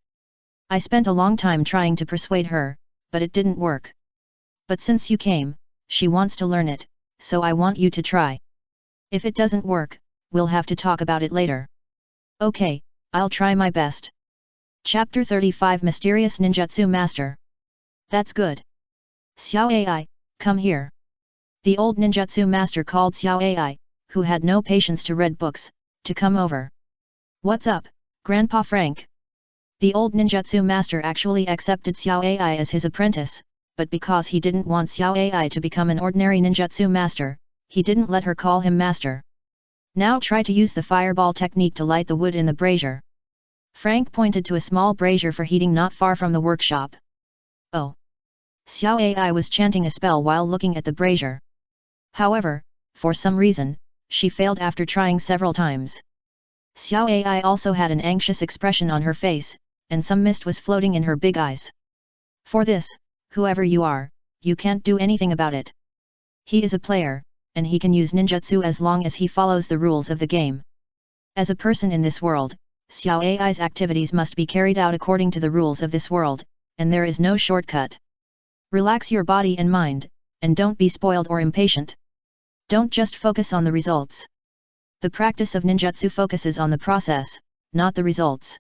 I spent a long time trying to persuade her, but it didn't work. But since you came, she wants to learn it, so I want you to try. If it doesn't work, we'll have to talk about it later. Okay, I'll try my best. Chapter 35 Mysterious Ninjutsu Master. That's good. Xiao Ai, come here. The old ninjutsu master called Xiao Ai, who had no patience to read books, to come over. What's up, Grandpa Frank? The old ninjutsu master actually accepted Xiao Ai as his apprentice, but because he didn't want Xiao Ai to become an ordinary ninjutsu master, he didn't let her call him master. Now try to use the fireball technique to light the wood in the brazier. Frank pointed to a small brazier for heating not far from the workshop. Oh! Xiao Ai was chanting a spell while looking at the brazier. However, for some reason, she failed after trying several times. Xiao Ai also had an anxious expression on her face, and some mist was floating in her big eyes. For this, whoever you are, you can't do anything about it. He is a player, and he can use ninjutsu as long as he follows the rules of the game. As a person in this world, Xiao Ai's activities must be carried out according to the rules of this world, and there is no shortcut. Relax your body and mind, and don't be spoiled or impatient. Don't just focus on the results. The practice of ninjutsu focuses on the process, not the results.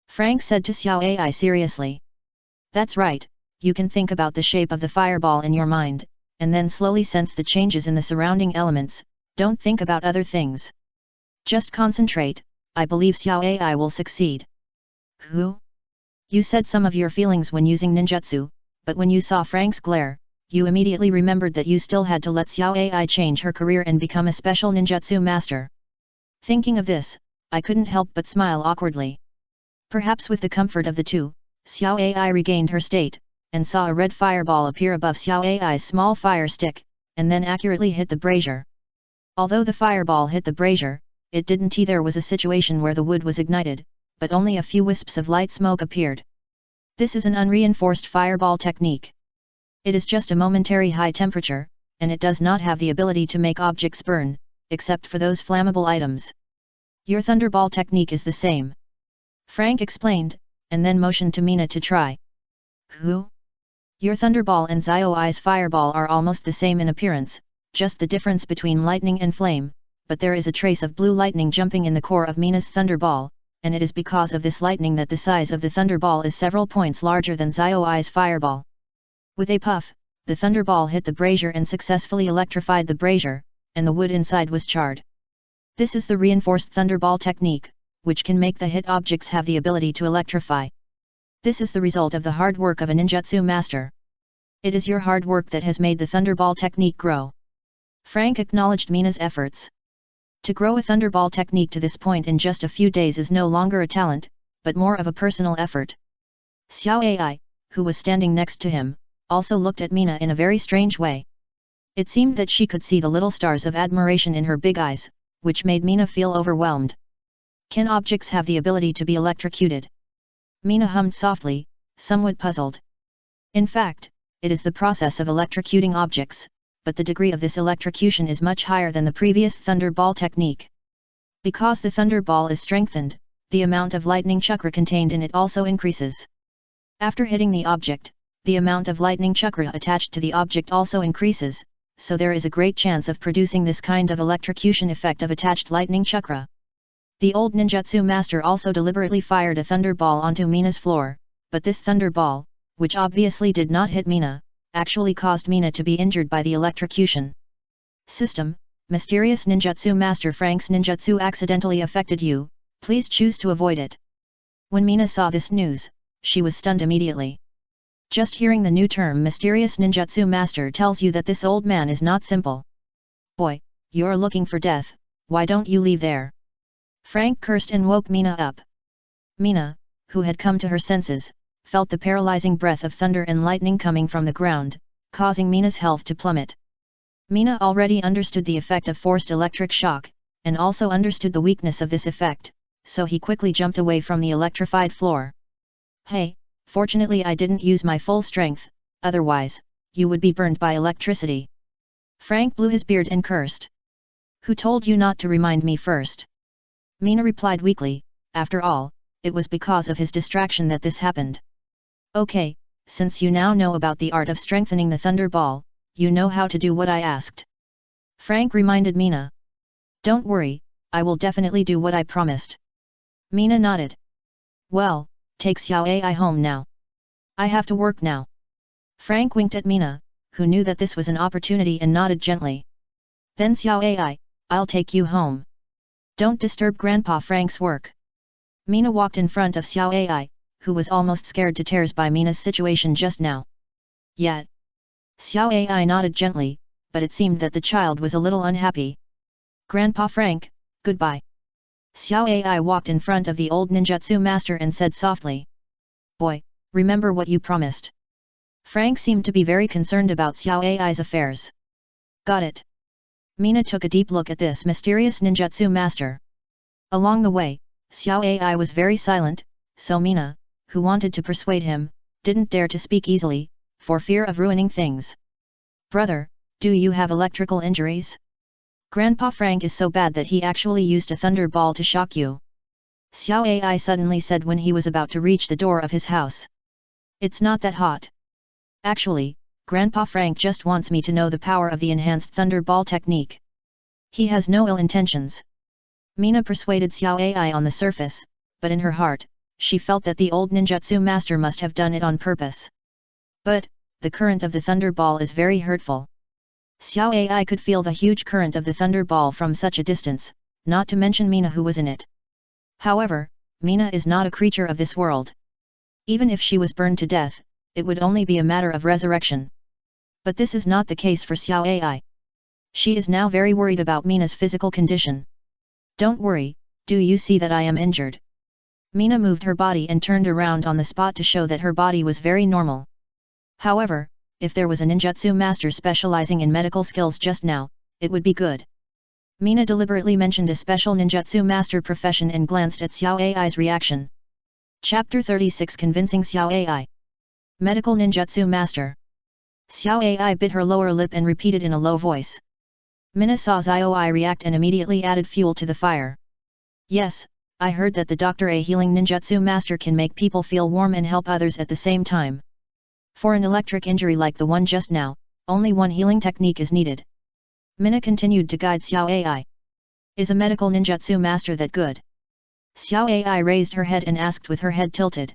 Frank said to Xiao Ai seriously. That's right, you can think about the shape of the fireball in your mind, and then slowly sense the changes in the surrounding elements, don't think about other things. Just concentrate, I believe Xiao Ai will succeed. Who? You said some of your feelings when using ninjutsu, but when you saw Frank's glare, you immediately remembered that you still had to let Xiao Ai change her career and become a special ninjutsu master. Thinking of this, I couldn't help but smile awkwardly. Perhaps with the comfort of the two, Xiao Ai regained her state, and saw a red fireball appear above Xiao Ai's small fire stick, and then accurately hit the brazier. Although the fireball hit the brazier, it didn't. There was a situation where the wood was ignited, but only a few wisps of light smoke appeared. This is an unreinforced fireball technique. It is just a momentary high temperature, and it does not have the ability to make objects burn, except for those flammable items. Your thunderball technique is the same. Frank explained, and then motioned to Mina to try. Who? Your thunderball and Xiao Ai's fireball are almost the same in appearance, just the difference between lightning and flame, but there is a trace of blue lightning jumping in the core of Mina's thunderball, and it is because of this lightning that the size of the thunderball is several points larger than Xiao Ai's fireball. With a puff, the thunderball hit the brazier and successfully electrified the brazier, and the wood inside was charred. This is the reinforced thunderball technique, which can make the hit objects have the ability to electrify. This is the result of the hard work of a ninjutsu master. It is your hard work that has made the thunderball technique grow. Frank acknowledged Mina's efforts. To grow a thunderball technique to this point in just a few days is no longer a talent, but more of a personal effort. Xiao Ai, who was standing next to him, also looked at Mina in a very strange way. It seemed that she could see the little stars of admiration in her big eyes, which made Mina feel overwhelmed. Can objects have the ability to be electrocuted? Mina hummed softly, somewhat puzzled. In fact, it is the process of electrocuting objects, but the degree of this electrocution is much higher than the previous thunderball technique. Because the thunderball is strengthened, the amount of lightning chakra contained in it also increases. After hitting the object, the amount of lightning chakra attached to the object also increases, so there is a great chance of producing this kind of electrocution effect of attached lightning chakra. The old ninjutsu master also deliberately fired a thunderball onto Mina's floor, but this thunderball, which obviously did not hit Mina, actually caused Mina to be injured by the electrocution. System: Mysterious Ninjutsu Master Frank's ninjutsu accidentally affected you, please choose to avoid it. When Mina saw this news, she was stunned immediately. Just hearing the new term mysterious ninjutsu master tells you that this old man is not simple. Boy, you're looking for death, why don't you leave there? Frank cursed and woke Mina up. Mina, who had come to her senses, felt the paralyzing breath of thunder and lightning coming from the ground, causing Mina's health to plummet. Mina already understood the effect of forced electric shock, and also understood the weakness of this effect, so he quickly jumped away from the electrified floor. Hey, fortunately I didn't use my full strength, otherwise, you would be burned by electricity. Frank blew his beard and cursed. Who told you not to remind me first? Mina replied weakly, after all, it was because of his distraction that this happened. Okay, since you now know about the art of strengthening the thunder ball, you know how to do what I asked. Frank reminded Mina. Don't worry, I will definitely do what I promised. Mina nodded. Well, take Xiao Ai home now. I have to work now. Frank winked at Mina, who knew that this was an opportunity and nodded gently. Then Xiao Ai, I'll take you home. Don't disturb Grandpa Frank's work. Mina walked in front of Xiao Ai, who was almost scared to tears by Mina's situation just now. Yet, Xiao Ai nodded gently, but it seemed that the child was a little unhappy. Grandpa Frank, goodbye. Xiao Ai walked in front of the old ninjutsu master and said softly. Boy, remember what you promised. Frank seemed to be very concerned about Xiao Ai's affairs. Got it. Mina took a deep look at this mysterious ninjutsu master. Along the way, Xiao Ai was very silent, so Mina, who wanted to persuade him, didn't dare to speak easily, for fear of ruining things. Brother, do you have electrical injuries? Grandpa Frank is so bad that he actually used a thunder ball to shock you. Xiao Ai suddenly said when he was about to reach the door of his house. It's not that hot. Actually, Grandpa Frank just wants me to know the power of the enhanced thunder ball technique. He has no ill intentions. Mina persuaded Xiao Ai on the surface, but in her heart, she felt that the old ninjutsu master must have done it on purpose. But, the current of the thunder ball is very hurtful. Xiao Ai could feel the huge current of the thunder ball from such a distance, not to mention Mina who was in it. However, Mina is not a creature of this world. Even if she was burned to death, it would only be a matter of resurrection. But this is not the case for Xiao Ai. She is now very worried about Mina's physical condition. Don't worry, do you see that I am injured? Mina moved her body and turned around on the spot to show that her body was very normal. However, if there was a ninjutsu master specializing in medical skills just now, it would be good. Mina deliberately mentioned a special ninjutsu master profession and glanced at Xiao Ai's reaction. Chapter 36 Convincing Xiao Ai. Medical ninjutsu master. Xiao Ai bit her lower lip and repeated in a low voice. Mina saw Xiao Ai react and immediately added fuel to the fire. Yes, I heard that the Dr. A healing ninjutsu master can make people feel warm and help others at the same time. For an electric injury like the one just now, only one healing technique is needed. Mina continued to guide Xiao Ai. Is a medical ninjutsu master that good? Xiao Ai raised her head and asked with her head tilted.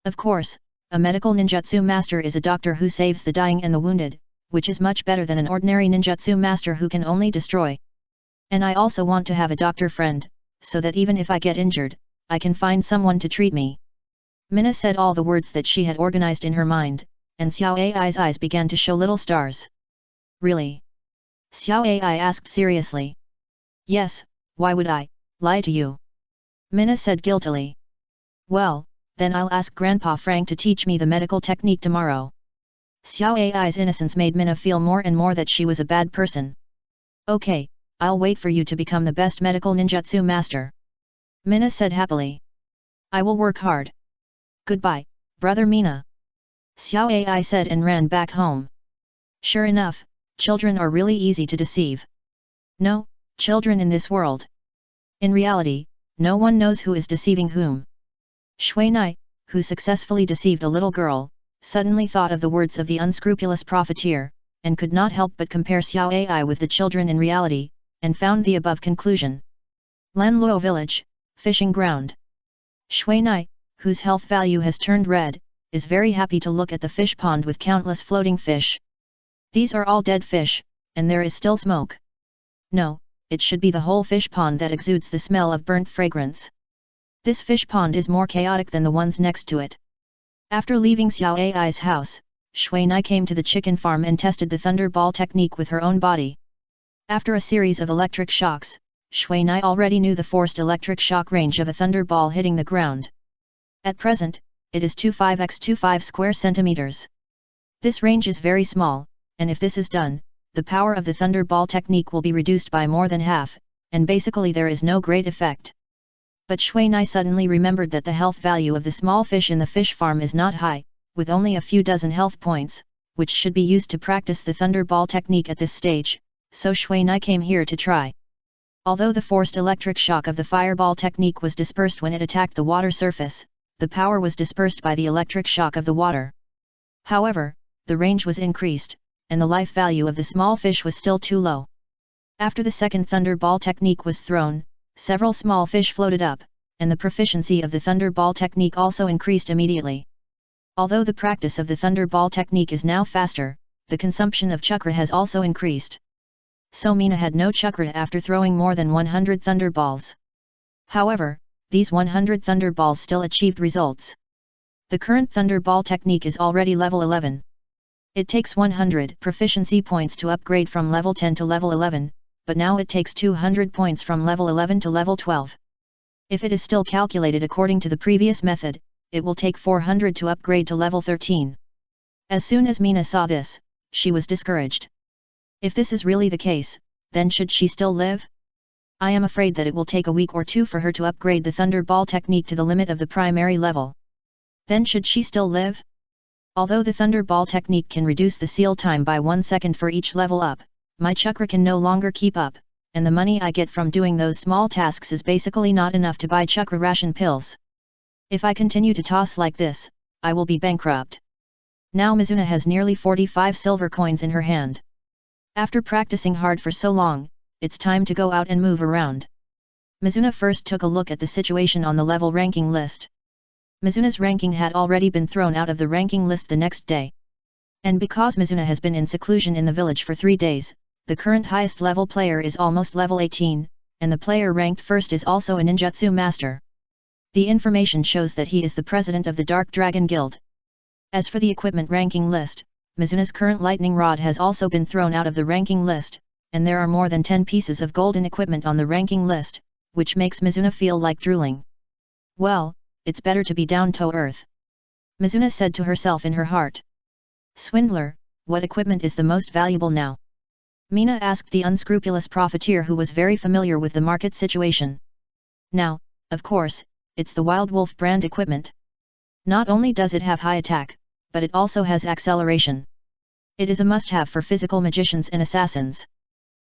Of course, a medical ninjutsu master is a doctor who saves the dying and the wounded, which is much better than an ordinary ninjutsu master who can only destroy. And I also want to have a doctor friend, so that even if I get injured, I can find someone to treat me. Mina said all the words that she had organized in her mind, and Xiao Ai's eyes began to show little stars. Really? Xiao Ai asked seriously. Yes, why would I lie to you? Mina said guiltily. Well, then I'll ask Grandpa Frank to teach me the medical technique tomorrow. Xiao Ai's innocence made Mina feel more and more that she was a bad person. Okay, I'll wait for you to become the best medical ninjutsu master. Mina said happily. I will work hard. Goodbye, brother Mina. Xiao Ai said and ran back home. Sure enough, children are really easy to deceive. No, children in this world. In reality, no one knows who is deceiving whom. Shui Nai, who successfully deceived a little girl, suddenly thought of the words of the unscrupulous profiteer, and could not help but compare Xiao Ai with the children in reality, and found the above conclusion. Lanluo Village, Fishing Ground. Shui Nai, whose health value has turned red, is very happy to look at the fish pond with countless floating fish. These are all dead fish, and there is still smoke. No, it should be the whole fish pond that exudes the smell of burnt fragrance. This fish pond is more chaotic than the ones next to it. After leaving Xiao Ai's house, Shui Nai came to the chicken farm and tested the thunderball technique with her own body. After a series of electric shocks, Shui Nai already knew the forced electric shock range of a thunderball hitting the ground. At present, it is 25x25 square centimeters. This range is very small, and if this is done, the power of the thunderball technique will be reduced by more than half, and basically there is no great effect. But Shui Nai suddenly remembered that the health value of the small fish in the fish farm is not high, with only a few dozen health points, which should be used to practice the thunderball technique at this stage, so Shui Nai came here to try. Although the forced electric shock of the fireball technique was dispersed when it attacked the water surface, the power was dispersed by the electric shock of the water. However, the range was increased, and the life value of the small fish was still too low. After the second thunderball technique was thrown, several small fish floated up, and the proficiency of the thunderball technique also increased immediately. Although the practice of the thunderball technique is now faster, the consumption of chakra has also increased. So Mina had no chakra after throwing more than 100 thunderballs. However, these 100 thunderballs still achieved results. The current thunderball technique is already level 11. It takes 100 proficiency points to upgrade from level 10 to level 11, but now it takes 200 points from level 11 to level 12. If it is still calculated according to the previous method, it will take 400 to upgrade to level 13. As soon as Mina saw this, she was discouraged. If this is really the case, then should she still live? I am afraid that it will take a week or two for her to upgrade the thunderball technique to the limit of the primary level. Then should she still live? Although the thunderball technique can reduce the seal time by 1 second for each level up, my chakra can no longer keep up, and the money I get from doing those small tasks is basically not enough to buy chakra ration pills. If I continue to toss like this, I will be bankrupt. Now Mizuna has nearly 45 silver coins in her hand. After practicing hard for so long, it's time to go out and move around. Mizuna first took a look at the situation on the level ranking list. Mizuna's ranking had already been thrown out of the ranking list the next day. And because Mizuna has been in seclusion in the village for 3 days, the current highest level player is almost level 18, and the player ranked first is also a ninjutsu master. The information shows that he is the president of the Dark Dragon Guild. As for the equipment ranking list, Mizuna's current lightning rod has also been thrown out of the ranking list, and there are more than 10 pieces of golden equipment on the ranking list, which makes Mizuna feel like drooling. Well, it's better to be down to earth. Mizuna said to herself in her heart. Swindler, what equipment is the most valuable now? Mina asked the unscrupulous profiteer who was very familiar with the market situation. Now, of course, it's the Wild Wolf brand equipment. Not only does it have high attack, but it also has acceleration. It is a must-have for physical magicians and assassins.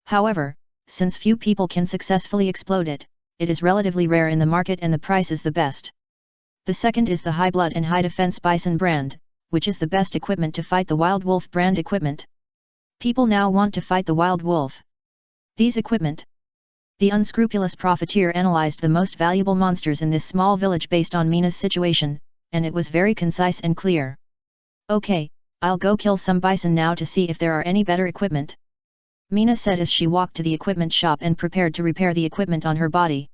However, since few people can successfully explode it, it is relatively rare in the market and the price is the best. The second is the High Blood and High Defense Bison brand, which is the best equipment to fight the Wild Wolf brand equipment. People now want to fight the Wild Wolf. These equipment. The unscrupulous profiteer analyzed the most valuable monsters in this small village based on Mina's situation, and it was very concise and clear. Okay, I'll go kill some bison now to see if there are any better equipment. Mina said as she walked to the equipment shop and prepared to repair the equipment on her body.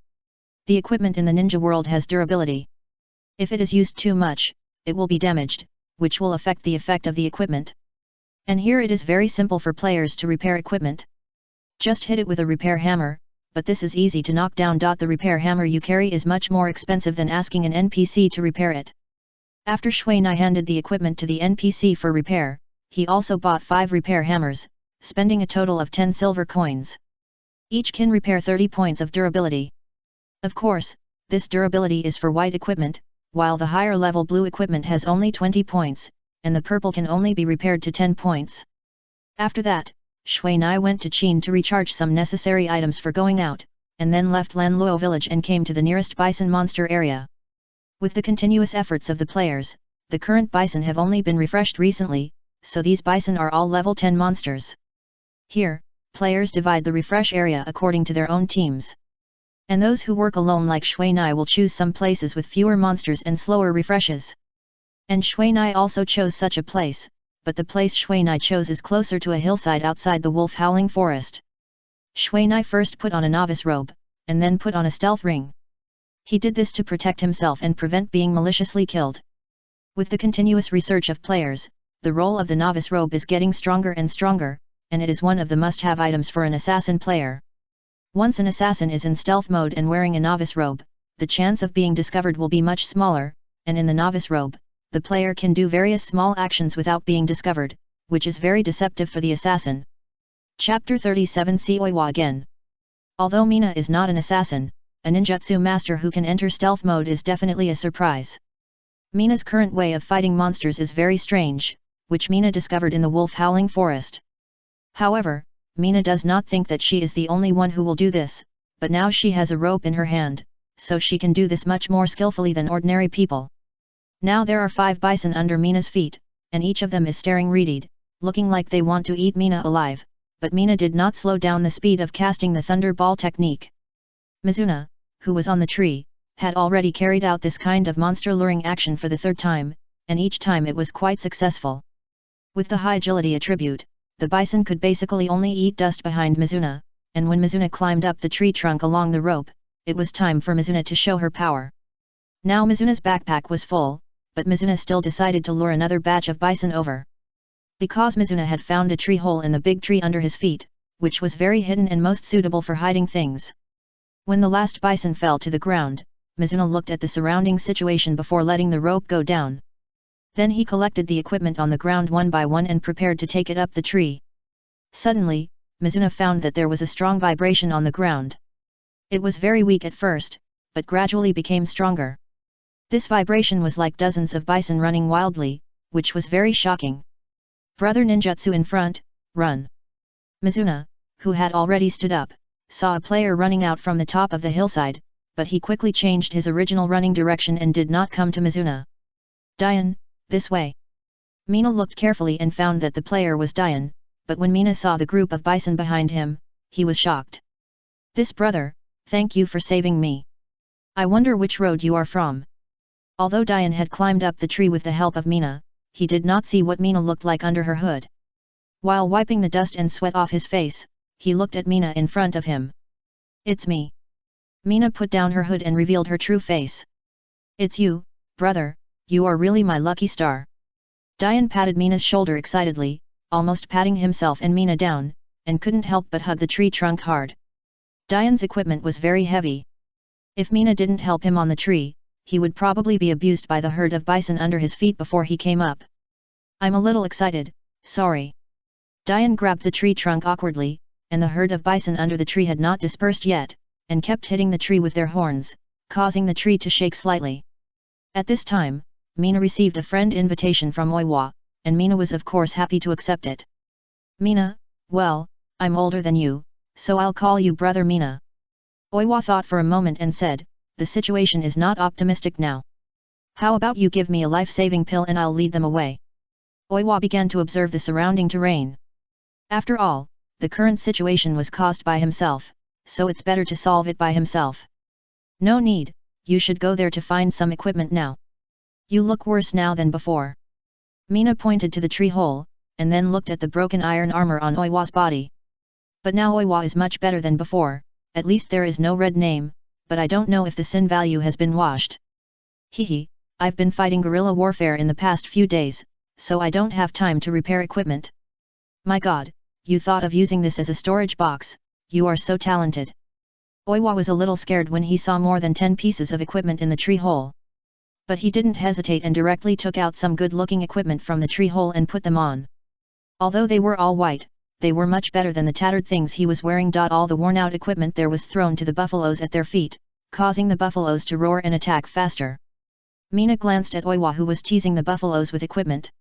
The equipment in the ninja world has durability. If it is used too much, it will be damaged, which will affect the effect of the equipment. And here it is very simple for players to repair equipment. Just hit it with a repair hammer, but this is easy to knock down. The repair hammer you carry is much more expensive than asking an NPC to repair it. After Shui Nai handed the equipment to the NPC for repair, he also bought 5 repair hammers, spending a total of 10 silver coins. Each can repair 30 points of durability. Of course, this durability is for white equipment, while the higher level blue equipment has only 20 points, and the purple can only be repaired to 10 points. After that, Shui Nai went to Qin to recharge some necessary items for going out, and then left Lanluo village and came to the nearest bison monster area. With the continuous efforts of the players, the current bison have only been refreshed recently, so these bison are all level 10 monsters. Here, players divide the refresh area according to their own teams. And those who work alone like Shui Nai will choose some places with fewer monsters and slower refreshes. And Shui Nai also chose such a place, but the place Shui Nai chose is closer to a hillside outside the wolf howling forest. Shui Nai first put on a novice robe, and then put on a stealth ring. He did this to protect himself and prevent being maliciously killed. With the continuous research of players, the role of the novice robe is getting stronger and stronger, and it is one of the must-have items for an assassin player. Once an assassin is in stealth mode and wearing a novice robe, the chance of being discovered will be much smaller, and in the novice robe, the player can do various small actions without being discovered, which is very deceptive for the assassin. Chapter 37. See Oiwa again. Although Mina is not an assassin, a ninjutsu master who can enter stealth mode is definitely a surprise. Mina's current way of fighting monsters is very strange, which Mina discovered in the wolf howling forest. However, Mina does not think that she is the only one who will do this, but now she has a rope in her hand, so she can do this much more skillfully than ordinary people. Now there are 5 bison under Mina's feet, and each of them is staring readied, looking like they want to eat Mina alive, but Mina did not slow down the speed of casting the thunder ball technique. Mizuna, who was on the tree, had already carried out this kind of monster luring action for the 3rd time, and each time it was quite successful. With the high agility attribute, the bison could basically only eat dust behind Mizuna, and when Mizuna climbed up the tree trunk along the rope, it was time for Mizuna to show her power. Now Mizuna's backpack was full, but Mizuna still decided to lure another batch of bison over. Because Mizuna had found a tree hole in the big tree under his feet, which was very hidden and most suitable for hiding things. When the last bison fell to the ground, Mizuna looked at the surrounding situation before letting the rope go down. Then he collected the equipment on the ground one by one and prepared to take it up the tree. Suddenly, Mizuna found that there was a strong vibration on the ground. It was very weak at first, but gradually became stronger. This vibration was like dozens of bison running wildly, which was very shocking. Brother ninjutsu in front, run! Mizuna, who had already stood up, saw a player running out from the top of the hillside, but he quickly changed his original running direction and did not come to Mizuna. Dian, this way. Mina looked carefully and found that the player was Dian, but when Mina saw the group of bison behind him, he was shocked. This brother, thank you for saving me. I wonder which road you are from. Although Dian had climbed up the tree with the help of Mina, he did not see what Mina looked like under her hood. While wiping the dust and sweat off his face, he looked at Mina in front of him. It's me. Mina put down her hood and revealed her true face. It's you, brother, you are really my lucky star. Dian patted Mina's shoulder excitedly, almost patting himself and Mina down, and couldn't help but hug the tree trunk hard. Dian's equipment was very heavy. If Mina didn't help him on the tree, he would probably be abused by the herd of bison under his feet before he came up. I'm a little excited, sorry. Dian grabbed the tree trunk awkwardly, and the herd of bison under the tree had not dispersed yet, and kept hitting the tree with their horns, causing the tree to shake slightly. At this time, Mina received a friend invitation from Oiwa, and Mina was of course happy to accept it. Mina, well, I'm older than you, so I'll call you brother Mina. Oiwa thought for a moment and said, the situation is not optimistic now. How about you give me a life-saving pill and I'll lead them away? Oiwa began to observe the surrounding terrain. After all, the current situation was caused by himself, so it's better to solve it by himself. No need, you should go there to find some equipment now. You look worse now than before. Mina pointed to the tree hole, and then looked at the broken iron armor on Oiwa's body. But now Oiwa is much better than before, at least there is no red name, but I don't know if the sin value has been washed. Hehe, I've been fighting guerrilla warfare in the past few days, so I don't have time to repair equipment. My god, you thought of using this as a storage box, you are so talented. Oiwa was a little scared when he saw more than 10 pieces of equipment in the tree hole. But he didn't hesitate and directly took out some good-looking equipment from the tree hole and put them on. Although they were all white, they were much better than the tattered things he was wearing. All the worn-out equipment there was thrown to the buffaloes at their feet, causing the buffaloes to roar and attack faster. Mina glanced at Oiwa, who was teasing the buffaloes with equipment.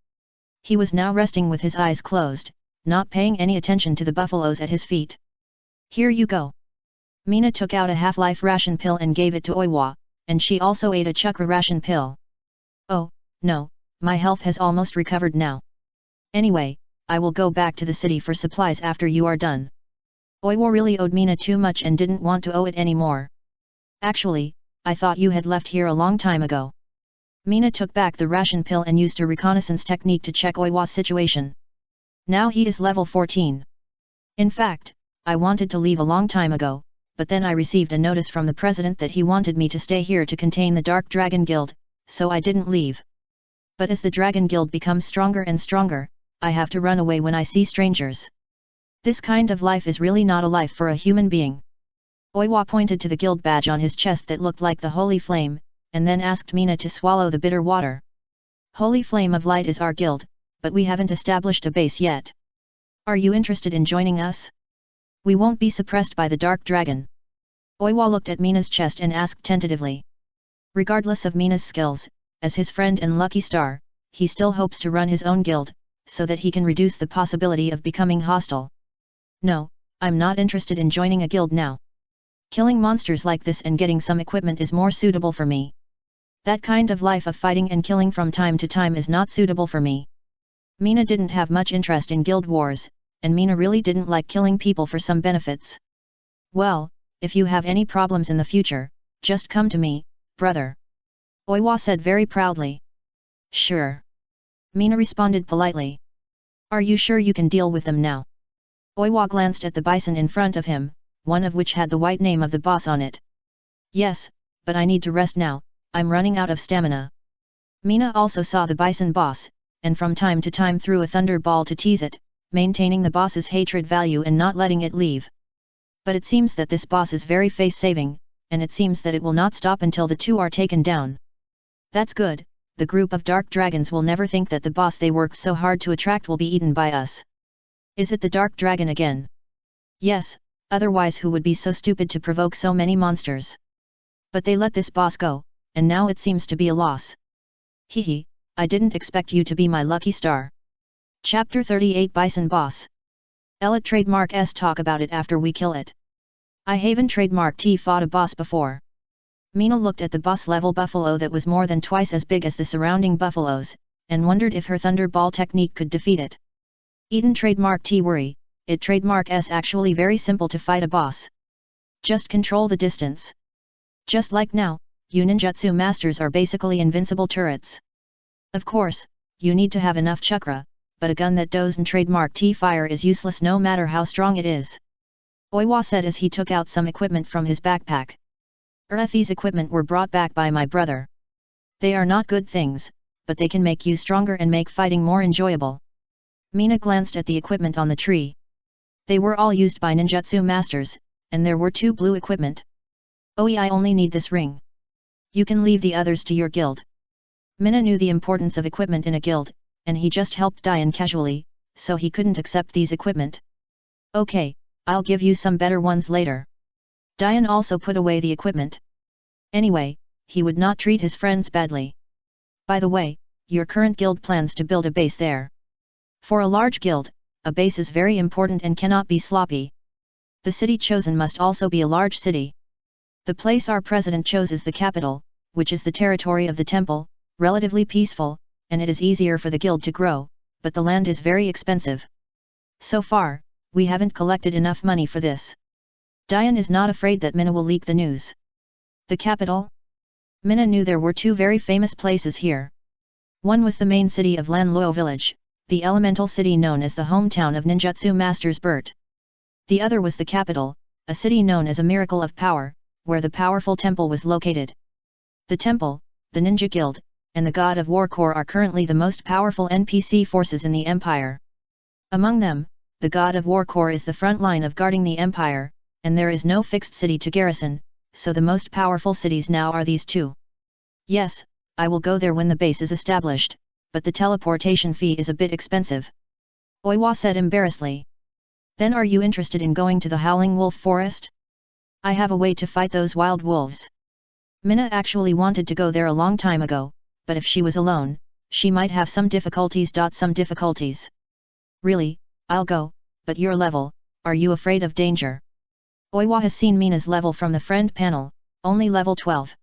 He was now resting with his eyes closed, not paying any attention to the buffaloes at his feet. Here you go. Mina took out a half-life ration pill and gave it to Oiwa, and she also ate a chakra ration pill. Oh, no, my health has almost recovered now. Anyway, I will go back to the city for supplies after you are done. Oiwa really owed Mina too much and didn't want to owe it anymore. Actually, I thought you had left here a long time ago. Mina took back the ration pill and used a reconnaissance technique to check Oiwa's situation. Now he is level 14. In fact, I wanted to leave a long time ago, but then I received a notice from the president that he wanted me to stay here to contain the Dark Dragon Guild, so I didn't leave. But as the Dragon Guild becomes stronger and stronger, I have to run away when I see strangers. This kind of life is really not a life for a human being. Oiwa pointed to the guild badge on his chest that looked like the holy flame, and then asked Mina to swallow the bitter water. Holy Flame of Light is our guild, but we haven't established a base yet. Are you interested in joining us? We won't be suppressed by the Dark Dragon. Oiwa looked at Mina's chest and asked tentatively. Regardless of Mina's skills, as his friend and lucky star, he still hopes to run his own guild, so that he can reduce the possibility of becoming hostile. No, I'm not interested in joining a guild now. Killing monsters like this and getting some equipment is more suitable for me. That kind of life of fighting and killing from time to time is not suitable for me. Mina didn't have much interest in guild wars, and Mina really didn't like killing people for some benefits. Well, if you have any problems in the future, just come to me, brother. Oiwa said very proudly. Sure. Mina responded politely. Are you sure you can deal with them now? Oiwa glanced at the bison in front of him, one of which had the white name of the boss on it. Yes, but I need to rest now, I'm running out of stamina. Mina also saw the bison boss, and from time to time threw a thunder ball to tease it, maintaining the boss's hatred value and not letting it leave. But it seems that this boss is very face-saving, and it seems that it will not stop until the two are taken down. That's good, the group of dark dragons will never think that the boss they worked so hard to attract will be eaten by us. Is it the dark dragon again? Yes, otherwise who would be so stupid to provoke so many monsters? But they let this boss go, and now it seems to be a loss. Hehe, I didn't expect you to be my lucky star. Chapter 38 Bison Boss. Let trademark S talk about it after we kill it. I haven't trademark T fought a boss before. Mina looked at the boss level buffalo that was more than twice as big as the surrounding buffaloes, and wondered if her thunderball technique could defeat it. Eden trademark T worry, it trademark S actually very simple to fight a boss. Just control the distance. Just like now, you ninjutsu masters are basically invincible turrets. Of course, you need to have enough chakra, but a gun that doesn't trademark T fire is useless no matter how strong it is. Oiwa said as he took out some equipment from his backpack. These equipment were brought back by my brother. They are not good things, but they can make you stronger and make fighting more enjoyable. Mina glanced at the equipment on the tree. They were all used by ninjutsu masters, and there were 2 blue equipment. I only need this ring. You can leave the others to your guild. Mina knew the importance of equipment in a guild, and he just helped Diane casually, so he couldn't accept these equipment. Okay, I'll give you some better ones later. Diane also put away the equipment. Anyway, he would not treat his friends badly. By the way, your current guild plans to build a base there. For a large guild, a base is very important and cannot be sloppy. The city chosen must also be a large city. The place our president chose is the capital, which is the territory of the temple, relatively peaceful, and it is easier for the guild to grow, but the land is very expensive. So far, we haven't collected enough money for this. Diane is not afraid that Mina will leak the news. The capital? Mina knew there were 2 very famous places here. One was the main city of Lanluo village, the elemental city known as the hometown of ninjutsu masters Bert. The other was the capital, a city known as a miracle of power, where the powerful temple was located. The temple, the ninja guild, and the god of war corps are currently the most powerful NPC forces in the empire. Among them, the god of war corps is the front line of guarding the empire, and there is no fixed city to garrison, so the most powerful cities now are these 2. Yes, I will go there when the base is established, but the teleportation fee is a bit expensive. Oiwa said embarrassedly. Then are you interested in going to the Howling Wolf Forest? I have a way to fight those wild wolves. Mina actually wanted to go there a long time ago, but if she was alone, she might have some difficulties. Really, I'll go, but your level, are you afraid of danger? Oiwa has seen Mina's level from the friend panel, only level 12.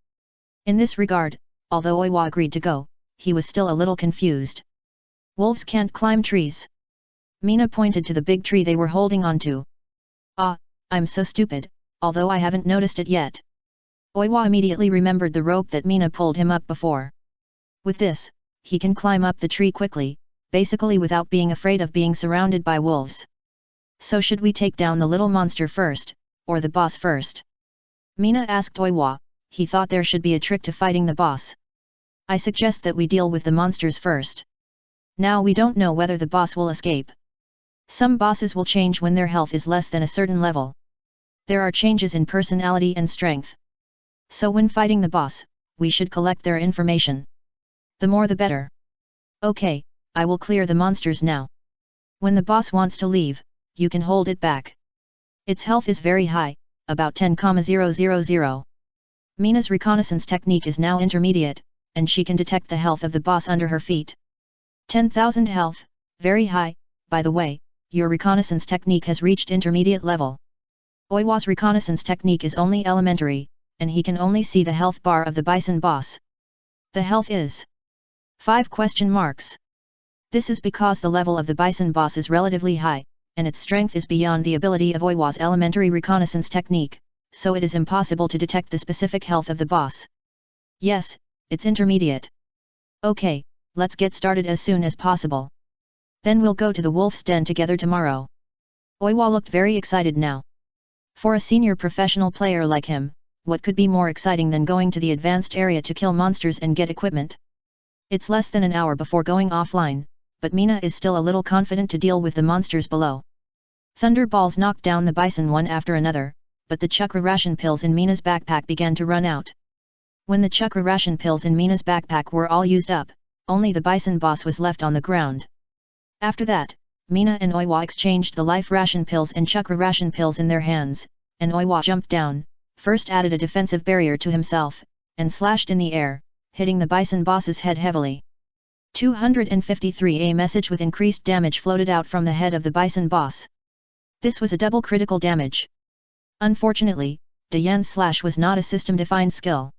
In this regard, although Oiwa agreed to go, he was still a little confused. Wolves can't climb trees. Mina pointed to the big tree they were holding on to. Ah, I'm so stupid, although I haven't noticed it yet. Oiwa immediately remembered the rope that Mina pulled him up before. With this, he can climb up the tree quickly, basically without being afraid of being surrounded by wolves. So should we take down the little monster first, or the boss first? Mina asked Oiwa. He thought there should be a trick to fighting the boss. I suggest that we deal with the monsters first. Now we don't know whether the boss will escape. Some bosses will change when their health is less than a certain level. There are changes in personality and strength. So when fighting the boss, we should collect their information. The more the better. Okay, I will clear the monsters now. When the boss wants to leave, you can hold it back. Its health is very high, about 10,000. Mina's reconnaissance technique is now intermediate, and she can detect the health of the boss under her feet. 10,000 health, very high. By the way, your reconnaissance technique has reached intermediate level. Oiwa's reconnaissance technique is only elementary, and he can only see the health bar of the bison boss. The health is 5 question marks. This is because the level of the bison boss is relatively high, and its strength is beyond the ability of Oiwa's elementary reconnaissance technique, so it is impossible to detect the specific health of the boss. Yes, it's intermediate. Okay, let's get started as soon as possible. Then we'll go to the wolf's den together tomorrow. Oiwa looked very excited now. For a senior professional player like him, what could be more exciting than going to the advanced area to kill monsters and get equipment? It's less than an hour before going offline, but Mina is still a little confident to deal with the monsters below. Thunder balls knocked down the bison one after another, but the chakra ration pills in Mina's backpack began to run out. When the chakra ration pills in Mina's backpack were all used up, only the bison boss was left on the ground. After that, Mina and Oiwa exchanged the life ration pills and chakra ration pills in their hands, and Oiwa jumped down, first added a defensive barrier to himself, and slashed in the air, hitting the bison boss's head heavily. 253. A message with increased damage floated out from the head of the bison boss. This was a double critical damage. Unfortunately, Diane's slash was not a system-defined skill.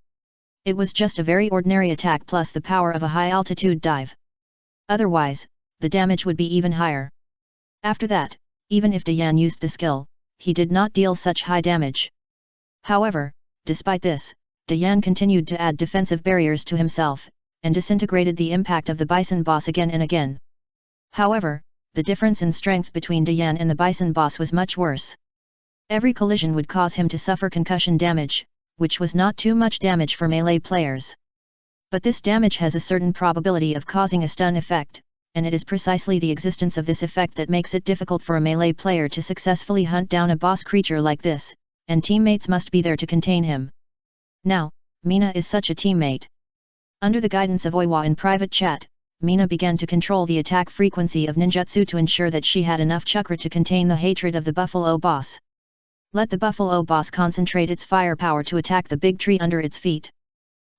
It was just a very ordinary attack plus the power of a high-altitude dive. Otherwise, the damage would be even higher. After that, even if Diane used the skill, he did not deal such high damage. However, despite this, Diane continued to add defensive barriers to himself, and disintegrated the impact of the bison boss again and again. However, the difference in strength between Diane and the bison boss was much worse. Every collision would cause him to suffer concussion damage, which was not too much damage for melee players. But this damage has a certain probability of causing a stun effect, and it is precisely the existence of this effect that makes it difficult for a melee player to successfully hunt down a boss creature like this, and teammates must be there to contain him. Now, Mina is such a teammate. Under the guidance of Oiwa in private chat, Mina began to control the attack frequency of ninjutsu to ensure that she had enough chakra to contain the hatred of the buffalo boss. Let the buffalo boss concentrate its firepower to attack the big tree under its feet.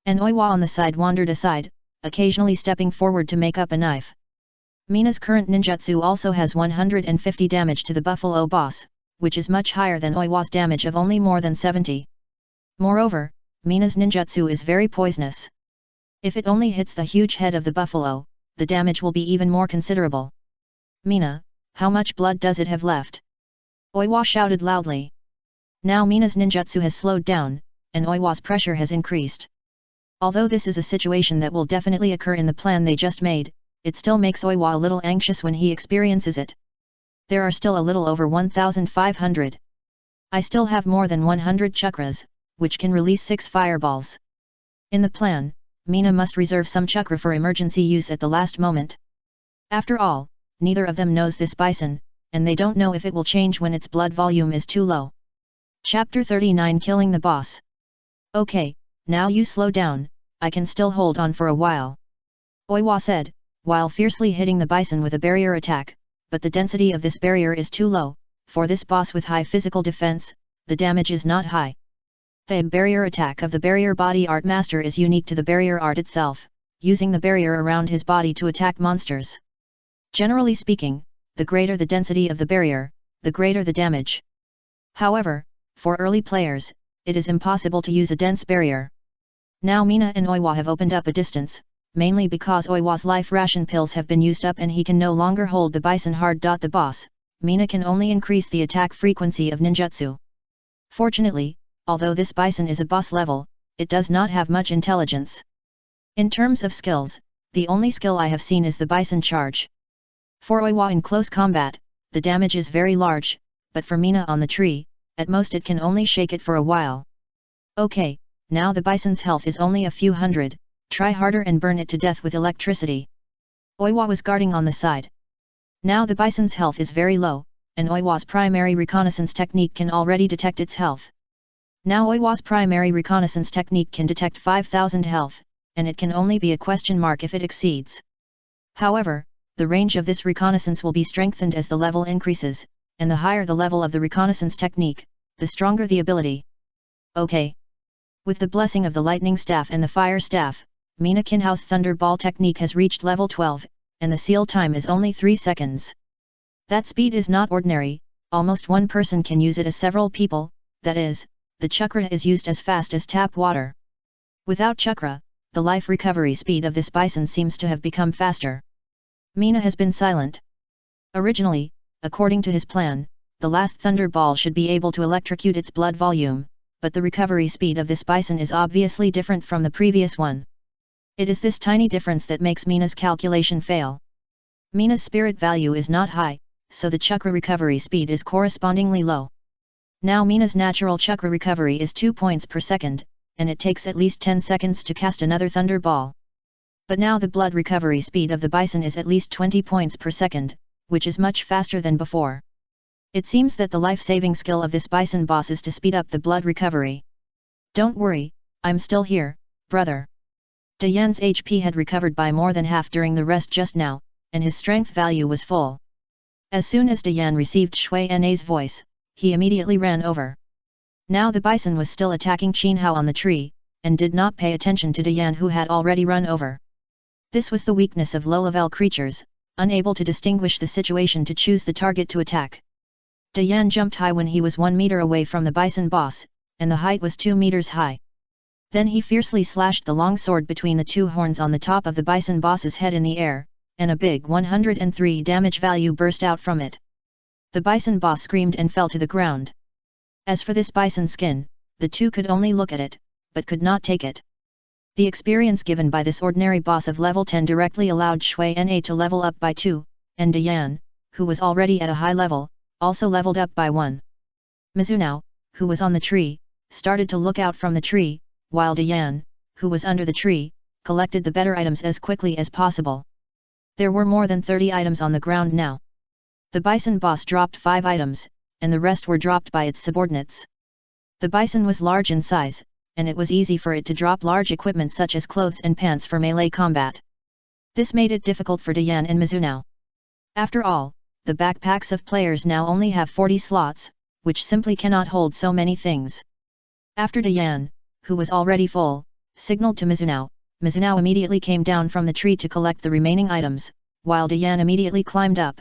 And Oiwa on the side wandered aside, occasionally stepping forward to make up a knife. Mina's current ninjutsu also has 150 damage to the buffalo boss, which is much higher than Oiwa's damage of only more than 70. Moreover, Mina's ninjutsu is very poisonous. If it only hits the huge head of the buffalo, the damage will be even more considerable. Mina, how much blood does it have left? Oiwa shouted loudly. Now Mina's ninjutsu has slowed down, and Oiwa's pressure has increased. Although this is a situation that will definitely occur in the plan they just made, it still makes Oiwa a little anxious when he experiences it. There are still a little over 1,500. I still have more than 100 chakras, which can release 6 fireballs. In the plan, Mina must reserve some chakra for emergency use at the last moment. After all, neither of them knows this bison, and they don't know if it will change when its blood volume is too low. Chapter 39 Killing the Boss. Okay, now you slow down, I can still hold on for a while. Oiwa said, while fiercely hitting the bison with a barrier attack, but the density of this barrier is too low. For this boss with high physical defense, the damage is not high. The barrier attack of the barrier body art master is unique to the barrier art itself, using the barrier around his body to attack monsters. Generally speaking, the greater the density of the barrier, the greater the damage. However, for early players, it is impossible to use a dense barrier. Now Mina and Oiwa have opened up a distance, mainly because Oiwa's life ration pills have been used up and he can no longer hold the bison hard. The boss, Mina can only increase the attack frequency of ninjutsu. Fortunately, although this bison is a boss level, it does not have much intelligence. In terms of skills, the only skill I have seen is the bison charge. For Oiwa in close combat, the damage is very large, but for Mina on the tree, at most it can only shake it for a while. Okay, now the bison's health is only a few hundred. Try harder and burn it to death with electricity. Oiwa was guarding on the side. Now the bison's health is very low, and Oiwa's primary reconnaissance technique can already detect its health. Now Oiwa's primary reconnaissance technique can detect 5000 health, and it can only be a question mark if it exceeds. However, the range of this reconnaissance will be strengthened as the level increases, and the higher the level of the reconnaissance technique, the stronger the ability. Okay. With the blessing of the lightning staff and the fire staff, Mina Kinhouse Thunderball technique has reached level 12, and the seal time is only 3 seconds. That speed is not ordinary, almost one person can use it as several people, that is, the chakra is used as fast as tap water. Without chakra, the life recovery speed of this bison seems to have become faster. Mina has been silent. Originally, according to his plan, the last Thunderball should be able to electrocute its blood volume, but the recovery speed of this bison is obviously different from the previous one. It is this tiny difference that makes Mina's calculation fail. Mina's spirit value is not high, so the chakra recovery speed is correspondingly low. Now Mina's natural chakra recovery is 2 points per second, and it takes at least 10 seconds to cast another Thunderball. But now the blood recovery speed of the bison is at least 20 points per second, which is much faster than before. It seems that the life-saving skill of this bison boss is to speed up the blood recovery. Don't worry, I'm still here, brother. Diane's HP had recovered by more than half during the rest just now, and his strength value was full. As soon as Diane received Shui Na's voice, he immediately ran over. Now the bison was still attacking Qinhao on the tree, and did not pay attention to Diane who had already run over. This was the weakness of low-level creatures, unable to distinguish the situation to choose the target to attack. Diane jumped high when he was 1 meter away from the bison boss, and the height was 2 meters high. Then he fiercely slashed the long sword between the two horns on the top of the bison boss's head in the air, and a big 103 damage value burst out from it. The bison boss screamed and fell to the ground. As for this bison skin, the two could only look at it, but could not take it. The experience given by this ordinary boss of level 10 directly allowed Shui Na to level up by 2, and Diane, who was already at a high level, also leveled up by 1. Mizunao, who was on the tree, started to look out from the tree, while Diane, who was under the tree, collected the better items as quickly as possible. There were more than 30 items on the ground now. The bison boss dropped 5 items, and the rest were dropped by its subordinates. The bison was large in size, and it was easy for it to drop large equipment such as clothes and pants for melee combat. This made it difficult for Diane and Mizunao. After all, the backpacks of players now only have 40 slots, which simply cannot hold so many things. After Diane, who was already full, signaled to Mizunao, Mizunao immediately came down from the tree to collect the remaining items, while Diane immediately climbed up.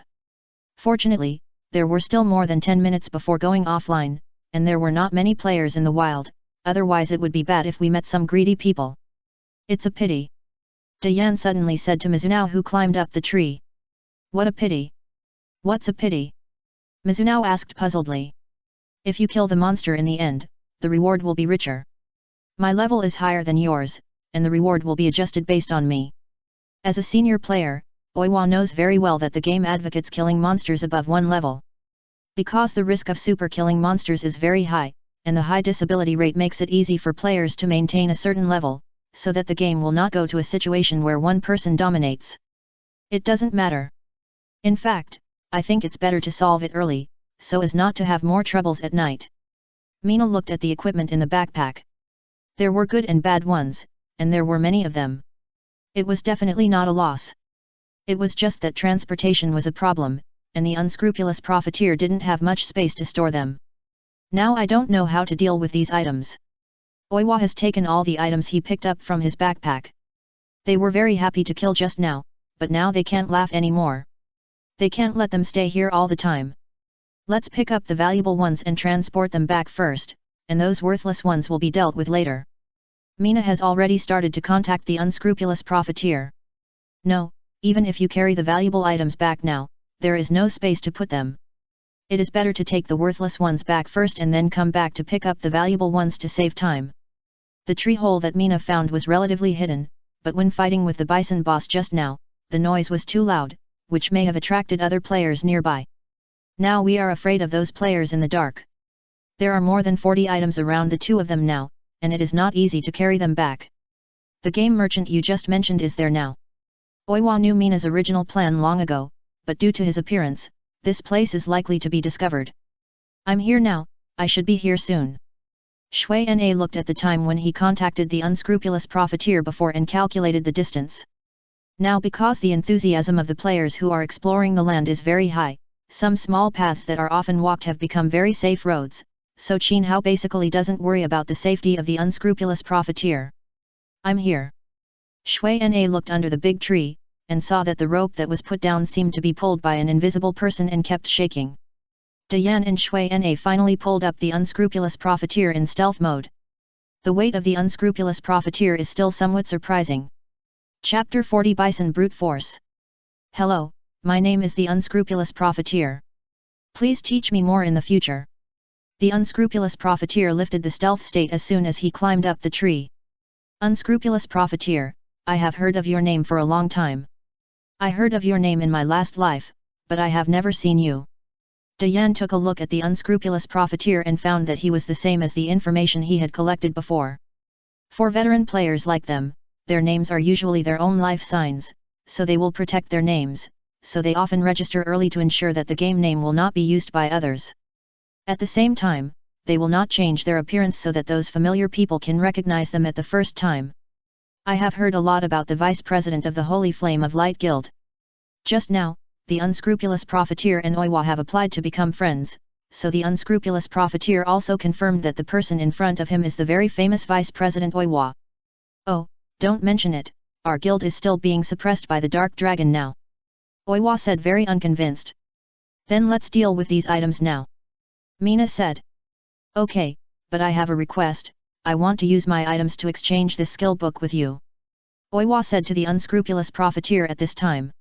Fortunately, there were still more than 10 minutes before going offline, and there were not many players in the wild, otherwise it would be bad if we met some greedy people. It's a pity. Diane suddenly said to Mizunao who climbed up the tree. What a pity. What's a pity? Mizunao asked puzzledly. If you kill the monster in the end, the reward will be richer. My level is higher than yours, and the reward will be adjusted based on me. As a senior player, Oiwa knows very well that the game advocates killing monsters above 1 level. Because the risk of super killing monsters is very high, and the high disability rate makes it easy for players to maintain a certain level, so that the game will not go to a situation where one person dominates. It doesn't matter. In fact, I think it's better to solve it early, so as not to have more troubles at night. Mina looked at the equipment in the backpack. There were good and bad ones, and there were many of them. It was definitely not a loss. It was just that transportation was a problem, and the unscrupulous profiteer didn't have much space to store them. Now I don't know how to deal with these items. Oiwa has taken all the items he picked up from his backpack. They were very happy to kill just now, but now they can't laugh anymore. They can't let them stay here all the time. Let's pick up the valuable ones and transport them back first, and those worthless ones will be dealt with later. Mina has already started to contact the unscrupulous profiteer. No, even if you carry the valuable items back now, there is no space to put them. It is better to take the worthless ones back first and then come back to pick up the valuable ones to save time. The tree hole that Mina found was relatively hidden, but when fighting with the bison boss just now, the noise was too loud, which may have attracted other players nearby. Now we are afraid of those players in the dark. There are more than 40 items around the two of them now, and it is not easy to carry them back. The game merchant you just mentioned is there now. Oiwa knew Mina's original plan long ago, but due to his appearance, this place is likely to be discovered. I'm here now, I should be here soon. Shui Na looked at the time when he contacted the unscrupulous profiteer before and calculated the distance. Now because the enthusiasm of the players who are exploring the land is very high, some small paths that are often walked have become very safe roads, so Qin Hao basically doesn't worry about the safety of the unscrupulous profiteer. I'm here. Shui Na looked under the big tree, and saw that the rope that was put down seemed to be pulled by an invisible person and kept shaking. Dian and Shui Na finally pulled up the unscrupulous profiteer in stealth mode. The weight of the unscrupulous profiteer is still somewhat surprising. Chapter 40 Bison Brute Force. Hello, my name is the unscrupulous profiteer. Please teach me more in the future. The unscrupulous profiteer lifted the stealth state as soon as he climbed up the tree. Unscrupulous profiteer, I have heard of your name for a long time. I heard of your name in my last life, but I have never seen you. Dian took a look at the unscrupulous profiteer and found that he was the same as the information he had collected before. For veteran players like them, their names are usually their own life signs, so they will protect their names, so they often register early to ensure that the game name will not be used by others. At the same time, they will not change their appearance so that those familiar people can recognize them at the first time. I have heard a lot about the vice president of the Holy Flame of Light Guild. Just now, the unscrupulous profiteer and Oiwa have applied to become friends, so the unscrupulous profiteer also confirmed that the person in front of him is the very famous vice president Oiwa. Oh, don't mention it, our guild is still being suppressed by the Dark Dragon now. Oiwa said very unconvinced. Then let's deal with these items now. Mina said. Okay, but I have a request, I want to use my items to exchange this skill book with you. Oiwa said to the unscrupulous profiteer at this time.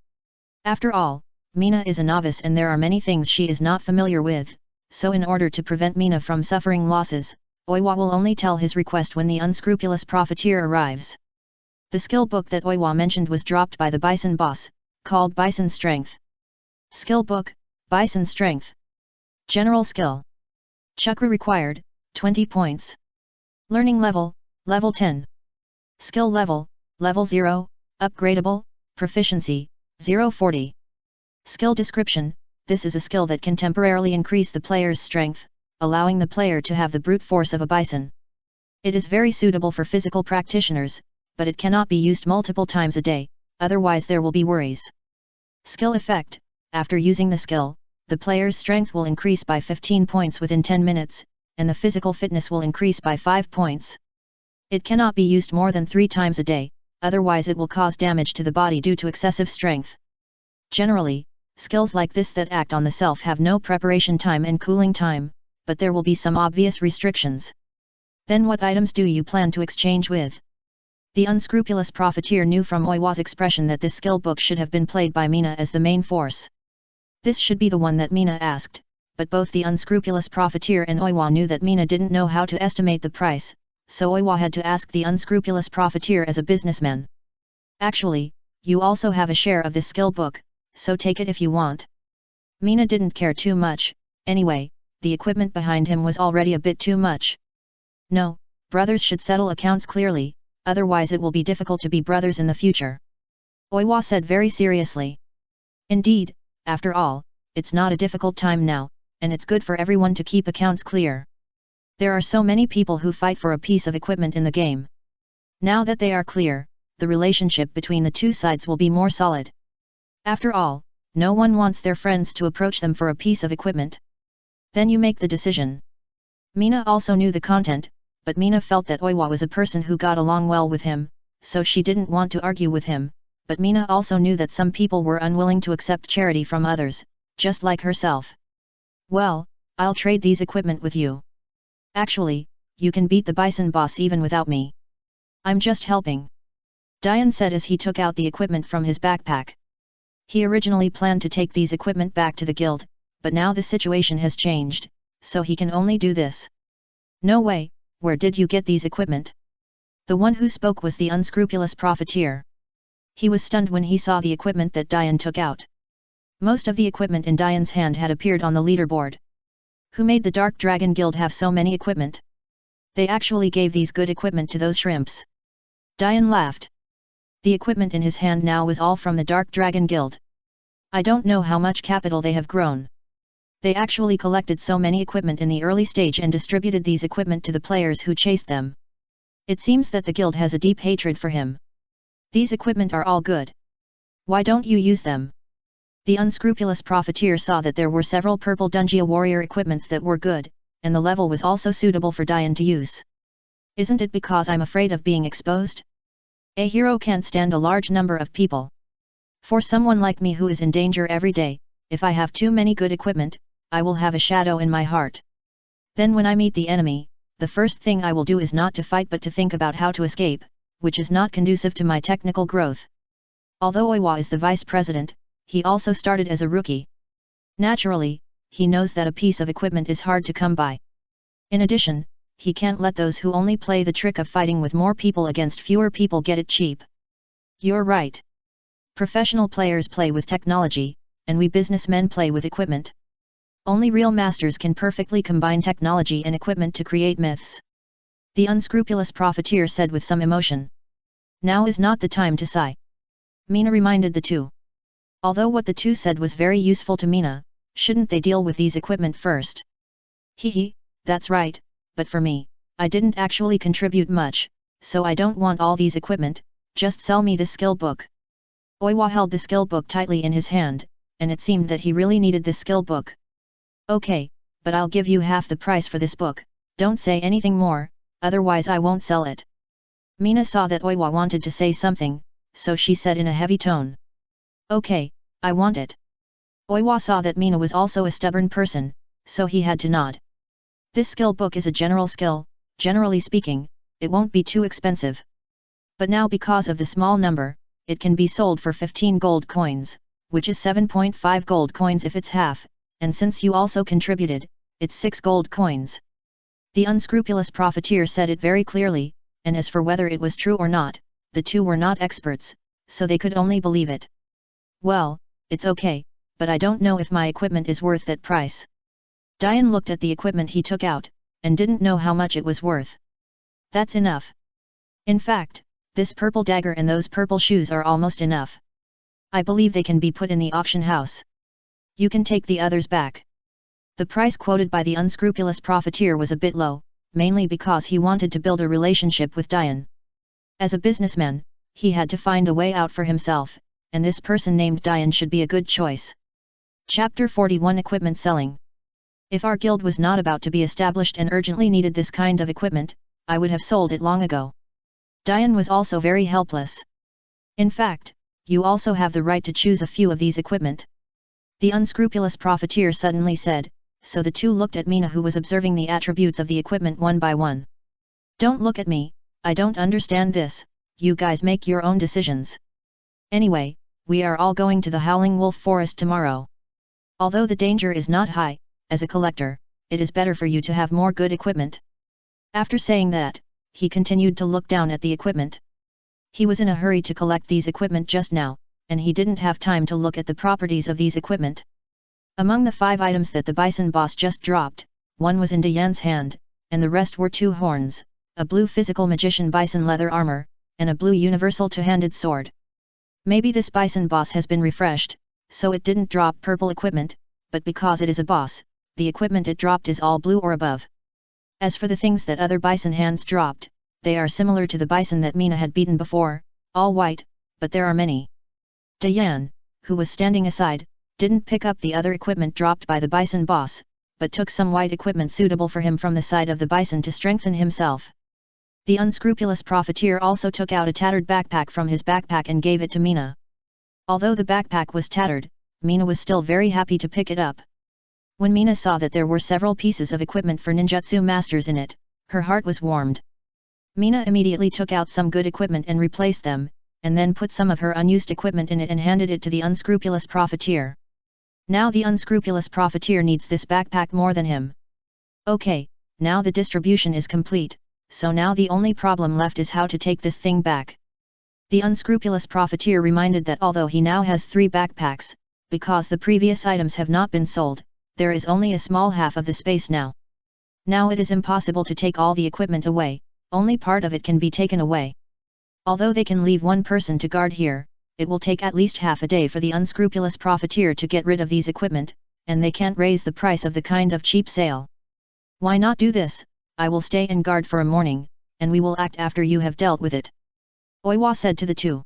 After all, Mina is a novice and there are many things she is not familiar with, so in order to prevent Mina from suffering losses, Oiwa will only tell his request when the unscrupulous profiteer arrives. The skill book that Oiwa mentioned was dropped by the Bison boss, called Bison Strength. Skill book, Bison Strength. General skill. Chakra required, 20 points. Learning level, level 10. Skill level, level 0, upgradable, proficiency, 040. Skill description, this is a skill that can temporarily increase the player's strength, allowing the player to have the brute force of a bison. It is very suitable for physical practitioners, but it cannot be used multiple times a day, otherwise there will be worries. Skill effect, after using the skill, the player's strength will increase by 15 points within 10 minutes, and the physical fitness will increase by 5 points. It cannot be used more than 3 times a day, otherwise it will cause damage to the body due to excessive strength. Generally, skills like this that act on the self have no preparation time and cooling time, but there will be some obvious restrictions. Then what items do you plan to exchange with? The unscrupulous profiteer knew from Oiwa's expression that this skill book should have been played by Mina as the main force. This should be the one that Mina asked, but both the unscrupulous profiteer and Oiwa knew that Mina didn't know how to estimate the price, so Oiwa had to ask the unscrupulous profiteer as a businessman. Actually, you also have a share of this skill book, so take it if you want. Mina didn't care too much, anyway, the equipment behind him was already a bit too much. No, brothers should settle accounts clearly, otherwise it will be difficult to be brothers in the future. Oiwa said very seriously. Indeed, after all, it's not a difficult time now, and it's good for everyone to keep accounts clear. There are so many people who fight for a piece of equipment in the game. Now that they are clear, the relationship between the two sides will be more solid. After all, no one wants their friends to approach them for a piece of equipment. Then you make the decision. Mina also knew the content, but Mina felt that Oiwa was a person who got along well with him, so she didn't want to argue with him, but Mina also knew that some people were unwilling to accept charity from others, just like herself. Well, I'll trade these equipment with you. Actually, you can beat the bison boss even without me. I'm just helping. Dian said as he took out the equipment from his backpack. He originally planned to take these equipment back to the guild, but now the situation has changed, so he can only do this. No way, where did you get these equipment? The one who spoke was the unscrupulous profiteer. He was stunned when he saw the equipment that Dian took out. Most of the equipment in Dian's hand had appeared on the leaderboard. Who made the Dark Dragon Guild have so many equipment? They actually gave these good equipment to those shrimps. Dian laughed. The equipment in his hand now was all from the Dark Dragon Guild. I don't know how much capital they have grown. They actually collected so many equipment in the early stage and distributed these equipment to the players who chased them. It seems that the guild has a deep hatred for him. These equipment are all good. Why don't you use them? The unscrupulous profiteer saw that there were several purple Dungia warrior equipments that were good, and the level was also suitable for Dian to use. Isn't it because I'm afraid of being exposed? A hero can't stand a large number of people. For someone like me who is in danger every day, if I have too many good equipment, I will have a shadow in my heart. Then when I meet the enemy, the first thing I will do is not to fight but to think about how to escape, which is not conducive to my technical growth. Although Oiwa is the vice president, he also started as a rookie. Naturally, he knows that a piece of equipment is hard to come by. In addition, he can't let those who only play the trick of fighting with more people against fewer people get it cheap. You're right. Professional players play with technology, and we businessmen play with equipment. Only real masters can perfectly combine technology and equipment to create myths. The unscrupulous profiteer said with some emotion. Now is not the time to sigh. Mina reminded the two. Although what the two said was very useful to Mina, shouldn't they deal with these equipment first? Hehe, that's right, but for me, I didn't actually contribute much, so I don't want all these equipment, just sell me this skill book. Oiwa held the skill book tightly in his hand, and it seemed that he really needed this skill book. Okay, but I'll give you half the price for this book, don't say anything more, otherwise I won't sell it. Mina saw that Oiwa wanted to say something, so she said in a heavy tone. Okay, I want it. Oiwa saw that Mina was also a stubborn person, so he had to nod. This skill book is a general skill, generally speaking, it won't be too expensive. But now because of the small number, it can be sold for 15 gold coins, which is 7.5 gold coins if it's half, and since you also contributed, it's 6 gold coins. The unscrupulous profiteer said it very clearly, and as for whether it was true or not, the two were not experts, so they could only believe it. Well, it's okay, but I don't know if my equipment is worth that price. Dian looked at the equipment he took out, and didn't know how much it was worth. That's enough. In fact, this purple dagger and those purple shoes are almost enough. I believe they can be put in the auction house. You can take the others back. The price quoted by the unscrupulous profiteer was a bit low, mainly because he wanted to build a relationship with Dian. As a businessman, he had to find a way out for himself, and this person named Dian should be a good choice. Chapter 41 Equipment Selling. If our guild was not about to be established and urgently needed this kind of equipment, I would have sold it long ago. Dian was also very helpless. In fact, you also have the right to choose a few of these equipment. The unscrupulous profiteer suddenly said, so the two looked at Mina who was observing the attributes of the equipment one by one. Don't look at me, I don't understand this, you guys make your own decisions. Anyway, we are all going to the Howling Wolf Forest tomorrow. Although the danger is not high, as a collector, it is better for you to have more good equipment. After saying that, he continued to look down at the equipment. He was in a hurry to collect these equipment just now, and he didn't have time to look at the properties of these equipment. Among the 5 items that the bison boss just dropped, one was in Dian's hand, and the rest were 2 horns, a blue physical magician bison leather armor, and a blue universal two-handed sword. Maybe this bison boss has been refreshed, so it didn't drop purple equipment, but because it is a boss, the equipment it dropped is all blue or above. As for the things that other bison hands dropped, they are similar to the bison that Mina had beaten before, all white, but there are many. Dian, who was standing aside, didn't pick up the other equipment dropped by the bison boss, but took some white equipment suitable for him from the side of the bison to strengthen himself. The unscrupulous profiteer also took out a tattered backpack from his backpack and gave it to Mina. Although the backpack was tattered, Mina was still very happy to pick it up. When Mina saw that there were several pieces of equipment for ninjutsu masters in it, her heart was warmed. Mina immediately took out some good equipment and replaced them, and then put some of her unused equipment in it and handed it to the unscrupulous profiteer. Now the unscrupulous profiteer needs this backpack more than him. Okay, now the distribution is complete, so now the only problem left is how to take this thing back. The unscrupulous profiteer reminded that although he now has 3 backpacks, because the previous items have not been sold, there is only a small half of the space now. Now it is impossible to take all the equipment away, only part of it can be taken away. Although they can leave one person to guard here, it will take at least half a day for the unscrupulous profiteer to get rid of these equipment, and they can't raise the price of the kind of cheap sale. Why not do this? I will stay and guard for a morning, and we will act after you have dealt with it. Oiwa said to the two.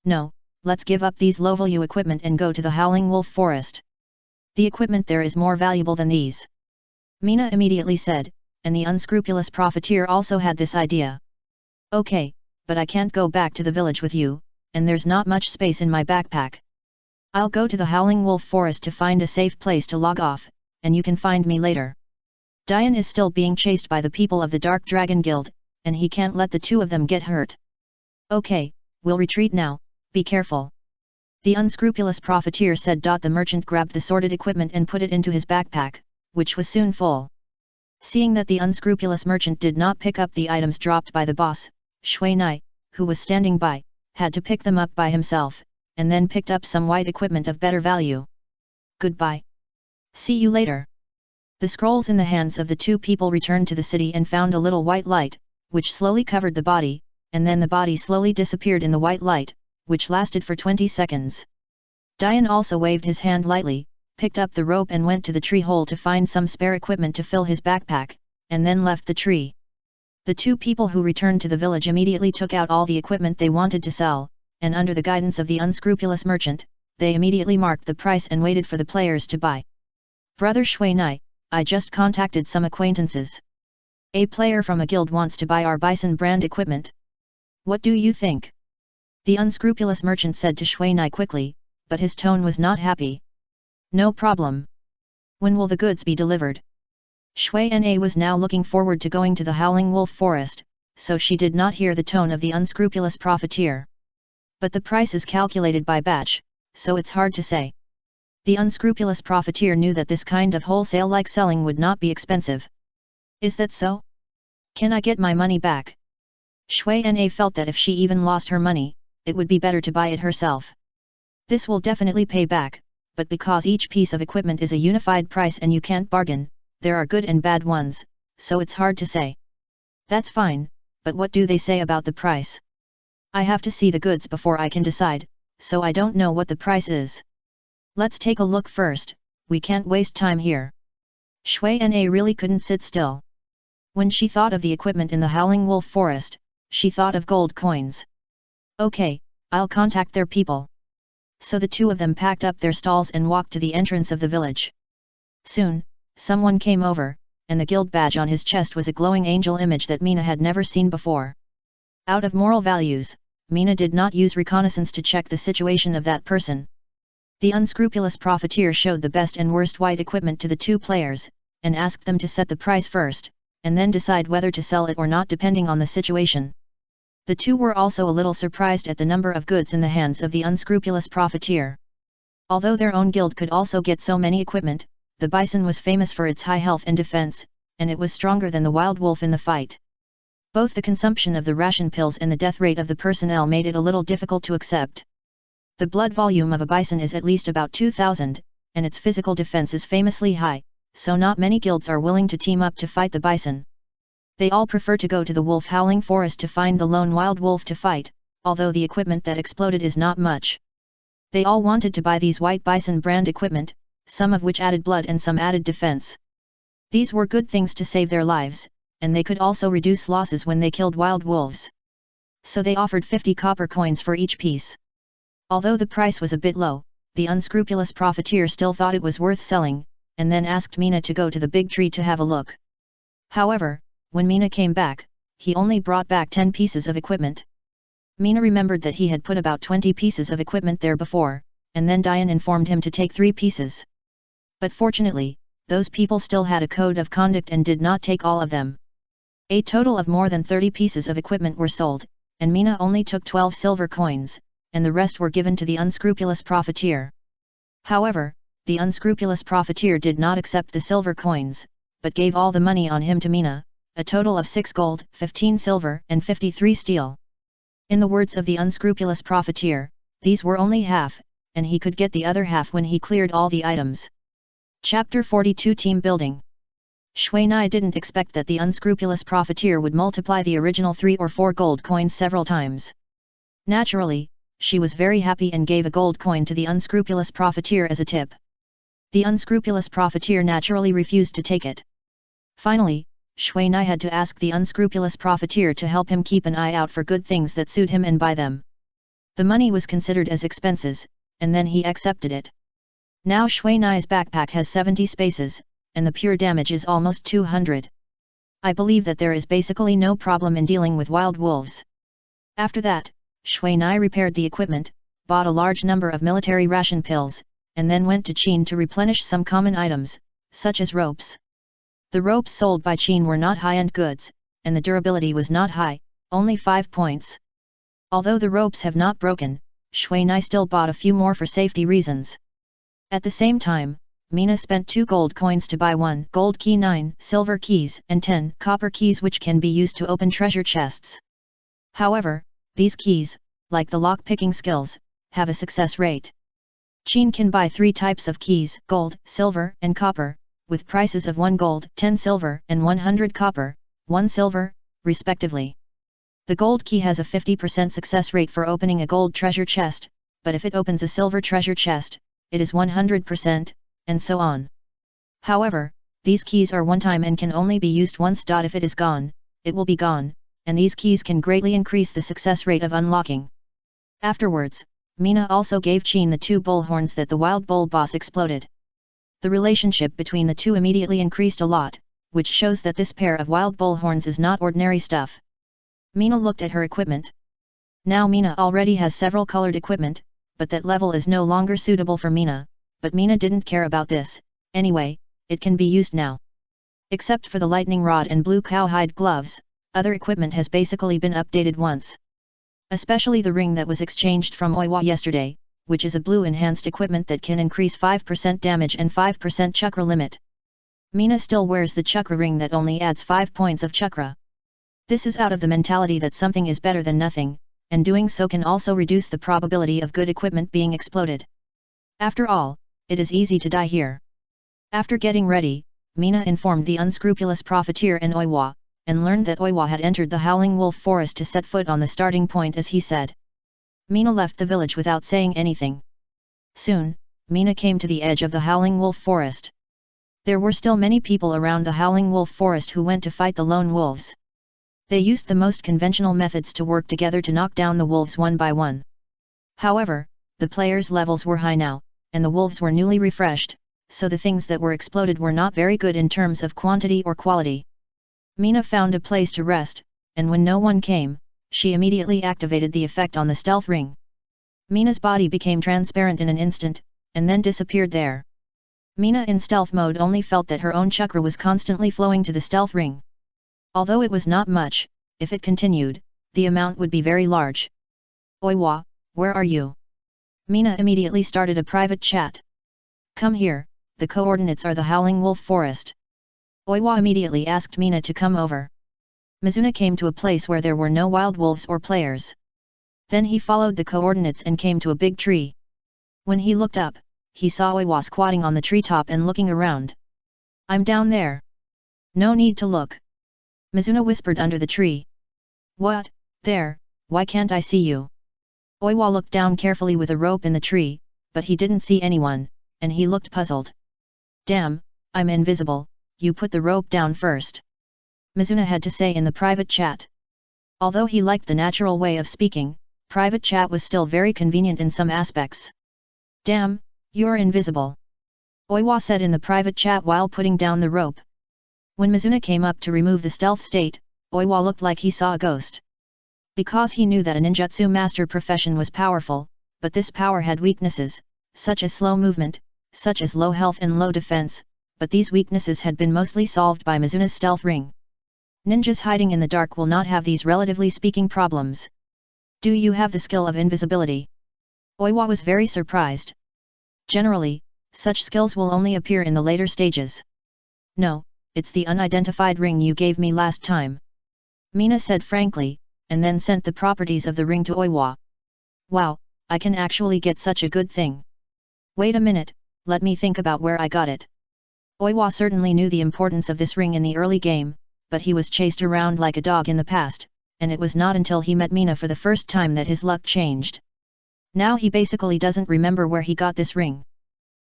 No, let's give up these low-value equipment and go to the Howling Wolf Forest. The equipment there is more valuable than these. Mina immediately said, and the unscrupulous profiteer also had this idea. Okay, but I can't go back to the village with you, and there's not much space in my backpack. I'll go to the Howling Wolf Forest to find a safe place to log off, and you can find me later. Dian is still being chased by the people of the Dark Dragon Guild, and he can't let the two of them get hurt. Okay, we'll retreat now, be careful. The unscrupulous profiteer said. The merchant grabbed the sorted equipment and put it into his backpack, which was soon full. Seeing that the unscrupulous merchant did not pick up the items dropped by the boss, Shui Nai, who was standing by, had to pick them up by himself, and then picked up some white equipment of better value. Goodbye. See you later. The scrolls in the hands of the two people returned to the city and found a little white light, which slowly covered the body, and then the body slowly disappeared in the white light, which lasted for 20 seconds. Dian also waved his hand lightly, picked up the rope and went to the tree hole to find some spare equipment to fill his backpack, and then left the tree. The two people who returned to the village immediately took out all the equipment they wanted to sell, and under the guidance of the unscrupulous merchant, they immediately marked the price and waited for the players to buy. Brother Shui Nai, I just contacted some acquaintances. A player from a guild wants to buy our Bison brand equipment. What do you think? The unscrupulous merchant said to Shui Nai quickly, but his tone was not happy. No problem. When will the goods be delivered? Shui Na was now looking forward to going to the Howling Wolf Forest, so she did not hear the tone of the unscrupulous profiteer. But the price is calculated by batch, so it's hard to say. The unscrupulous profiteer knew that this kind of wholesale-like selling would not be expensive. Is that so? Can I get my money back? Shui Na felt that if she even lost her money, it would be better to buy it herself. This will definitely pay back, but because each piece of equipment is a unified price and you can't bargain, there are good and bad ones, so it's hard to say. That's fine, but what do they say about the price? I have to see the goods before I can decide, so I don't know what the price is. Let's take a look first, we can't waste time here. Shui Na really couldn't sit still. When she thought of the equipment in the Howling Wolf Forest, she thought of gold coins. Okay, I'll contact their people. So the two of them packed up their stalls and walked to the entrance of the village. Soon, someone came over, and the guild badge on his chest was a glowing angel image that Mina had never seen before. Out of moral values, Mina did not use reconnaissance to check the situation of that person. The unscrupulous profiteer showed the best and worst white equipment to the two players, and asked them to set the price first, and then decide whether to sell it or not depending on the situation. The two were also a little surprised at the number of goods in the hands of the unscrupulous profiteer. Although their own guild could also get so many equipment, the bison was famous for its high health and defense, and it was stronger than the wild wolf in the fight. Both the consumption of the ration pills and the death rate of the personnel made it a little difficult to accept. The blood volume of a bison is at least about 2,000, and its physical defense is famously high, so not many guilds are willing to team up to fight the bison. They all prefer to go to the wolf howling forest to find the lone wild wolf to fight, although the equipment that exploded is not much. They all wanted to buy these white bison brand equipment, some of which added blood and some added defense. These were good things to save their lives, and they could also reduce losses when they killed wild wolves. So they offered 50 copper coins for each piece. Although the price was a bit low, the unscrupulous profiteer still thought it was worth selling, and then asked Mina to go to the big tree to have a look. However, when Mina came back, he only brought back 10 pieces of equipment. Mina remembered that he had put about 20 pieces of equipment there before, and then Dian informed him to take 3 pieces. But fortunately, those people still had a code of conduct and did not take all of them. A total of more than 30 pieces of equipment were sold, and Mina only took 12 silver coins, and the rest were given to the unscrupulous profiteer. However, the unscrupulous profiteer did not accept the silver coins, but gave all the money on him to Mina, a total of 6 gold, 15 silver and 53 steel. In the words of the unscrupulous profiteer, these were only half, and he could get the other half when he cleared all the items. Chapter 42 Team Building. Shui Nai didn't expect that the unscrupulous profiteer would multiply the original 3 or 4 gold coins several times. Naturally, she was very happy and gave a gold coin to the unscrupulous profiteer as a tip. The unscrupulous profiteer naturally refused to take it. Finally, Shui Nai had to ask the unscrupulous profiteer to help him keep an eye out for good things that suit him and buy them. The money was considered as expenses, and then he accepted it. Now Shui Nai's backpack has 70 spaces, and the pure damage is almost 200. I believe that there is basically no problem in dealing with wild wolves. After that, Shui Nai repaired the equipment, bought a large number of military ration pills, and then went to Qin to replenish some common items, such as ropes. The ropes sold by Qin were not high-end goods, and the durability was not high, only 5 points. Although the ropes have not broken, Shui Nai still bought a few more for safety reasons. At the same time, Mina spent 2 gold coins to buy 1 gold key, 9 silver keys and 10 copper keys which can be used to open treasure chests. However, these keys, like the lock-picking skills, have a success rate. Qin can buy 3 types of keys, gold, silver and copper, with prices of 1 gold, 10 silver and 100 copper, 1 silver, respectively. The gold key has a 50% success rate for opening a gold treasure chest, but if it opens a silver treasure chest, it is 100%, and so on. However, these keys are one-time and can only be used once. If it is gone, it will be gone, and these keys can greatly increase the success rate of unlocking. Afterwards, Mina also gave Qin the 2 bullhorns that the wild bull boss exploded. The relationship between the two immediately increased a lot, which shows that this pair of wild bullhorns is not ordinary stuff. Mina looked at her equipment. Now Mina already has several colored equipment, but that level is no longer suitable for Mina, but Mina didn't care about this, anyway, it can be used now. Except for the lightning rod and blue cowhide gloves, other equipment has basically been updated once. Especially the ring that was exchanged from Oiwa yesterday, which is a blue enhanced equipment that can increase 5% damage and 5% chakra limit. Mina still wears the chakra ring that only adds 5 points of chakra. This is out of the mentality that something is better than nothing, and doing so can also reduce the probability of good equipment being exploded. After all, it is easy to die here. After getting ready, Mina informed the unscrupulous profiteer and Oiwa, and learned that Oiwa had entered the Howling Wolf Forest to set foot on the starting point as he said. Mina left the village without saying anything. Soon, Mina came to the edge of the Howling Wolf Forest. There were still many people around the Howling Wolf Forest who went to fight the lone wolves. They used the most conventional methods to work together to knock down the wolves one by one. However, the players' levels were high now, and the wolves were newly refreshed, so the things that were exploded were not very good in terms of quantity or quality. Mina found a place to rest, and when no one came, she immediately activated the effect on the stealth ring. Mina's body became transparent in an instant, and then disappeared there. Mina in stealth mode only felt that her own chakra was constantly flowing to the stealth ring. Although it was not much, if it continued, the amount would be very large. Oiwa, where are you? Mina immediately started a private chat. Come here, the coordinates are the Howling Wolf Forest. Oiwa immediately asked Mina to come over. Mizuna came to a place where there were no wild wolves or players. Then he followed the coordinates and came to a big tree. When he looked up, he saw Oiwa squatting on the treetop and looking around. I'm down there. No need to look. Mizuna whispered under the tree. What, there, why can't I see you? Oiwa looked down carefully with a rope in the tree, but he didn't see anyone, and he looked puzzled. Damn, I'm invisible, you put the rope down first. Mizuna had to say in the private chat. Although he liked the natural way of speaking, private chat was still very convenient in some aspects. Damn, you're invisible. Oiwa said in the private chat while putting down the rope. When Mizuna came up to remove the stealth state, Oiwa looked like he saw a ghost. Because he knew that a ninjutsu master profession was powerful, but this power had weaknesses, such as slow movement, such as low health and low defense, but these weaknesses had been mostly solved by Mizuna's stealth ring. Ninjas hiding in the dark will not have these relatively speaking problems. Do you have the skill of invisibility? Oiwa was very surprised. Generally, such skills will only appear in the later stages. No, it's the unidentified ring you gave me last time. Mina said frankly, and then sent the properties of the ring to Oiwa. Wow, I can actually get such a good thing. Wait a minute, let me think about where I got it. Oiwa certainly knew the importance of this ring in the early game, but he was chased around like a dog in the past, and it was not until he met Mina for the first time that his luck changed. Now he basically doesn't remember where he got this ring.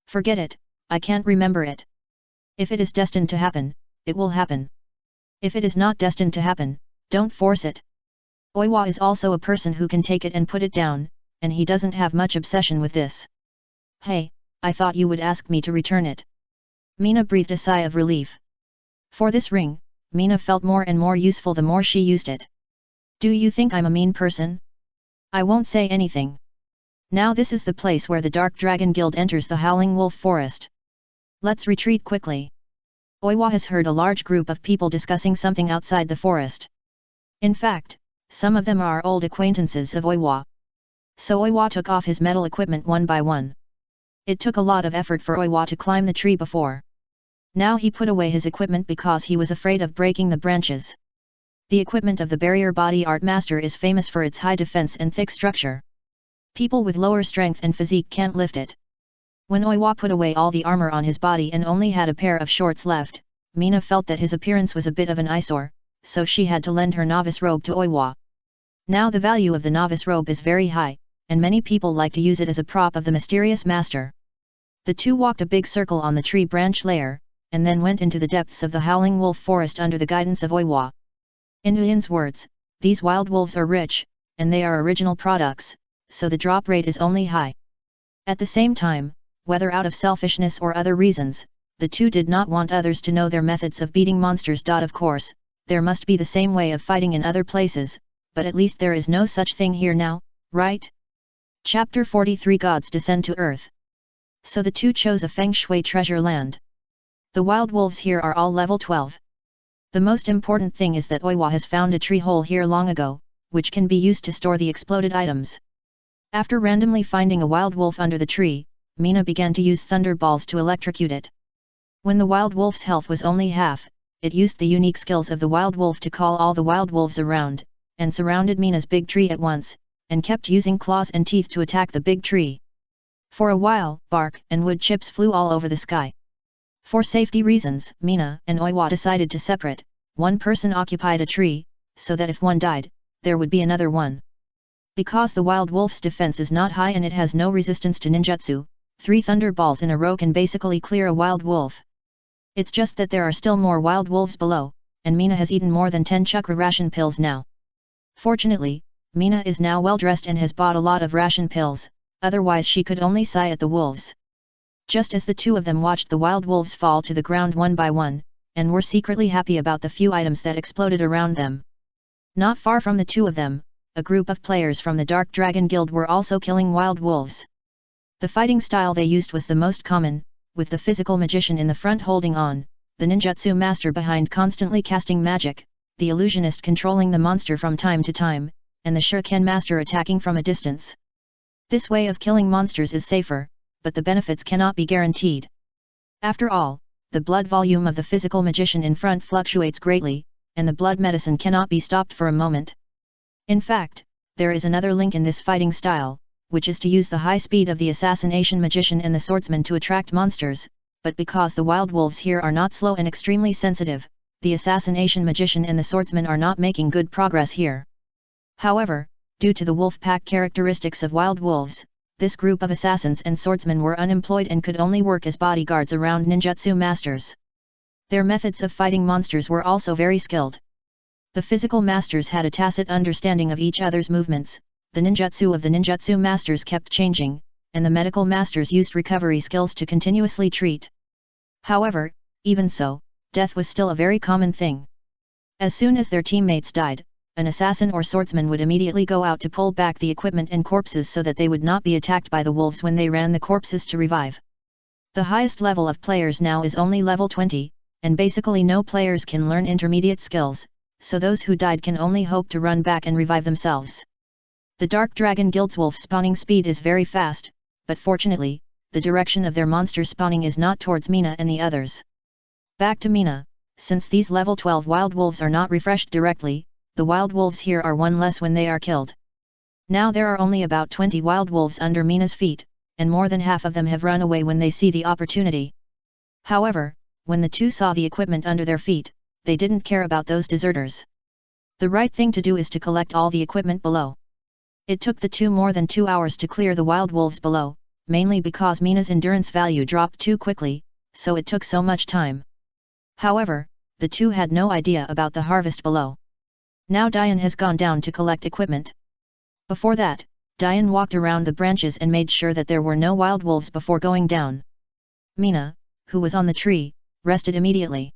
Forget it, I can't remember it. If it is destined to happen, it will happen. If it is not destined to happen, don't force it. Oiwa is also a person who can take it and put it down, and he doesn't have much obsession with this. Hey, I thought you would ask me to return it. Mina breathed a sigh of relief. For this ring, Mina felt more and more useful the more she used it. Do you think I'm a mean person? I won't say anything. Now this is the place where the Dark Dragon Guild enters the Howling Wolf Forest. Let's retreat quickly. Oiwa has heard a large group of people discussing something outside the forest. In fact, some of them are old acquaintances of Oiwa. So Oiwa took off his metal equipment one by one. It took a lot of effort for Oiwa to climb the tree before. Now he put away his equipment because he was afraid of breaking the branches. The equipment of the barrier body art master is famous for its high defense and thick structure. People with lower strength and physique can't lift it. When Oiwa put away all the armor on his body and only had a pair of shorts left, Mina felt that his appearance was a bit of an eyesore, so she had to lend her novice robe to Oiwa. Now the value of the novice robe is very high, and many people like to use it as a prop of the mysterious master. The two walked a big circle on the tree branch layer, and then went into the depths of the Howling Wolf Forest under the guidance of Oiwa. In Uyin's words, these wild wolves are rich, and they are original products, so the drop rate is only high. At the same time, whether out of selfishness or other reasons, the two did not want others to know their methods of beating monsters. Of course, there must be the same way of fighting in other places, but at least there is no such thing here now, right? Chapter 43 Gods Descend to Earth. So the two chose a feng shui treasure land. The wild wolves here are all level 12. The most important thing is that Oiwa has found a tree hole here long ago, which can be used to store the exploded items. After randomly finding a wild wolf under the tree, Mina began to use thunderballs to electrocute it. When the wild wolf's health was only half, it used the unique skills of the wild wolf to call all the wild wolves around, and surrounded Mina's big tree at once, and kept using claws and teeth to attack the big tree. For a while, bark and wood chips flew all over the sky. For safety reasons, Mina and Oiwa decided to separate. One person occupied a tree, so that if one died, there would be another one. Because the wild wolf's defense is not high and it has no resistance to ninjutsu, 3 thunderballs in a row can basically clear a wild wolf. It's just that there are still more wild wolves below, and Mina has eaten more than 10 chakra ration pills now. Fortunately, Mina is now well dressed and has bought a lot of ration pills, otherwise she could only sigh at the wolves. Just as the two of them watched the wild wolves fall to the ground one by one, and were secretly happy about the few items that exploded around them. Not far from the two of them, a group of players from the Dark Dragon Guild were also killing wild wolves. The fighting style they used was the most common, with the physical magician in the front holding on, the ninjutsu master behind constantly casting magic, the illusionist controlling the monster from time to time, and the shuriken master attacking from a distance. This way of killing monsters is safer, but the benefits cannot be guaranteed. After all, the blood volume of the physical magician in front fluctuates greatly, and the blood medicine cannot be stopped for a moment. In fact, there is another link in this fighting style, which is to use the high speed of the assassination magician and the swordsman to attract monsters, but because the wild wolves here are not slow and extremely sensitive, the assassination magician and the swordsman are not making good progress here. However, due to the wolf pack characteristics of wild wolves, this group of assassins and swordsmen were unemployed and could only work as bodyguards around ninjutsu masters. Their methods of fighting monsters were also very skilled. The physical masters had a tacit understanding of each other's movements, the ninjutsu of the ninjutsu masters kept changing, and the medical masters used recovery skills to continuously treat. However, even so, death was still a very common thing. As soon as their teammates died, an assassin or swordsman would immediately go out to pull back the equipment and corpses so that they would not be attacked by the wolves when they ran the corpses to revive. The highest level of players now is only level 20, and basically no players can learn intermediate skills, so those who died can only hope to run back and revive themselves. The Dark Dragon Guild's wolf spawning speed is very fast, but fortunately, the direction of their monster spawning is not towards Mina and the others. Back to Mina, since these level 12 wild wolves are not refreshed directly, the wild wolves here are one less when they are killed. Now there are only about 20 wild wolves under Mina's feet, and more than half of them have run away when they see the opportunity. However, when the two saw the equipment under their feet, they didn't care about those deserters. The right thing to do is to collect all the equipment below. It took the two more than 2 hours to clear the wild wolves below, mainly because Mina's endurance value dropped too quickly, so it took so much time. However, the two had no idea about the harvest below. Now Diane has gone down to collect equipment. Before that, Diane walked around the branches and made sure that there were no wild wolves before going down. Mina, who was on the tree, rested immediately.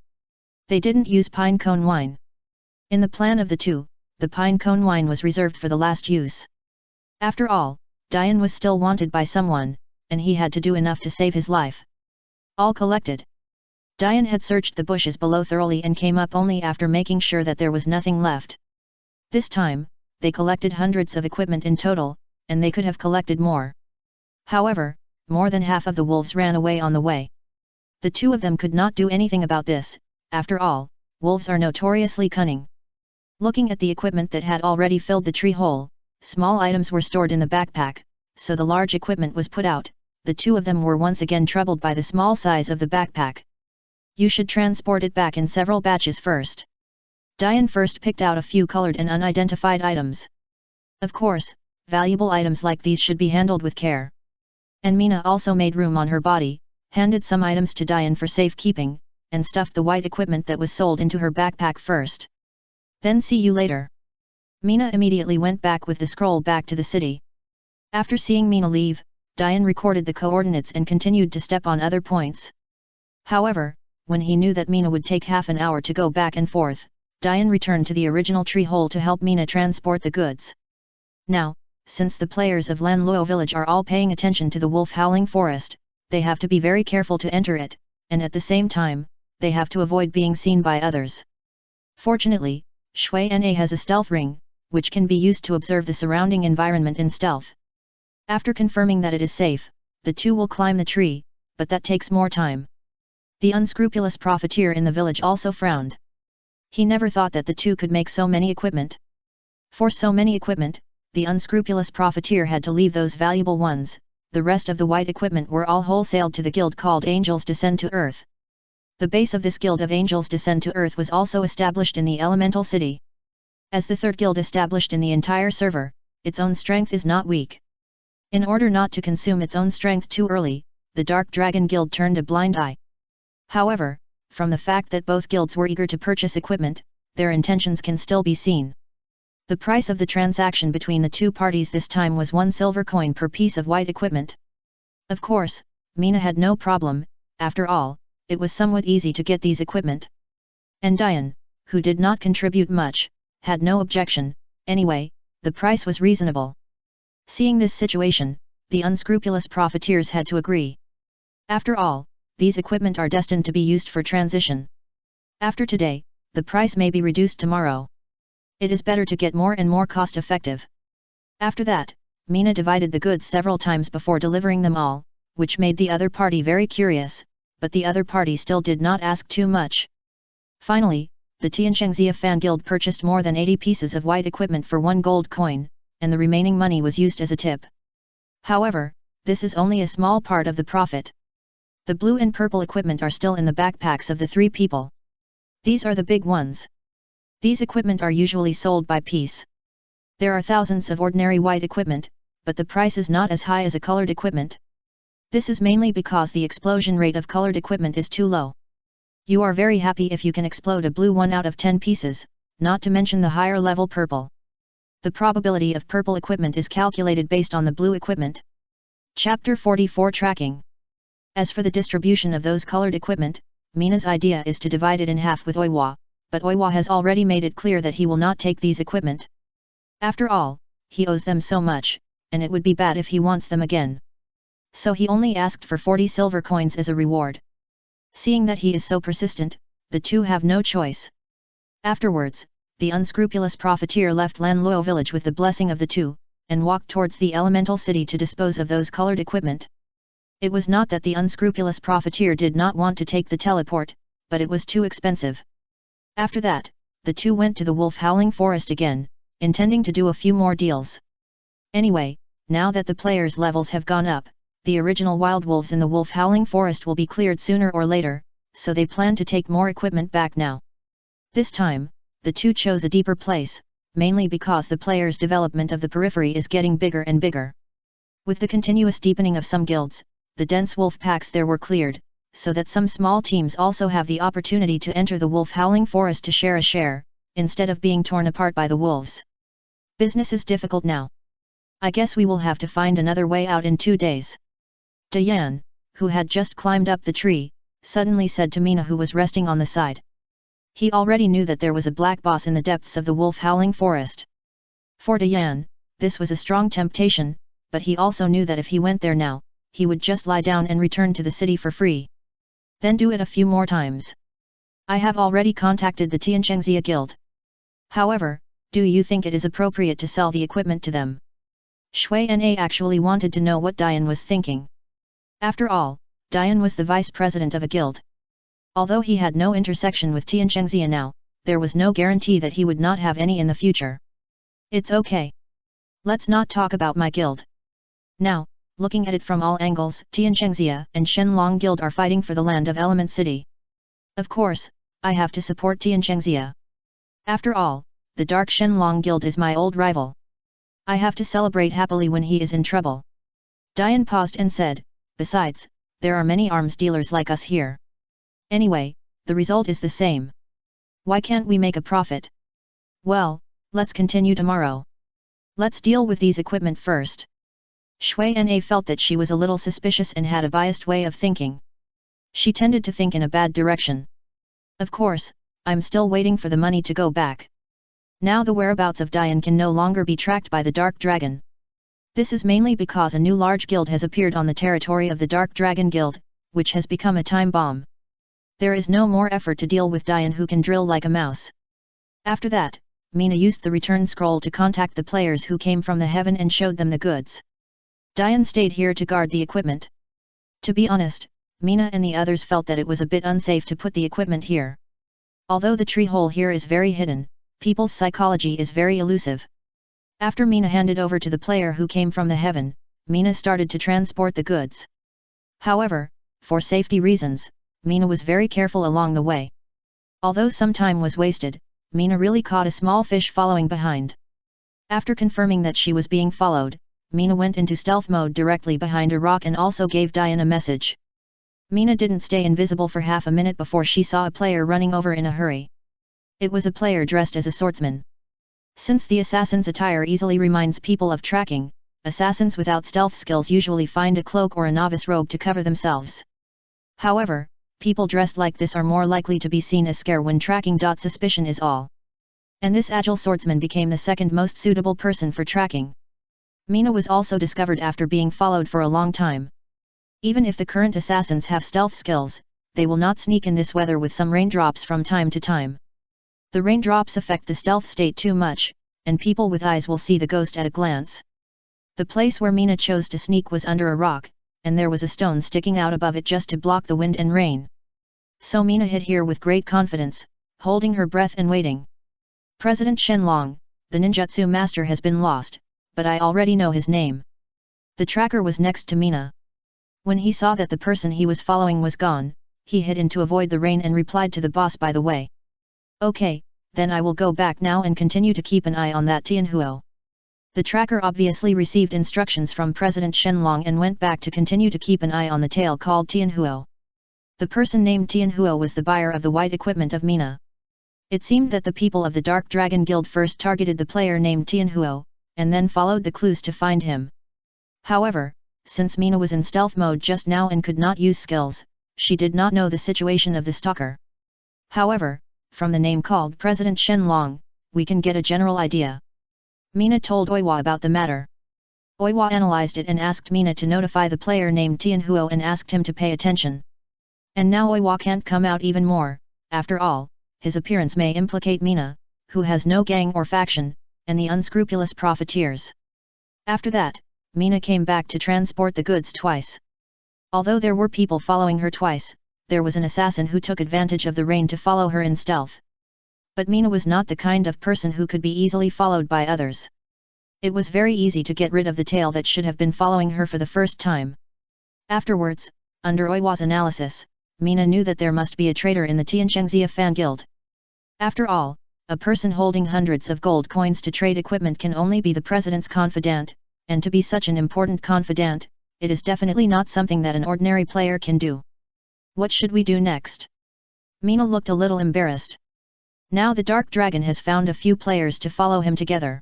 They didn't use pine cone wine. In the plan of the two, the pine cone wine was reserved for the last use. After all, Diane was still wanted by someone, and he had to do enough to save his life. All collected. Diane had searched the bushes below thoroughly and came up only after making sure that there was nothing left. This time, they collected hundreds of equipment in total, and they could have collected more. However, more than half of the wolves ran away on the way. The two of them could not do anything about this. After all, wolves are notoriously cunning. Looking at the equipment that had already filled the tree hole, small items were stored in the backpack, so the large equipment was put out. The two of them were once again troubled by the small size of the backpack. You should transport it back in several batches first. Diane first picked out a few colored and unidentified items. Of course, valuable items like these should be handled with care. And Mina also made room on her body, handed some items to Diane for safekeeping, and stuffed the white equipment that was sold into her backpack first. Then see you later. Mina immediately went back with the scroll back to the city. After seeing Mina leave, Diane recorded the coordinates and continued to step on other points. However, when he knew that Mina would take half an hour to go back and forth, Diane returned to the original tree hole to help Mina transport the goods. Now, since the players of Lanluo village are all paying attention to the wolf howling forest, they have to be very careful to enter it, and at the same time, they have to avoid being seen by others. Fortunately, Shui Na has a stealth ring, which can be used to observe the surrounding environment in stealth. After confirming that it is safe, the two will climb the tree, but that takes more time. The unscrupulous profiteer in the village also frowned. He never thought that the two could make so many equipment. For so many equipment, the unscrupulous profiteer had to leave those valuable ones. The rest of the white equipment were all wholesaled to the guild called Angels Descend to Earth. The base of this guild of Angels Descend to Earth was also established in the elemental city. As the third guild established in the entire server, its own strength is not weak. In order not to consume its own strength too early, the Dark Dragon Guild turned a blind eye. However, from the fact that both guilds were eager to purchase equipment, their intentions can still be seen. The price of the transaction between the two parties this time was 1 silver coin per piece of white equipment. Of course, Mina had no problem. After all, it was somewhat easy to get these equipment. And Diane, who did not contribute much, had no objection. Anyway, the price was reasonable. Seeing this situation, the unscrupulous profiteers had to agree. After all, these equipment are destined to be used for transition. After today, the price may be reduced tomorrow. It is better to get more and more cost-effective. After that, Mina divided the goods several times before delivering them all, which made the other party very curious, but the other party still did not ask too much. Finally, the Tianshengzia Fan Guild purchased more than 80 pieces of white equipment for 1 gold coin, and the remaining money was used as a tip. However, this is only a small part of the profit. The blue and purple equipment are still in the backpacks of the 3 people. These are the big ones. These equipment are usually sold by piece. There are thousands of ordinary white equipment, but the price is not as high as a colored equipment. This is mainly because the explosion rate of colored equipment is too low. You are very happy if you can explode a blue 1 out of 10 pieces, not to mention the higher level purple. The probability of purple equipment is calculated based on the blue equipment. Chapter 44 Tracking. As for the distribution of those colored equipment, Mina's idea is to divide it in half with Oiwa, but Oiwa has already made it clear that he will not take these equipment. After all, he owes them so much, and it would be bad if he wants them again. So he only asked for 40 silver coins as a reward. Seeing that he is so persistent, the two have no choice. Afterwards, the unscrupulous profiteer left Lanluo village with the blessing of the two, and walked towards the elemental city to dispose of those colored equipment. It was not that the unscrupulous profiteer did not want to take the teleport, but it was too expensive. After that, the two went to the wolf howling forest again, intending to do a few more deals. Anyway, now that the players' levels have gone up, the original wild wolves in the wolf howling forest will be cleared sooner or later, so they plan to take more equipment back now. This time, the two chose a deeper place, mainly because the player's development of the periphery is getting bigger and bigger. With the continuous deepening of some guilds, the dense wolf packs there were cleared, so that some small teams also have the opportunity to enter the wolf-howling forest to share a share, instead of being torn apart by the wolves. Business is difficult now. I guess we will have to find another way out in 2 days. Diane, who had just climbed up the tree, suddenly said to Mina, who was resting on the side. He already knew that there was a black boss in the depths of the wolf-howling forest. For Diane, this was a strong temptation, but he also knew that if he went there now, he would just lie down and return to the city for free. Then do it a few more times. I have already contacted the Tianchengxia Guild. However, do you think it is appropriate to sell the equipment to them? Shui Na actually wanted to know what Diane was thinking. After all, Diane was the vice president of a guild. Although he had no intersection with Tianchengxia now, there was no guarantee that he would not have any in the future. It's okay. Let's not talk about my guild. Now, looking at it from all angles, Tianchengxia and Shenlong Guild are fighting for the land of Element City. Of course, I have to support Tianchengxia. After all, the Dark Shenlong Guild is my old rival. I have to celebrate happily when he is in trouble. Diane paused and said, besides, there are many arms dealers like us here. Anyway, the result is the same. Why can't we make a profit? Well, let's continue tomorrow. Let's deal with these equipment first. Shui Na felt that she was a little suspicious and had a biased way of thinking. She tended to think in a bad direction. Of course, I'm still waiting for the money to go back. Now the whereabouts of Diane can no longer be tracked by the Dark Dragon. This is mainly because a new large guild has appeared on the territory of the Dark Dragon Guild, which has become a time bomb. There is no more effort to deal with Diane, who can drill like a mouse. After that, Mina used the return scroll to contact the players who came from the heaven and showed them the goods. Diane stayed here to guard the equipment. To be honest, Mina and the others felt that it was a bit unsafe to put the equipment here. Although the tree hole here is very hidden, people's psychology is very elusive. After Mina handed over to the player who came from the heaven, Mina started to transport the goods. However, for safety reasons, Mina was very careful along the way. Although some time was wasted, Mina really caught a small fish following behind. After confirming that she was being followed, Mina went into stealth mode directly behind a rock and also gave Diane a message. Mina didn't stay invisible for half a minute before she saw a player running over in a hurry. It was a player dressed as a swordsman. Since the assassin's attire easily reminds people of tracking, assassins without stealth skills usually find a cloak or a novice robe to cover themselves. However, people dressed like this are more likely to be seen as scare when tracking. Suspicion is all. And this agile swordsman became the second most suitable person for tracking. Mina was also discovered after being followed for a long time. Even if the current assassins have stealth skills, they will not sneak in this weather with some raindrops from time to time. The raindrops affect the stealth state too much, and people with eyes will see the ghost at a glance. The place where Mina chose to sneak was under a rock, and there was a stone sticking out above it just to block the wind and rain. So Mina hid here with great confidence, holding her breath and waiting. President Shenlong, the ninjutsu master, has been lost, but I already know his name. The tracker was next to Mina. When he saw that the person he was following was gone, he hid in to avoid the rain and replied to the boss by the way. Okay, then I will go back now and continue to keep an eye on that Tianhuo. The tracker obviously received instructions from President Shenlong and went back to continue to keep an eye on the tail called Tianhuo. The person named Tianhuo was the buyer of the white equipment of Mina. It seemed that the people of the Dark Dragon Guild first targeted the player named Tianhuo, and then followed the clues to find him. However, since Mina was in stealth mode just now and could not use skills, she did not know the situation of the stalker. However, from the name called President Shenlong, we can get a general idea. Mina told Oiwa about the matter. Oiwa analyzed it and asked Mina to notify the player named Tianhuo and asked him to pay attention. And now Oiwa can't come out even more. After all, his appearance may implicate Mina, who has no gang or faction, and the unscrupulous profiteers. After that, Mina came back to transport the goods twice. Although there were people following her twice, there was an assassin who took advantage of the rain to follow her in stealth. But Mina was not the kind of person who could be easily followed by others. It was very easy to get rid of the tail that should have been following her for the first time. Afterwards, under Oiwa's analysis, Mina knew that there must be a traitor in the Tianchengxia fan guild. After all, a person holding hundreds of gold coins to trade equipment can only be the president's confidant, and to be such an important confidant, it is definitely not something that an ordinary player can do. What should we do next? Mina looked a little embarrassed. Now the Dark Dragon has found a few players to follow him together.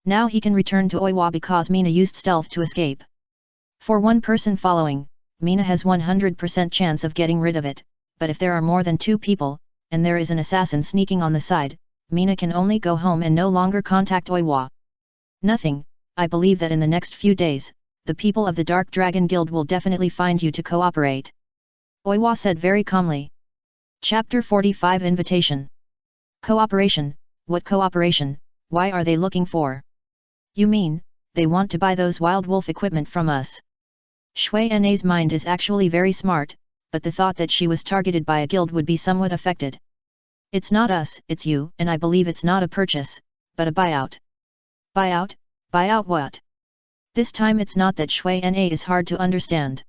Now he can return to Oiwa because Mina used stealth to escape. For one person following, Mina has 100% chance of getting rid of it, but if there are more than 2 people, and there is an assassin sneaking on the side, Mina can only go home and no longer contact Oiwa. Nothing, I believe that in the next few days, the people of the Dark Dragon Guild will definitely find you to cooperate. Oiwa said very calmly. Chapter 45 Invitation. Cooperation, what cooperation, why are they looking for? You mean, they want to buy those wild wolf equipment from us? Shui Na's mind is actually very smart, but the thought that she was targeted by a guild would be somewhat affected. It's not us, it's you, and I believe it's not a purchase, but a buyout. Buyout? Buyout what? This time it's not that Shui Na is hard to understand.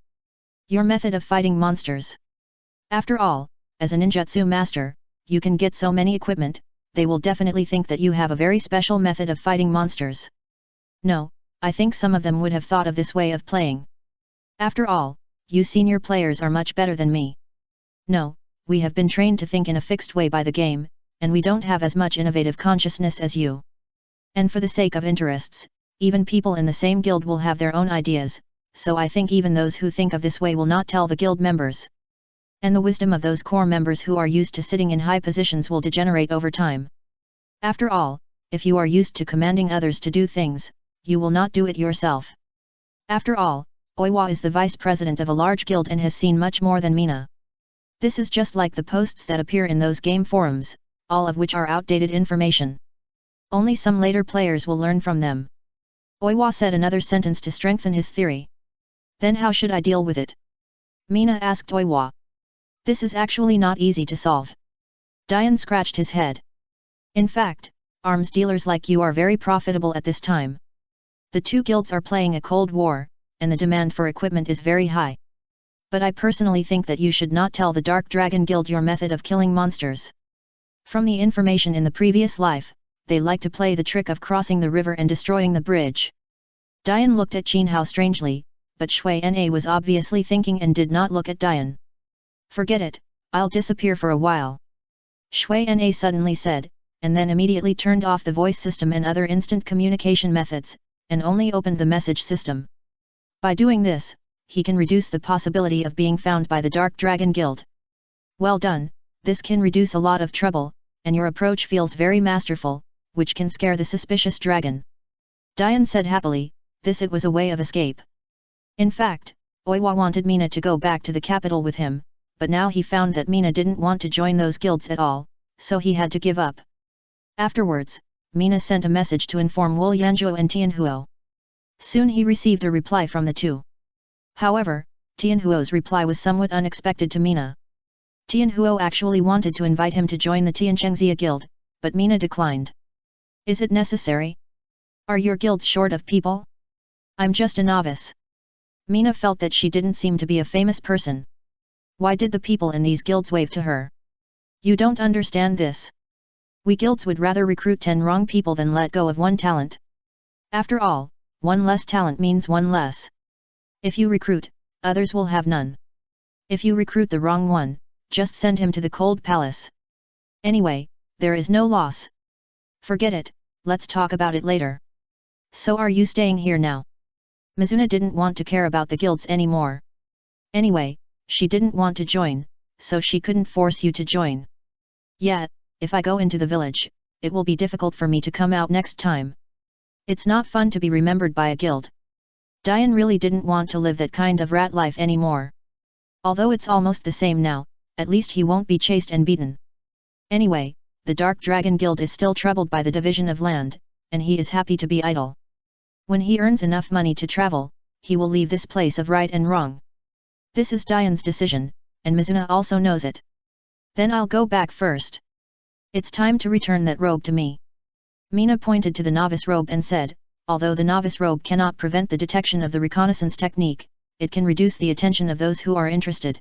Your method of fighting monsters. After all, as a ninjutsu master, you can get so many equipment, they will definitely think that you have a very special method of fighting monsters. No, I think some of them would have thought of this way of playing. After all, you senior players are much better than me. No, we have been trained to think in a fixed way by the game, and we don't have as much innovative consciousness as you. And for the sake of interests, even people in the same guild will have their own ideas, so I think even those who think of this way will not tell the guild members. And the wisdom of those core members who are used to sitting in high positions will degenerate over time. After all, if you are used to commanding others to do things, you will not do it yourself. After all, Oiwa is the vice president of a large guild and has seen much more than Mina. This is just like the posts that appear in those game forums, all of which are outdated information. Only some later players will learn from them. Oiwa said another sentence to strengthen his theory. Then how should I deal with it? Mina asked Oiwa. This is actually not easy to solve. Dian scratched his head. In fact, arms dealers like you are very profitable at this time. The 2 guilds are playing a cold war, and the demand for equipment is very high. But I personally think that you should not tell the Dark Dragon Guild your method of killing monsters. From the information in the previous life, they like to play the trick of crossing the river and destroying the bridge. Dian looked at Jinhao strangely, but Shui Na was obviously thinking and did not look at Dian. Forget it, I'll disappear for a while. Shui Na suddenly said, and then immediately turned off the voice system and other instant communication methods, and only opened the message system. By doing this, he can reduce the possibility of being found by the Dark Dragon Guild. Well done, this can reduce a lot of trouble, and your approach feels very masterful, which can scare the suspicious dragon. Dian said happily, this it was a way of escape. In fact, Oiwa wanted Mina to go back to the capital with him, but now he found that Mina didn't want to join those guilds at all, so he had to give up. Afterwards, Mina sent a message to inform Wu Yanzhuo and Tianhuo. Soon he received a reply from the 2. However, Tianhuo's reply was somewhat unexpected to Mina. Tianhuo actually wanted to invite him to join the Tianchengxia Guild, but Mina declined. Is it necessary? Are your guilds short of people? I'm just a novice. Mina felt that she didn't seem to be a famous person. Why did the people in these guilds wave to her? You don't understand this. We guilds would rather recruit 10 wrong people than let go of 1 talent. After all, 1 less talent means 1 less. If you recruit, others will have none. If you recruit the wrong one, just send him to the cold palace. Anyway, there is no loss. Forget it, let's talk about it later. So are you staying here now? Mizuna didn't want to care about the guilds anymore. Anyway, she didn't want to join, so she couldn't force you to join. Yet, if I go into the village, it will be difficult for me to come out next time. It's not fun to be remembered by a guild. Dian really didn't want to live that kind of rat life anymore. Although it's almost the same now, at least he won't be chased and beaten. Anyway, the Dark Dragon Guild is still troubled by the division of land, and he is happy to be idle. When he earns enough money to travel, he will leave this place of right and wrong. This is Dian's decision, and Mizuna also knows it. Then I'll go back first. It's time to return that robe to me. Mina pointed to the novice robe and said, although the novice robe cannot prevent the detection of the reconnaissance technique, it can reduce the attention of those who are interested.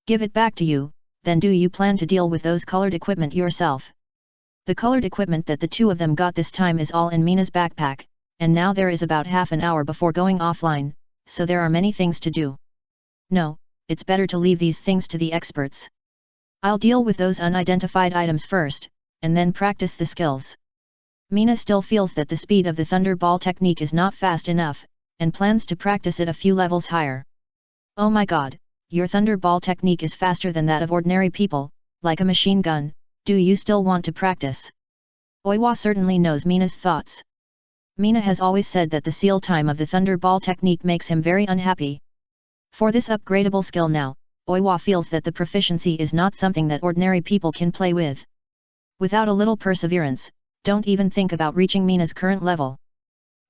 Give it back to you, then do you plan to deal with those colored equipment yourself? The colored equipment that the two of them got this time is all in Mina's backpack, and now there is about half an hour before going offline, so there are many things to do. No, it's better to leave these things to the experts. I'll deal with those unidentified items first, and then practice the skills. Mina still feels that the speed of the Thunderball technique is not fast enough, and plans to practice it a few levels higher. Oh my god, your Thunderball technique is faster than that of ordinary people, like a machine gun, do you still want to practice? Oiwa certainly knows Mina's thoughts. Mina has always said that the seal time of the Thunderball technique makes him very unhappy. For this upgradable skill now, Oiwa feels that the proficiency is not something that ordinary people can play with. Without a little perseverance, don't even think about reaching Mina's current level.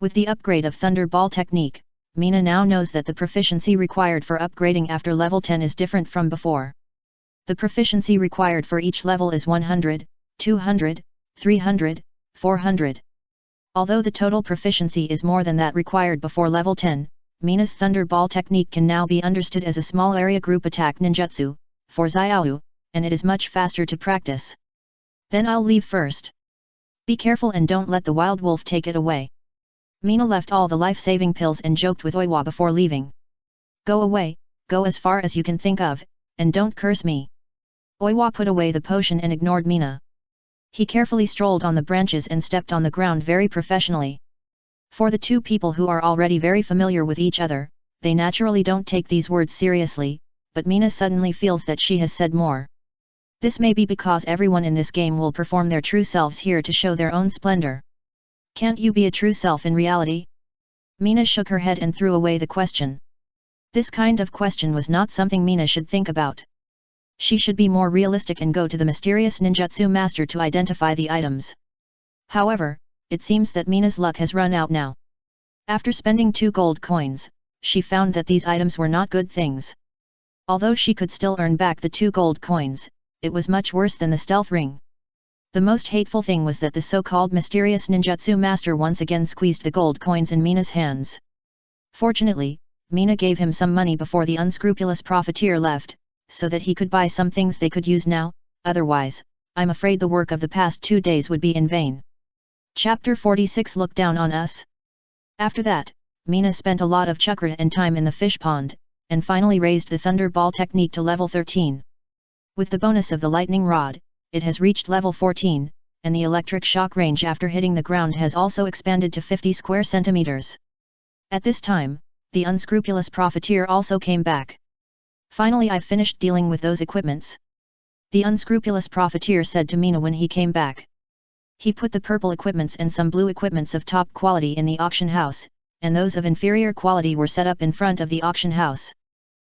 With the upgrade of Thunderball technique, Mina now knows that the proficiency required for upgrading after level 10 is different from before. The proficiency required for each level is 100, 200, 300, 400. Although the total proficiency is more than that required before level 10, Mina's Thunderball technique can now be understood as a small area group attack ninjutsu, for Xiaohu, and it is much faster to practice. Then I'll leave first. Be careful and don't let the wild wolf take it away. Mina left all the life-saving pills and joked with Oiwa before leaving. Go away, go as far as you can think of, and don't curse me. Oiwa put away the potion and ignored Mina. He carefully strolled on the branches and stepped on the ground very professionally. For the two people who are already very familiar with each other, they naturally don't take these words seriously, but Mina suddenly feels that she has said more. This may be because everyone in this game will perform their true selves here to show their own splendor. Can't you be a true self in reality? Mina shook her head and threw away the question. This kind of question was not something Mina should think about. She should be more realistic and go to the mysterious ninjutsu master to identify the items. However, it seems that Mina's luck has run out now. After spending 2 gold coins, she found that these items were not good things. Although she could still earn back the 2 gold coins, it was much worse than the stealth ring. The most hateful thing was that the so-called mysterious ninjutsu master once again squeezed the gold coins in Mina's hands. Fortunately, Mina gave him some money before the unscrupulous profiteer left, so that he could buy some things they could use now, otherwise, I'm afraid the work of the past 2 days would be in vain. Chapter 46 Look Down on Us. After that, Mina spent a lot of chakra and time in the fish pond, and finally raised the Thunderball technique to level 13. With the bonus of the lightning rod, it has reached level 14, and the electric shock range after hitting the ground has also expanded to 50 square centimeters. At this time, the unscrupulous profiteer also came back. Finally, I finished dealing with those equipments. The unscrupulous profiteer said to Mina when he came back. He put the purple equipments and some blue equipments of top quality in the auction house, and those of inferior quality were set up in front of the auction house.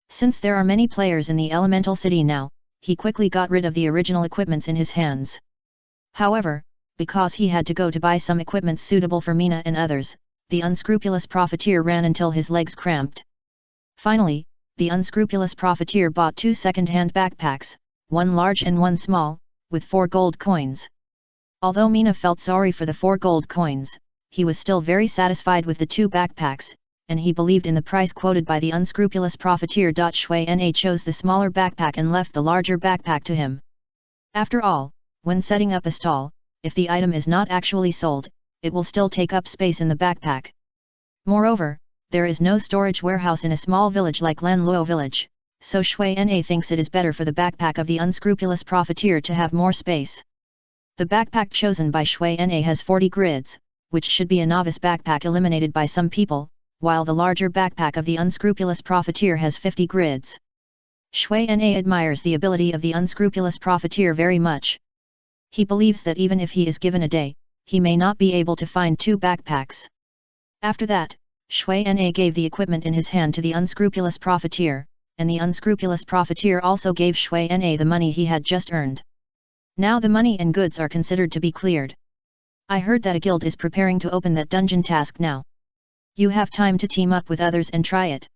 Since there are many players in the elemental city now, he quickly got rid of the original equipments in his hands. However, because he had to go to buy some equipment suitable for Mina and others, the unscrupulous profiteer ran until his legs cramped. Finally, the unscrupulous profiteer bought 2 second-hand backpacks, one large and one small, with 4 gold coins. Although Mina felt sorry for the 4 gold coins, he was still very satisfied with the 2 backpacks, and he believed in the price quoted by the unscrupulous profiteer. Shui Na chose the smaller backpack and left the larger backpack to him. After all, when setting up a stall, if the item is not actually sold, it will still take up space in the backpack. Moreover, there is no storage warehouse in a small village like Lan Luo village, so Shui Na thinks it is better for the backpack of the unscrupulous profiteer to have more space. The backpack chosen by Shui Na has 40 grids, which should be a novice backpack eliminated by some people, while the larger backpack of the unscrupulous profiteer has 50 grids. Shui Na admires the ability of the unscrupulous profiteer very much. He believes that even if he is given a day, he may not be able to find 2 backpacks. After that, Shui Na gave the equipment in his hand to the unscrupulous profiteer, and the unscrupulous profiteer also gave Shui Na the money he had just earned. Now the money and goods are considered to be cleared. I heard that a guild is preparing to open that dungeon task now. You have time to team up with others and try it.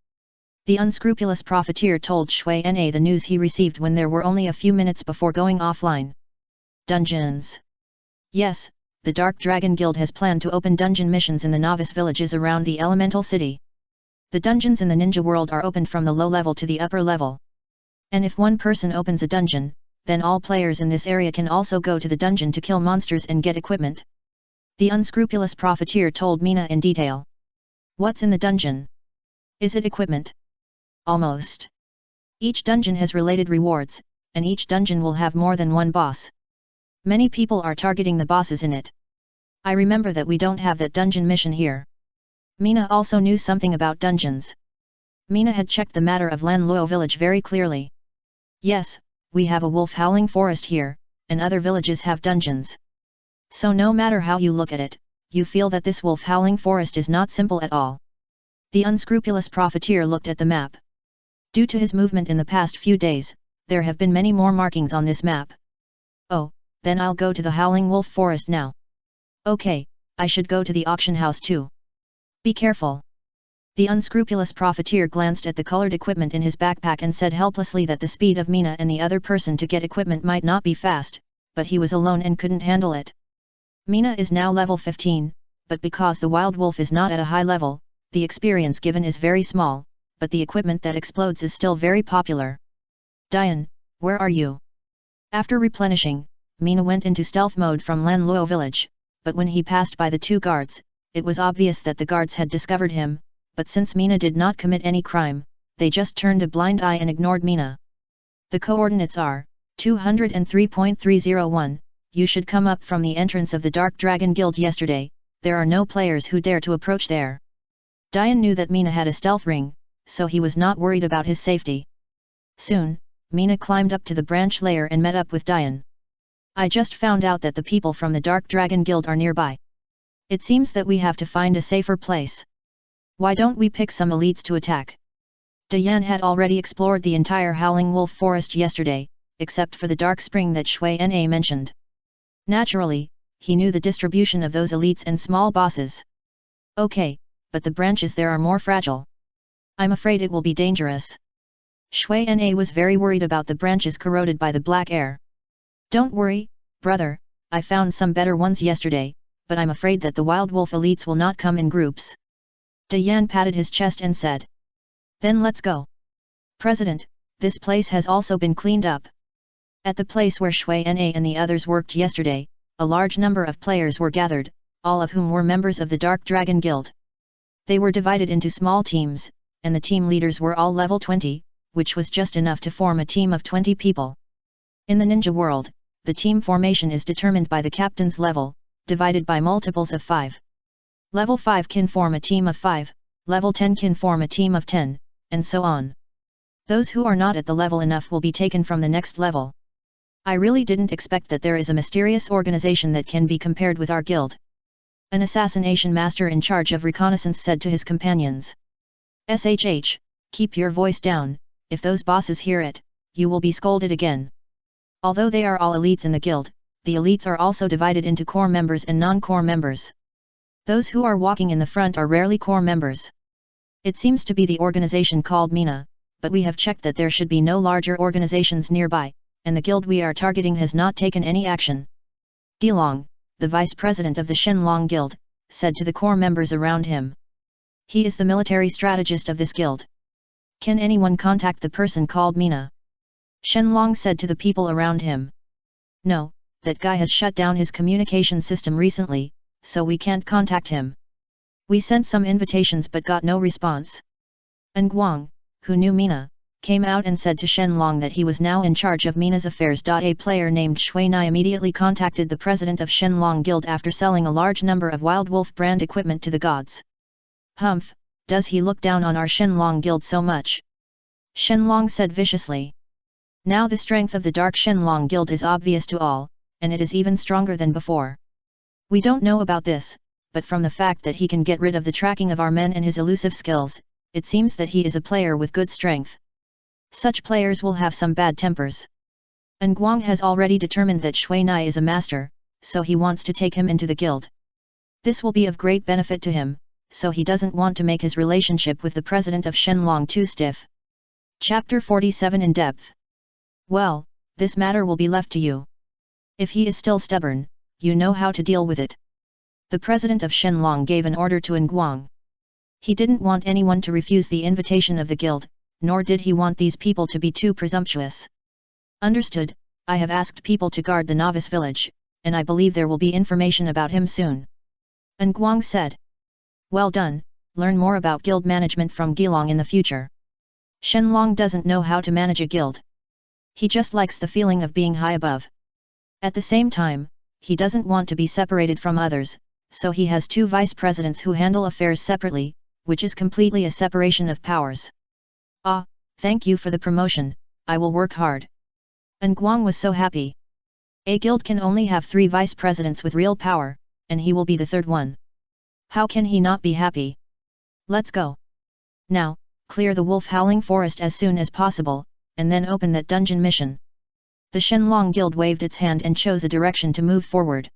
The unscrupulous profiteer told Shui Na the news he received when there were only a few minutes before going offline. Dungeons. Yes, the Dark Dragon Guild has planned to open dungeon missions in the novice villages around the elemental city. The dungeons in the ninja world are opened from the low level to the upper level. And if one person opens a dungeon, then all players in this area can also go to the dungeon to kill monsters and get equipment. The unscrupulous profiteer told Mina in detail. What's in the dungeon? Is it equipment? Almost. Each dungeon has related rewards, and each dungeon will have more than one boss. Many people are targeting the bosses in it. I remember that we don't have that dungeon mission here. Mina also knew something about dungeons. Mina had checked the matter of Lan Luo village very clearly. Yes, we have a wolf howling forest here, and other villages have dungeons. So no matter how you look at it, you feel that this wolf howling forest is not simple at all. The unscrupulous profiteer looked at the map. Due to his movement in the past few days, there have been many more markings on this map. Oh, then I'll go to the howling wolf forest now. Okay, I should go to the auction house too. Be careful. The unscrupulous profiteer glanced at the colored equipment in his backpack and said helplessly that the speed of Mina and the other person to get equipment might not be fast, but he was alone and couldn't handle it. Mina is now level 15, but because the wild wolf is not at a high level, the experience given is very small, but the equipment that explodes is still very popular. Diane, where are you? After replenishing, Mina went into stealth mode from Lan Luo village, but when he passed by the two guards, it was obvious that the guards had discovered him, but since Mina did not commit any crime, they just turned a blind eye and ignored Mina. The coordinates are 203.301. You should come up from the entrance of the Dark Dragon Guild yesterday. There are no players who dare to approach there. Diane knew that Mina had a stealth ring, so he was not worried about his safety. Soon, Mina climbed up to the branch layer and met up with Diane. I just found out that the people from the Dark Dragon Guild are nearby. It seems that we have to find a safer place. Why don't we pick some elites to attack? Diane had already explored the entire Howling Wolf Forest yesterday, except for the dark spring that Shui Na mentioned. Naturally, he knew the distribution of those elites and small bosses. Okay, but the branches there are more fragile. I'm afraid it will be dangerous. Shui Na was very worried about the branches corroded by the black air. Don't worry, brother, I found some better ones yesterday, but I'm afraid that the wild wolf elites will not come in groups. Diane patted his chest and said. Then let's go. President, this place has also been cleaned up. At the place where Shui Na and the others worked yesterday, a large number of players were gathered, all of whom were members of the Dark Dragon Guild. They were divided into small teams, and the team leaders were all level 20, which was just enough to form a team of 20 people. In the ninja world, the team formation is determined by the captain's level, divided by multiples of 5. Level 5 can form a team of 5, level 10 can form a team of 10, and so on. Those who are not at the level enough will be taken from the next level. I really didn't expect that there is a mysterious organization that can be compared with our guild. An assassination master in charge of reconnaissance said to his companions. SHH, keep your voice down, if those bosses hear it, you will be scolded again. Although they are all elites in the guild, the elites are also divided into core members and non-core members. Those who are walking in the front are rarely core members. It seems to be the organization called Mina, but we have checked that there should be no larger organizations nearby, and the guild we are targeting has not taken any action. Dilong, the vice president of the Shenlong Guild, said to the core members around him. He is the military strategist of this guild. Can anyone contact the person called Mina? Shenlong said to the people around him. No, that guy has shut down his communication system recently, so we can't contact him. We sent some invitations but got no response. Nguang, who knew Mina, came out and said to Shenlong that he was now in charge of Mina's affairs. A player named Shui Na immediately contacted the president of Shenlong Guild after selling a large number of Wild Wolf brand equipment to the gods. Humph, does he look down on our Shenlong Guild so much? Shenlong said viciously. Now the strength of the Dark Shenlong Guild is obvious to all, and it is even stronger than before. We don't know about this, but from the fact that he can get rid of the tracking of our men and his elusive skills, it seems that he is a player with good strength. Such players will have some bad tempers. Nguang has already determined that Shui Na is a master, so he wants to take him into the guild. This will be of great benefit to him, so he doesn't want to make his relationship with the president of Shenlong too stiff. Chapter 47 in depth. Well, this matter will be left to you. If he is still stubborn, you know how to deal with it. The president of Shenlong gave an order to Nguang. He didn't want anyone to refuse the invitation of the guild, nor did he want these people to be too presumptuous. Understood, I have asked people to guard the novice village, and I believe there will be information about him soon. An Guang said. Well done, learn more about guild management from Gilong in the future. Shenlong doesn't know how to manage a guild. He just likes the feeling of being high above. At the same time, he doesn't want to be separated from others, so he has 2 vice presidents who handle affairs separately, which is completely a separation of powers. Ah, thank you for the promotion, I will work hard. An Guang was so happy. A guild can only have 3 vice presidents with real power, and he will be the 3rd one. How can he not be happy? Let's go. Now, clear the wolf howling forest as soon as possible, and then open that dungeon mission. The Shenlong Guild waved its hand and chose a direction to move forward.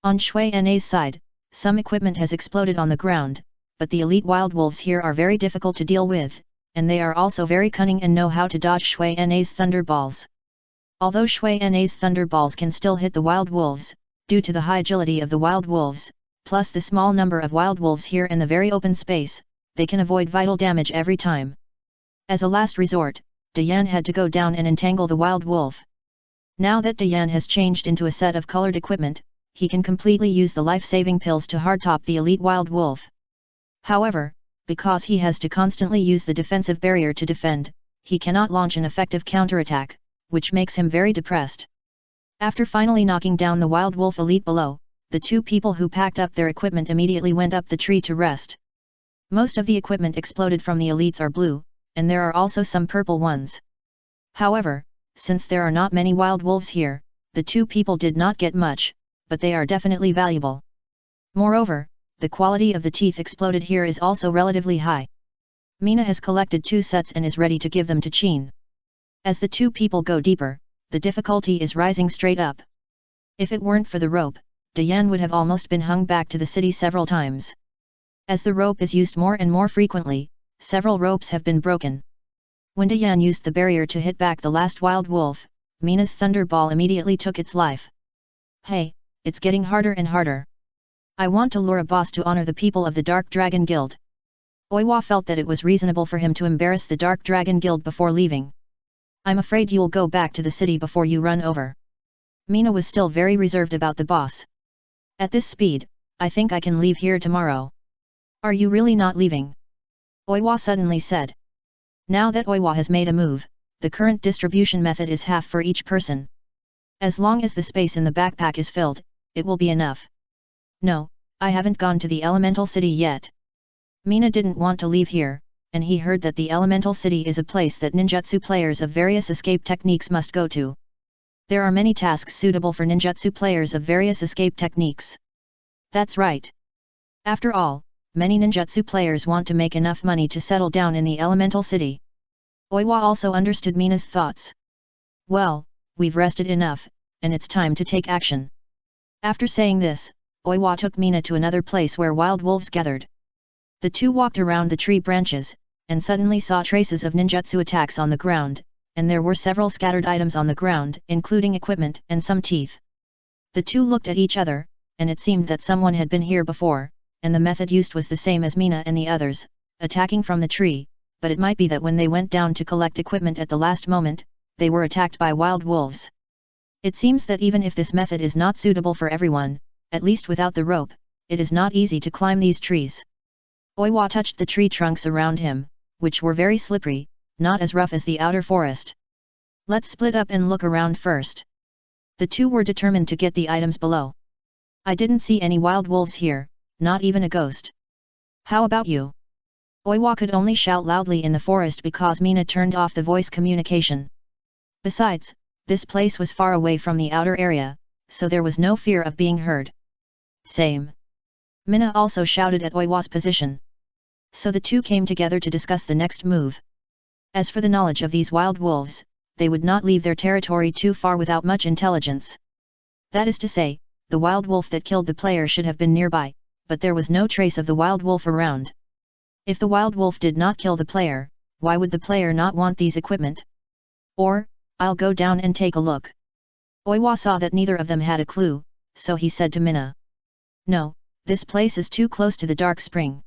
On Shui Na's side, some equipment has exploded on the ground, but the elite wild wolves here are very difficult to deal with, and they are also very cunning and know how to dodge Shui Na's thunderballs. Although Shui Na's thunderballs can still hit the wild wolves, due to the high agility of the wild wolves, plus the small number of wild wolves here in the very open space, they can avoid vital damage every time. As a last resort, Dian had to go down and entangle the wild wolf. Now that Dian has changed into a set of colored equipment, he can completely use the life-saving pills to hardtop the elite wild wolf. However, because he has to constantly use the defensive barrier to defend, he cannot launch an effective counterattack, which makes him very depressed. After finally knocking down the wild wolf elite below, the 2 people who packed up their equipment immediately went up the tree to rest. Most of the equipment exploded from the elites are blue, and there are also some purple ones. However, since there are not many wild wolves here, the 2 people did not get much, but they are definitely valuable. Moreover, the quality of the teeth exploded here is also relatively high. Mina has collected 2 sets and is ready to give them to Qin. As the 2 people go deeper, the difficulty is rising straight up. If it weren't for the rope, Dian would have almost been hung back to the city several times. As the rope is used more and more frequently, several ropes have been broken. When Dian used the barrier to hit back the last wild wolf, Mina's thunderball immediately took its life. Hey, it's getting harder and harder. I want to lure a boss to honor the people of the Dark Dragon Guild. Oiwa felt that it was reasonable for him to embarrass the Dark Dragon Guild before leaving. I'm afraid you'll go back to the city before you run over. Mina was still very reserved about the boss. At this speed, I think I can leave here tomorrow. Are you really not leaving? Oiwa suddenly said. Now that Oiwa has made a move, the current distribution method is half for each person. As long as the space in the backpack is filled, it will be enough. No, I haven't gone to the elemental city yet. Mina didn't want to leave here, and he heard that the elemental city is a place that ninjutsu players of various escape techniques must go to. There are many tasks suitable for ninjutsu players of various escape techniques. That's right. After all, many ninjutsu players want to make enough money to settle down in the elemental city. Oiwa also understood Mina's thoughts. Well, we've rested enough, and it's time to take action. After saying this, Oiwa took Mina to another place where wild wolves gathered. The 2 walked around the tree branches, and suddenly saw traces of ninjutsu attacks on the ground, and there were several scattered items on the ground, including equipment and some teeth. The 2 looked at each other, and it seemed that someone had been here before, and the method used was the same as Mina and the others, attacking from the tree, but it might be that when they went down to collect equipment at the last moment, they were attacked by wild wolves. It seems that even if this method is not suitable for everyone, at least without the rope, it is not easy to climb these trees. Oiwa touched the tree trunks around him, which were very slippery, not as rough as the outer forest. Let's split up and look around first. The 2 were determined to get the items below. I didn't see any wild wolves here, not even a ghost. How about you? Oiwa could only shout loudly in the forest because Mina turned off the voice communication. Besides, this place was far away from the outer area, so there was no fear of being heard. Same. Mina also shouted at Oiwa's position. So the 2 came together to discuss the next move. As for the knowledge of these wild wolves, they would not leave their territory too far without much intelligence. That is to say, the wild wolf that killed the player should have been nearby, but there was no trace of the wild wolf around. If the wild wolf did not kill the player, why would the player not want these equipment? Or, I'll go down and take a look. Oiwa saw that neither of them had a clue, so he said to Mina. No, this place is too close to the dark spring.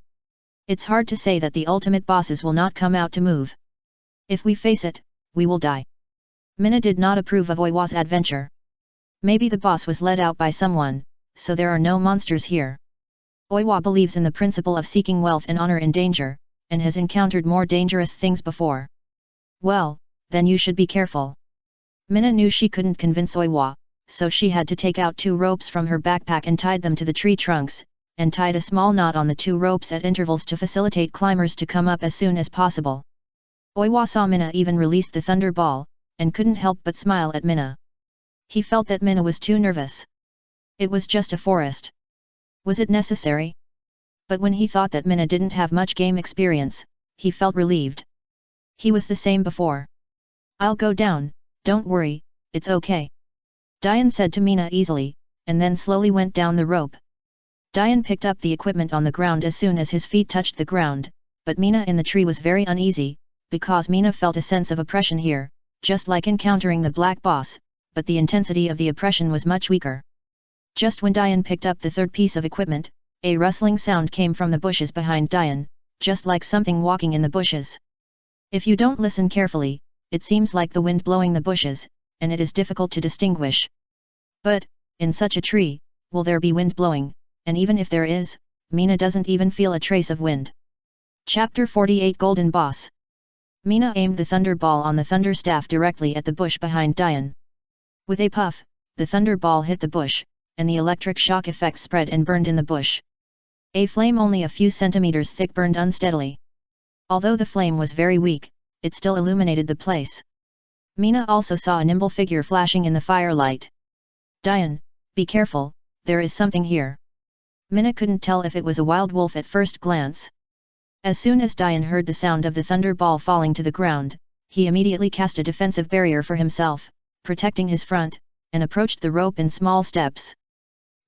It's hard to say that the ultimate bosses will not come out to move. If we face it, we will die. Mina did not approve of Oiwa's adventure. Maybe the boss was let out by someone, so there are no monsters here. Oiwa believes in the principle of seeking wealth and honor in danger, and has encountered more dangerous things before. Well, then you should be careful. Mina knew she couldn't convince Oiwa, so she had to take out 2 ropes from her backpack and tied them to the tree trunks, and tied a small knot on the 2 ropes at intervals to facilitate climbers to come up as soon as possible. Oiwa saw Mina even released the thunder ball, and couldn't help but smile at Mina. He felt that Mina was too nervous. It was just a forest. Was it necessary? But when he thought that Mina didn't have much game experience, he felt relieved. He was the same before. I'll go down, don't worry, it's okay. Diane said to Mina easily, and then slowly went down the rope. Diane picked up the equipment on the ground as soon as his feet touched the ground, but Mina in the tree was very uneasy, because Mina felt a sense of oppression here, just like encountering the black boss, but the intensity of the oppression was much weaker. Just when Diane picked up the 3rd piece of equipment, a rustling sound came from the bushes behind Diane, just like something walking in the bushes. If you don't listen carefully, it seems like the wind blowing the bushes, and it is difficult to distinguish. But, in such a tree, will there be wind blowing, and even if there is, Mina doesn't even feel a trace of wind. Chapter 48 Golden Boss. Mina aimed the thunder ball on the thunder staff directly at the bush behind Diane. With a puff, the thunder ball hit the bush, and the electric shock effect spread and burned in the bush. A flame only a few centimeters thick burned unsteadily. Although the flame was very weak, it still illuminated the place. Mina also saw a nimble figure flashing in the firelight. Diane, be careful, there is something here. Mina couldn't tell if it was a wild wolf at first glance. As soon as Diane heard the sound of the thunder ball falling to the ground, he immediately cast a defensive barrier for himself, protecting his front, and approached the rope in small steps.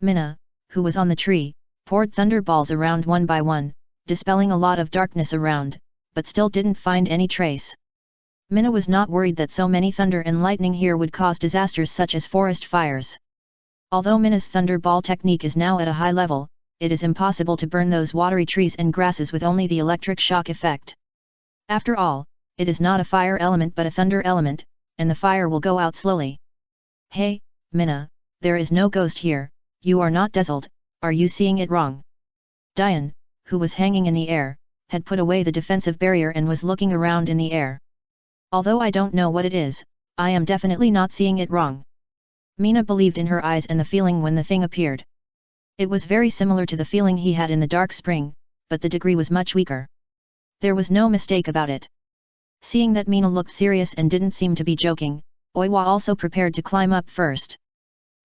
Mina, who was on the tree, poured thunder balls around one by one, dispelling a lot of darkness around, but still didn't find any trace. Mina was not worried that so many thunder and lightning here would cause disasters such as forest fires. Although Mina's thunder ball technique is now at a high level, it is impossible to burn those watery trees and grasses with only the electric shock effect. After all, it is not a fire element but a thunder element, and the fire will go out slowly. Hey, Mina, there is no ghost here, you are not dazzled, are you seeing it wrong? Diane, who was hanging in the air, had put away the defensive barrier and was looking around in the air. Although I don't know what it is, I am definitely not seeing it wrong. Mina believed in her eyes and the feeling when the thing appeared. It was very similar to the feeling he had in the dark spring, but the degree was much weaker. There was no mistake about it. Seeing that Mina looked serious and didn't seem to be joking, Oiwa also prepared to climb up first.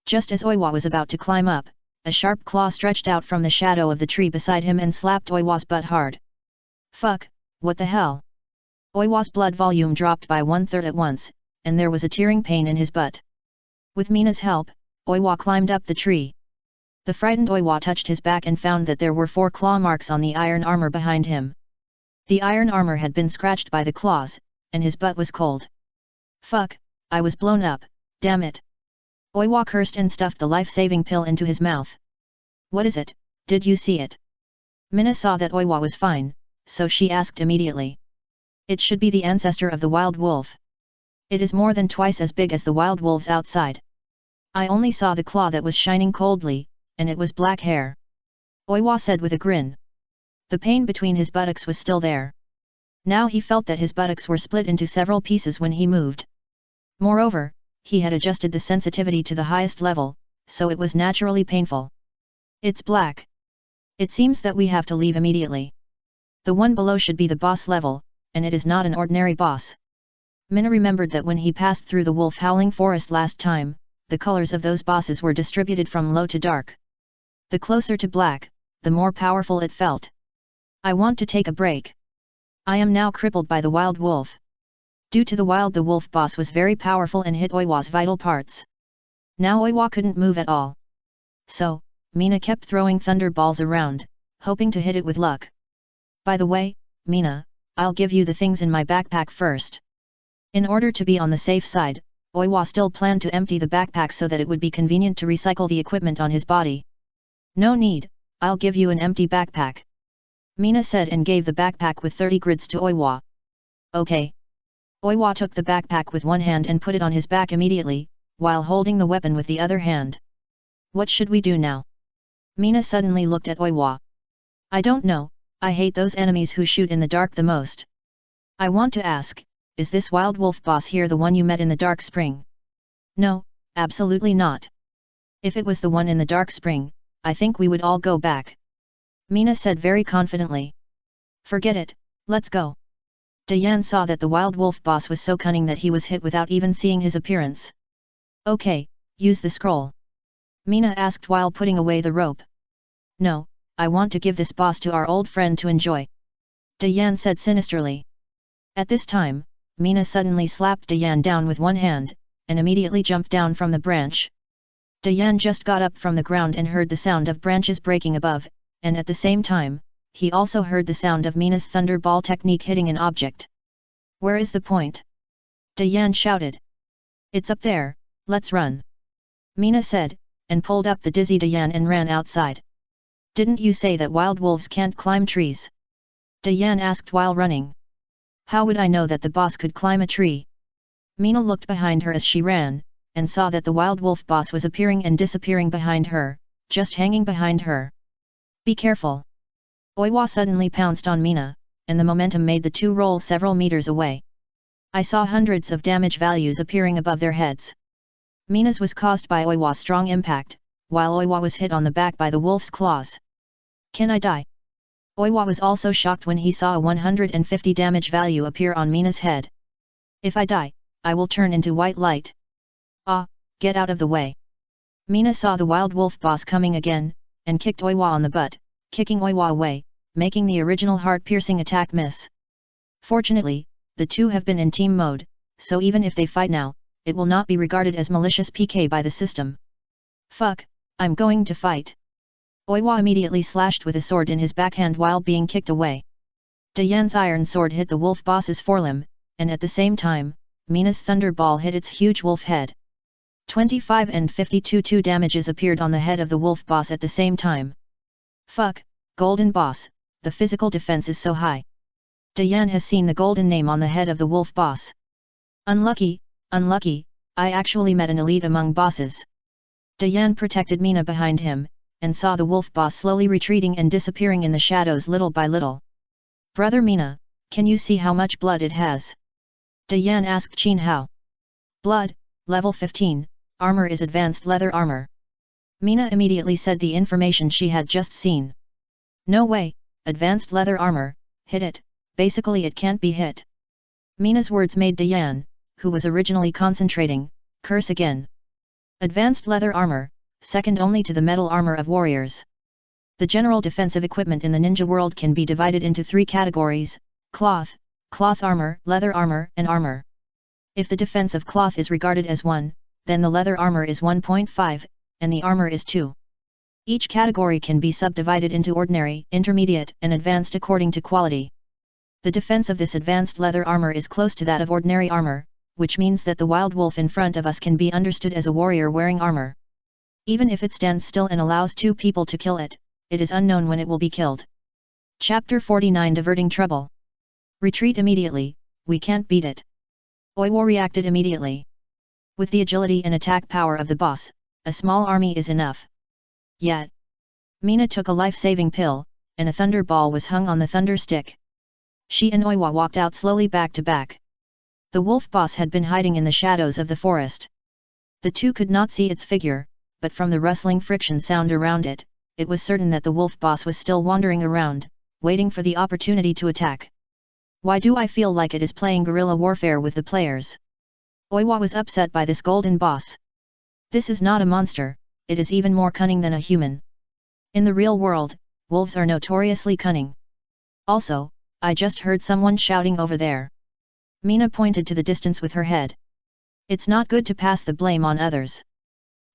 Just as Oiwa was about to climb up, a sharp claw stretched out from the shadow of the tree beside him and slapped Oiwa's butt hard. Fuck, what the hell? Oiwa's blood volume dropped by 1/3 at once, and there was a tearing pain in his butt. With Mina's help, Oiwa climbed up the tree. The frightened Oiwa touched his back and found that there were 4 claw marks on the iron armor behind him. The iron armor had been scratched by the claws, and his butt was cold. Fuck, I was blown up, damn it. Oiwa cursed and stuffed the life-saving pill into his mouth. What is it, did you see it? Mina saw that Oiwa was fine, so she asked immediately. It should be the ancestor of the wild wolf. It is more than twice as big as the wild wolves outside. I only saw the claw that was shining coldly, and it was black hair. Oiwa said with a grin. The pain between his buttocks was still there. Now he felt that his buttocks were split into several pieces when he moved. Moreover, he had adjusted the sensitivity to the highest level, so it was naturally painful. It's black. It seems that we have to leave immediately. The one below should be the boss level, and it is not an ordinary boss. Mina remembered that when he passed through the wolf-howling forest last time, the colors of those bosses were distributed from low to dark. The closer to black, the more powerful it felt. I want to take a break. I am now crippled by the wild wolf. Due to the wild, the wolf boss was very powerful and hit Oiwa's vital parts. Now Oiwa couldn't move at all. So, Mina kept throwing thunder balls around, hoping to hit it with luck. By the way, Mina, I'll give you the things in my backpack first. In order to be on the safe side, Oiwa still planned to empty the backpack so that it would be convenient to recycle the equipment on his body. No need, I'll give you an empty backpack. Mina said and gave the backpack with 30 grids to Oiwa. Okay. Oiwa took the backpack with one hand and put it on his back immediately, while holding the weapon with the other hand. What should we do now? Mina suddenly looked at Oiwa. I don't know, I hate those enemies who shoot in the dark the most. I want to ask, is this wild wolf boss here the one you met in the dark spring? No, absolutely not. If it was the one in the dark spring, I think we would all go back. Mina said very confidently. Forget it, let's go. Diane saw that the wild wolf boss was so cunning that he was hit without even seeing his appearance. Okay, use the scroll. Mina asked while putting away the rope. No, I want to give this boss to our old friend to enjoy. Diane said sinisterly. At this time, Mina suddenly slapped Diane down with one hand, and immediately jumped down from the branch. Diane just got up from the ground and heard the sound of branches breaking above, and at the same time, he also heard the sound of Mina's thunderball technique hitting an object. Where is the point? Diane shouted. It's up there, let's run. Mina said, and pulled up the dizzy Diane and ran outside. Didn't you say that wild wolves can't climb trees? Diane asked while running. How would I know that the boss could climb a tree? Mina looked behind her as she ran, and saw that the wild wolf boss was appearing and disappearing behind her, just hanging behind her. Be careful. Oiwa suddenly pounced on Mina, and the momentum made the two roll several meters away. I saw hundreds of damage values appearing above their heads. Mina's was caused by Oiwa's strong impact, while Oiwa was hit on the back by the wolf's claws. Can I die? Oiwa was also shocked when he saw a 150 damage value appear on Mina's head. If I die, I will turn into white light. Ah, get out of the way. Mina saw the wild wolf boss coming again, and kicked Oiwa on the butt, kicking Oiwa away, making the original heart-piercing attack miss. Fortunately, the two have been in team mode, so even if they fight now, it will not be regarded as malicious PK by the system. Fuck, I'm going to fight. Oiwa immediately slashed with a sword in his backhand while being kicked away. Diane's iron sword hit the wolf boss's forelimb, and at the same time, Mina's thunderball hit its huge wolf head. 25 and 52 damages appeared on the head of the wolf boss at the same time. Fuck, golden boss, the physical defense is so high. Diane has seen the golden name on the head of the wolf boss. Unlucky, unlucky, I actually met an elite among bosses. Diane protected Mina behind him, and saw the wolf boss slowly retreating and disappearing in the shadows little by little. Brother Mina, can you see how much blood it has? Diane asked Qin Hao. Blood, level 15, armor is advanced leather armor. Mina immediately said the information she had just seen. No way, advanced leather armor, hit it, basically it can't be hit. Mina's words made Diane, who was originally concentrating, curse again. Advanced leather armor, second only to the metal armor of warriors. The general defensive equipment in the ninja world can be divided into three categories: cloth, cloth armor, leather armor, and armor. If the defense of cloth is regarded as 1, then the leather armor is 1.5, and the armor is 2. Each category can be subdivided into ordinary, intermediate, and advanced according to quality. The defense of this advanced leather armor is close to that of ordinary armor, which means that the wild wolf in front of us can be understood as a warrior wearing armor. Even if it stands still and allows 2 people to kill it, it is unknown when it will be killed. Chapter 49 Diverting Trouble. Retreat immediately, we can't beat it. Oiwa reacted immediately. With the agility and attack power of the boss, a small army is enough. Yet, Mina took a life-saving pill, and a thunderball was hung on the thunder stick. She and Oiwa walked out slowly back to back. The wolf boss had been hiding in the shadows of the forest. The two could not see its figure, but from the rustling friction sound around it, it was certain that the wolf boss was still wandering around, waiting for the opportunity to attack. Why do I feel like it is playing guerrilla warfare with the players? Oiwa was upset by this golden boss. This is not a monster, it is even more cunning than a human. In the real world, wolves are notoriously cunning. Also, I just heard someone shouting over there. Mina pointed to the distance with her head. It's not good to pass the blame on others.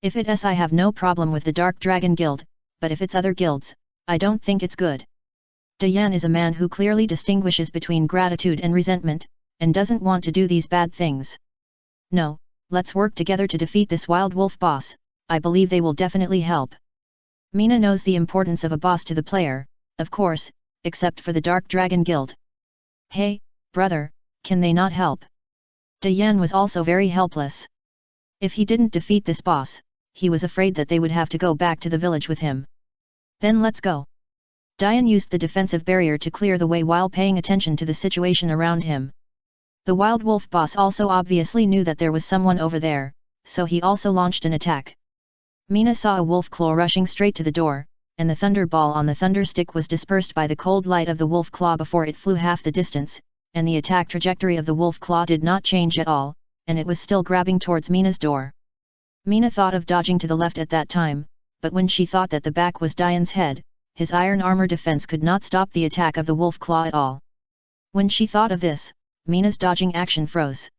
If it's I have no problem with the Dark Dragon Guild, but if it's other guilds, I don't think it's good. Diane is a man who clearly distinguishes between gratitude and resentment, and doesn't want to do these bad things. No, let's work together to defeat this wild wolf boss, I believe they will definitely help. Mina knows the importance of a boss to the player, of course, except for the Dark Dragon Guild. Hey, brother, can they not help? Diane was also very helpless. If he didn't defeat this boss, he was afraid that they would have to go back to the village with him. Then let's go. Diane used the defensive barrier to clear the way while paying attention to the situation around him. The wild wolf boss also obviously knew that there was someone over there, so he also launched an attack. Mina saw a wolf claw rushing straight to the door, and the thunder ball on the thunder stick was dispersed by the cold light of the wolf claw before it flew half the distance, and the attack trajectory of the wolf claw did not change at all, and it was still grabbing towards Mina's door. Mina thought of dodging to the left at that time, but when she thought that the back was Diane's head, his iron armor defense could not stop the attack of the wolf claw at all. When she thought of this, Mina's dodging action froze.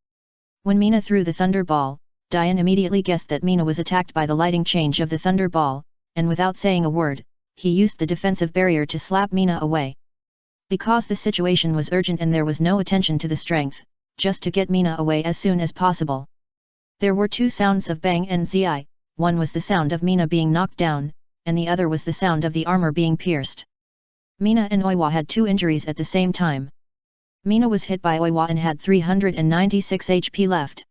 When Mina threw the thunder ball, Diane immediately guessed that Mina was attacked by the lighting change of the thunder ball, and without saying a word, he used the defensive barrier to slap Mina away. Because the situation was urgent and there was no attention to the strength, just to get Mina away as soon as possible. There were two sounds of bang and zi, one was the sound of Mina being knocked down, and the other was the sound of the armor being pierced. Mina and Oiwa had two injuries at the same time. Mina was hit by Oiwa and had 396 HP left.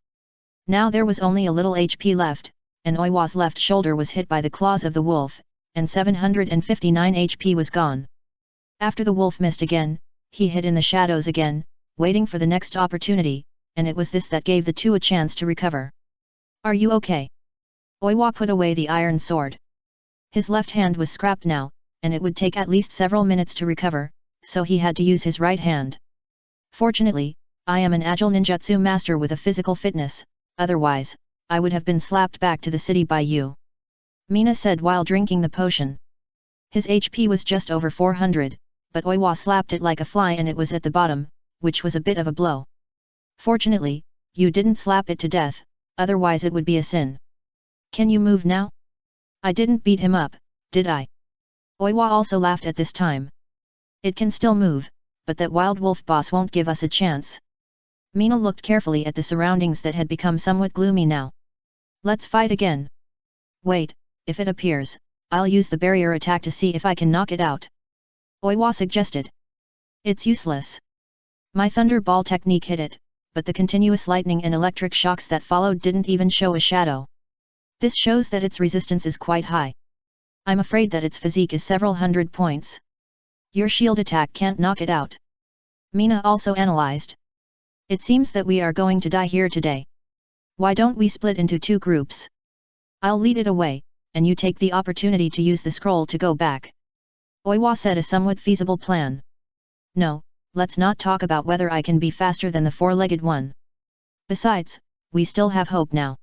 Now there was only a little HP left, and Oiwa's left shoulder was hit by the claws of the wolf, and 759 HP was gone. After the wolf missed again, he hid in the shadows again, waiting for the next opportunity, and it was this that gave the two a chance to recover. Are you okay? Oiwa put away the iron sword. His left hand was scrapped now, and it would take at least several minutes to recover, so he had to use his right hand. Fortunately, I am an agile ninjutsu master with a physical fitness, otherwise, I would have been slapped back to the city by you. Mina said while drinking the potion. His HP was just over 400, but Oiwa slapped it like a fly and it was at the bottom, which was a bit of a blow. Fortunately, you didn't slap it to death, otherwise it would be a sin. Can you move now? I didn't beat him up, did I? Oiwa also laughed at this time. It can still move, but that wild wolf boss won't give us a chance. Mina looked carefully at the surroundings that had become somewhat gloomy now. Let's fight again. Wait, if it appears, I'll use the barrier attack to see if I can knock it out. Oiwa suggested. It's useless. My thunder ball technique hit it, but the continuous lightning and electric shocks that followed didn't even show a shadow. This shows that its resistance is quite high. I'm afraid that its physique is several hundred points. Your shield attack can't knock it out. Mina also analyzed. It seems that we are going to die here today. Why don't we split into two groups? I'll lead it away, and you take the opportunity to use the scroll to go back. Oiwa said a somewhat feasible plan. No, let's not talk about whether I can be faster than the four-legged one. Besides, we still have hope now.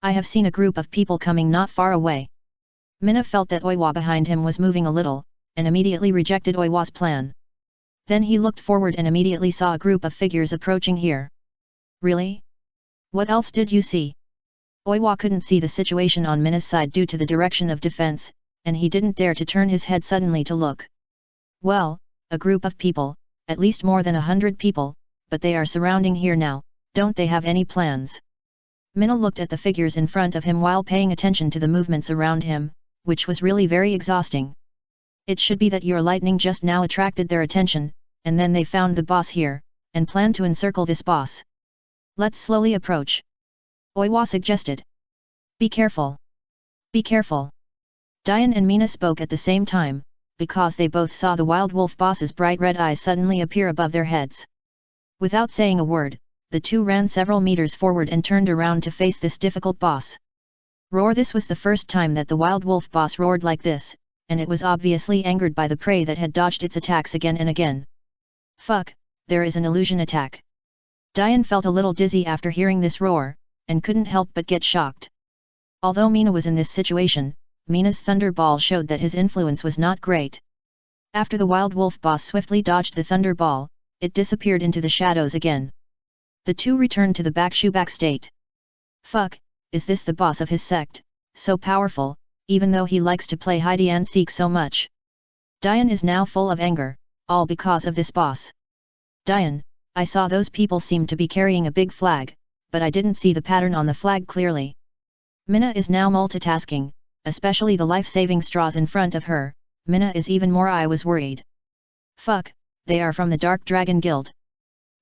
I have seen a group of people coming not far away. Mina felt that Oiwa behind him was moving a little, and immediately rejected Oiwa's plan. Then he looked forward and immediately saw a group of figures approaching here. Really? What else did you see? Oiwa couldn't see the situation on Mina's side due to the direction of defense, and he didn't dare to turn his head suddenly to look. Well, a group of people, at least more than 100 people, but they are surrounding here now, don't they have any plans? Mina looked at the figures in front of him while paying attention to the movements around him, which was really very exhausting. It should be that your lightning just now attracted their attention, and then they found the boss here, and planned to encircle this boss. Let's slowly approach. Oiwa suggested. Be careful. Be careful. Diane and Mina spoke at the same time, because they both saw the wild wolf boss's bright red eyes suddenly appear above their heads. Without saying a word, the two ran several meters forward and turned around to face this difficult boss. Roar! This was the first time that the wild wolf boss roared like this, and it was obviously angered by the prey that had dodged its attacks again and again. Fuck, there is an illusion attack. Diane felt a little dizzy after hearing this roar, and couldn't help but get shocked. Although Mina was in this situation, Mina's thunderball showed that his influence was not great. After the wild wolf boss swiftly dodged the thunderball, it disappeared into the shadows again. The two returned to the back state. Fuck, is this the boss of his sect, so powerful, even though he likes to play hide and seek so much? Diane is now full of anger, all because of this boss. Diane, I saw those people seem to be carrying a big flag, but I didn't see the pattern on the flag clearly. Mina is now multitasking, especially the life-saving straws in front of her. Mina is even more. I was worried. Fuck, they are from the Dark Dragon Guild.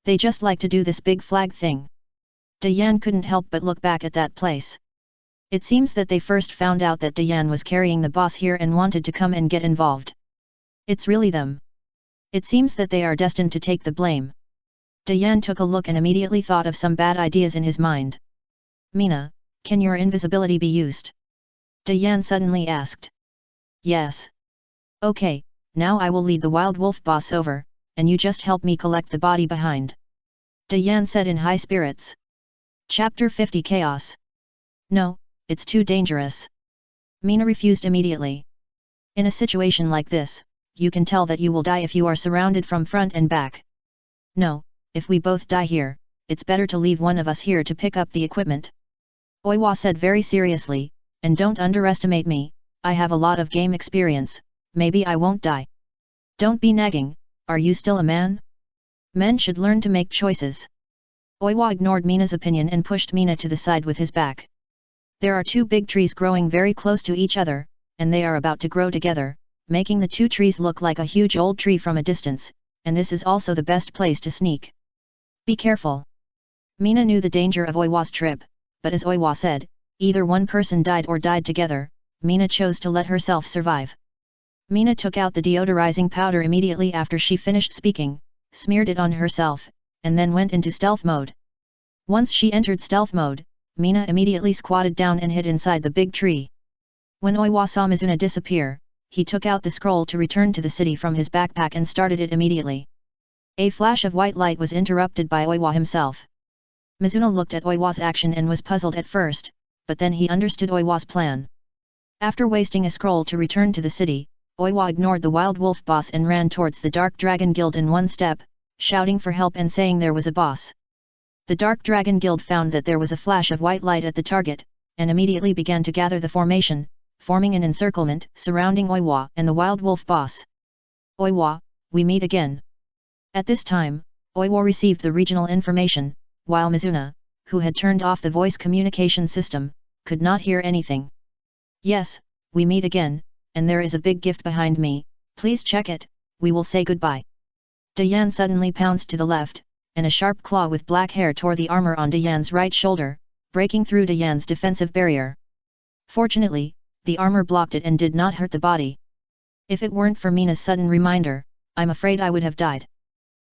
They just like to do this big flag thing. Diane couldn't help but look back at that place. It seems that they first found out that Diane was carrying the boss here and wanted to come and get involved. It's really them. It seems that they are destined to take the blame. Diane took a look and immediately thought of some bad ideas in his mind. Mina, can your invisibility be used? Diane suddenly asked. Yes. Okay, now I will lead the wild wolf boss over, and you just help me collect the body behind. Diane said in high spirits. Chapter 50 Chaos. No, it's too dangerous. Mina refused immediately. In a situation like this, you can tell that you will die if you are surrounded from front and back. No, if we both die here, it's better to leave one of us here to pick up the equipment. Oiwa said very seriously, and don't underestimate me, I have a lot of game experience, maybe I won't die. Don't be nagging, are you still a man? Men should learn to make choices. Oiwa ignored Mina's opinion and pushed Mina to the side with his back. There are two big trees growing very close to each other, and they are about to grow together, making the two trees look like a huge old tree from a distance, and this is also the best place to sneak. Be careful. Mina knew the danger of Oiwa's trip, but as Oiwa said, either one person died or died together, Mina chose to let herself survive. Mina took out the deodorizing powder immediately after she finished speaking, smeared it on herself, and then went into stealth mode. Once she entered stealth mode, Mina immediately squatted down and hid inside the big tree. When Oiwa saw Mizuna disappear, he took out the scroll to return to the city from his backpack and started it immediately. A flash of white light was interrupted by Oiwa himself. Mizuna looked at Oiwa's action and was puzzled at first, but then he understood Oiwa's plan. After wasting a scroll to return to the city, Oiwa ignored the wild wolf boss and ran towards the Dark Dragon Guild in one step, shouting for help and saying there was a boss. The Dark Dragon Guild found that there was a flash of white light at the target, and immediately began to gather the formation, forming an encirclement surrounding Oiwa and the wild wolf boss. Oiwa, we meet again. At this time, Oiwa received the regional information, while Mizuna, who had turned off the voice communication system, could not hear anything. Yes, we meet again, and there is a big gift behind me, please check it, we will say goodbye. Diane suddenly pounced to the left, and a sharp claw with black hair tore the armor on Diane's right shoulder, breaking through Diane's defensive barrier. Fortunately, the armor blocked it and did not hurt the body. If it weren't for Mina's sudden reminder, I'm afraid I would have died.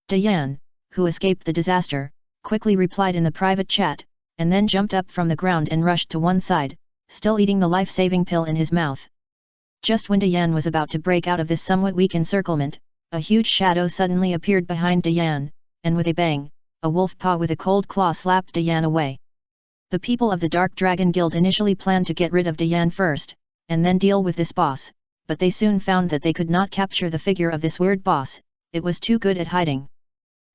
Diane, who escaped the disaster, quickly replied in the private chat, and then jumped up from the ground and rushed to one side, still eating the life-saving pill in his mouth. Just when Diane was about to break out of this somewhat weak encirclement, a huge shadow suddenly appeared behind Diane, and with a bang, a wolf paw with a cold claw slapped Diane away. The people of the Dark Dragon Guild initially planned to get rid of Diane first, and then deal with this boss, but they soon found that they could not capture the figure of this weird boss, it was too good at hiding.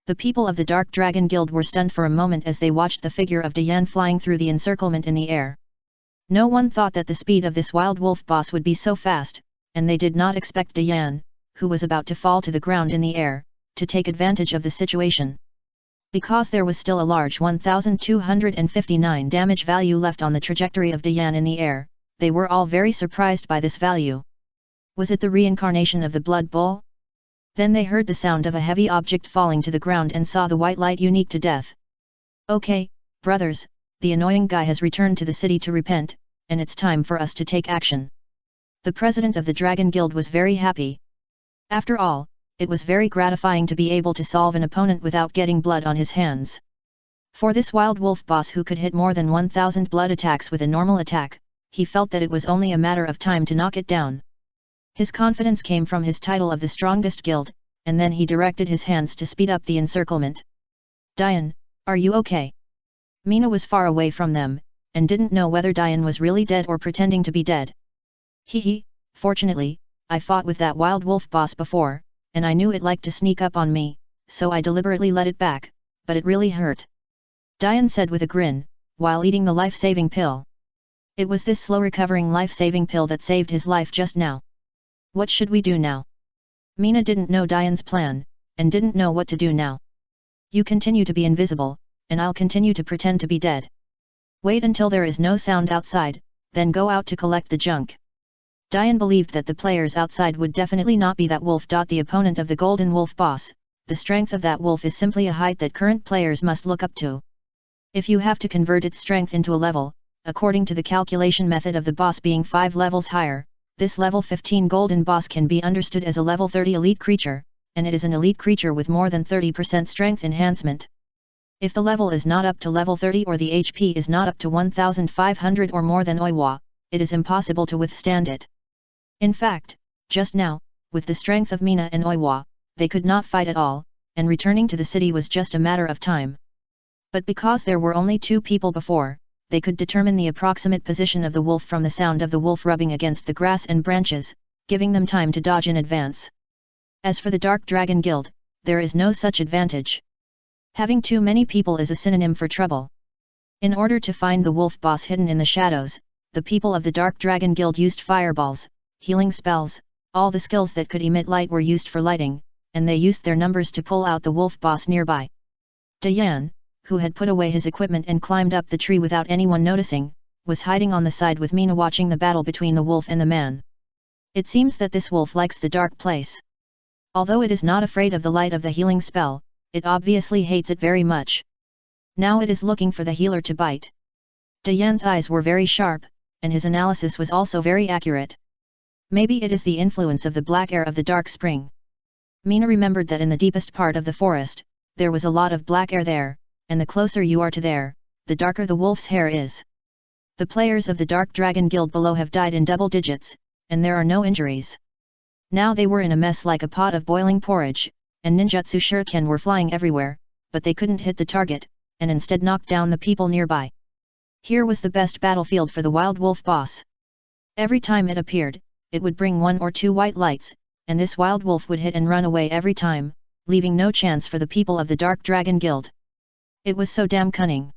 The people of the Dark Dragon Guild were stunned for a moment as they watched the figure of Diane flying through the encirclement in the air. No one thought that the speed of this wild wolf boss would be so fast, and they did not expect Diane, who was about to fall to the ground in the air, to take advantage of the situation. Because there was still a large 1259 damage value left on the trajectory of Diane in the air, they were all very surprised by this value. Was it the reincarnation of the Blood Bull? Then they heard the sound of a heavy object falling to the ground and saw the white light unique to death. Okay, brothers, the annoying guy has returned to the city to repent, and it's time for us to take action. The president of the Dragon Guild was very happy. After all, it was very gratifying to be able to solve an opponent without getting blood on his hands. For this wild wolf boss who could hit more than 1000 blood attacks with a normal attack, he felt that it was only a matter of time to knock it down. His confidence came from his title of the strongest guild, and then he directed his hands to speed up the encirclement. Diane, are you okay? Mina was far away from them, and didn't know whether Diane was really dead or pretending to be dead. Hee, fortunately, I fought with that wild wolf boss before, and I knew it liked to sneak up on me, so I deliberately let it back, but it really hurt. Diane said with a grin, while eating the life-saving pill. It was this slow-recovering life-saving pill that saved his life just now. What should we do now? Mina didn't know Diane's plan, and didn't know what to do now. You continue to be invisible, and I'll continue to pretend to be dead. Wait until there is no sound outside, then go out to collect the junk. Diane believed that the players outside would definitely not be that wolf. The opponent of the Golden Wolf boss, the strength of that wolf is simply a height that current players must look up to. If you have to convert its strength into a level, according to the calculation method of the boss being 5 levels higher, this level 15 golden boss can be understood as a level 30 elite creature, and it is an elite creature with more than 30% strength enhancement. If the level is not up to level 30 or the HP is not up to 1500 or more than Oiwa, it is impossible to withstand it. In fact, just now, with the strength of Mina and Oiwa, they could not fight at all, and returning to the city was just a matter of time. But because there were only 2 people before, they could determine the approximate position of the wolf from the sound of the wolf rubbing against the grass and branches, giving them time to dodge in advance. As for the Dark Dragon Guild, there is no such advantage. Having too many people is a synonym for trouble. In order to find the wolf boss hidden in the shadows, the people of the Dark Dragon Guild used fireballs, healing spells, all the skills that could emit light were used for lighting, and they used their numbers to pull out the wolf boss nearby. Diane, who had put away his equipment and climbed up the tree without anyone noticing, was hiding on the side with Mina watching the battle between the wolf and the man. It seems that this wolf likes the dark place. Although it is not afraid of the light of the healing spell, it obviously hates it very much. Now it is looking for the healer to bite. Diane's eyes were very sharp, and his analysis was also very accurate. Maybe it is the influence of the black air of the dark spring. Mina remembered that in the deepest part of the forest, there was a lot of black air there, and the closer you are to there, the darker the wolf's hair is. The players of the Dark Dragon Guild below have died in double digits, and there are no injuries. Now they were in a mess like a pot of boiling porridge, and ninjutsu shuriken were flying everywhere, but they couldn't hit the target, and instead knocked down the people nearby. Here was the best battlefield for the wild wolf boss. Every time it appeared, it would bring 1 or 2 white lights, and this wild wolf would hit and run away every time, leaving no chance for the people of the Dark Dragon Guild. It was so damn cunning.